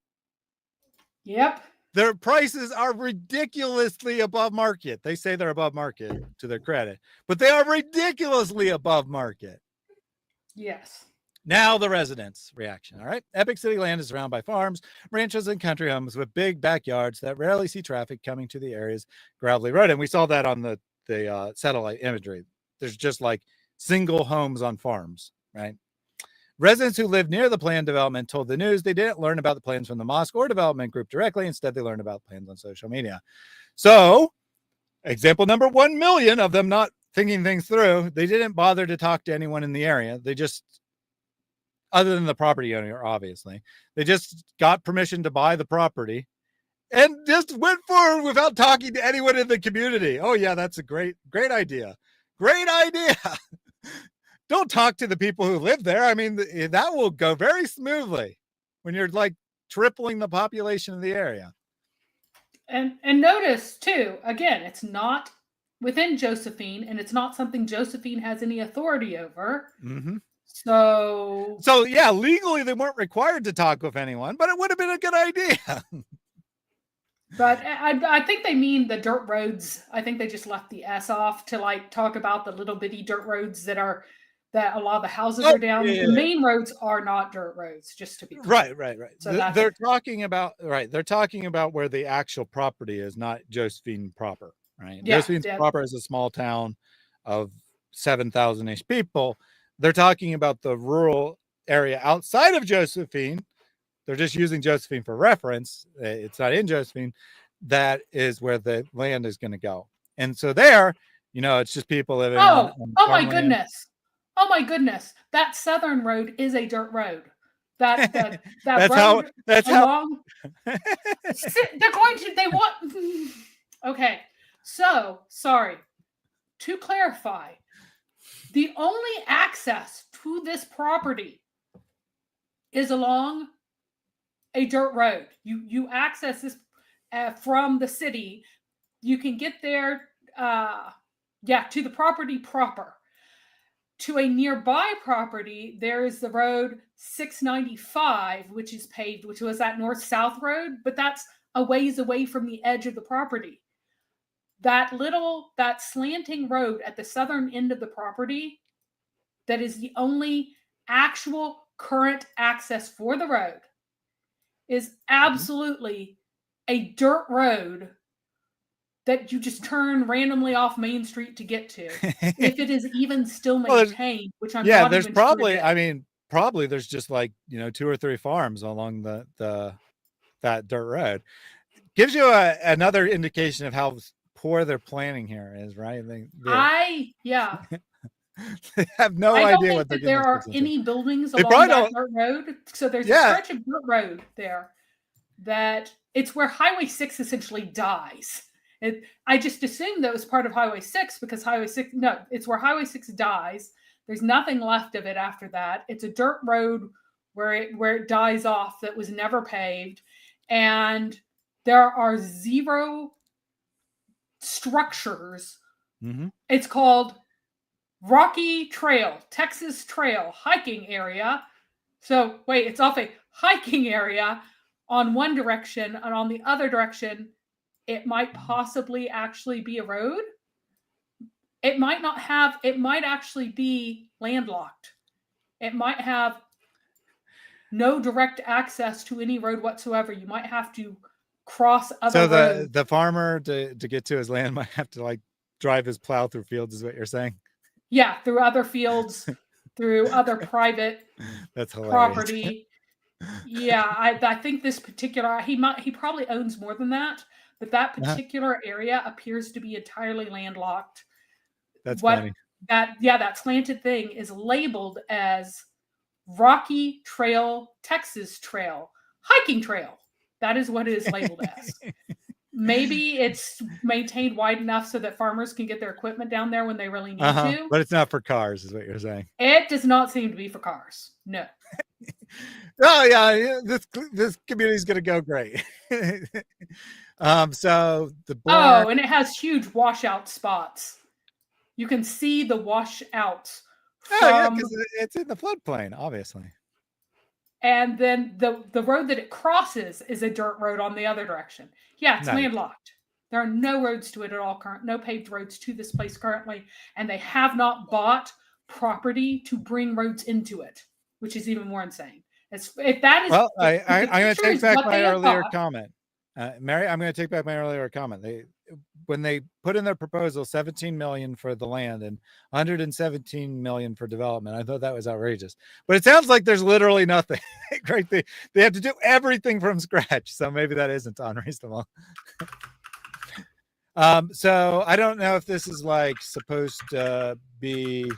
Yep. Their prices are ridiculously above market. They say they're above market to their credit, but they are ridiculously above market. Yes. Now the residents' reaction. All right. Epic City land is surrounded by farms, ranches, and country homes with big backyards that rarely see traffic coming to the area's gravelly road. And we saw that on the satellite imagery. There's just like single homes on farms, right? Residents who live near the planned development told the news they didn't learn about the plans from the mosque or development group directly. Instead, they learned about plans on social media. So, example number 1 million of them not thinking things through. They didn't bother to talk to anyone in the area. They just, other than the property owner, obviously, they just got permission to buy the property and just went forward without talking to anyone in the community. Oh yeah, that's a great idea. Great idea. Don't talk to the people who live there. I mean, that will go very smoothly when you're like tripling the population of the area. And notice too, again, it's not within Josephine, and it's not something Josephine has any authority over. Mm-hmm. So yeah, legally they weren't required to talk with anyone, but it would have been a good idea. But I think they mean the dirt roads. I think they just left the S off to like talk about the little bitty dirt roads that a lot of the houses are down. Yeah. The main roads are not dirt roads, just to be clear. Right. So they're talking about where the actual property is, not Josephine proper, right? Yeah, Josephine proper is a small town of 7,000-ish people. They're talking about the rural area outside of Josephine. They're just using Josephine for reference. It's not in Josephine. That is where the land is going to go. And so there, it's just people living. Oh my farmland. goodness. Oh my goodness. That southern road is a dirt road. That that's road how they want. Okay. So, sorry. To clarify, The only access to this property is along a dirt road. You access this from the city. You can get there, to the property proper. To a nearby property, there is the road 695, which is paved, which was that north-south road, but that's a ways away from the edge of the property. That slanting road at the southern end of the property, that is the only actual current access for the road, is absolutely a dirt road that you just turn randomly off Main Street to get to, if it is even still maintained, which I'm not there's even probably, sure probably there's just like, 2 or 3 farms along that dirt road. Gives you another indication of how poor their planning here is, right? They have no I don't idea think what they're that there are into. any buildings They along probably that don't- dirt road. So there's a stretch of dirt road there that it's where Highway 6 essentially dies. I just assumed that was part of Highway 6 because it's where Highway 6 dies. There's nothing left of it after that. It's a dirt road where it dies off that was never paved. And there are 0 structures. It's called Rocky Trail, Texas Trail hiking area. So wait, it's off a hiking area on one direction, and on the other direction, it might possibly actually be a road. It might not have, it might actually be landlocked. It might have no direct access to any road whatsoever. You might have to cross other roads. The farmer to get to his land might have to like drive his plow through fields, is what you're saying? Yeah, through other fields, through other private That's hilarious. property. Yeah, I think this particular, he probably owns more than that, but that particular area appears to be entirely landlocked. That's funny. That slanted thing is labeled as Rocky Trail, Texas Trail, hiking trail. That is what it is labeled as. Maybe it's maintained wide enough so that farmers can get their equipment down there when they really need to. But it's not for cars, is what you're saying. It does not seem to be for cars. No. Oh yeah, this community is gonna go great. So the and it has huge washout spots. You can see the washouts. Because it's in the floodplain, obviously. And then the road that it crosses is a dirt road on the other direction. Yeah, it's landlocked. There are no roads to it at all. No paved roads to this place currently, and they have not bought property to bring roads into it, which is even more insane. If that is, well, I'm going to take back my earlier comment, Mary. I'm going to take back my earlier comment. When they put in their proposal 17 million for the land and 117 million for development, I thought that was outrageous. But it sounds like there's literally nothing. Great, they have to do everything from scratch, so maybe that isn't unreasonable. So I don't know if this is like supposed to be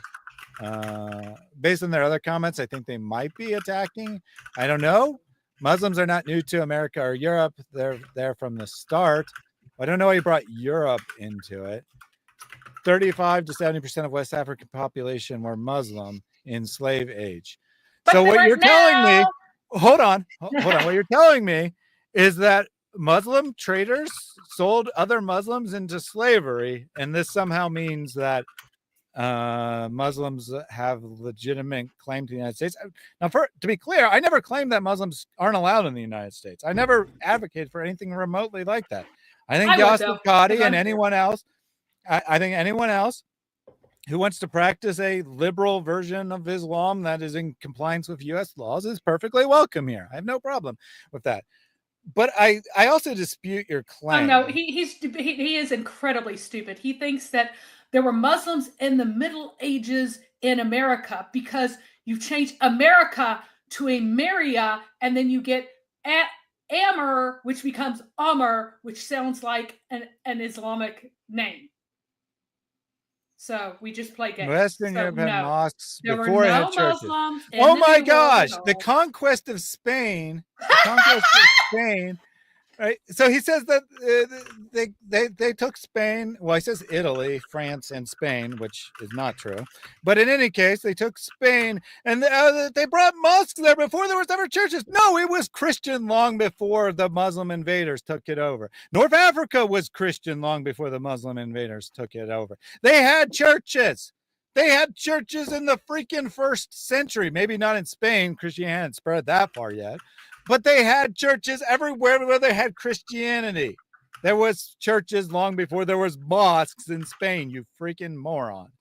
based on their other comments. I think they might be attacking. I don't know. Muslims are not new to America or Europe. They're there from the start. I don't know why you brought Europe into it. 35 to 70% of West African population were Muslim in slave age. So what you're telling me, hold on. What you're telling me is that Muslim traders sold other Muslims into slavery, and this somehow means that Muslims have legitimate claim to the United States. Now, to be clear, I never claimed that Muslims aren't allowed in the United States. I never advocated for anything remotely like that. I think Yasir, Qadhi, and anyone else, I think anyone else who wants to practice a liberal version of Islam that is in compliance with U.S. laws is perfectly welcome here. I have no problem with that. But I also dispute your claim. Oh, no, he is incredibly stupid. He thinks that there were Muslims in the Middle Ages in America because you change America to a Maria, and then you get Amr, which becomes Amr, which sounds like an Islamic name. So we just play games. Western Europe had mosques before it had churches. Oh my gosh! The conquest of Spain. The conquest of Spain Right. So he says that they took Spain. Well, he says Italy, France, and Spain, which is not true. But in any case, they took Spain and they brought mosques there before there was ever churches. No, it was Christian long before the Muslim invaders took it over. North Africa was Christian long before the Muslim invaders took it over. They had churches. They had churches in the freaking 1st century. Maybe not in Spain. Christianity hadn't spread that far yet. But they had churches everywhere where they had Christianity. There was churches long before there was mosques in Spain, you freaking moron.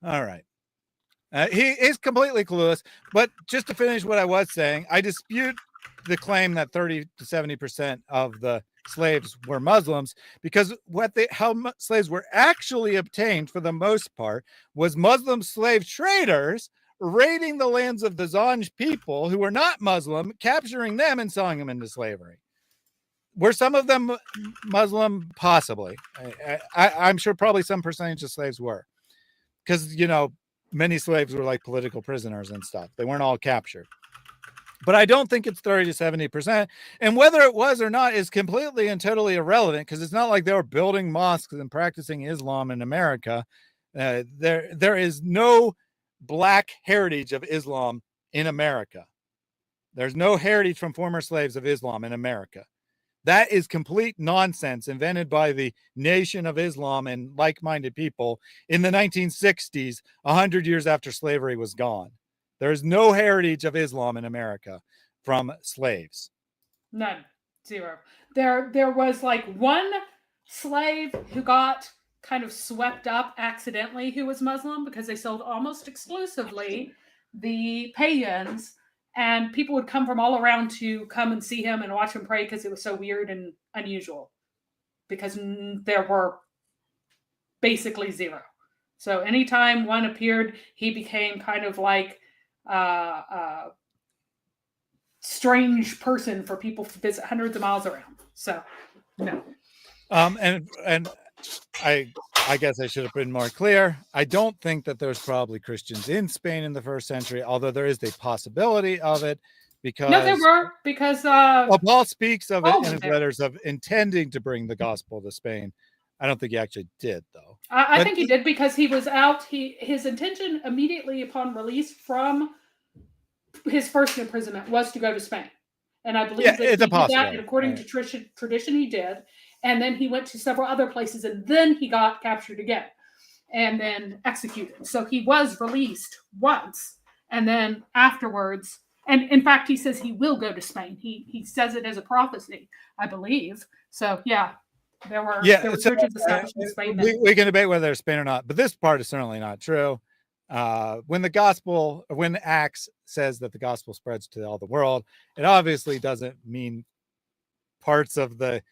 All right. He is completely clueless. But just to finish what I was saying, I dispute the claim that 30 to 70% of the slaves were Muslims, because how slaves were actually obtained for the most part was Muslim slave traders raiding the lands of the Zanj people who were not Muslim, capturing them and selling them into slavery. Were some of them Muslim? Possibly. I'm sure probably some percentage of slaves were, because, many slaves were like political prisoners and stuff. They weren't all captured. But I don't think it's 30 to 70%. And whether it was or not is completely and totally irrelevant, because it's not like they were building mosques and practicing Islam in America. There is no Black heritage of Islam in America. There's no heritage from former slaves of Islam in America. That is complete nonsense invented by the Nation of Islam and like-minded people in the 1960s, 100 years after slavery was gone. There's no heritage of Islam in America from slaves. None. Zero. There was like one slave who got kind of swept up accidentally who was Muslim, because they sold almost exclusively the pagans, and people would come from all around to come and see him and watch him pray, because it was so weird and unusual, because there were basically zero. So anytime one appeared, he became kind of like a strange person for people to visit hundreds of miles around. So no. And I guess I should have been more clear. I don't think that there's probably Christians in Spain in the 1st century, although there is the possibility of it, because no, there were, because Paul speaks of it in his there. letters of intending to bring the gospel to Spain. I don't think he actually did, though. I think he did, because he was out. His intention immediately upon release from his first imprisonment was to go to Spain, and I believe that he did that. And according to tradition, he did. And then he went to several other places, and then he got captured again and then executed. So he was released once, and then afterwards, and in fact, he says he will go to Spain. He says it as a prophecy, I believe. So yeah, there were churches established in Spain. We can debate whether it's Spain or not, but this part is certainly not true. When Acts says that the gospel spreads to all the world, it obviously doesn't mean parts of the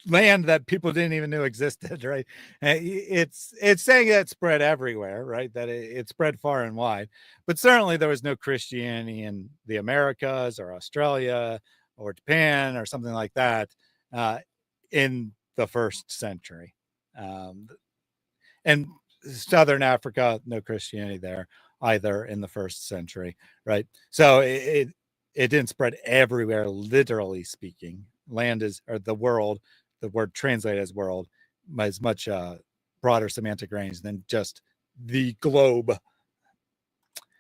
land that people didn't even know existed, right? It's saying that it spread everywhere, right? That it spread far and wide. But certainly there was no Christianity in the Americas or Australia or Japan or something like that in the 1st century. And Southern Africa, no Christianity there either in the 1st century, right? So it didn't spread everywhere, literally speaking. Land is, or the world, the word translated as world, is much broader semantic range than just the globe.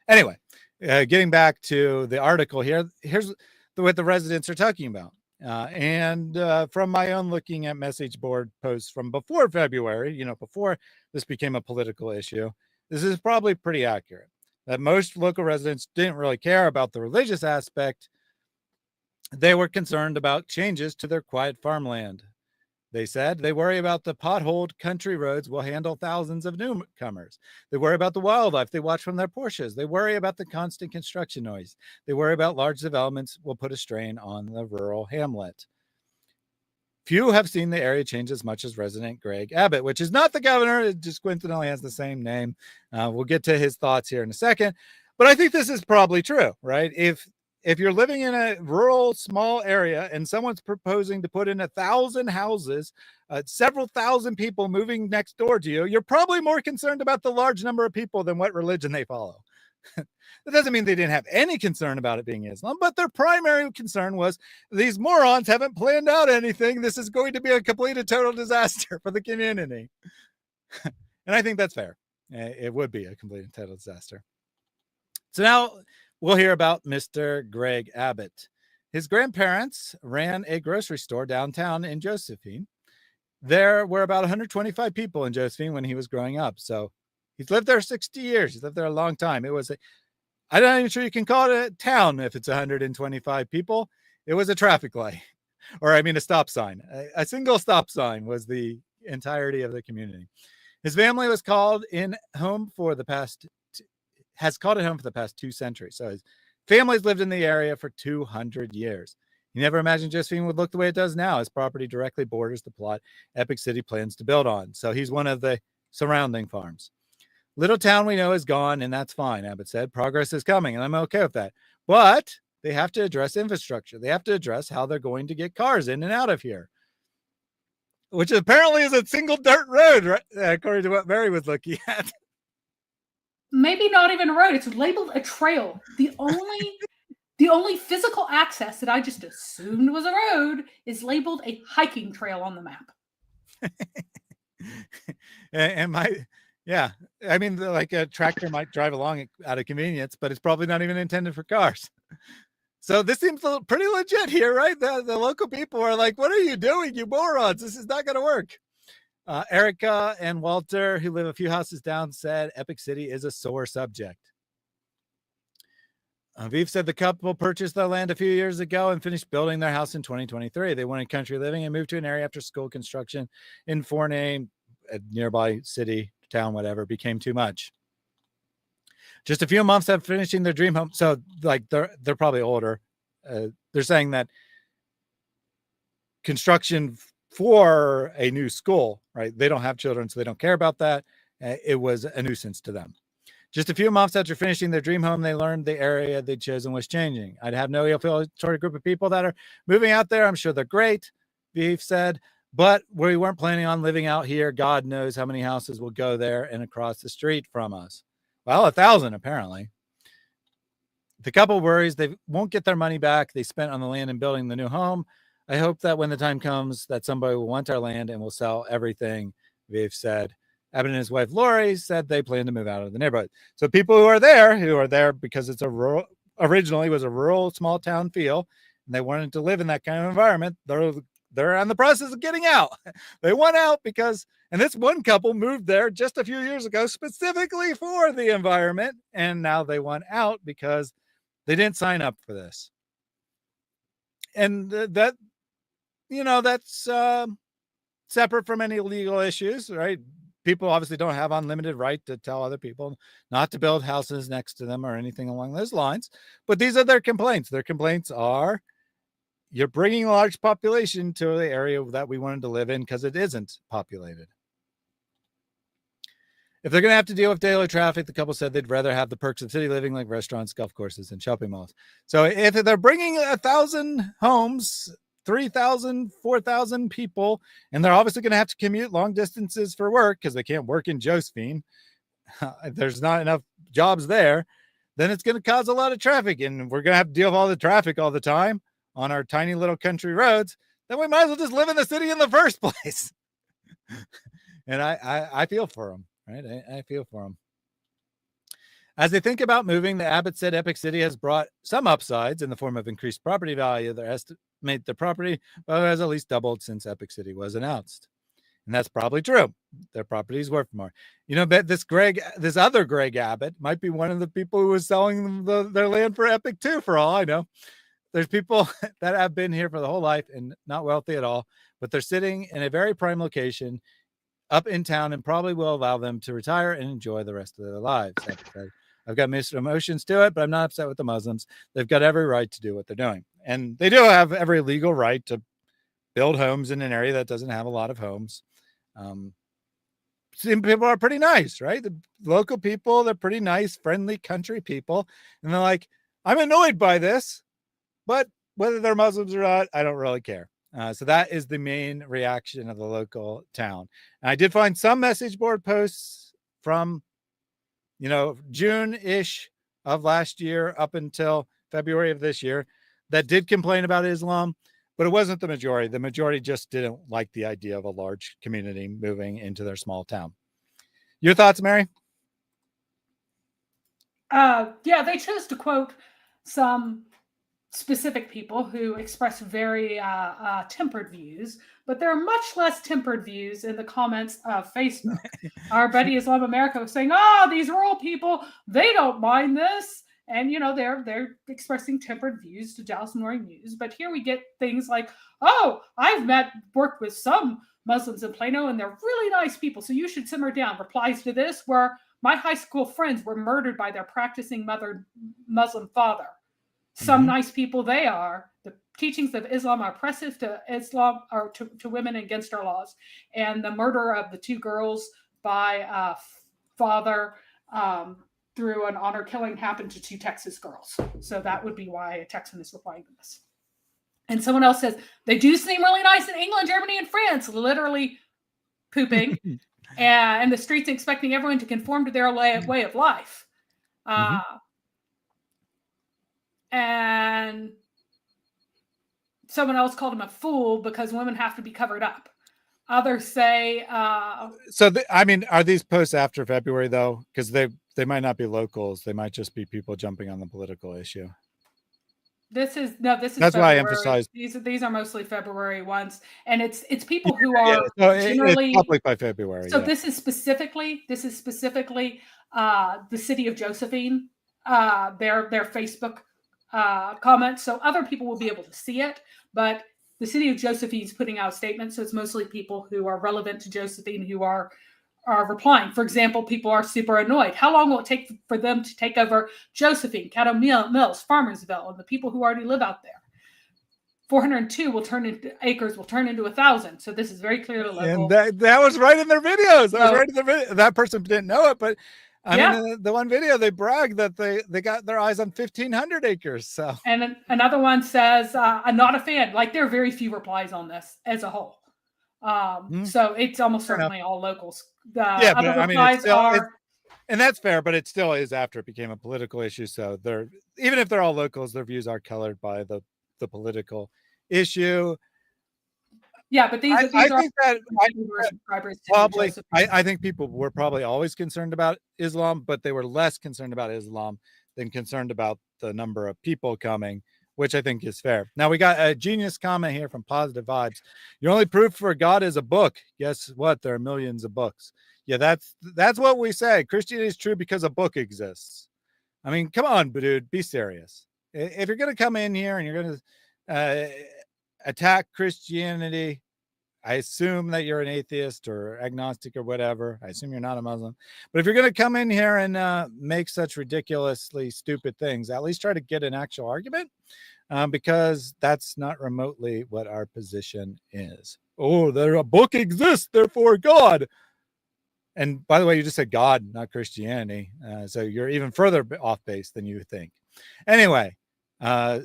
Anyway, getting back to the article here, here's what the residents are talking about. And from my own looking at message board posts from before February, before this became a political issue, this is probably pretty accurate. That most local residents didn't really care about the religious aspect. They were concerned about changes to their quiet farmland. They said they worry about the potholed country roads will handle thousands of newcomers. They worry about the wildlife they watch from their Porsches. They worry about the constant construction noise. They worry about large developments will put a strain on the rural hamlet. Few have seen the area change as much as resident Greg Abbott, which is not the governor. It just coincidentally has the same name. We'll get to his thoughts here in a second. But I think this is probably true, right? If you're living in a rural, small area and someone's proposing to put in 1,000 houses, several thousand people moving next door to you, you're probably more concerned about the large number of people than what religion they follow. That doesn't mean they didn't have any concern about it being Islam, but their primary concern was these morons haven't planned out anything. This is going to be a complete and total disaster for the community. And I think that's fair. It would be a complete and total disaster. So now we'll hear about Mr. Greg Abbott. His grandparents ran a grocery store downtown in Josephine. There were about 125 people in Josephine when he was growing up. So he's lived there 60 years. He's lived there a long time. It was I'm not even sure you can call it a town if it's 125 people. It was a traffic light, or I mean a stop sign. A single stop sign was the entirety of the community. His family was called in home for the past, has called it home for the past 2 centuries. So his family's lived in the area for 200 years. He never imagined Josephine would look the way it does now. His property directly borders the plot Epic City plans to build on. So he's one of the surrounding farms. Little town we know is gone, and that's fine, Abbott said. Progress is coming, and I'm okay with that. But they have to address infrastructure. They have to address how they're going to get cars in and out of here, which apparently is a single dirt road, right? According to what Mary was looking at. Maybe not even a road. It's labeled a trail. The only physical access that I just assumed was a road is labeled a hiking trail on the map. I mean, like a tractor might drive along it out of convenience, but it's probably not even intended for cars. So this seems pretty legit here, right? The local people are like, what are you doing, you morons? This is not going to work. Erica and Walter, who live a few houses down, said Epic City is a sore subject. Aviv said the couple purchased their land a few years ago and finished building their house in 2023. They wanted country living and moved to an area after school construction in Forney, a nearby city, town, whatever, became too much. Just a few months after finishing their dream home. So like they're probably older. They're saying that construction for a new school, right? They don't have children, so they don't care about that. It was a nuisance to them. Just a few months after finishing their dream home, they learned the area they'd chosen was changing. I'd have no ill feel toward a group of people that are moving out there. I'm sure they're great, Beef said, but we weren't planning on living out here. God knows how many houses will go there and across the street from us. Well, 1,000 apparently. The couple worries they won't get their money back they spent on the land and building the new home. I hope that when the time comes that somebody will want our land and will sell everything, Viv said. Abbott and his wife, Lori, said they plan to move out of the neighborhood. So people who are there because it's originally was a rural small town feel, and they wanted to live in that kind of environment. They're on the process of getting out. They want out and this one couple moved there just a few years ago specifically for the environment, and now they want out because they didn't sign up for this. And that's separate from any legal issues, right? People obviously don't have unlimited right to tell other people not to build houses next to them or anything along those lines. But these are their complaints. Their complaints are, you're bringing a large population to the area that we wanted to live in because it isn't populated. If they're going to have to deal with daily traffic, the couple said they'd rather have the perks of city living like restaurants, golf courses, and shopping malls. So if they're bringing 1,000 homes, 3,000, 4,000 people, and they're obviously going to have to commute long distances for work because they can't work in Josephine, there's not enough jobs there, then it's going to cause a lot of traffic, and we're going to have to deal with all the traffic all the time on our tiny little country roads. Then we might as well just live in the city in the first place. And I feel for them. Right, I feel for them. As they think about moving, the Abbott said Epic City has brought some upsides in the form of increased property value. They estimate the property value has at least doubled since Epic City was announced. And that's probably true. Their property is worth more. But this other Greg Abbott might be one of the people who was selling their land for Epic too, for all I know. There's people that have been here for the whole life and not wealthy at all, but they're sitting in a very prime location up in town and probably will allow them to retire and enjoy the rest of their lives. I've got mixed emotions to it, but I'm not upset with the Muslims. They've got every right to do what they're doing. And they do have every legal right to build homes in an area that doesn't have a lot of homes. Some people are pretty nice, right? The local people, they're pretty nice, friendly country people. And they're like, I'm annoyed by this, but whether they're Muslims or not, I don't really care. So that is the main reaction of the local town. And I did find some message board posts from, June-ish of last year up until February of this year that did complain about Islam, but it wasn't the majority. The majority just didn't like the idea of a large community moving into their small town. Your thoughts, Mary? Yeah, they chose to quote some specific people who express very tempered views, but there are much less tempered views in the comments of Facebook. Our buddy Islam America was saying, "Oh, these rural people, they don't mind this," and you know they're expressing tempered views to Dallas Morning News. But here we get things like, "Oh, I've worked with some Muslims in Plano, and they're really nice people, so you should simmer down." Replies to this where my high school friends were murdered by their practicing Muslim father. Some nice people they are. The teachings of Islam are oppressive to Islam or to women against our laws. And the murder of the two girls by father through an honor killing happened to two Texas girls. So that would be why a Texan is replying to this. And someone else says, they do seem really nice in England, Germany, and France, literally pooping and the streets expecting everyone to conform to their way of life. And someone else called him a fool because women have to be covered up. Others say... I mean, are these posts after February, though? Because they might not be locals. They might just be people jumping on the political issue. This is That's February. Why I emphasized these are mostly February ones, and it's people who are generally it's public by February. So this is specifically the city of Josephine, their Facebook comments. So other people will be able to see it, but the city of Josephine is putting out statements, so it's mostly people who are relevant to Josephine who are replying. For example, people are super annoyed. How long will it take for them to take over Josephine, Caddo Mills, Farmersville, and the people who already live out there? 402 acres will turn into 1,000. So this is very clear to local. And that was right in their videos. That person didn't know it, but I mean, the one video they bragged that they got their eyes on 1,500 acres. So and another one says, "I'm not a fan." Like there are very few replies on this as a whole. So it's almost certainly all locals. But I mean, and that's fair, but it still is after it became a political issue. So even if they're all locals, their views are colored by the political issue. Yeah, but these I think people were probably always concerned about Islam, but they were less concerned about Islam than concerned about the number of people coming, which I think is fair. Now we got a genius comment here from Positive Vibes. Your only proof for God is a book. Guess what? There are millions of books. Yeah, that's what we say. Christianity is true because a book exists. I mean, come on, dude, be serious. If you're going to come in here and you're going to attack Christianity, I assume that you're an atheist or agnostic or whatever. I assume you're not a Muslim. But if you're going to come in here and make such ridiculously stupid things, at least try to get an actual argument, because that's not remotely what our position is. Oh, a book exists, therefore God. And by the way, you just said God, not Christianity. So you're even further off base than you think. Anyway,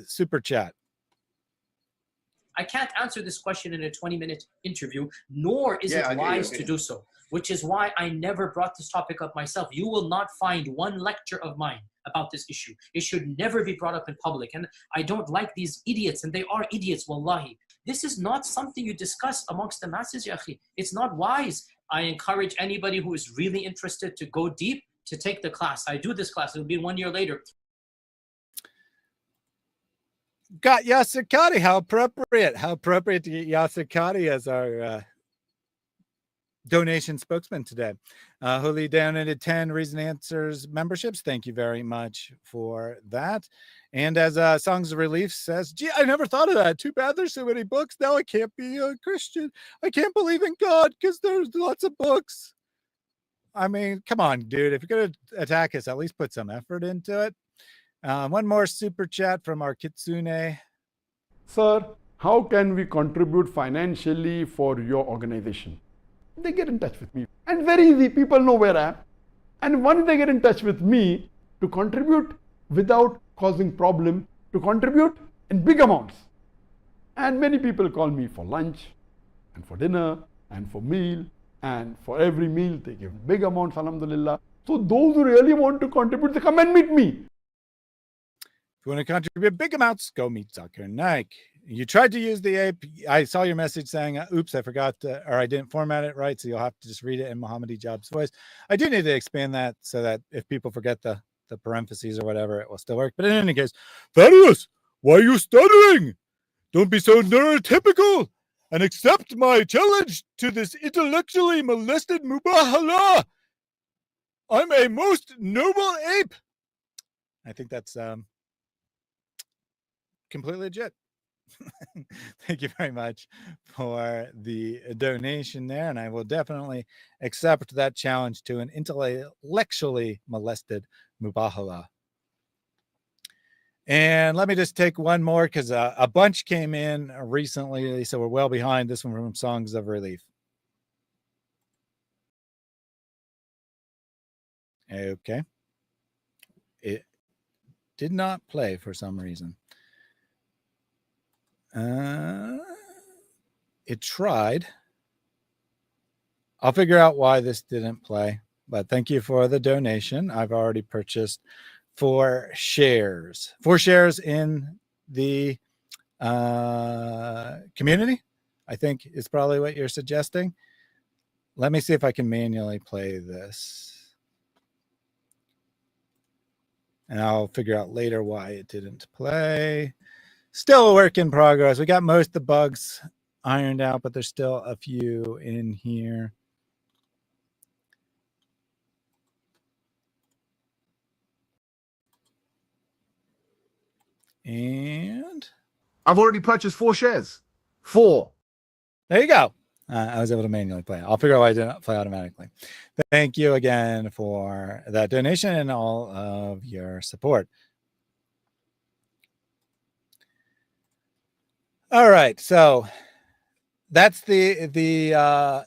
super chat. I can't answer this question in a 20-minute interview, nor is it wise to do so, which is why I never brought this topic up myself. You will not find one lecture of mine about this issue. It should never be brought up in public. And I don't like these idiots, and they are idiots, wallahi. This is not something you discuss amongst the masses, ya akhi. It's not wise. I encourage anybody who is really interested to go deep to take the class. I do this class. It'll be 1 year later. Got Yasir Qadhi. How appropriate to get Yasir Qadhi as our donation spokesman today. Holy donated 10 Reason Answers memberships. Thank you very much for that. And as Songs of Relief says, gee, I never thought of that. Too bad there's so many books. Now I can't be a Christian. I can't believe in God because there's lots of books. I mean, come on, dude. If you're going to attack us, at least put some effort into it. One more super chat from our Kitsune. Sir, how can we contribute financially for your organization? They get in touch with me. And very easy, people know where I am. And once they get in touch with me to contribute without causing problem, to contribute in big amounts. And many people call me for lunch and for dinner and for meal, and for every meal they give big amounts, alhamdulillah. So those who really want to contribute, they come and meet me. If you want to contribute big amounts, go meet Zakir Naik. You tried to use the ape. I saw your message saying, oops, I forgot or I didn't format it right. So you'll have to just read it in Muhammad Ijab's voice. I do need to expand that so that if people forget the parentheses or whatever, it will still work. But in any case, Thaddeus, why are you stuttering? Don't be so neurotypical and accept my challenge to this intellectually molested mubahala. I'm a most noble ape. I think that's completely legit. Thank you very much for the donation there, and I will definitely accept that challenge to an intellectually molested mubahala. And let me just take one more because a bunch came in recently, so we're well behind. This one from Songs of Relief. Okay. It did not play for some reason. It tried. I'll figure out why this didn't play, but thank you for the donation. I've already purchased 4 shares. 4 shares in the community, I think is probably what you're suggesting. Let me see if I can manually play this. And I'll figure out later why it didn't play. Still a work in progress. We got most of the bugs ironed out, but there's still a few in here. And I've already purchased 4 shares. 4. There you go. I was able to manually play it. I'll figure out why I didn't play automatically. Thank you again for that donation and all of your support. All right, so that's the I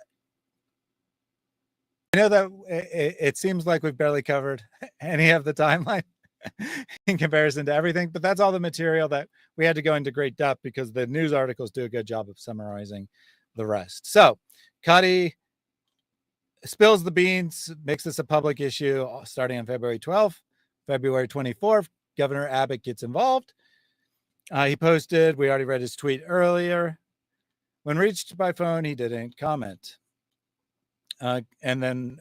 know that it seems like we've barely covered any of the timeline in comparison to everything, but that's all the material that we had to go into great depth because the news articles do a good job of summarizing the rest. So Qadhi spills the beans, makes this a public issue starting on February 12th. February 24th, Governor Abbott gets involved. He posted, we already read his tweet earlier. When reached by phone, he didn't comment. And then,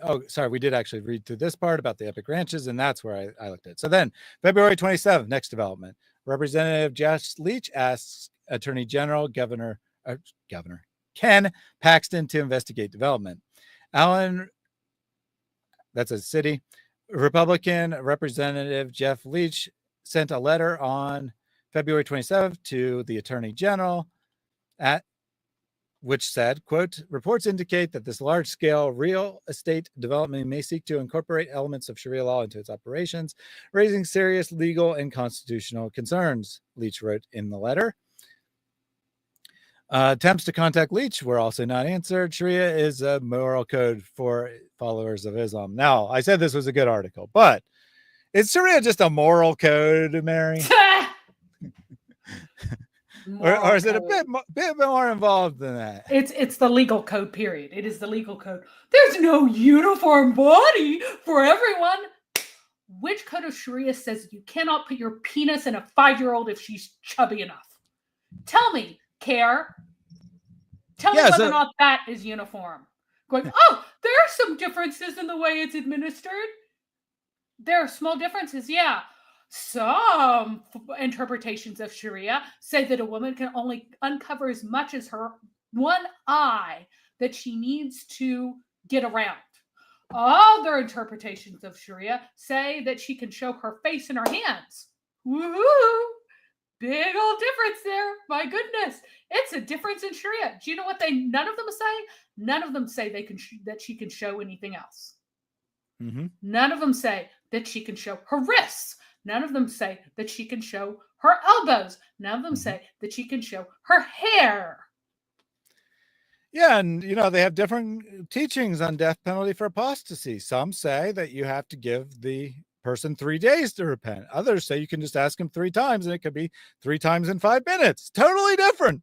we did actually read through this part about the Epic Ranches, and that's where I looked at. So then, February 27th, next development. Representative Josh Leach asks Attorney General Governor Ken Paxton to investigate development. Allen, that's a city, Republican Representative Jeff Leach sent a letter on February 27th to the Attorney General which said, quote, reports indicate that this large-scale real estate development may seek to incorporate elements of Sharia law into its operations, raising serious legal and constitutional concerns, Leach wrote in the letter. Attempts to contact Leach were also not answered. Sharia is a moral code for followers of Islam. Now, I said this was a good article, but is Sharia just a moral code, Mary? Or is it a bit more involved than that? It's the legal code, period. It is the legal code. There's no uniform body for everyone. Which code of Sharia says you cannot put your penis in a 5-year-old if she's chubby enough? Tell me, Care. Tell me whether or not that is uniform. Going, there are some differences in the way it's administered. There are small differences, yeah. Some interpretations of Sharia say that a woman can only uncover as much as her one eye that she needs to get around. Other interpretations of Sharia say that she can show her face and her hands. Woohoo! Big old difference there. My goodness. It's a difference in Sharia. Do you know what none of them say? None of them say they can that she can show anything else. Mm-hmm. None of them say that she can show her wrists. None of them say that she can show her elbows. None of them say that she can show her hair. Yeah, and they have different teachings on death penalty for apostasy. Some say that you have to give the person 3 days to repent. Others say you can just ask them 3 times, and it could be 3 times in 5 minutes. Totally different.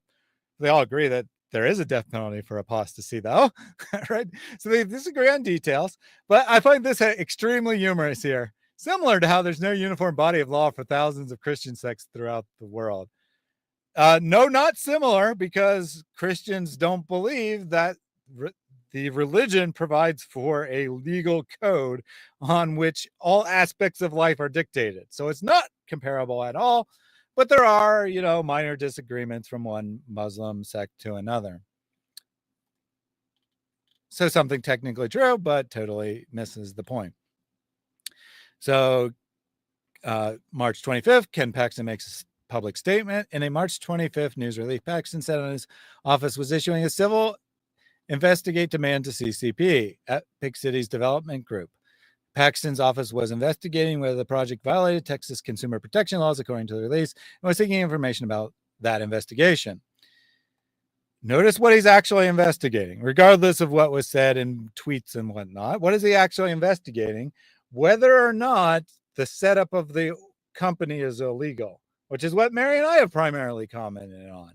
They all agree that there is a death penalty for apostasy, though, right? So they disagree on details, but I find this extremely humorous here. Similar to how there's no uniform body of law for thousands of Christian sects throughout the world. No, not similar, because Christians don't believe that the religion provides for a legal code on which all aspects of life are dictated. So it's not comparable at all, but there are, minor disagreements from one Muslim sect to another. So something technically true, but totally misses the point. So March 25th, Ken Paxton makes a public statement. In a March 25th news release, Paxton said on his office was issuing a civil investigate demand to CCP, Epic Cities Development Group. Paxton's office was investigating whether the project violated Texas consumer protection laws, according to the release, and was seeking information about that investigation. Notice what he's actually investigating, regardless of what was said in tweets and whatnot. What is he actually investigating? Whether or not the setup of the company is illegal, which is what Mary and I have primarily commented on,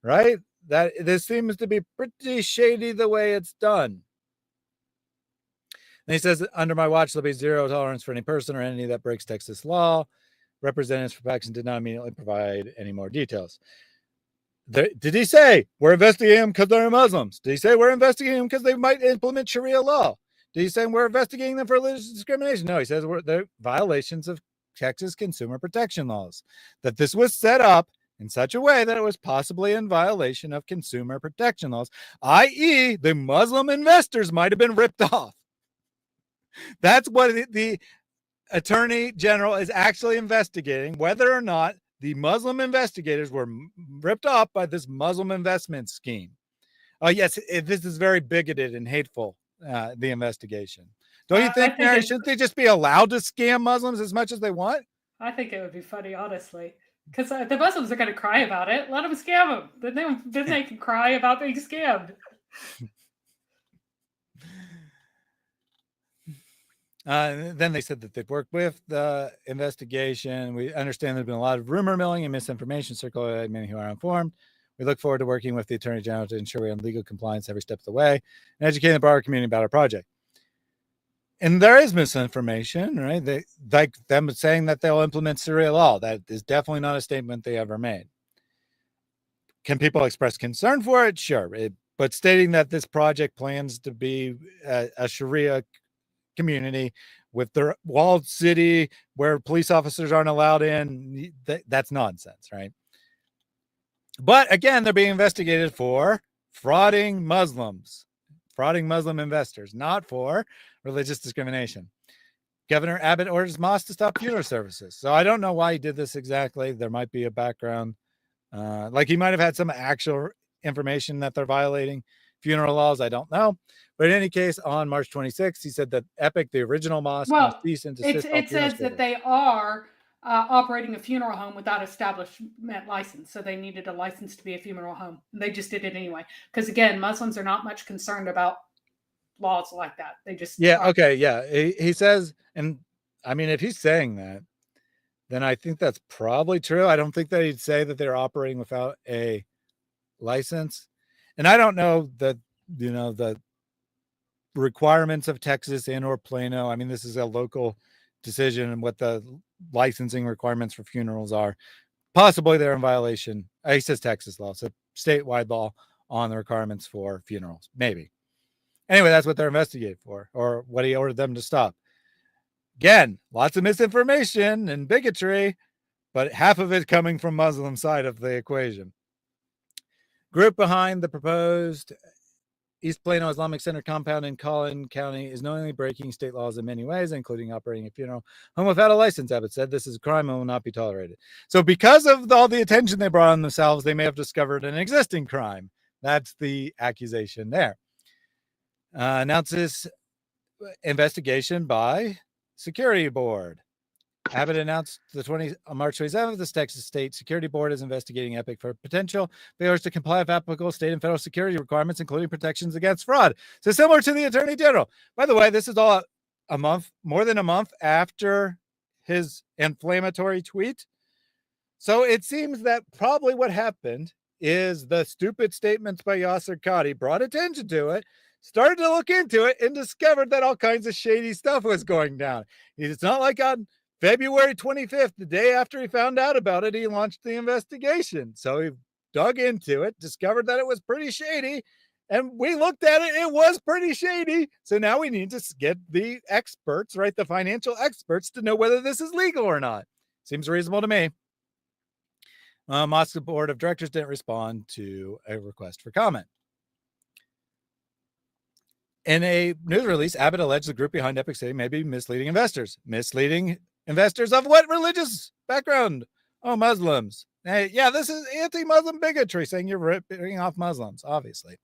right? That this seems to be pretty shady the way it's done. And he says, under my watch, there'll be zero tolerance for any person or entity that breaks Texas law. Representatives for Paxton did not immediately provide any more details. Did he say, we're investigating them because they're Muslims? Did he say we're investigating them because they might implement Sharia law? Did he say we're investigating them for religious discrimination? No, he says they're violations of Texas consumer protection laws. That this was set up in such a way that it was possibly in violation of consumer protection laws, i.e., the Muslim investors might have been ripped off. That's what the Attorney General is actually investigating, whether or not the Muslim investigators were ripped off by this Muslim investment scheme. Oh, yes, this is very bigoted and hateful, the investigation. Don't you think, Mary, shouldn't they just be allowed to scam Muslims as much as they want? I think it would be funny, honestly, because the Muslims are going to cry about it. Let them scam them. Then they can cry about being scammed. Then they said that they've worked with the investigation. We understand there's been a lot of rumor milling and misinformation circulated by many who are informed. We look forward to working with the Attorney General to ensure we have legal compliance every step of the way and educating the broader community about our project. And there is misinformation, right? They, like them saying that they'll implement Sharia law. That is definitely not a statement they ever made. Can people express concern for it? Sure. But stating that this project plans to be a Sharia community with their walled city where police officers aren't allowed in, that's nonsense, right? But again, they're being investigated for frauding Muslim investors, not for religious discrimination. Governor Abbott orders mosques to stop funeral services. So I don't know why he did this exactly. There might be a background. Like he might have had some actual information that they're violating funeral laws. I don't know. But in any case, on March 26th, he said that Epic, the original mosque, must cease and desist. It says that they are operating a funeral home without establishment license. So they needed a license to be a funeral home. They just did it anyway. Because again, Muslims are not much concerned about laws like that. They just He says, and I mean, if he's saying that, then I think that's probably true. I don't think that he'd say that they're operating without a license. And I don't know that, the requirements of Texas and or Plano. I mean, this is a local decision and what the licensing requirements for funerals are. Possibly they're in violation. He says Texas law, so statewide law on the requirements for funerals. Maybe. Anyway, that's what they're investigating for, or what he ordered them to stop. Again, lots of misinformation and bigotry, but half of it coming from Muslim side of the equation. Group behind the proposed East Plano Islamic Center compound in Collin County is knowingly breaking state laws in many ways, including operating a funeral home without a license, Abbott said. This is a crime and will not be tolerated. So because of all the attention they brought on themselves, they may have discovered an existing crime. That's the accusation there. Announces investigation by Security Board. Abbott announced on March 27th, the Texas State Security Board is investigating Epic for potential failures to comply with applicable state and federal security requirements, including protections against fraud. So similar to the Attorney General. By the way, this is all more than a month after his inflammatory tweet. So it seems that probably what happened is the stupid statements by Yasir Qadhi brought attention to it. started to look into it and discovered that all kinds of shady stuff was going down. It's not like on February 25th, the day after he found out about it, he launched the investigation. So he dug into it, discovered that it was pretty shady, and we looked at it. It was pretty shady. So now we need to get the experts, right? The financial experts to know whether this is legal or not. Seems reasonable to me. Mosque board of directors didn't respond to a request for comment. In a news release, Abbott alleged the group behind Epic City may be misleading investors. Misleading investors of what religious background? Oh, Muslims. Hey, yeah, this is anti-Muslim bigotry, saying you're ripping off Muslims, obviously.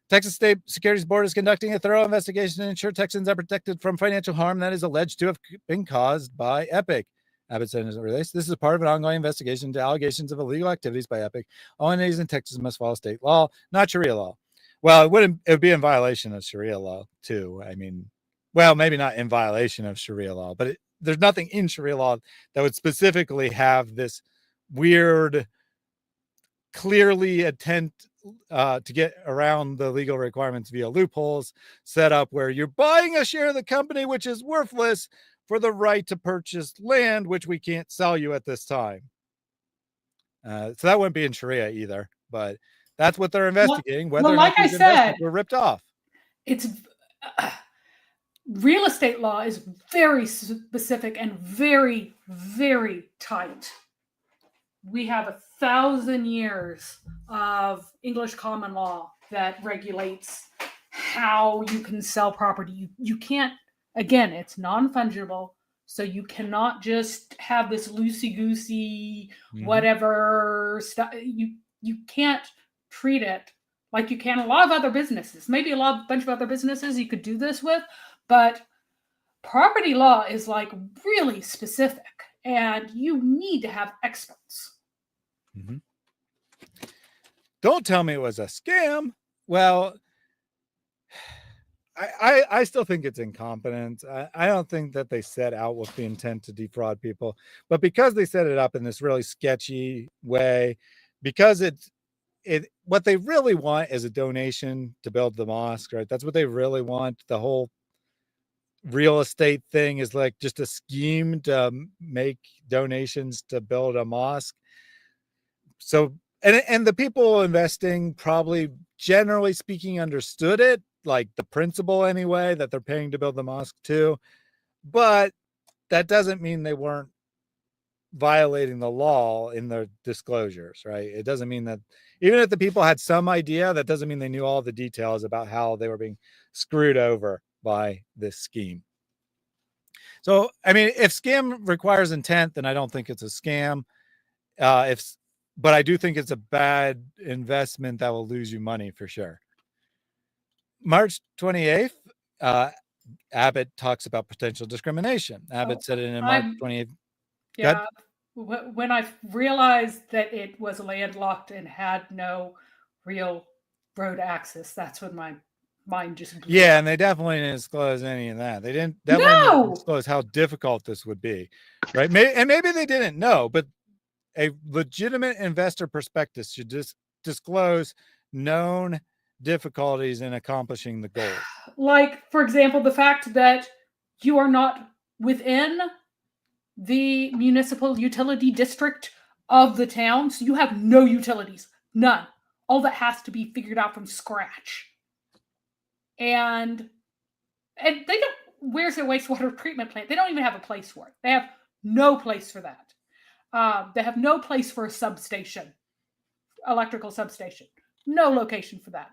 Texas State Securities Board is conducting a thorough investigation to ensure Texans are protected from financial harm that is alleged to have been caused by Epic. Abbott said in his release, this is part of an ongoing investigation into allegations of illegal activities by Epic. All entities in Texas must follow state law, not Sharia law. Well, it would be in violation of Sharia law too. I mean, well, maybe not in violation of Sharia law, but there's nothing in Sharia law that would specifically have this weird, clearly attempt to get around the legal requirements via loopholes set up where you're buying a share of the company, which is worthless, for the right to purchase land, which we can't sell you at this time. So that wouldn't be in Sharia either, but that's what they're investigating. Whether or like not I these said, investors were ripped off. It's real estate law is very specific and very, very tight. We have 1,000 years of English common law that regulates how you can sell property. You can't, again, it's non-fungible. So you cannot just have this loosey-goosey, whatever stuff. You can't treat it like you can a lot of other businesses. Maybe a bunch of other businesses you could do this with, but property law is like really specific, and you need to have experts. Don't tell me it was a scam. Well, I still think it's incompetence. I don't think that they set out with the intent to defraud people, but because they set it up in this really sketchy way, because what they really want is a donation to build the mosque, right? That's what they really want. The whole real estate thing is like just a scheme to make donations to build a mosque. So, and the people investing probably, generally speaking, understood it, like the principle anyway, that they're paying to build the mosque too. But that doesn't mean they weren't violating the law in their disclosures, right? It doesn't mean that, even if the people had some idea, that doesn't mean they knew all the details about how they were being screwed over by this scheme. So, I mean, if scam requires intent, then I don't think it's a scam. But I do think it's a bad investment that will lose you money for sure. March 28th, Abbott talks about potential discrimination. Abbott said it in March 28th. Yeah. When I realized that it was landlocked and had no real road access, that's when my mind just blew. Yeah, and they definitely didn't disclose any of that. They didn't disclose how difficult this would be, right? And maybe they didn't know, but a legitimate investor prospectus should just disclose known difficulties in accomplishing the goal. Like, for example, the fact that you are not within the municipal utility district of the town, so you have no utilities, none. All that has to be figured out from scratch. And they don't, where's their wastewater treatment plant? They don't even have a place for it. They have no place for that. They have no place for a substation, electrical substation. No location for that.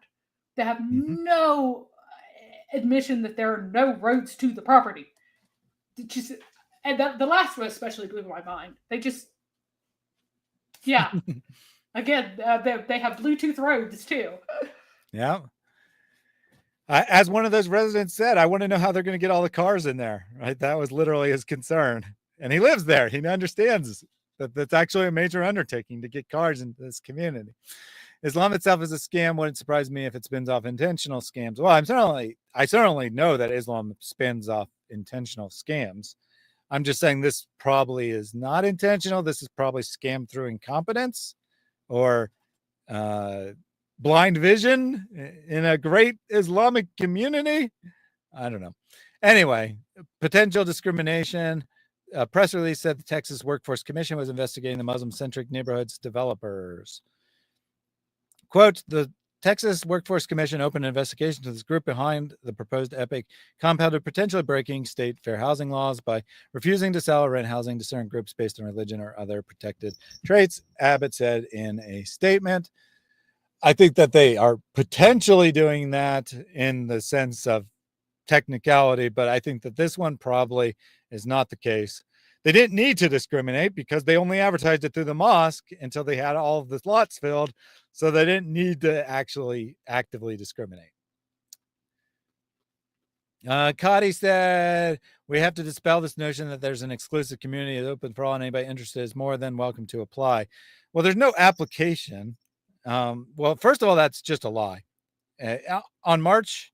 They have no admission that there are no roads to the property. Just, and the last one especially blew my mind. They just, yeah. Again, they have Bluetooth roads too. Yeah. As one of those residents said, I want to know how they're going to get all the cars in there, right? That was literally his concern. And he lives there. He understands that that's actually a major undertaking to get cars into this community. Islam itself is a scam. Wouldn't surprise me if it spins off intentional scams. Well, I certainly know that Islam spins off intentional scams. I'm just saying this probably is not intentional. This is probably scam through incompetence or blind vision in a great Islamic community? I don't know. Anyway, potential discrimination. A press release said the Texas Workforce Commission was investigating the Muslim-centric neighborhoods developers. Quote, the Texas Workforce Commission opened an investigation to this group behind the proposed EPIC compound of potentially breaking state fair housing laws by refusing to sell or rent housing to certain groups based on religion or other protected traits, Abbott said in a statement. I think that they are potentially doing that in the sense of technicality, but I think that this one probably is not the case. They didn't need to discriminate because they only advertised it through the mosque until they had all of the slots filled. So they didn't need to actually actively discriminate. Qadhi said, we have to dispel this notion that there's an exclusive community that's open for all and anybody interested is more than welcome to apply. Well, there's no application. Well, first of all, that's just a lie. On March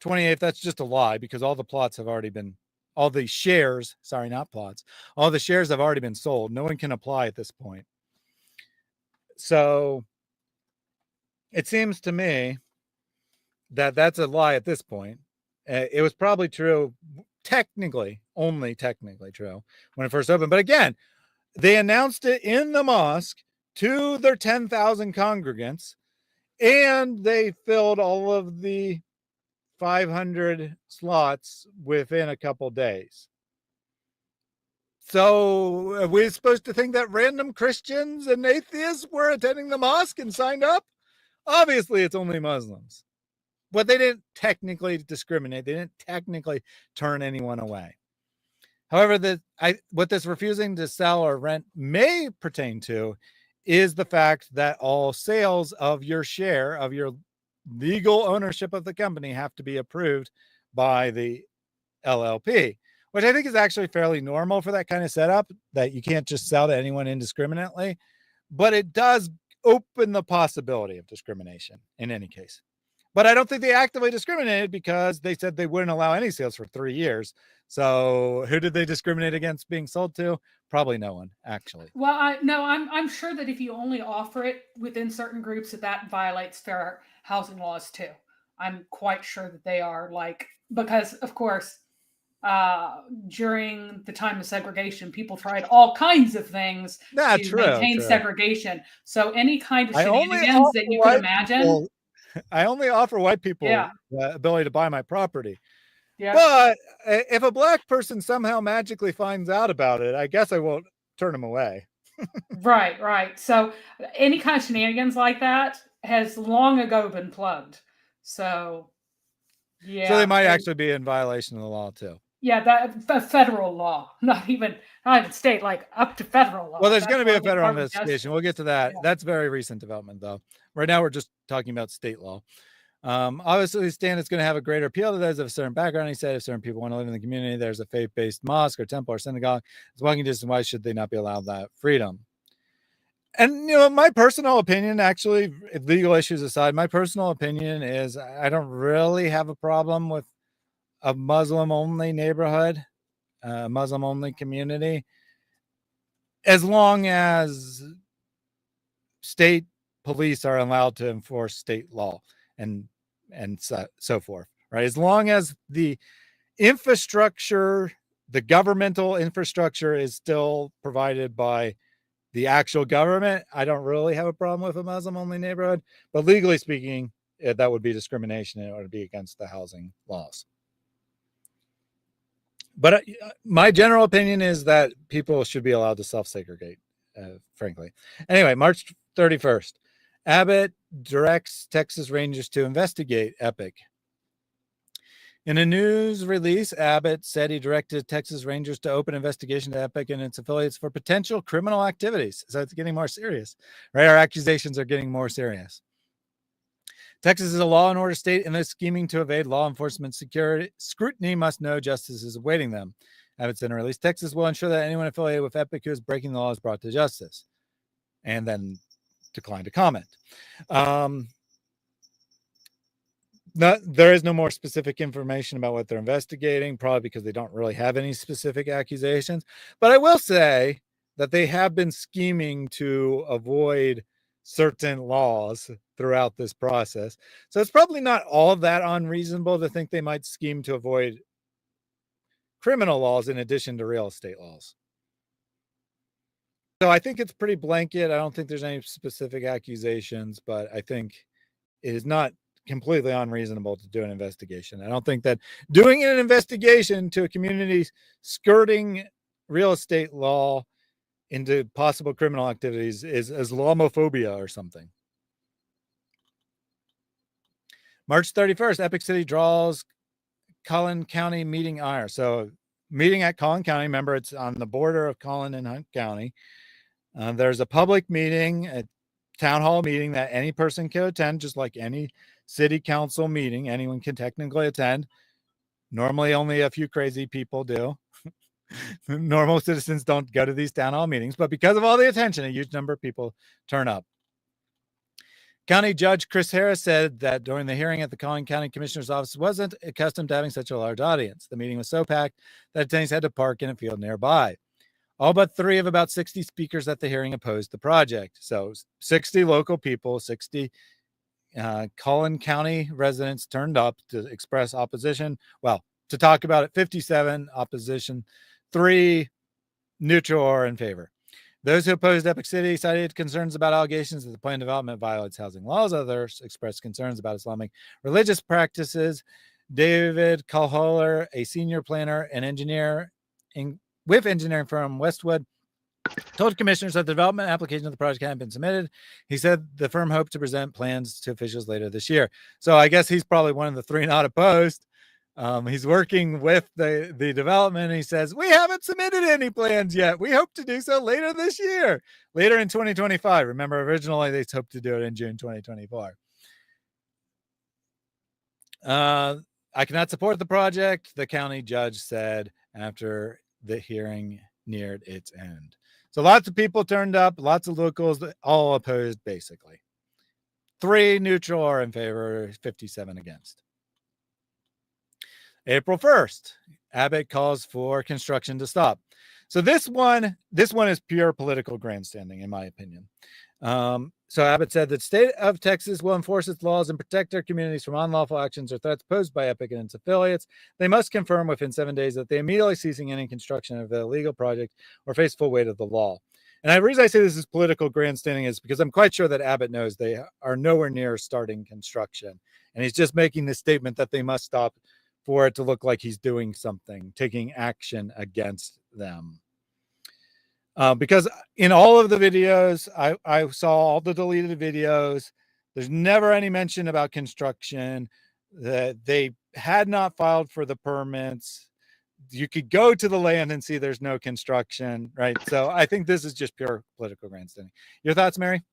28th, that's just a lie because all the plots have already been, all the shares, sorry, not plots, all the shares have already been sold. No one can apply at this point. So it seems to me that that's a lie at this point. It was probably true, technically, only technically true when it first opened. But again, they announced it in the mosque to their 10,000 congregants, and they filled all of the 500 slots within a couple days. So are we supposed to think that random Christians and atheists were attending the mosque and signed up? Obviously, it's only Muslims. But they didn't technically discriminate. They didn't technically turn anyone away. However, what this refusing to sell or rent may pertain to is the fact that all sales of your share of your legal ownership of the company have to be approved by the LLP, which I think is actually fairly normal for that kind of setup, that you can't just sell to anyone indiscriminately, but it does open the possibility of discrimination in any case. But I don't think they actively discriminated because they said they wouldn't allow any sales for 3 years. So who did they discriminate against being sold to? Probably no one, actually. Well, I'm sure that if you only offer it within certain groups, that violates fair housing laws too. I'm quite sure that they are, like, because of course, during the time of segregation, people tried all kinds of things to maintain segregation. So any kind of shenanigans that you could imagine. I only offer white people Yeah. the ability to buy my property. Yeah. But if a black person somehow magically finds out about it, I guess I won't turn them away. Right. So any kind of shenanigans like that has long ago been plugged. So yeah. So they might actually be in violation of the law too. Yeah, that federal law, not even state, like up to federal law. Well, there's going to be a federal investigation. We'll get to that. Yeah. That's very recent development, though. Right now, we're just talking about state law. Obviously, Stan is going to have a greater appeal to those of a certain background. He said if certain people want to live in the community, there's a faith-based mosque or temple or synagogue. It's walking distance. Why should they not be allowed that freedom? And, my personal opinion, actually, legal issues aside, my personal opinion is I don't really have a problem with a Muslim-only neighborhood, a Muslim-only community, as long as state police are allowed to enforce state law and so forth, right? As long as the infrastructure, the governmental infrastructure is still provided by the actual government, I don't really have a problem with a Muslim-only neighborhood. But legally speaking, that would be discrimination and it would be against the housing laws. But my general opinion is that people should be allowed to self-segregate, frankly. Anyway, March 31st, Abbott directs Texas Rangers to investigate EPIC. In a news release, Abbott said he directed Texas Rangers to open investigation to EPIC and its affiliates for potential criminal activities. So it's getting more serious, right? Our accusations are getting more serious. Texas is a law and order state, and they're scheming to evade law enforcement scrutiny must know justice is awaiting them. Abbott said in a release, Texas will ensure that anyone affiliated with EPIC who is breaking the law is brought to justice. And then declined to comment. There is no more specific information about what they're investigating, probably because they don't really have any specific accusations. But I will say that they have been scheming to avoid certain laws throughout this process. So it's probably not all that unreasonable to think they might scheme to avoid criminal laws in addition to real estate laws. So I think it's pretty blanket. I don't think there's any specific accusations, but I think it is not completely unreasonable to do an investigation. I don't think that doing an investigation to a community skirting real estate law into possible criminal activities is Islamophobia or something. March 31st, Epic City draws Collin County meeting ire. So meeting at Collin County, remember it's on the border of Collin and Hunt County. There's a public meeting, a town hall meeting that any person can attend, just like any city council meeting. Anyone can technically attend. Normally only a few crazy people do. Normal citizens don't go to these town hall meetings, but because of all the attention, a huge number of people turn up. County Judge Chris Harris said that during the hearing at the Collin County Commissioner's office wasn't accustomed to having such a large audience. The meeting was so packed that attendees had to park in a field nearby. All but 3 of about 60 speakers at the hearing opposed the project. So 60 local people, 60 Collin County residents turned up to express opposition. Well, to talk about it, 57 opposition, 3 neutral or in favor. Those who opposed Epic City cited concerns about allegations that the planned development violates housing laws. Others expressed concerns about Islamic religious practices. David Kalholer, a senior planner and engineer with engineering firm Westwood, told commissioners that the development application of the project hadn't been submitted. He said the firm hoped to present plans to officials later this year. So I guess he's probably one of the 3 not opposed. He's working with the development. And he says, we haven't submitted any plans yet. We hope to do so later this year, later in 2025. Remember, originally they hoped to do it in June 2024. I cannot support the project, the county judge said after the hearing neared its end. So lots of people turned up, lots of locals, all opposed, basically. 3 neutral or in favor, 57 against. April 1st, Abbott calls for construction to stop. So this one is pure political grandstanding, in my opinion. So Abbott said that the state of Texas will enforce its laws and protect their communities from unlawful actions or threats posed by Epic and its affiliates. They must confirm within 7 days that they immediately ceasing any construction of the illegal project or face full weight of the law. And the reason I say this is political grandstanding is because I'm quite sure that Abbott knows they are nowhere near starting construction. And he's just making this statement that they must stop for it to look like he's doing something, taking action against them. Because in all of the videos, I saw all the deleted videos. There's never any mention about construction, that they had not filed for the permits. You could go to the land and see there's no construction, right? So I think this is just pure political grandstanding. Your thoughts, Mary?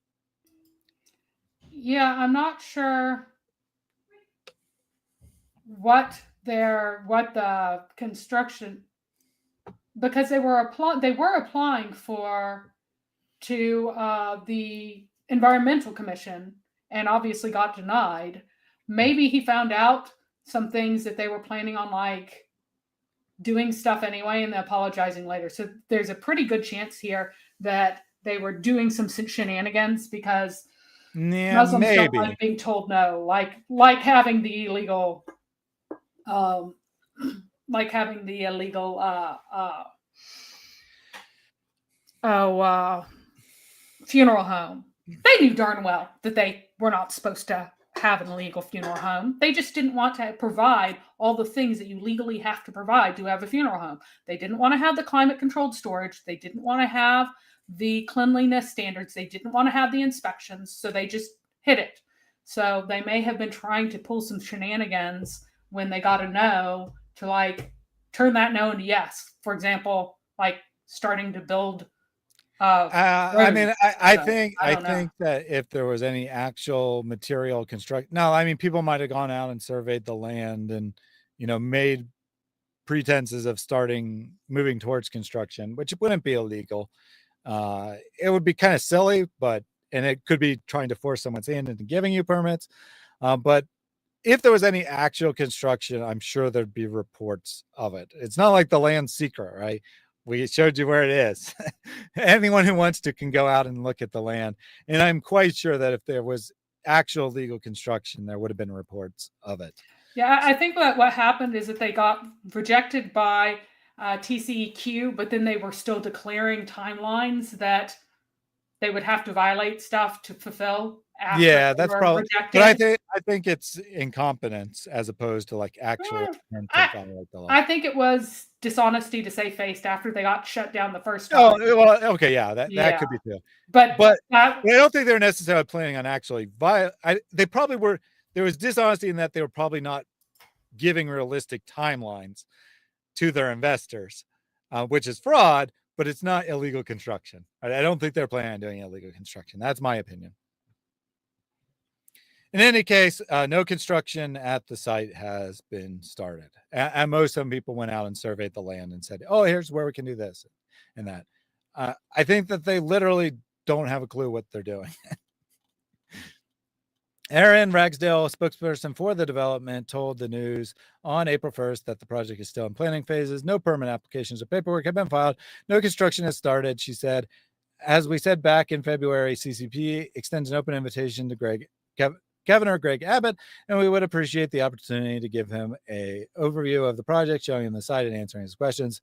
Yeah, I'm not sure what the construction, because they were applying to the Environmental Commission and obviously got denied. Maybe he found out some things that they were planning on, like doing stuff anyway and apologizing later. So there's a pretty good chance here that they were doing some shenanigans, because Muslims don't like being told no, like having the illegal funeral home. They knew darn well that they were not supposed to have an illegal funeral home. They just didn't want to provide all the things that you legally have to provide to have a funeral home. They didn't want to have the climate controlled storage. They didn't want to have the cleanliness standards. They didn't want to have the inspections. So they just hid it. So they may have been trying to pull some shenanigans when they got a no to like turn that no into yes. For example, like starting to build. I mean, I think that if there was any actual material people might have gone out and surveyed the land and, made pretenses of moving towards construction, which wouldn't be illegal. It would be kind of silly, and it could be trying to force someone's hand into giving you permits. But if there was any actual construction, I'm sure there'd be reports of it. It's not like the land's secret, right? We showed you where it is. Anyone who wants to can go out and look at the land. And I'm quite sure that if there was actual legal construction, there would have been reports of it. Yeah, I think what happened is that they got rejected by TCEQ, but then they were still declaring timelines that they would have to violate stuff to fulfill. Yeah, that's probably. Rejected. But I think it's incompetence as opposed to like actual intent to violate the law. I think it was dishonesty to save face after they got shut down the first time. Oh, well, okay, yeah, that could be too. But I don't think they're necessarily planning on actually they probably were. There was dishonesty in that they were probably not giving realistic timelines to their investors, which is fraud, but it's not illegal construction. I don't think they're planning on doing illegal construction. That's my opinion. In any case, no construction at the site has been started. And most of them people went out and surveyed the land and said, oh, here's where we can do this and that. I think that they literally don't have a clue what they're doing. Erin Ragsdale, a spokesperson for the development, told the news on April 1st that the project is still in planning phases. No permit applications or paperwork have been filed. No construction has started. She said, as we said back in February, CCP extends an open invitation to Governor Greg Abbott, and we would appreciate the opportunity to give him an overview of the project, showing him the site and answering his questions.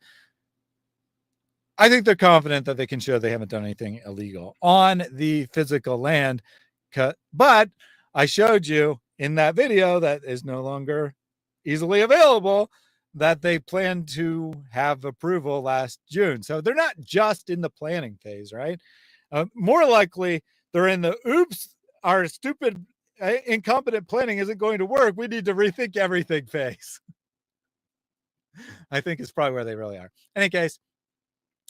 I think they're confident that they can show they haven't done anything illegal on the physical land, but I showed you in that video that is no longer easily available that they plan to have approval last June. So they're not just in the planning phase, right? More likely they're in the oops, our stupid, incompetent planning isn't going to work. We need to rethink everything phase. I think it's probably where they really are. In any case,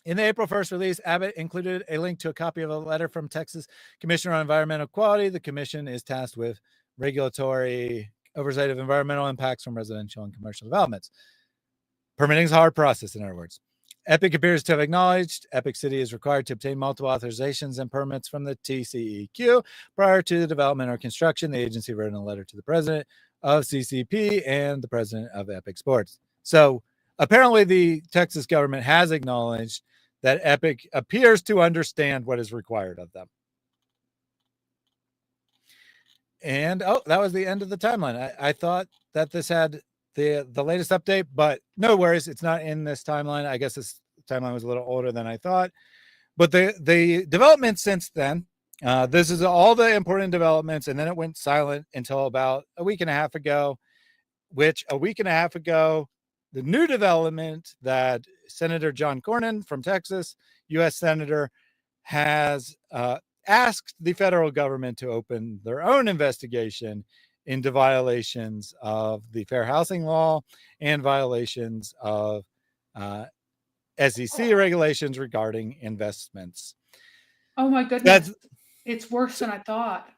in the April 1st release, Abbott included a link to a copy of a letter from Texas Commissioner on Environmental Quality. The commission is tasked with regulatory oversight of environmental impacts from residential and commercial developments. Permitting is a hard process, in other words. EPIC appears to have acknowledged EPIC City is required to obtain multiple authorizations and permits from the TCEQ prior to the development or construction. The agency wrote in a letter to the president of CCP and the president of EPIC Sports. So apparently the Texas government has acknowledged that EPIC appears to understand what is required of them. And that was the end of the timeline. I thought that this had the latest update, but no worries, it's not in this timeline. I guess this timeline was a little older than I thought. But the developments since then, this is all the important developments, and then it went silent until about a week and a half ago, which a week and a half ago, the new development that Senator John Cornyn from Texas, U.S. Senator, has asked the federal government to open their own investigation into violations of the Fair Housing Law and violations of SEC regulations regarding investments. Oh my goodness. It's worse than I thought.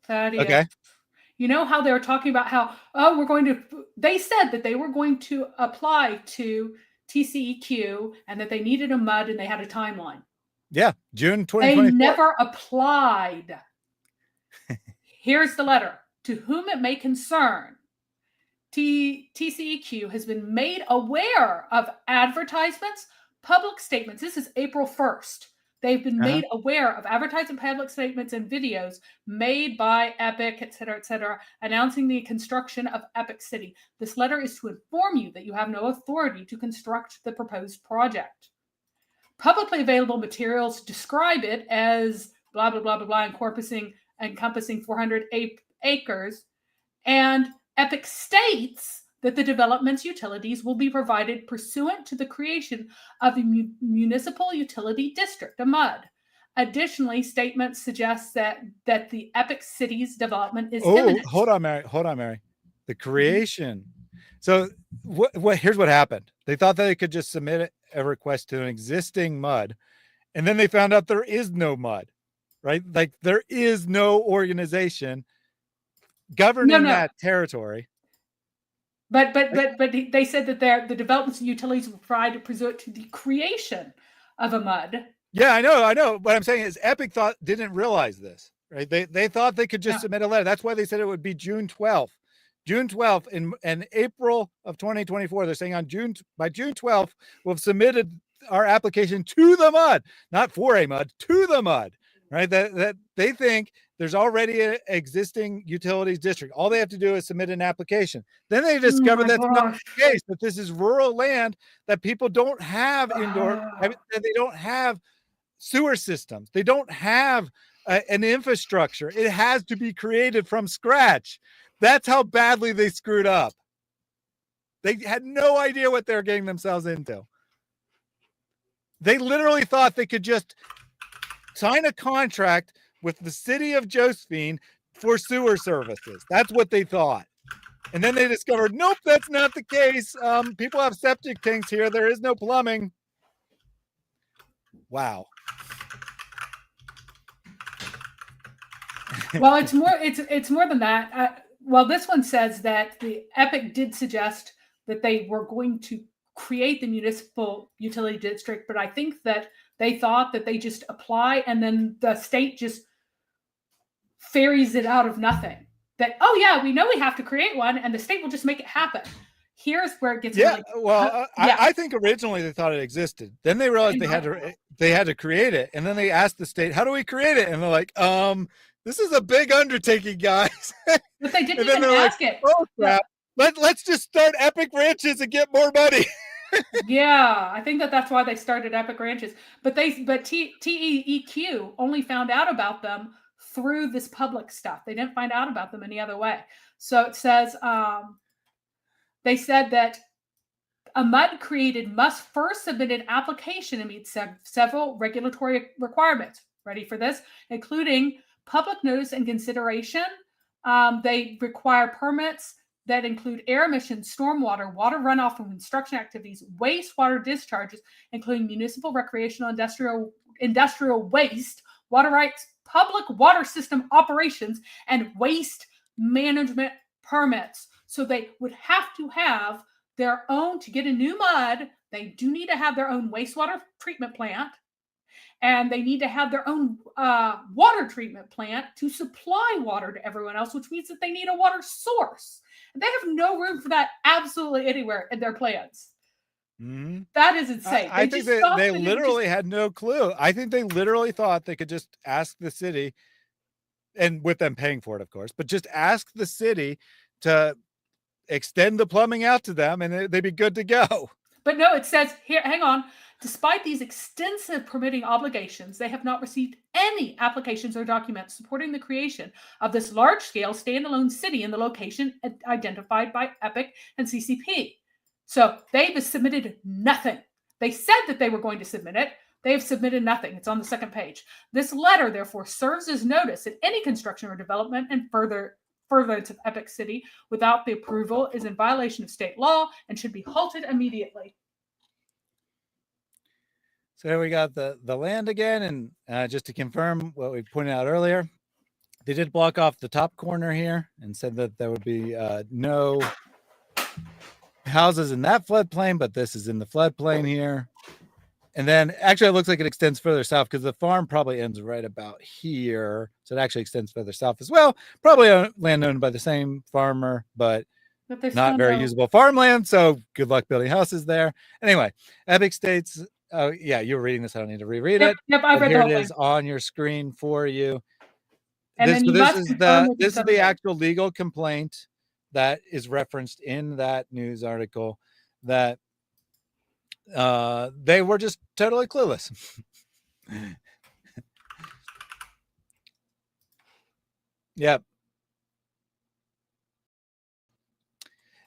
Thaddeus. Okay. You know how they were talking about how, they said that they were going to apply to TCEQ and that they needed a MUD and they had a timeline. Yeah, June 2024. They never applied. Here's the letter. To whom it may concern, TCEQ has been made aware of advertisements, public statements. This is April 1st. They've been made aware of advertising, public statements, and videos made by EPIC, et cetera, announcing the construction of EPIC City. This letter is to inform you that you have no authority to construct the proposed project. Publicly available materials describe it as blah, blah, blah, blah, blah, encompassing 400 acres. And EPIC states that the development's utilities will be provided pursuant to the creation of a municipal utility district, a MUD. Additionally, statements suggest that the EPIC City's development is imminent. Hold on, Mary. The creation. So here's what happened. They thought that they could just submit a request to an existing MUD, and then they found out there is no MUD, right? Like there is no organization governing that territory. But they said that the developments and utilities will provide pursuant to the creation of a MUD. Yeah, I know. What I'm saying is EPIC didn't realize this, right? They thought they could just submit a letter. That's why they said it would be June 12th. June 12th in April of 2024. They're saying by June 12th, we've submitted our application to the MUD, not for a MUD, to the MUD, right? That they think there's already an existing utilities district. All they have to do is submit an application. Then they discover that's not the case, that this is rural land that people don't have indoor, that they don't have sewer systems. They don't have an infrastructure. It has to be created from scratch. That's how badly they screwed up. They had no idea what they were getting themselves into. They literally thought they could just sign a contract with the city of Josephine for sewer services. That's what they thought. And then they discovered, nope, that's not the case. People have septic tanks here. There is no plumbing. Wow. Well, it's more than that. Well, this one says that the Epic did suggest that they were going to create the municipal utility district, but I think that they thought that they just apply and then the state just ferries it out of nothing. That, oh yeah, we know we have to create one and the state will just make it happen. Here's where it gets really, I think originally they thought it existed. Then they realized they had to create it, and then they asked the state, "How do we create it?" And they're like, "This is a big undertaking, guys." But they didn't even ask it. Oh crap! Let's just start Epic Ranches and get more money. Yeah, I think that's why they started Epic Ranches. But TEEQ only found out about them through this public stuff. They didn't find out about them any other way. So it says. They said that a MUD created must first submit an application and meet several regulatory requirements. Ready for this? Including public notice and consideration. They require permits that include air emissions, stormwater, water runoff from construction activities, wastewater discharges, including municipal, recreational, industrial waste, water rights, public water system operations, and waste management permits. So they would have to have their own, to get a new MUD, they do need to have their own wastewater treatment plant, and they need to have their own water treatment plant to supply water to everyone else, which means that they need a water source. And they have no room for that absolutely anywhere in their plans. Mm-hmm. That is insane. I think they literally had no clue. I think they literally thought they could just ask the city, and with them paying for it, of course, but just ask the city to extend the plumbing out to them and they'd be good to go. But no, it says here, hang on. Despite these extensive permitting obligations, they have not received any applications or documents supporting the creation of this large-scale standalone city in the location identified by Epic and CCP. So they've submitted nothing. They said that they were going to submit it. They have submitted nothing. It's on the second page. This letter, therefore, serves as notice that any construction or development and furtherance of Epic City without the approval is in violation of state law and should be halted immediately. So we got the land again, and just to confirm what we pointed out earlier, they did block off the top corner here and said that there would be no houses in that floodplain, but this is in the floodplain here. And then actually it looks like it extends further south because the farm probably ends right about here. So it actually extends further south as well. Probably land owned by the same farmer, but not very usable farmland. So good luck building houses there. Anyway, Epic states, yeah, you were reading this. I don't need to reread it. Yep, I read here the whole it is thing on your screen for you. And This is the actual legal complaint that is referenced in that news article, that they were just totally clueless. Yep.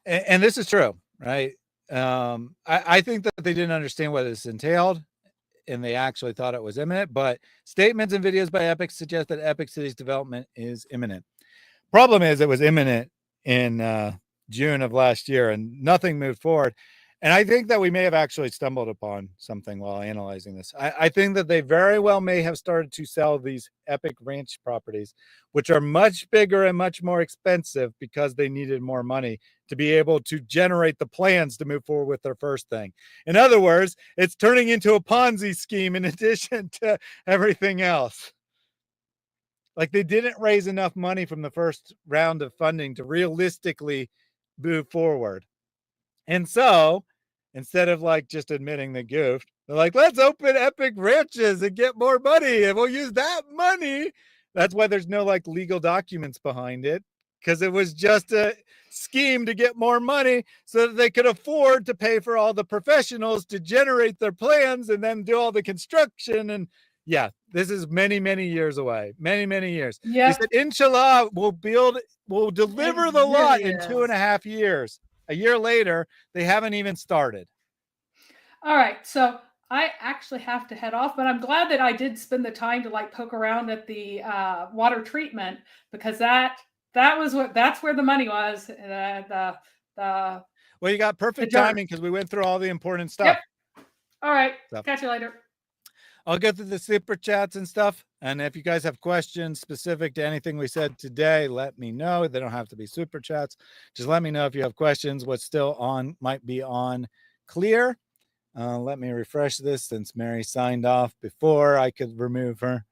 And this is true, right? I think that they didn't understand what this entailed, and they actually thought it was imminent, but statements and videos by Epic suggest that Epic City's development is imminent. Problem is, it was imminent in June of last year and nothing moved forward. And I think that we may have actually stumbled upon something while analyzing this. I think that they very well may have started to sell these Epic ranch properties, which are much bigger and much more expensive because they needed more money to be able to generate the plans to move forward with their first thing. In other words, it's turning into a Ponzi scheme in addition to everything else. Like they didn't raise enough money from the first round of funding to realistically move forward. And so instead of like just admitting they goofed, they're like, let's open epic ranches and get more money and we'll use that money. That's why there's no like legal documents behind it, because it was just a scheme to get more money so that they could afford to pay for all the professionals to generate their plans and then do all the construction. And yeah, this is many, many years away. Many, many years. Yeah. They said, inshallah, we'll deliver the lot in 2.5 years. A year later, they haven't even started. All right, so I actually have to head off, but I'm glad that I did spend the time to like poke around at the water treatment, because that's where the money was. Well, you got perfect timing because we went through all the important stuff. Yep. All right, catch you later. I'll go through the super chats and stuff. And if you guys have questions specific to anything we said today, let me know. They don't have to be super chats. Just let me know if you have questions. What's still on might be on clear. Let me refresh this since Mary signed off before I could remove her.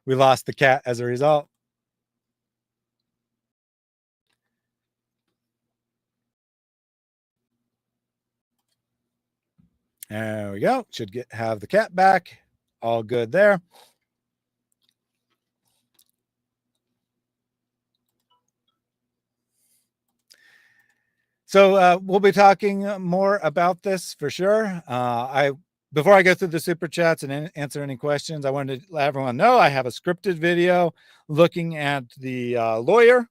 We lost the cat as a result. There we go. Should have the cat back. All good there. So we'll be talking more about this for sure. Before I go through the super chats and answer any questions, I wanted to let everyone know I have a scripted video looking at the lawyer,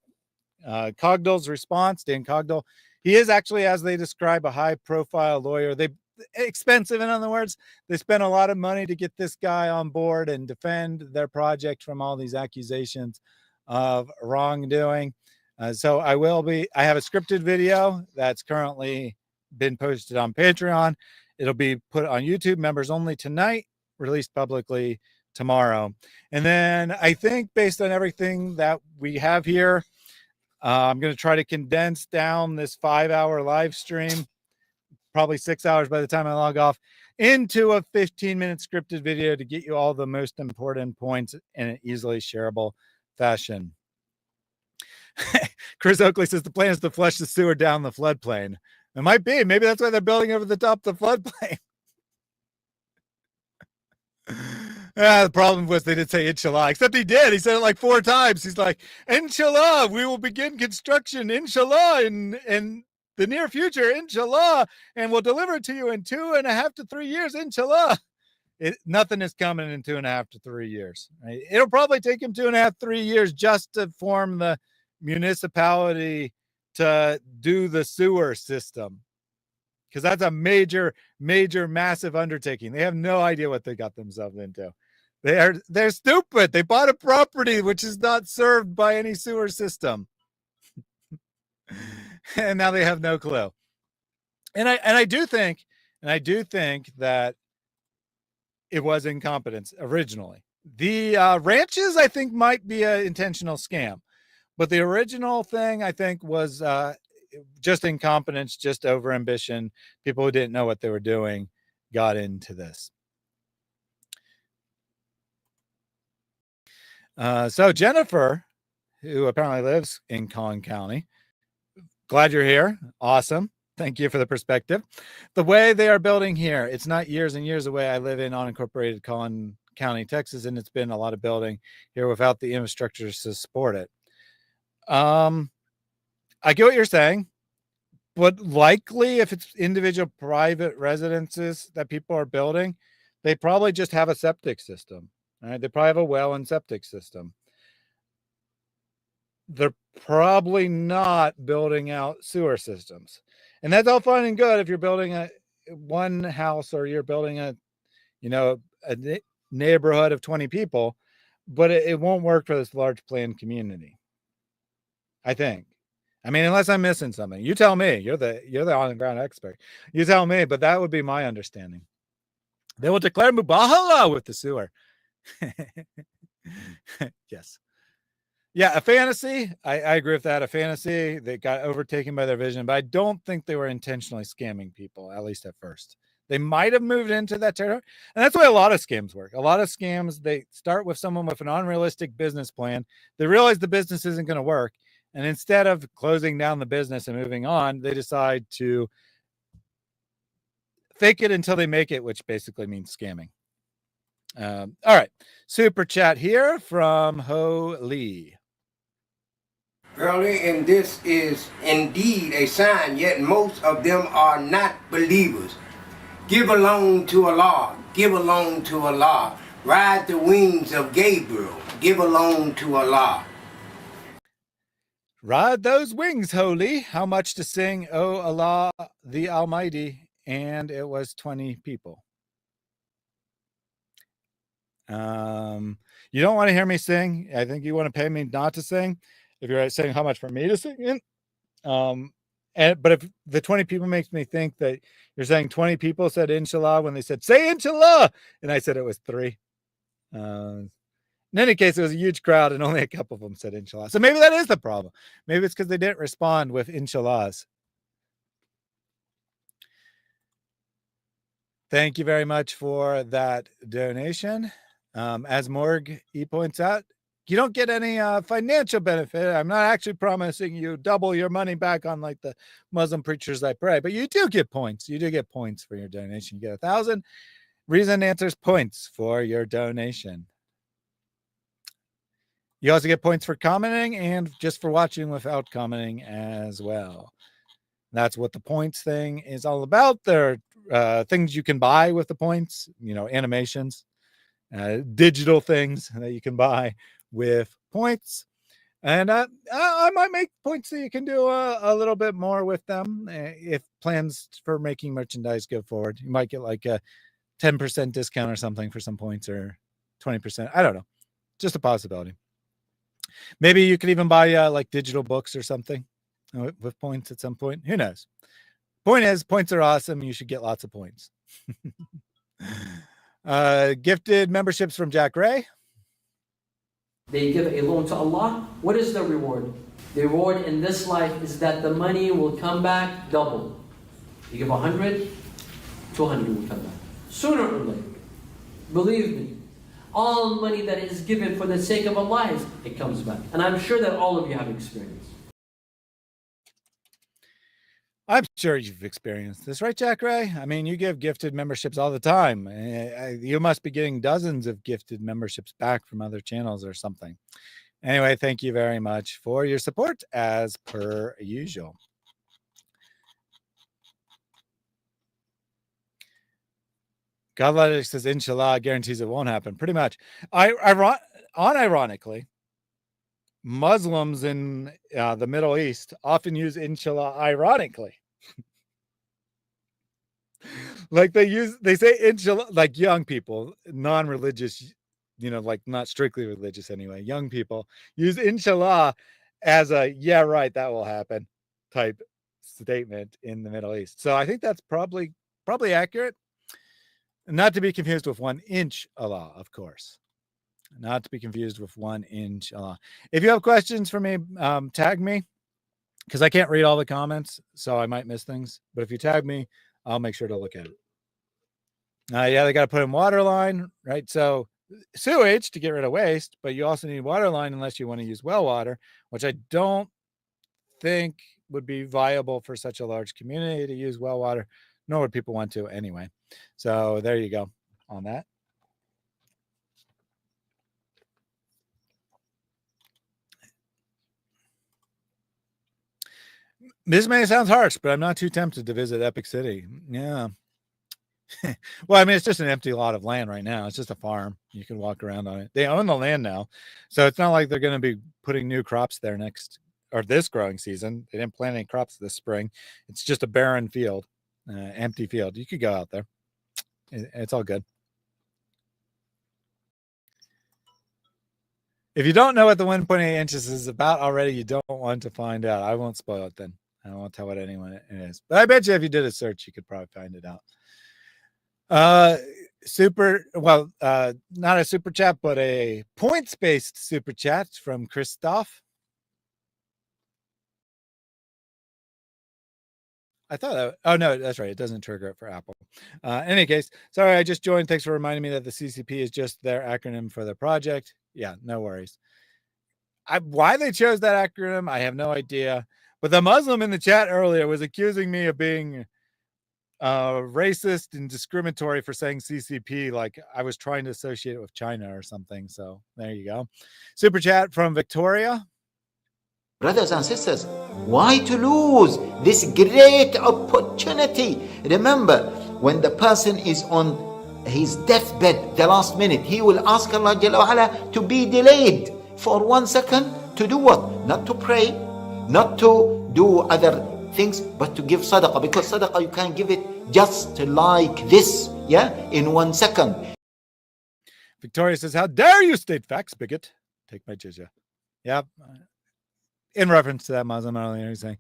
Cogdell's response, Dan Cogdell. He is actually, as they describe, a high-profile lawyer. Expensive, in other words. They spent a lot of money to get this guy on board and defend their project from all these accusations of wrongdoing. So I have a scripted video that's currently been posted on Patreon. It'll be put on YouTube, members only tonight, released publicly tomorrow. And then I think based on everything that we have here, I'm going to try to condense down this 5-hour live stream, probably 6 hours by the time I log off, into a 15-minute scripted video to get you all the most important points in an easily shareable fashion. Chris Oakley says the plan is to flush the sewer down the floodplain. It might be. Maybe that's why they're building over the top of the floodplain. The problem was they didn't say inshallah, except he did. He said it like 4 times. He's like, inshallah, we will begin construction, inshallah, in the near future, inshallah, and we'll deliver it to you in 2.5 to 3 years, inshallah. Nothing is coming in 2.5 to 3 years. Right? It'll probably take him 2.5, 3 years just to form the municipality to do the sewer system, because that's a major, massive undertaking. They have no idea what they got themselves into. They're stupid. They bought a property which is not served by any sewer system. And now they have no clue. And I do think that it was incompetence originally. The ranches, I think, might be an intentional scam, but the original thing, I think, was just incompetence, just overambition. People who didn't know what they were doing got into this. So Jennifer, who apparently lives in Collin County, glad you're here. Awesome. Thank you for the perspective. The way they are building here, it's not years and years away. I live in unincorporated Collin County, Texas, and it's been a lot of building here without the infrastructure to support it. I get what you're saying, but likely if it's individual private residences that people are building, they probably just have a septic system. Right? They probably have a well and septic system. They're probably not building out sewer systems. And that's all fine and good if you're building one house or you're building a neighborhood of 20 people, but it won't work for this large planned community. I think. I mean, unless I'm missing something. You tell me. You're the on the ground expert. You tell me, but that would be my understanding. They will declare mubahala with the sewer. Yes. Yeah, a fantasy. I agree with that. A fantasy. They got overtaken by their vision, but I don't think they were intentionally scamming people, at least at first. They might have moved into that territory. And that's why a lot of scams work. A lot of scams, they start with someone with an unrealistic business plan. They realize the business isn't going to work. And instead of closing down the business and moving on, they decide to fake it until they make it, which basically means scamming. All right. Super chat here from Ho Lee. Early, and this is indeed a sign, yet most of them are not believers. Give alone to Allah, give alone to Allah. Ride the wings of Gabriel, give alone to Allah. Ride those wings, holy. How much to sing, O Allah the Almighty? And it was 20 people. You don't want to hear me sing. I think you want to pay me not to sing. If you're saying how much for me to sing in. But if the 20 people makes me think that you're saying 20 people said inshallah when they said say inshallah, and I said it was 3. In any case, it was a huge crowd and only a couple of them said inshallah. So maybe that is the problem. Maybe it's because they didn't respond with inshallahs. Thank you very much for that donation. As Morg points out, you don't get any financial benefit. I'm not actually promising you double your money back on like the Muslim preachers I pray, but you do get points. You do get points for your donation. You get 1,000 reason answers points for your donation. You also get points for commenting and just for watching without commenting as well. That's what the points thing is all about. There are things you can buy with the points, you know, animations, digital things that you can buy with points. And I might make points so you can do a little bit more with them if plans for making merchandise go forward. You might get like a 10% discount or something for some points, or 20%. I don't know. Just a possibility. Maybe you could even buy like digital books or something with points at some point. Who knows? Point is, points are awesome. You should get lots of points. Gifted memberships from Jack Ray. They give a loan to Allah. What is the reward? The reward in this life is that the money will come back double. You give 100, 200 will come back. Sooner or later. Believe me. All money that is given for the sake of Allah, it comes back. And I'm sure that all of you have experienced. I'm sure you've experienced this, right, Jack Ray? I mean, you give gifted memberships all the time. You must be getting dozens of gifted memberships back from other channels or something. Anyway, thank you very much for your support as per usual. Godlogic says, inshallah, guarantees it won't happen. Pretty much. Unironically, Muslims in the Middle East often use inshallah ironically. Like they say inshallah, like young people, non-religious, you know, like not strictly religious anyway. Young people use inshallah as a, yeah, right, that will happen type statement in the Middle East. So I think that's probably accurate. Not to be confused with 1 inch Allah, of course. Not to be confused with 1 inch Allah. If you have questions for me, tag me, because I can't read all the comments, so I might miss things. But if you tag me, I'll make sure to look at it. Yeah, they got to put in water line, right? So sewage to get rid of waste, but you also need water line unless you want to use well water, which I don't think would be viable for such a large community to use well water, nor would people want to anyway. So there you go on that. This may sound harsh, but I'm not too tempted to visit Epic City. Yeah. Well, I mean, it's just an empty lot of land right now. It's just a farm. You can walk around on it. They own the land now. So it's not like they're going to be putting new crops there next or this growing season. They didn't plant any crops this spring. It's just a barren field, empty field. You could go out there. It's all good. If you don't know what the 1.8 inches is about already, you don't want to find out. I won't spoil it then. I won't tell what anyone it is. But I bet you if you did a search, you could probably find it out. Not a super chat, but a points-based super chat from Christoph. I thought that, oh no, that's right. It doesn't trigger it for Apple. In any case, sorry, I just joined. Thanks for reminding me that the CCP is just their acronym for the project. Yeah, no worries. Why they chose that acronym, I have no idea. But the Muslim in the chat earlier was accusing me of being racist and discriminatory for saying CCP, like I was trying to associate it with China or something. So there you go. Super chat from Victoria. Brothers and sisters, why to lose this great opportunity? Remember, when the person is on his deathbed, the last minute, he will ask Allah Jalla wa Ala to be delayed for 1 second to do what? Not to pray, not to do other things, but to give sadaqah, because sadaqah you can give it just like this, yeah, in 1 second. Victoria says, how dare you state facts, bigot? Take my jizya. Yep. In reference to that Muslim earlier, he's saying,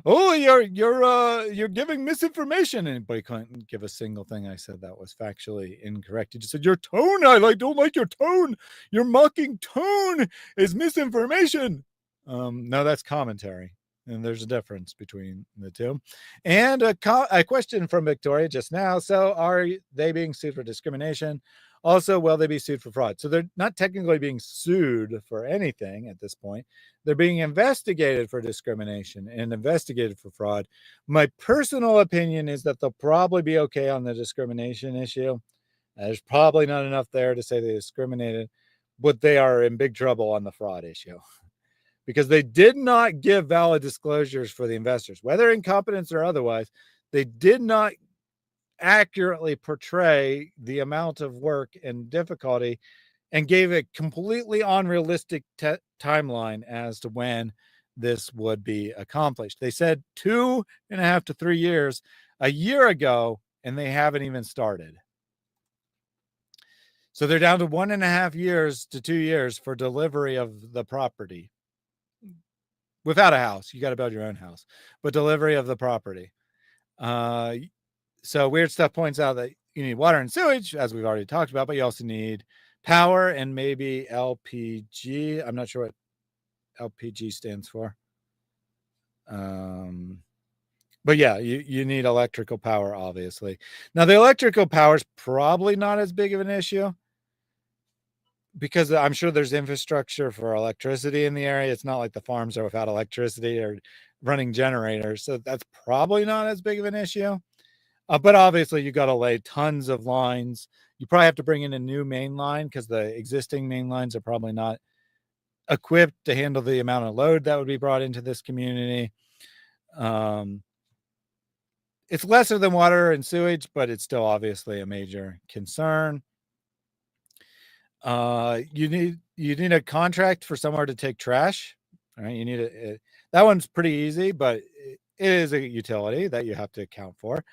oh, you're giving misinformation, but he couldn't give a single thing I said that was factually incorrect. He just said, your tone, I don't like your tone. Your mocking tone is misinformation. No, that's commentary. And there's a difference between the two. And a question from Victoria just now. So are they being sued for discrimination? Also, will they be sued for fraud? So they're not technically being sued for anything at this point. They're being investigated for discrimination and investigated for fraud. My personal opinion is that they'll probably be okay on the discrimination issue. There's probably not enough there to say they discriminated, but they are in big trouble on the fraud issue because they did not give valid disclosures for the investors, whether incompetence or otherwise. They did not accurately portray the amount of work and difficulty and gave a completely unrealistic timeline as to when this would be accomplished. They said 2.5 to 3 years a year ago, and they haven't even started. So they're down to 1.5 years to 2 years for delivery of the property. Without a house, you got to build your own house, but delivery of the property. So Weird Stuff points out that you need water and sewage, as we've already talked about, but you also need power and maybe LPG. I'm not sure what LPG stands for. But yeah, you need electrical power, obviously. Now, the electrical power is probably not as big of an issue because I'm sure there's infrastructure for electricity in the area. It's not like the farms are without electricity or running generators. So that's probably not as big of an issue. But obviously, you got to lay tons of lines. You probably have to bring in a new main line because the existing main lines are probably not equipped to handle the amount of load that would be brought into this community. It's lesser than water and sewage, but it's still obviously a major concern. You need a contract for somewhere to take trash. All right, you need that one's pretty easy, but it is a utility that you have to account for.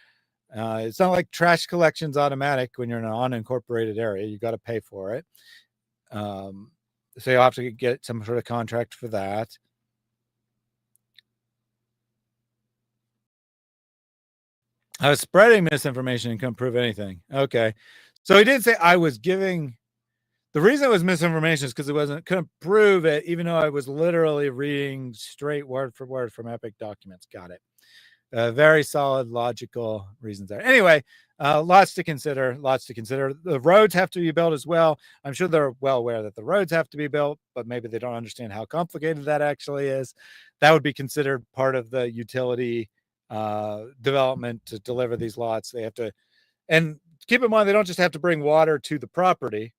It's not like trash collection's automatic when you're in an unincorporated area. You got to pay for it. So you'll have to get some sort of contract for that. Spreading misinformation and couldn't prove anything. Okay. So he did say I was giving. The reason it was misinformation is because it couldn't prove it, even though I was literally reading straight word for word from Epic documents. Got it. Very solid, logical reasons there. Anyway, lots to consider. The roads have to be built as well. I'm sure they're well aware that the roads have to be built, but maybe they don't understand how complicated that actually is. That would be considered part of the utility development to deliver these lots. They have to, and keep in mind, they don't just have to bring water to the property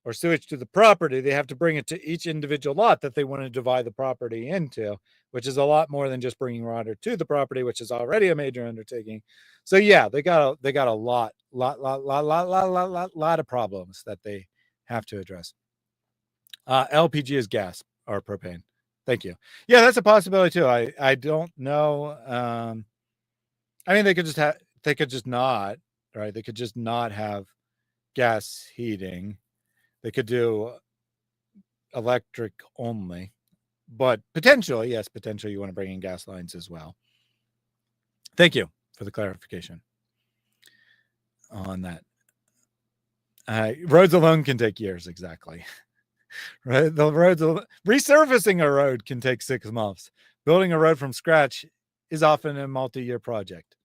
or sewage to the property. They have to bring it to each individual lot that they want to divide the property into, which is a lot more than just bringing water to the property, which is already a major undertaking. So yeah, they got a lot of problems that they have to address. LPG is gas or propane. Thank you. Yeah, that's a possibility too. I don't know. I mean, they could just not, right? They could just not have gas heating. They could do electric only, but potentially, yes, potentially you want to bring in gas lines as well. Thank you for the clarification on that. Roads alone can take years, exactly. Right? The roads, resurfacing a road can take 6 months. Building a road from scratch is often a multi-year project.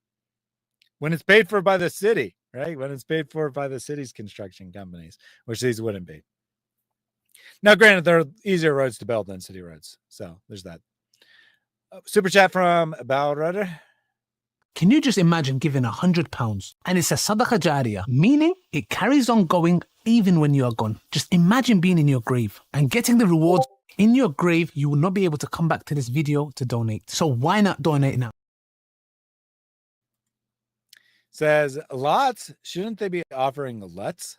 When it's paid for by the city, right? When it's paid for by the city's construction companies, which these wouldn't be. Now, granted, there are easier roads to build than city roads. So there's that. Super chat from Balrudder. Can you just imagine giving £100 and it's a sadaqah jariyah, meaning it carries on going even when you are gone? Just imagine being in your grave and getting the rewards in your grave. You will not be able to come back to this video to donate. So why not donate now? Says, lots, shouldn't they be offering lutz?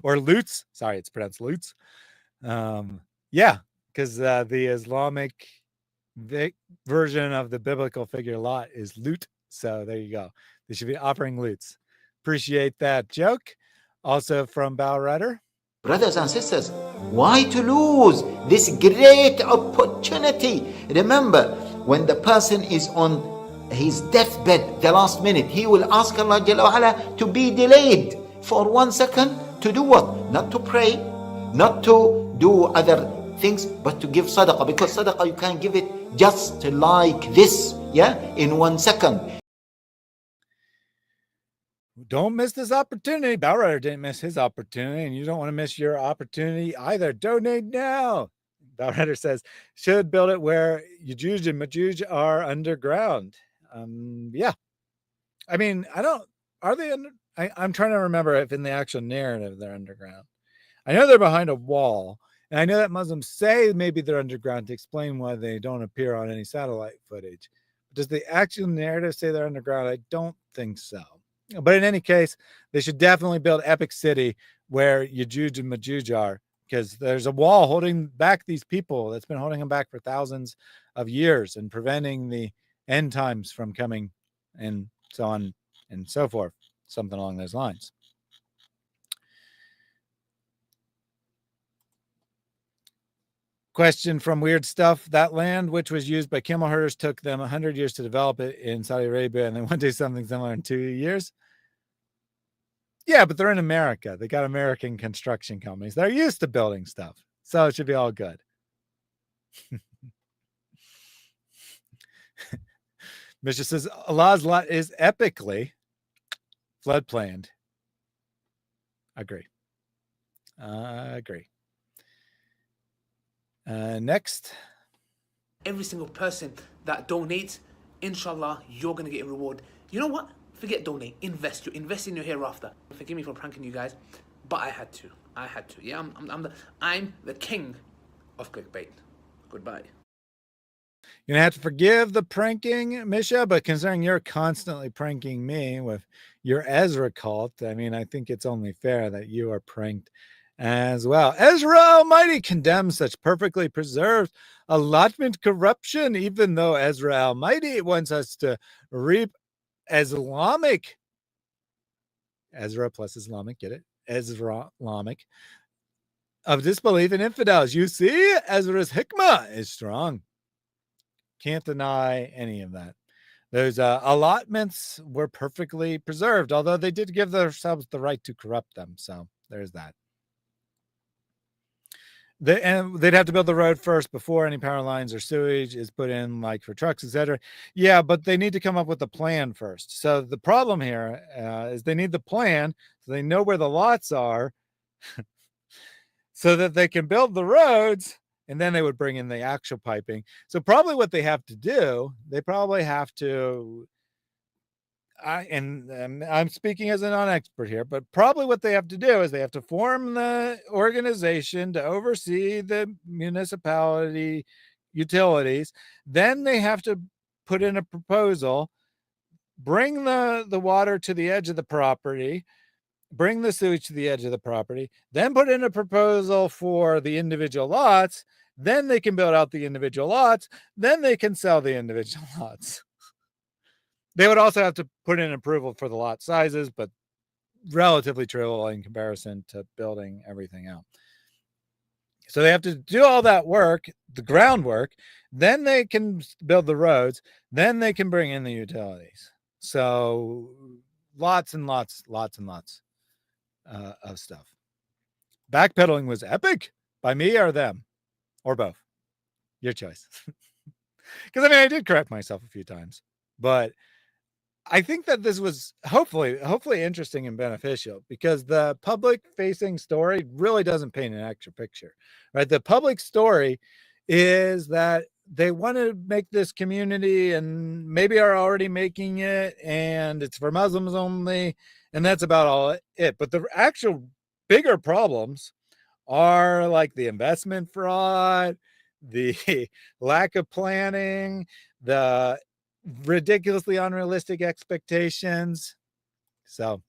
Or loots? Sorry, it's pronounced loots. Yeah, because the Islamic version of the biblical figure lot is loot. So there you go. They should be offering loots. Appreciate that joke. Also from Balrudder. Brothers and sisters, why to lose this great opportunity? Remember, when the person is on his deathbed, the last minute, he will ask Allah Jalla wa Ala to be delayed for 1 second to do what? Not to pray, not to do other things, but to give sadaqah, because sadaqah you can give it just like this, yeah, in 1 second. Don't miss this opportunity. Balrudder didn't miss his opportunity, and you don't want to miss your opportunity either. Donate now. Balrudder says, should build it where Yajuj and Majuj are underground. Yeah. I mean, are they under? I'm trying to remember if in the actual narrative they're underground. I know they're behind a wall, and I know that Muslims say maybe they're underground to explain why they don't appear on any satellite footage. Does the actual narrative say they're underground? I don't think so. But in any case, they should definitely build Epic City where Yajuj and Majuj are, because there's a wall holding back these people that's been holding them back for thousands of years and preventing the end times from coming, and so on and so forth. Something along those lines. Question from Weird Stuff. That land, which was used by camel herders, took them 100 years to develop it in Saudi Arabia, and they want to do something similar in 2 years. Yeah, but they're in America. They got American construction companies. They're used to building stuff, so it should be all good. Misha says, Allah's lot is epically flood planned. Agree. Agree. Next. Every single person that donates, inshallah, you're going to get a reward. You know what? Forget donate. Invest. You invest in your hereafter. Forgive me for pranking you guys, but I had to. Yeah, I'm the king of clickbait. Goodbye. You're going to have to forgive the pranking, Misha, but considering you're constantly pranking me with your Ezra cult, I mean, I think it's only fair that you are pranked as well. Ezra Almighty condemns such perfectly preserved allotment corruption, even though Ezra Almighty wants us to reap Islamic. Ezra plus Islamic, get it? Ezra Islamic of disbelief in infidels. You see, Ezra's hikmah is strong. Can't deny any of that. Those allotments were perfectly preserved, although they did give themselves the right to corrupt them. So there's that. And they'd have to build the road first before any power lines or sewage is put in, like for trucks, etc. Yeah, but they need to come up with a plan first. So the problem here is they need the plan so they know where the lots are so that they can build the roads, and then they would bring in the actual piping. So probably what they have to do, they probably have to, I'm speaking as a non-expert here, but probably what they have to do is they have to form the organization to oversee the municipality utilities. Then they have to put in a proposal, bring the water to the edge of the property, bring the sewage to the edge of the property, then put in a proposal for the individual lots. Then they can build out the individual lots. Then they can sell the individual lots. They would also have to put in approval for the lot sizes, but relatively trivial in comparison to building everything out. So they have to do all that work, the groundwork, then they can build the roads, then they can bring in the utilities. So lots and lots of stuff. Backpedaling was epic by me or them, or both. Your choice. Because I mean, I did correct myself a few times, but I think that this was hopefully interesting and beneficial, because the public facing story really doesn't paint an actual picture, right? The public story is that they want to make this community and maybe are already making it, and it's for Muslims only, and that's about all it. But the actual bigger problems are like the investment fraud, the lack of planning, the ridiculously unrealistic expectations. So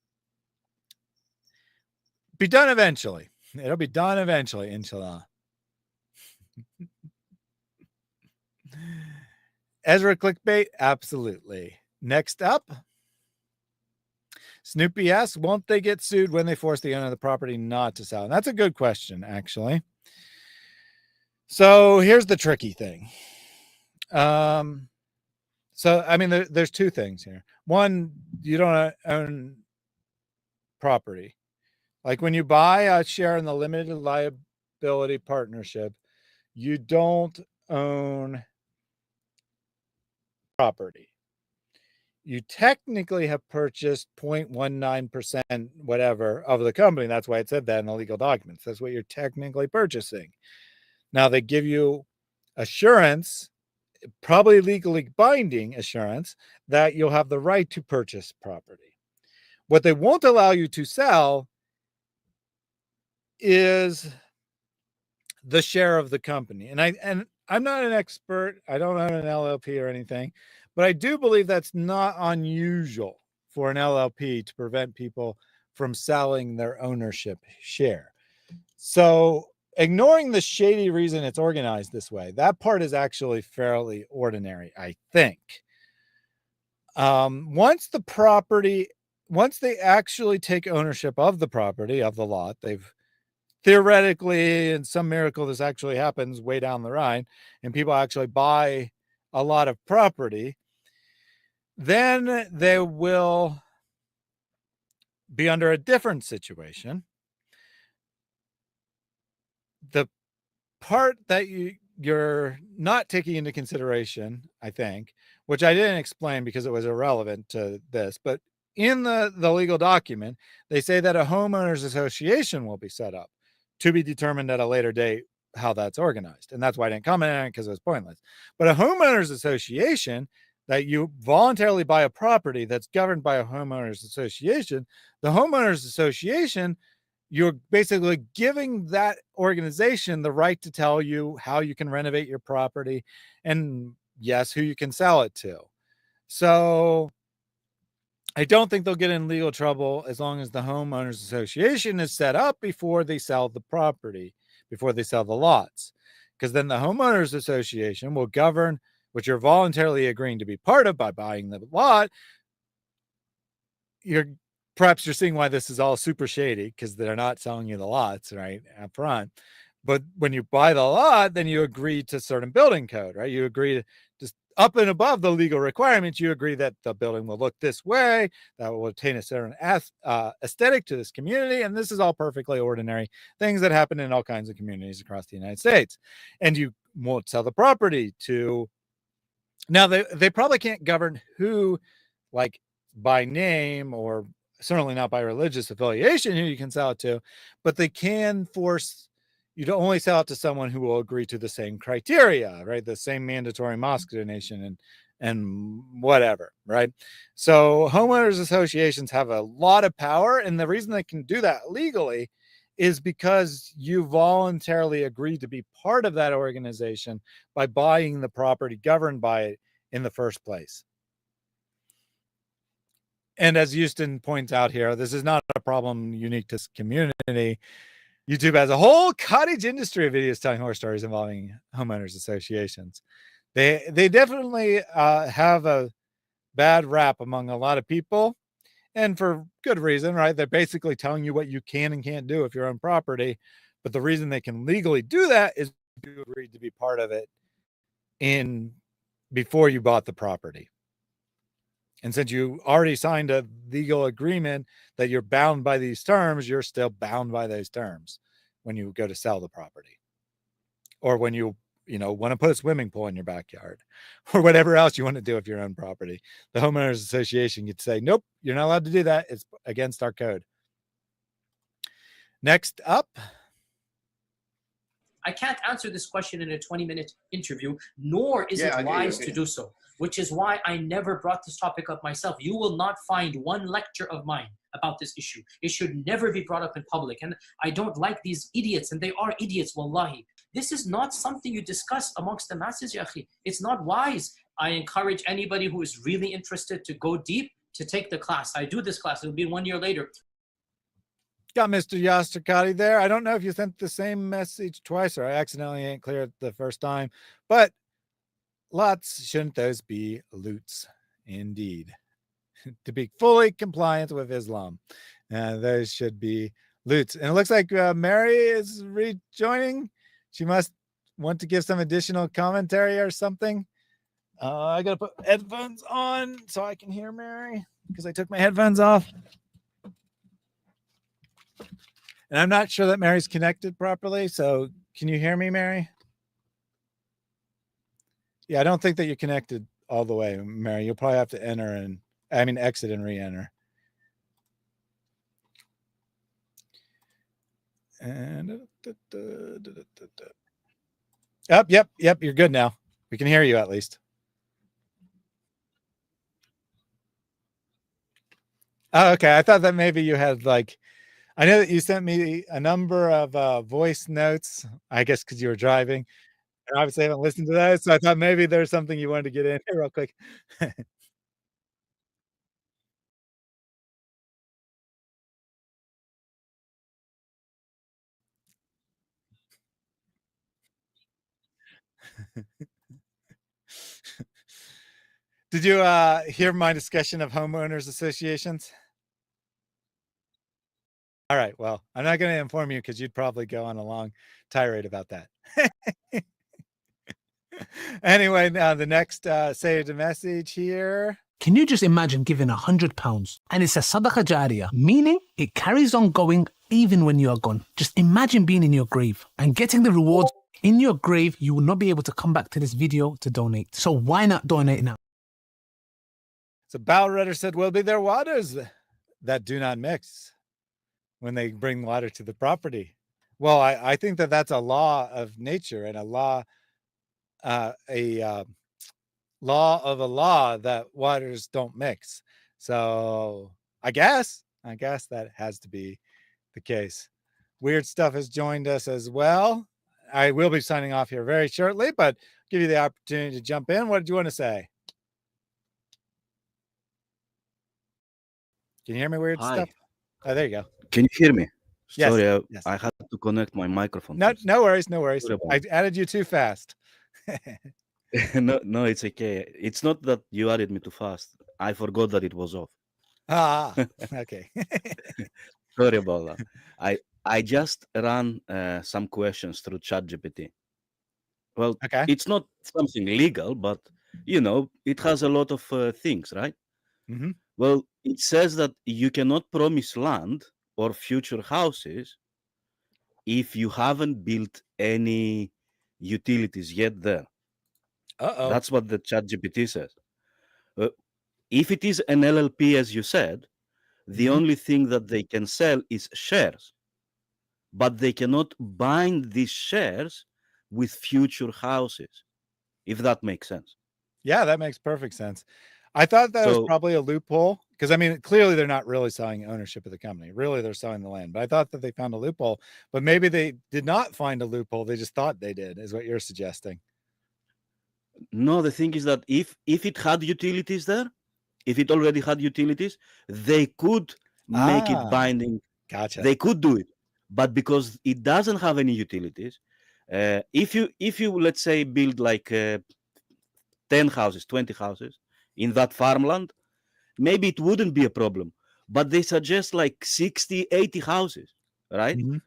be done eventually. It'll be done eventually, inshallah. Ezra clickbait? Absolutely. Next up, Snoopy asks, won't they get sued when they force the owner of the property not to sell? And that's a good question, actually. So here's the tricky thing. So, I mean, there's two things here. One, you don't own property. Like when you buy a share in the limited liability partnership, you don't own property. You technically have purchased 0.19% whatever of the company. That's why it said that in the legal documents. That's what you're technically purchasing. Now they give you assurance, probably legally binding assurance, that you'll have the right to purchase property. What they won't allow you to sell is the share of the company. And I'm not an expert. I don't own an LLP or anything, but I do believe that's not unusual for an LLP to prevent people from selling their ownership share. So ignoring the shady reason it's organized this way, that part is actually fairly ordinary, I think. Once they actually take ownership of the property, of the lot, they've theoretically, in some miracle, this actually happens way down the line, and people actually buy a lot of property, then they will be under a different situation. The part that you're not taking into consideration, I think, which I didn't explain because it was irrelevant to this, but in the legal document, they say that a homeowners association will be set up, to be determined at a later date how that's organized. And that's why I didn't comment on it, because it was pointless. But a homeowners association, that you voluntarily buy a property that's governed by a homeowners association, the homeowners association, you're basically giving that organization the right to tell you how you can renovate your property and, yes, who you can sell it to. So I don't think they'll get in legal trouble as long as the homeowners association is set up before they sell the property, before they sell the lots. Because then the homeowners association will govern what you're voluntarily agreeing to be part of by buying the lot. Perhaps you're seeing why this is all super shady, because they're not selling you the lots right up front. But when you buy the lot, then you agree to certain building code, right? You agree to just up and above the legal requirements, you agree that the building will look this way, that will attain a certain aesthetic to this community. And this is all perfectly ordinary things that happen in all kinds of communities across the United States. And you won't sell the property to, now they probably can't govern who, like by name, or certainly not by religious affiliation, who you can sell it to, but they can force you to only sell it to someone who will agree to the same criteria, right? The same mandatory mosque donation and whatever, right? So homeowners associations have a lot of power, and the reason they can do that legally is because you voluntarily agreed to be part of that organization by buying the property governed by it in the first place. And as Houston points out here, this is not a problem unique to this community. YouTube has a whole cottage industry of videos telling horror stories involving homeowners associations. They definitely have a bad rap among a lot of people, and for good reason, right? They're basically telling you what you can and can't do if you're on property. But the reason they can legally do that is you agreed to be part of it before you bought the property. And since you already signed a legal agreement that you're bound by these terms, you're still bound by those terms when you go to sell the property, or when you want to put a swimming pool in your backyard or whatever else you want to do with your own property. The homeowners association could say, nope, you're not allowed to do that. It's against our code. Next up. I can't answer this question in a 20-minute interview, nor is it wise to do so, which is why I never brought this topic up myself. You will not find one lecture of mine about this issue. It should never be brought up in public. And I don't like these idiots, and they are idiots, wallahi. This is not something you discuss amongst the masses, ya akhi. It's not wise. I encourage anybody who is really interested to go deep to take the class. I do this class. It'll be 1 year later. Got Mr. Yasir Qadhi there. I don't know if you sent the same message twice or I accidentally ain't clear it the first time, but lots, shouldn't those be loots? Indeed. To be fully compliant with Islam. Those should be loots. And it looks like Mary is rejoining. She must want to give some additional commentary or something. I got to put headphones on so I can hear Mary because I took my headphones off. And I'm not sure that Mary's connected properly. So can you hear me, Mary? Yeah, I don't think that you're connected all the way, Mary. You'll probably have to exit and re-enter. And yep, you're good now. We can hear you at least. Oh, okay. I thought that maybe you had I know that you sent me a number of voice notes, I guess because you were driving. And obviously I haven't listened to those, so I thought maybe there's something you wanted to get in here real quick. Did you hear my discussion of homeowners associations? All right. Well, I'm not going to inform you because you'd probably go on a long tirade about that. Anyway, now the next say the message here. Can you just imagine giving £100 and it's a sadaqah jariyah, meaning it carries on going even when you are gone? Just imagine being in your grave and getting the rewards in your grave. You will not be able to come back to this video to donate. So why not donate now? So Balrudder said, will be their waters that do not mix when they bring water to the property. Well, I think that that's a law of nature and a law of a law that waters don't mix. So I guess that has to be the case. Weird Stuff has joined us as well. I will be signing off here very shortly, but give you the opportunity to jump in. What did you want to say? Can you hear me, Weird Stuff? Oh, there you go. Can you hear me? Yes, Sorry, yes. I had to connect my microphone. No worries. I added you too fast. No, it's okay. It's not that you added me too fast. I forgot that it was off. Okay. Sorry about that. I just ran some questions through ChatGPT. Well, okay. It's not something legal, but it has a lot of things, right? Mm-hmm. Well, it says that you cannot promise land or future houses if you haven't built any utilities yet there. Uh-oh. That's what the ChatGPT says. If it is an LLP, as you said, the only thing that they can sell is shares, but they cannot bind these shares with future houses, if that makes sense. Yeah, that makes perfect sense. I thought that was probably a loophole because, clearly they're not really selling ownership of the company. Really, they're selling the land. But I thought that they found a loophole. But maybe they did not find a loophole. They just thought they did, is what you're suggesting. No, the thing is that if it had utilities there, if it already had utilities, they could make it binding. Gotcha. They could do it. But because it doesn't have any utilities, if you let's say build 10 houses, 20 houses in that farmland, maybe it wouldn't be a problem. But they suggest 60, 80 houses, right? Mm-hmm.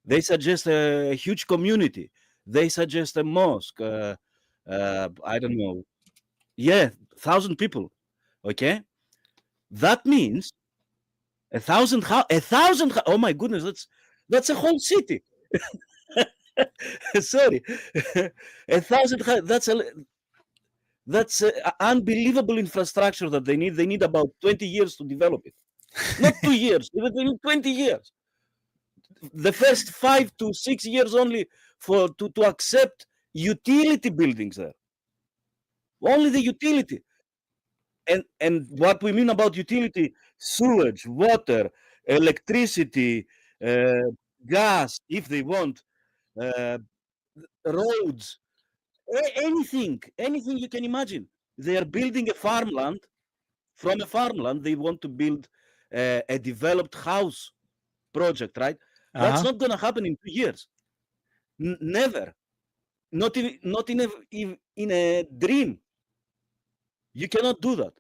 They suggest a huge community. They suggest a mosque. I don't know. Yeah, 1,000 people. Okay, that means 1,000. Oh my goodness, that's a whole city. Sorry, 1,000. That's unbelievable infrastructure that they need. They need about 20 years to develop it, not 2 years. They need 20 years. The first 5 to 6 years only to accept utility buildings there. Only the utility. And what we mean about utility: sewage, water, electricity, gas, if they want, roads, anything you can imagine. They are building a farmland. From a farmland, they want to build a developed house project, right? That's not going to happen in 2 years. Never. Not in a dream. You cannot do that.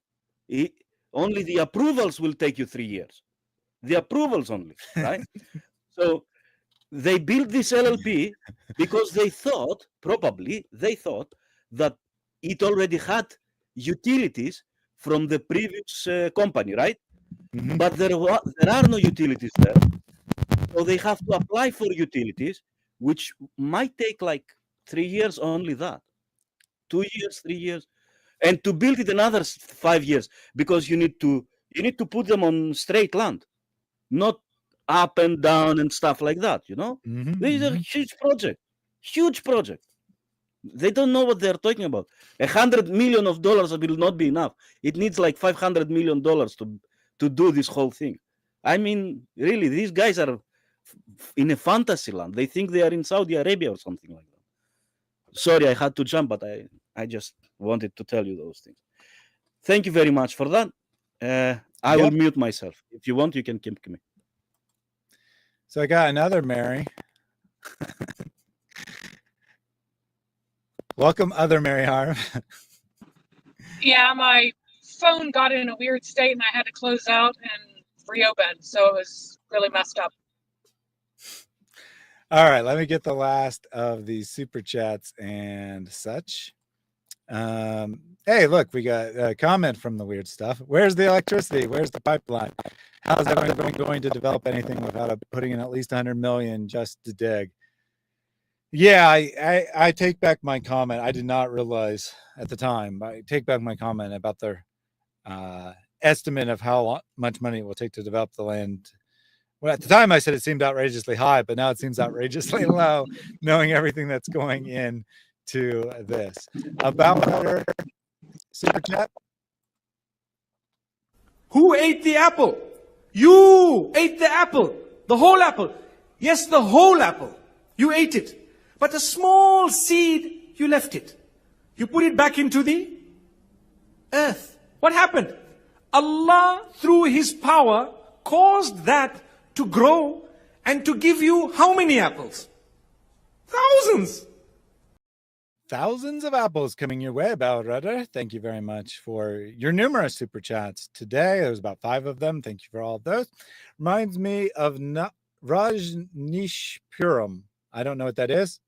Only the approvals will take you 3 years. The approvals only, right? So they built this LLP because they thought that it already had utilities from the previous company, right? But there are no utilities there. So they have to apply for utilities, which might take like 3 years, only that. 2 years, 3 years. And to build it another 5 years, because you need to put them on straight land, not up and down and stuff like that, you know? This is a huge project. They don't know what they're talking about. $100 million will not be enough. It needs like $500 million to do this whole thing. I mean, really, these guys are in a fantasy land. They think they are in Saudi Arabia or something like that. Sorry, I had to jump, but I just wanted to tell you those things. Thank you very much for that. I will mute myself. If you want, you can keep me. So I got another Mary. Welcome, other Mary Harb. Yeah, my phone got in a weird state and I had to close out and reopen, so it was really messed up. All right, let me get the last of these super chats and such. Hey, look, we got a comment from the weird stuff. Where's the electricity? Where's the pipeline? How is everyone going to develop anything without putting in at least 100 million just to dig? Yeah, I take back my comment. I did not realize at the time. I take back my comment about their estimate of how much money it will take to develop the land. Well, at the time I said it seemed outrageously high, but now it seems outrageously low, knowing everything that's going in to this. About water, super chat. Who ate the apple? You ate the apple. The whole apple. Yes, the whole apple. You ate it. But a small seed, you left it. You put it back into the earth. What happened? Allah, through His power, caused that to grow and to give you how many apples? Thousands. Thousands of apples coming your way, Balrudder. Thank you very much for your numerous super chats today. There was about 5 of them. Thank you for all of those. Reminds me of Rajnishpuram. I don't know what that is,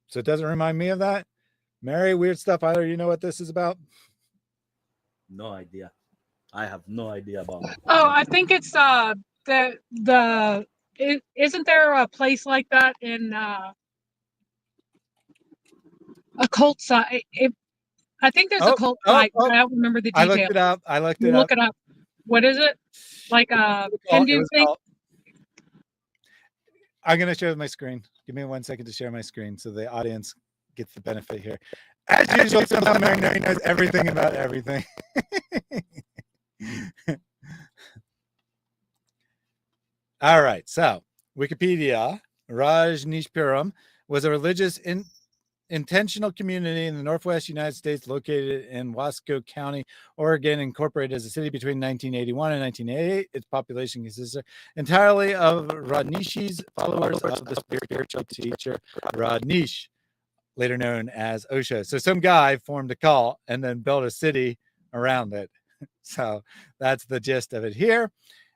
so it doesn't remind me of that. Mary, weird stuff. Either you know what this is about? No idea. I have no idea about it. Oh, I think it's isn't there a place like that in a cult site? I think there's a cult site. I don't remember the details. I looked it up. Look it up. What is it? Like a Hindu thing? I'm going to share my screen. Give me 1 second to share my screen so the audience gets the benefit here. As usual, somehow Mary knows everything about everything. All right. So Wikipedia, Rajnishpuram was a religious intentional community in the Northwest United States located in Wasco County, Oregon, incorporated as a city between 1981 and 1988. Its population consisted entirely of Rajneeshis, followers of the spiritual teacher Rajneesh, later known as Osho. So some guy formed a cult and then built a city around it. So that's the gist of it here.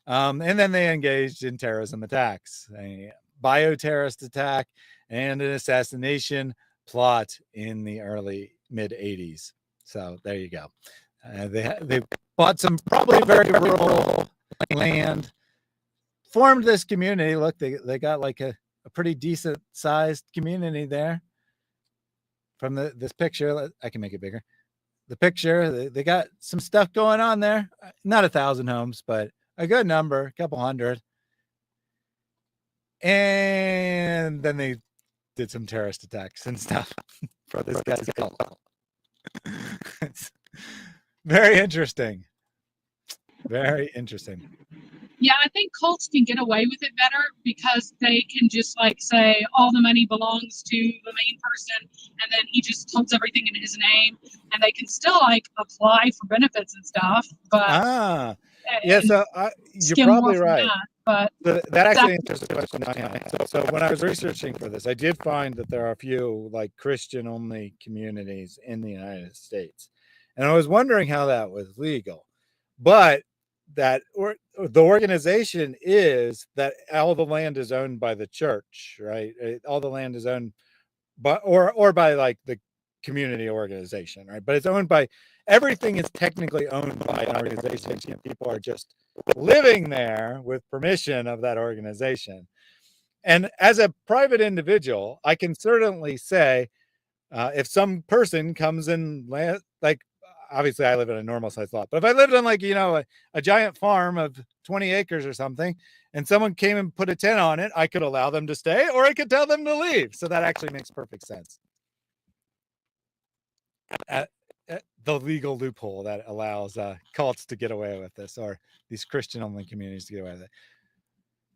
And then they engaged in terrorism attacks, a bioterrorist attack and an assassination plot in the early mid-80s. So there you go. They bought some probably very rural land, formed this community. Look, they got like a a pretty decent sized community there. From this picture, I can make it bigger. The picture, they got some stuff going on there. Not 1,000 homes, but a good number, a couple hundred. And then they did some terrorist attacks and stuff for this guy's cult. It's very interesting. Very interesting. Yeah, I think cults can get away with it better because they can just like say all the money belongs to the main person and then he just puts everything in his name and they can still like apply for benefits and stuff. But yeah, so you're probably right. But that actually answers the question I had. So when I was researching for this, I did find that there are a few like Christian only communities in the United States. And I was wondering how that was legal. But the organization is that all the land is owned by the church, right? All the land is owned by or by like the community organization, right? But it's owned by, everything is technically owned by an organization. People are just living there with permission of that organization. And as a private individual, I can certainly say, if some person comes in, like, obviously I live in a normal sized lot, but if I lived on like, a giant farm of 20 acres or something, and someone came and put a tent on it, I could allow them to stay or I could tell them to leave. So that actually makes perfect sense. The legal loophole that allows cults to get away with this, or these Christian only communities to get away with it.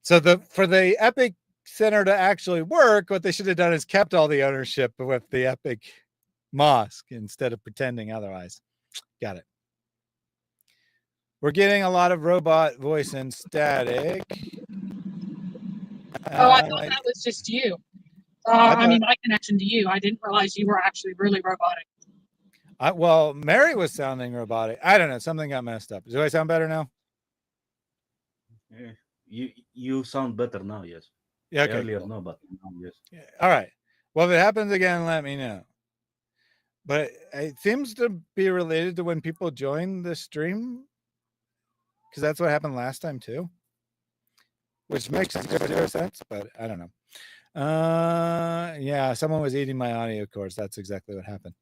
So for the Epic Center to actually work, what they should have done is kept all the ownership with the Epic Mosque instead of pretending otherwise. Got it. We're getting a lot of robot voice and static. I thought that was just you. I mean, my connection to you. I didn't realize you were actually really robotic. Well, Mary was sounding robotic. I don't know. Something got messed up. Do I sound better now? Yeah. You sound better now, yes. Yeah, okay, Earlier, cool. no, but now, yes. Yeah. All right. Well, if it happens again, let me know. But it seems to be related to when people join the stream, because that's what happened last time too, which makes zero sense, but I don't know. Yeah, someone was eating my audio cords. That's exactly what happened.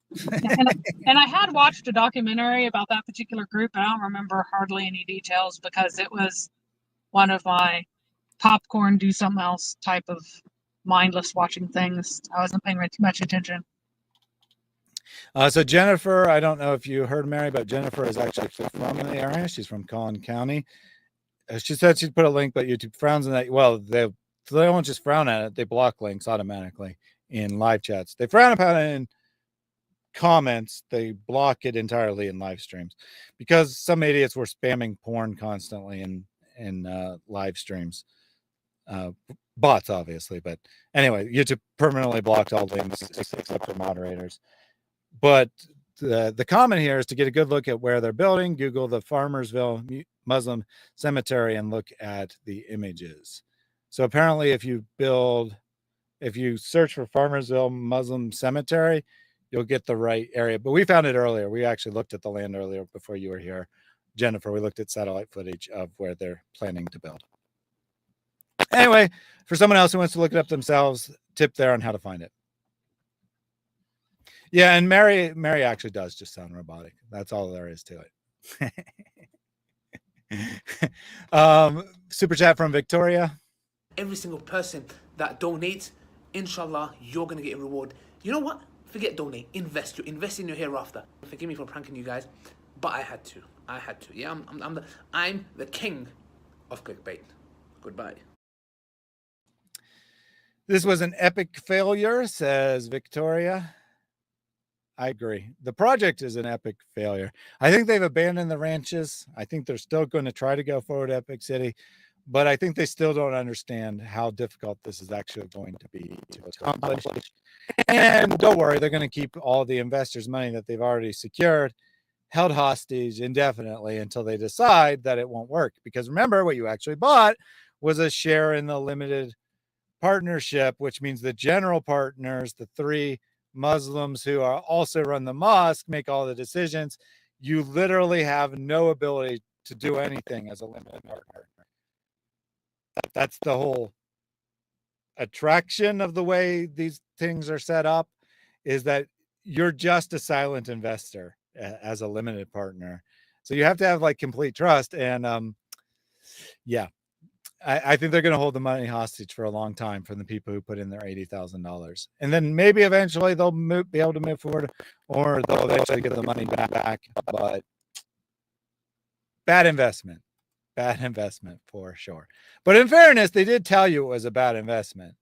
and I had watched a documentary about that particular group, and I don't remember hardly any details because it was one of my popcorn, do something else type of mindless watching things. I wasn't paying too much attention. So Jennifer, I don't know if you heard Mary, but Jennifer is actually from the area. She's from Collin County. She said she'd put a link, but YouTube frowns on that. Well, they don't just frown at it. They block links automatically in live chats. They frown upon it in comments. They block it entirely in live streams because some idiots were spamming porn constantly in live streams. Bots, obviously. But anyway, YouTube permanently blocked all links except for moderators. But the comment here is to get a good look at where they're building. Google the Farmersville Muslim Cemetery and look at the images. So apparently if you search for Farmersville Muslim Cemetery, you'll get the right area. But we found it earlier. We actually looked at the land earlier before you were here, Jennifer. We looked at satellite footage of where they're planning to build. Anyway, for someone else who wants to look it up themselves, tip there on how to find it. Yeah, and Mary actually does just sound robotic. That's all there is to it. Super chat from Victoria. Every single person that donates, inshallah, you're going to get a reward. You know what? Forget donate. Invest. You invest in your hereafter. Forgive me for pranking you guys, but I had to. Yeah, I'm the king of clickbait. Goodbye. This was an epic failure, says Victoria. I agree. The project is an epic failure. I think they've abandoned the ranches. I think they're still going to try to go forward to Epic City, but I think they still don't understand how difficult this is actually going to be to accomplish. And don't worry, they're going to keep all the investors' money that they've already secured held hostage indefinitely until they decide that it won't work. Because remember, what you actually bought was a share in the limited partnership, which means the general partners, the three Muslims who are also run the mosque, make all the decisions. You literally have no ability to do anything as a limited partner. That's the whole attraction of the way these things are set up is that you're just a silent investor as a limited partner. So you have to have like complete trust. And yeah, I think they're going to hold the money hostage for a long time from the people who put in their $80,000. And then maybe eventually they'll be able to move forward, or they'll eventually get the money back. But bad investment for sure. But in fairness, they did tell you it was a bad investment.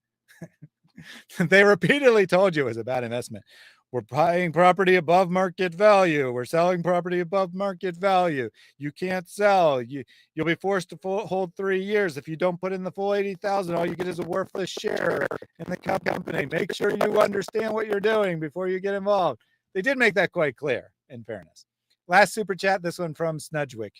They repeatedly told you it was a bad investment. We're buying property above market value. We're selling property above market value. You can't sell. You'll be forced to hold 3 years. If you don't put in the full 80,000, all you get is a worthless share in the company. Make sure you understand what you're doing before you get involved. They did make that quite clear, in fairness. Last super chat, this one from Snudgewick.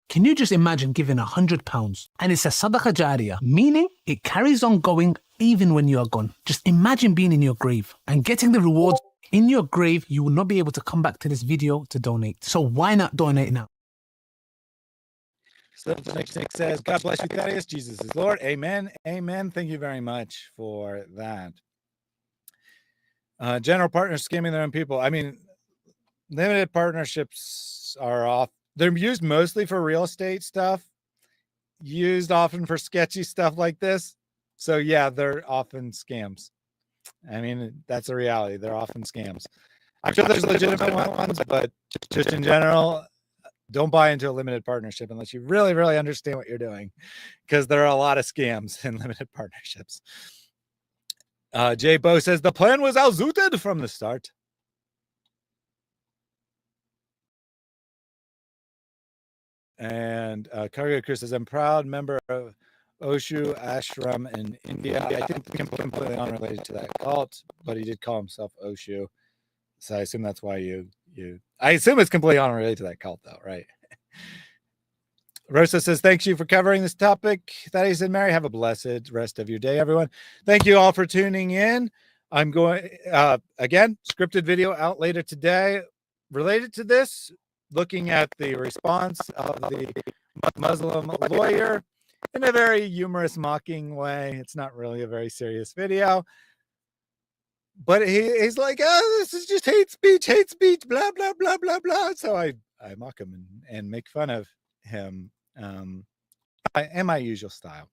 Can you just imagine giving £100 and it's a sadaqah jariyah, meaning it carries on going even when you are gone? Just imagine being in your grave and getting the rewards. In your grave, you will not be able to come back to this video to donate. So why not donate now? So the next thing says, God bless you, Thaddeus. Jesus is Lord. Amen. Amen. Thank you very much for that. General partners scamming their own people. I mean, limited partnerships are off. They're used mostly for real estate stuff, used often for sketchy stuff like this. So yeah, they're often scams. I mean, that's a reality. They're often scams. I'm sure there's legitimate ones, but just in general, don't buy into a limited partnership unless you really, really understand what you're doing, because there are a lot of scams in limited partnerships. Jay Bo says the plan was outzooted from the start. And Cargo Chris says, I'm proud member of Oshu Ashram in India. I think completely unrelated to that cult, but he did call himself Oshu. So I assume that's why I assume it's completely unrelated to that cult though, right? Rosa says, thanks you for covering this topic. Thaddeus and Mary, have a blessed rest of your day, everyone. Thank you all for tuning in. I'm going, again, scripted video out later today related to this, looking at the response of the Muslim lawyer in a very humorous, mocking way. It's not really a very serious video. But he's like, oh, this is just hate speech, blah, blah, blah, blah, blah. So I mock him and make fun of him in my usual style.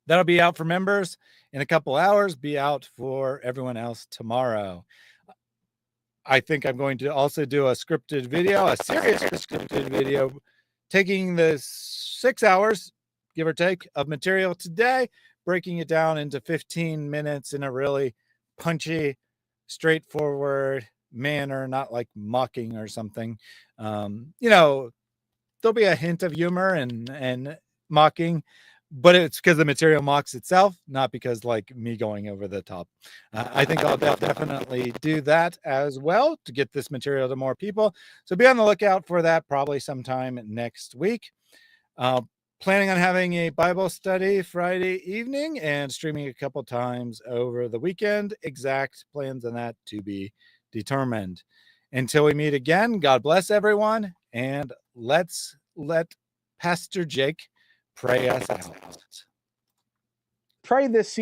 That'll be out for members in a couple hours, be out for everyone else tomorrow. I think I'm going to also do a scripted video, a serious scripted video, taking the 6 hours, give or take, of material today, breaking it down into 15 minutes in a really punchy, straightforward manner, not like mocking or something. You know, there'll be a hint of humor and mocking, but it's because the material mocks itself, not because like me going over the top. I think I'll definitely do that as well to get this material to more people. So be on the lookout for that probably sometime next week. Planning on having a Bible study Friday evening and streaming a couple times over the weekend. Exact plans on that to be determined. Until we meet again, God bless everyone, and let's let Pastor Jake pray us out. Pray this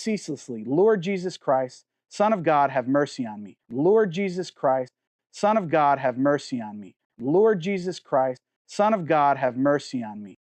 ceaselessly. Lord Jesus Christ, Son of God, have mercy on me. Lord Jesus Christ, Son of God, have mercy on me. Lord Jesus Christ, Son of God, have mercy on me.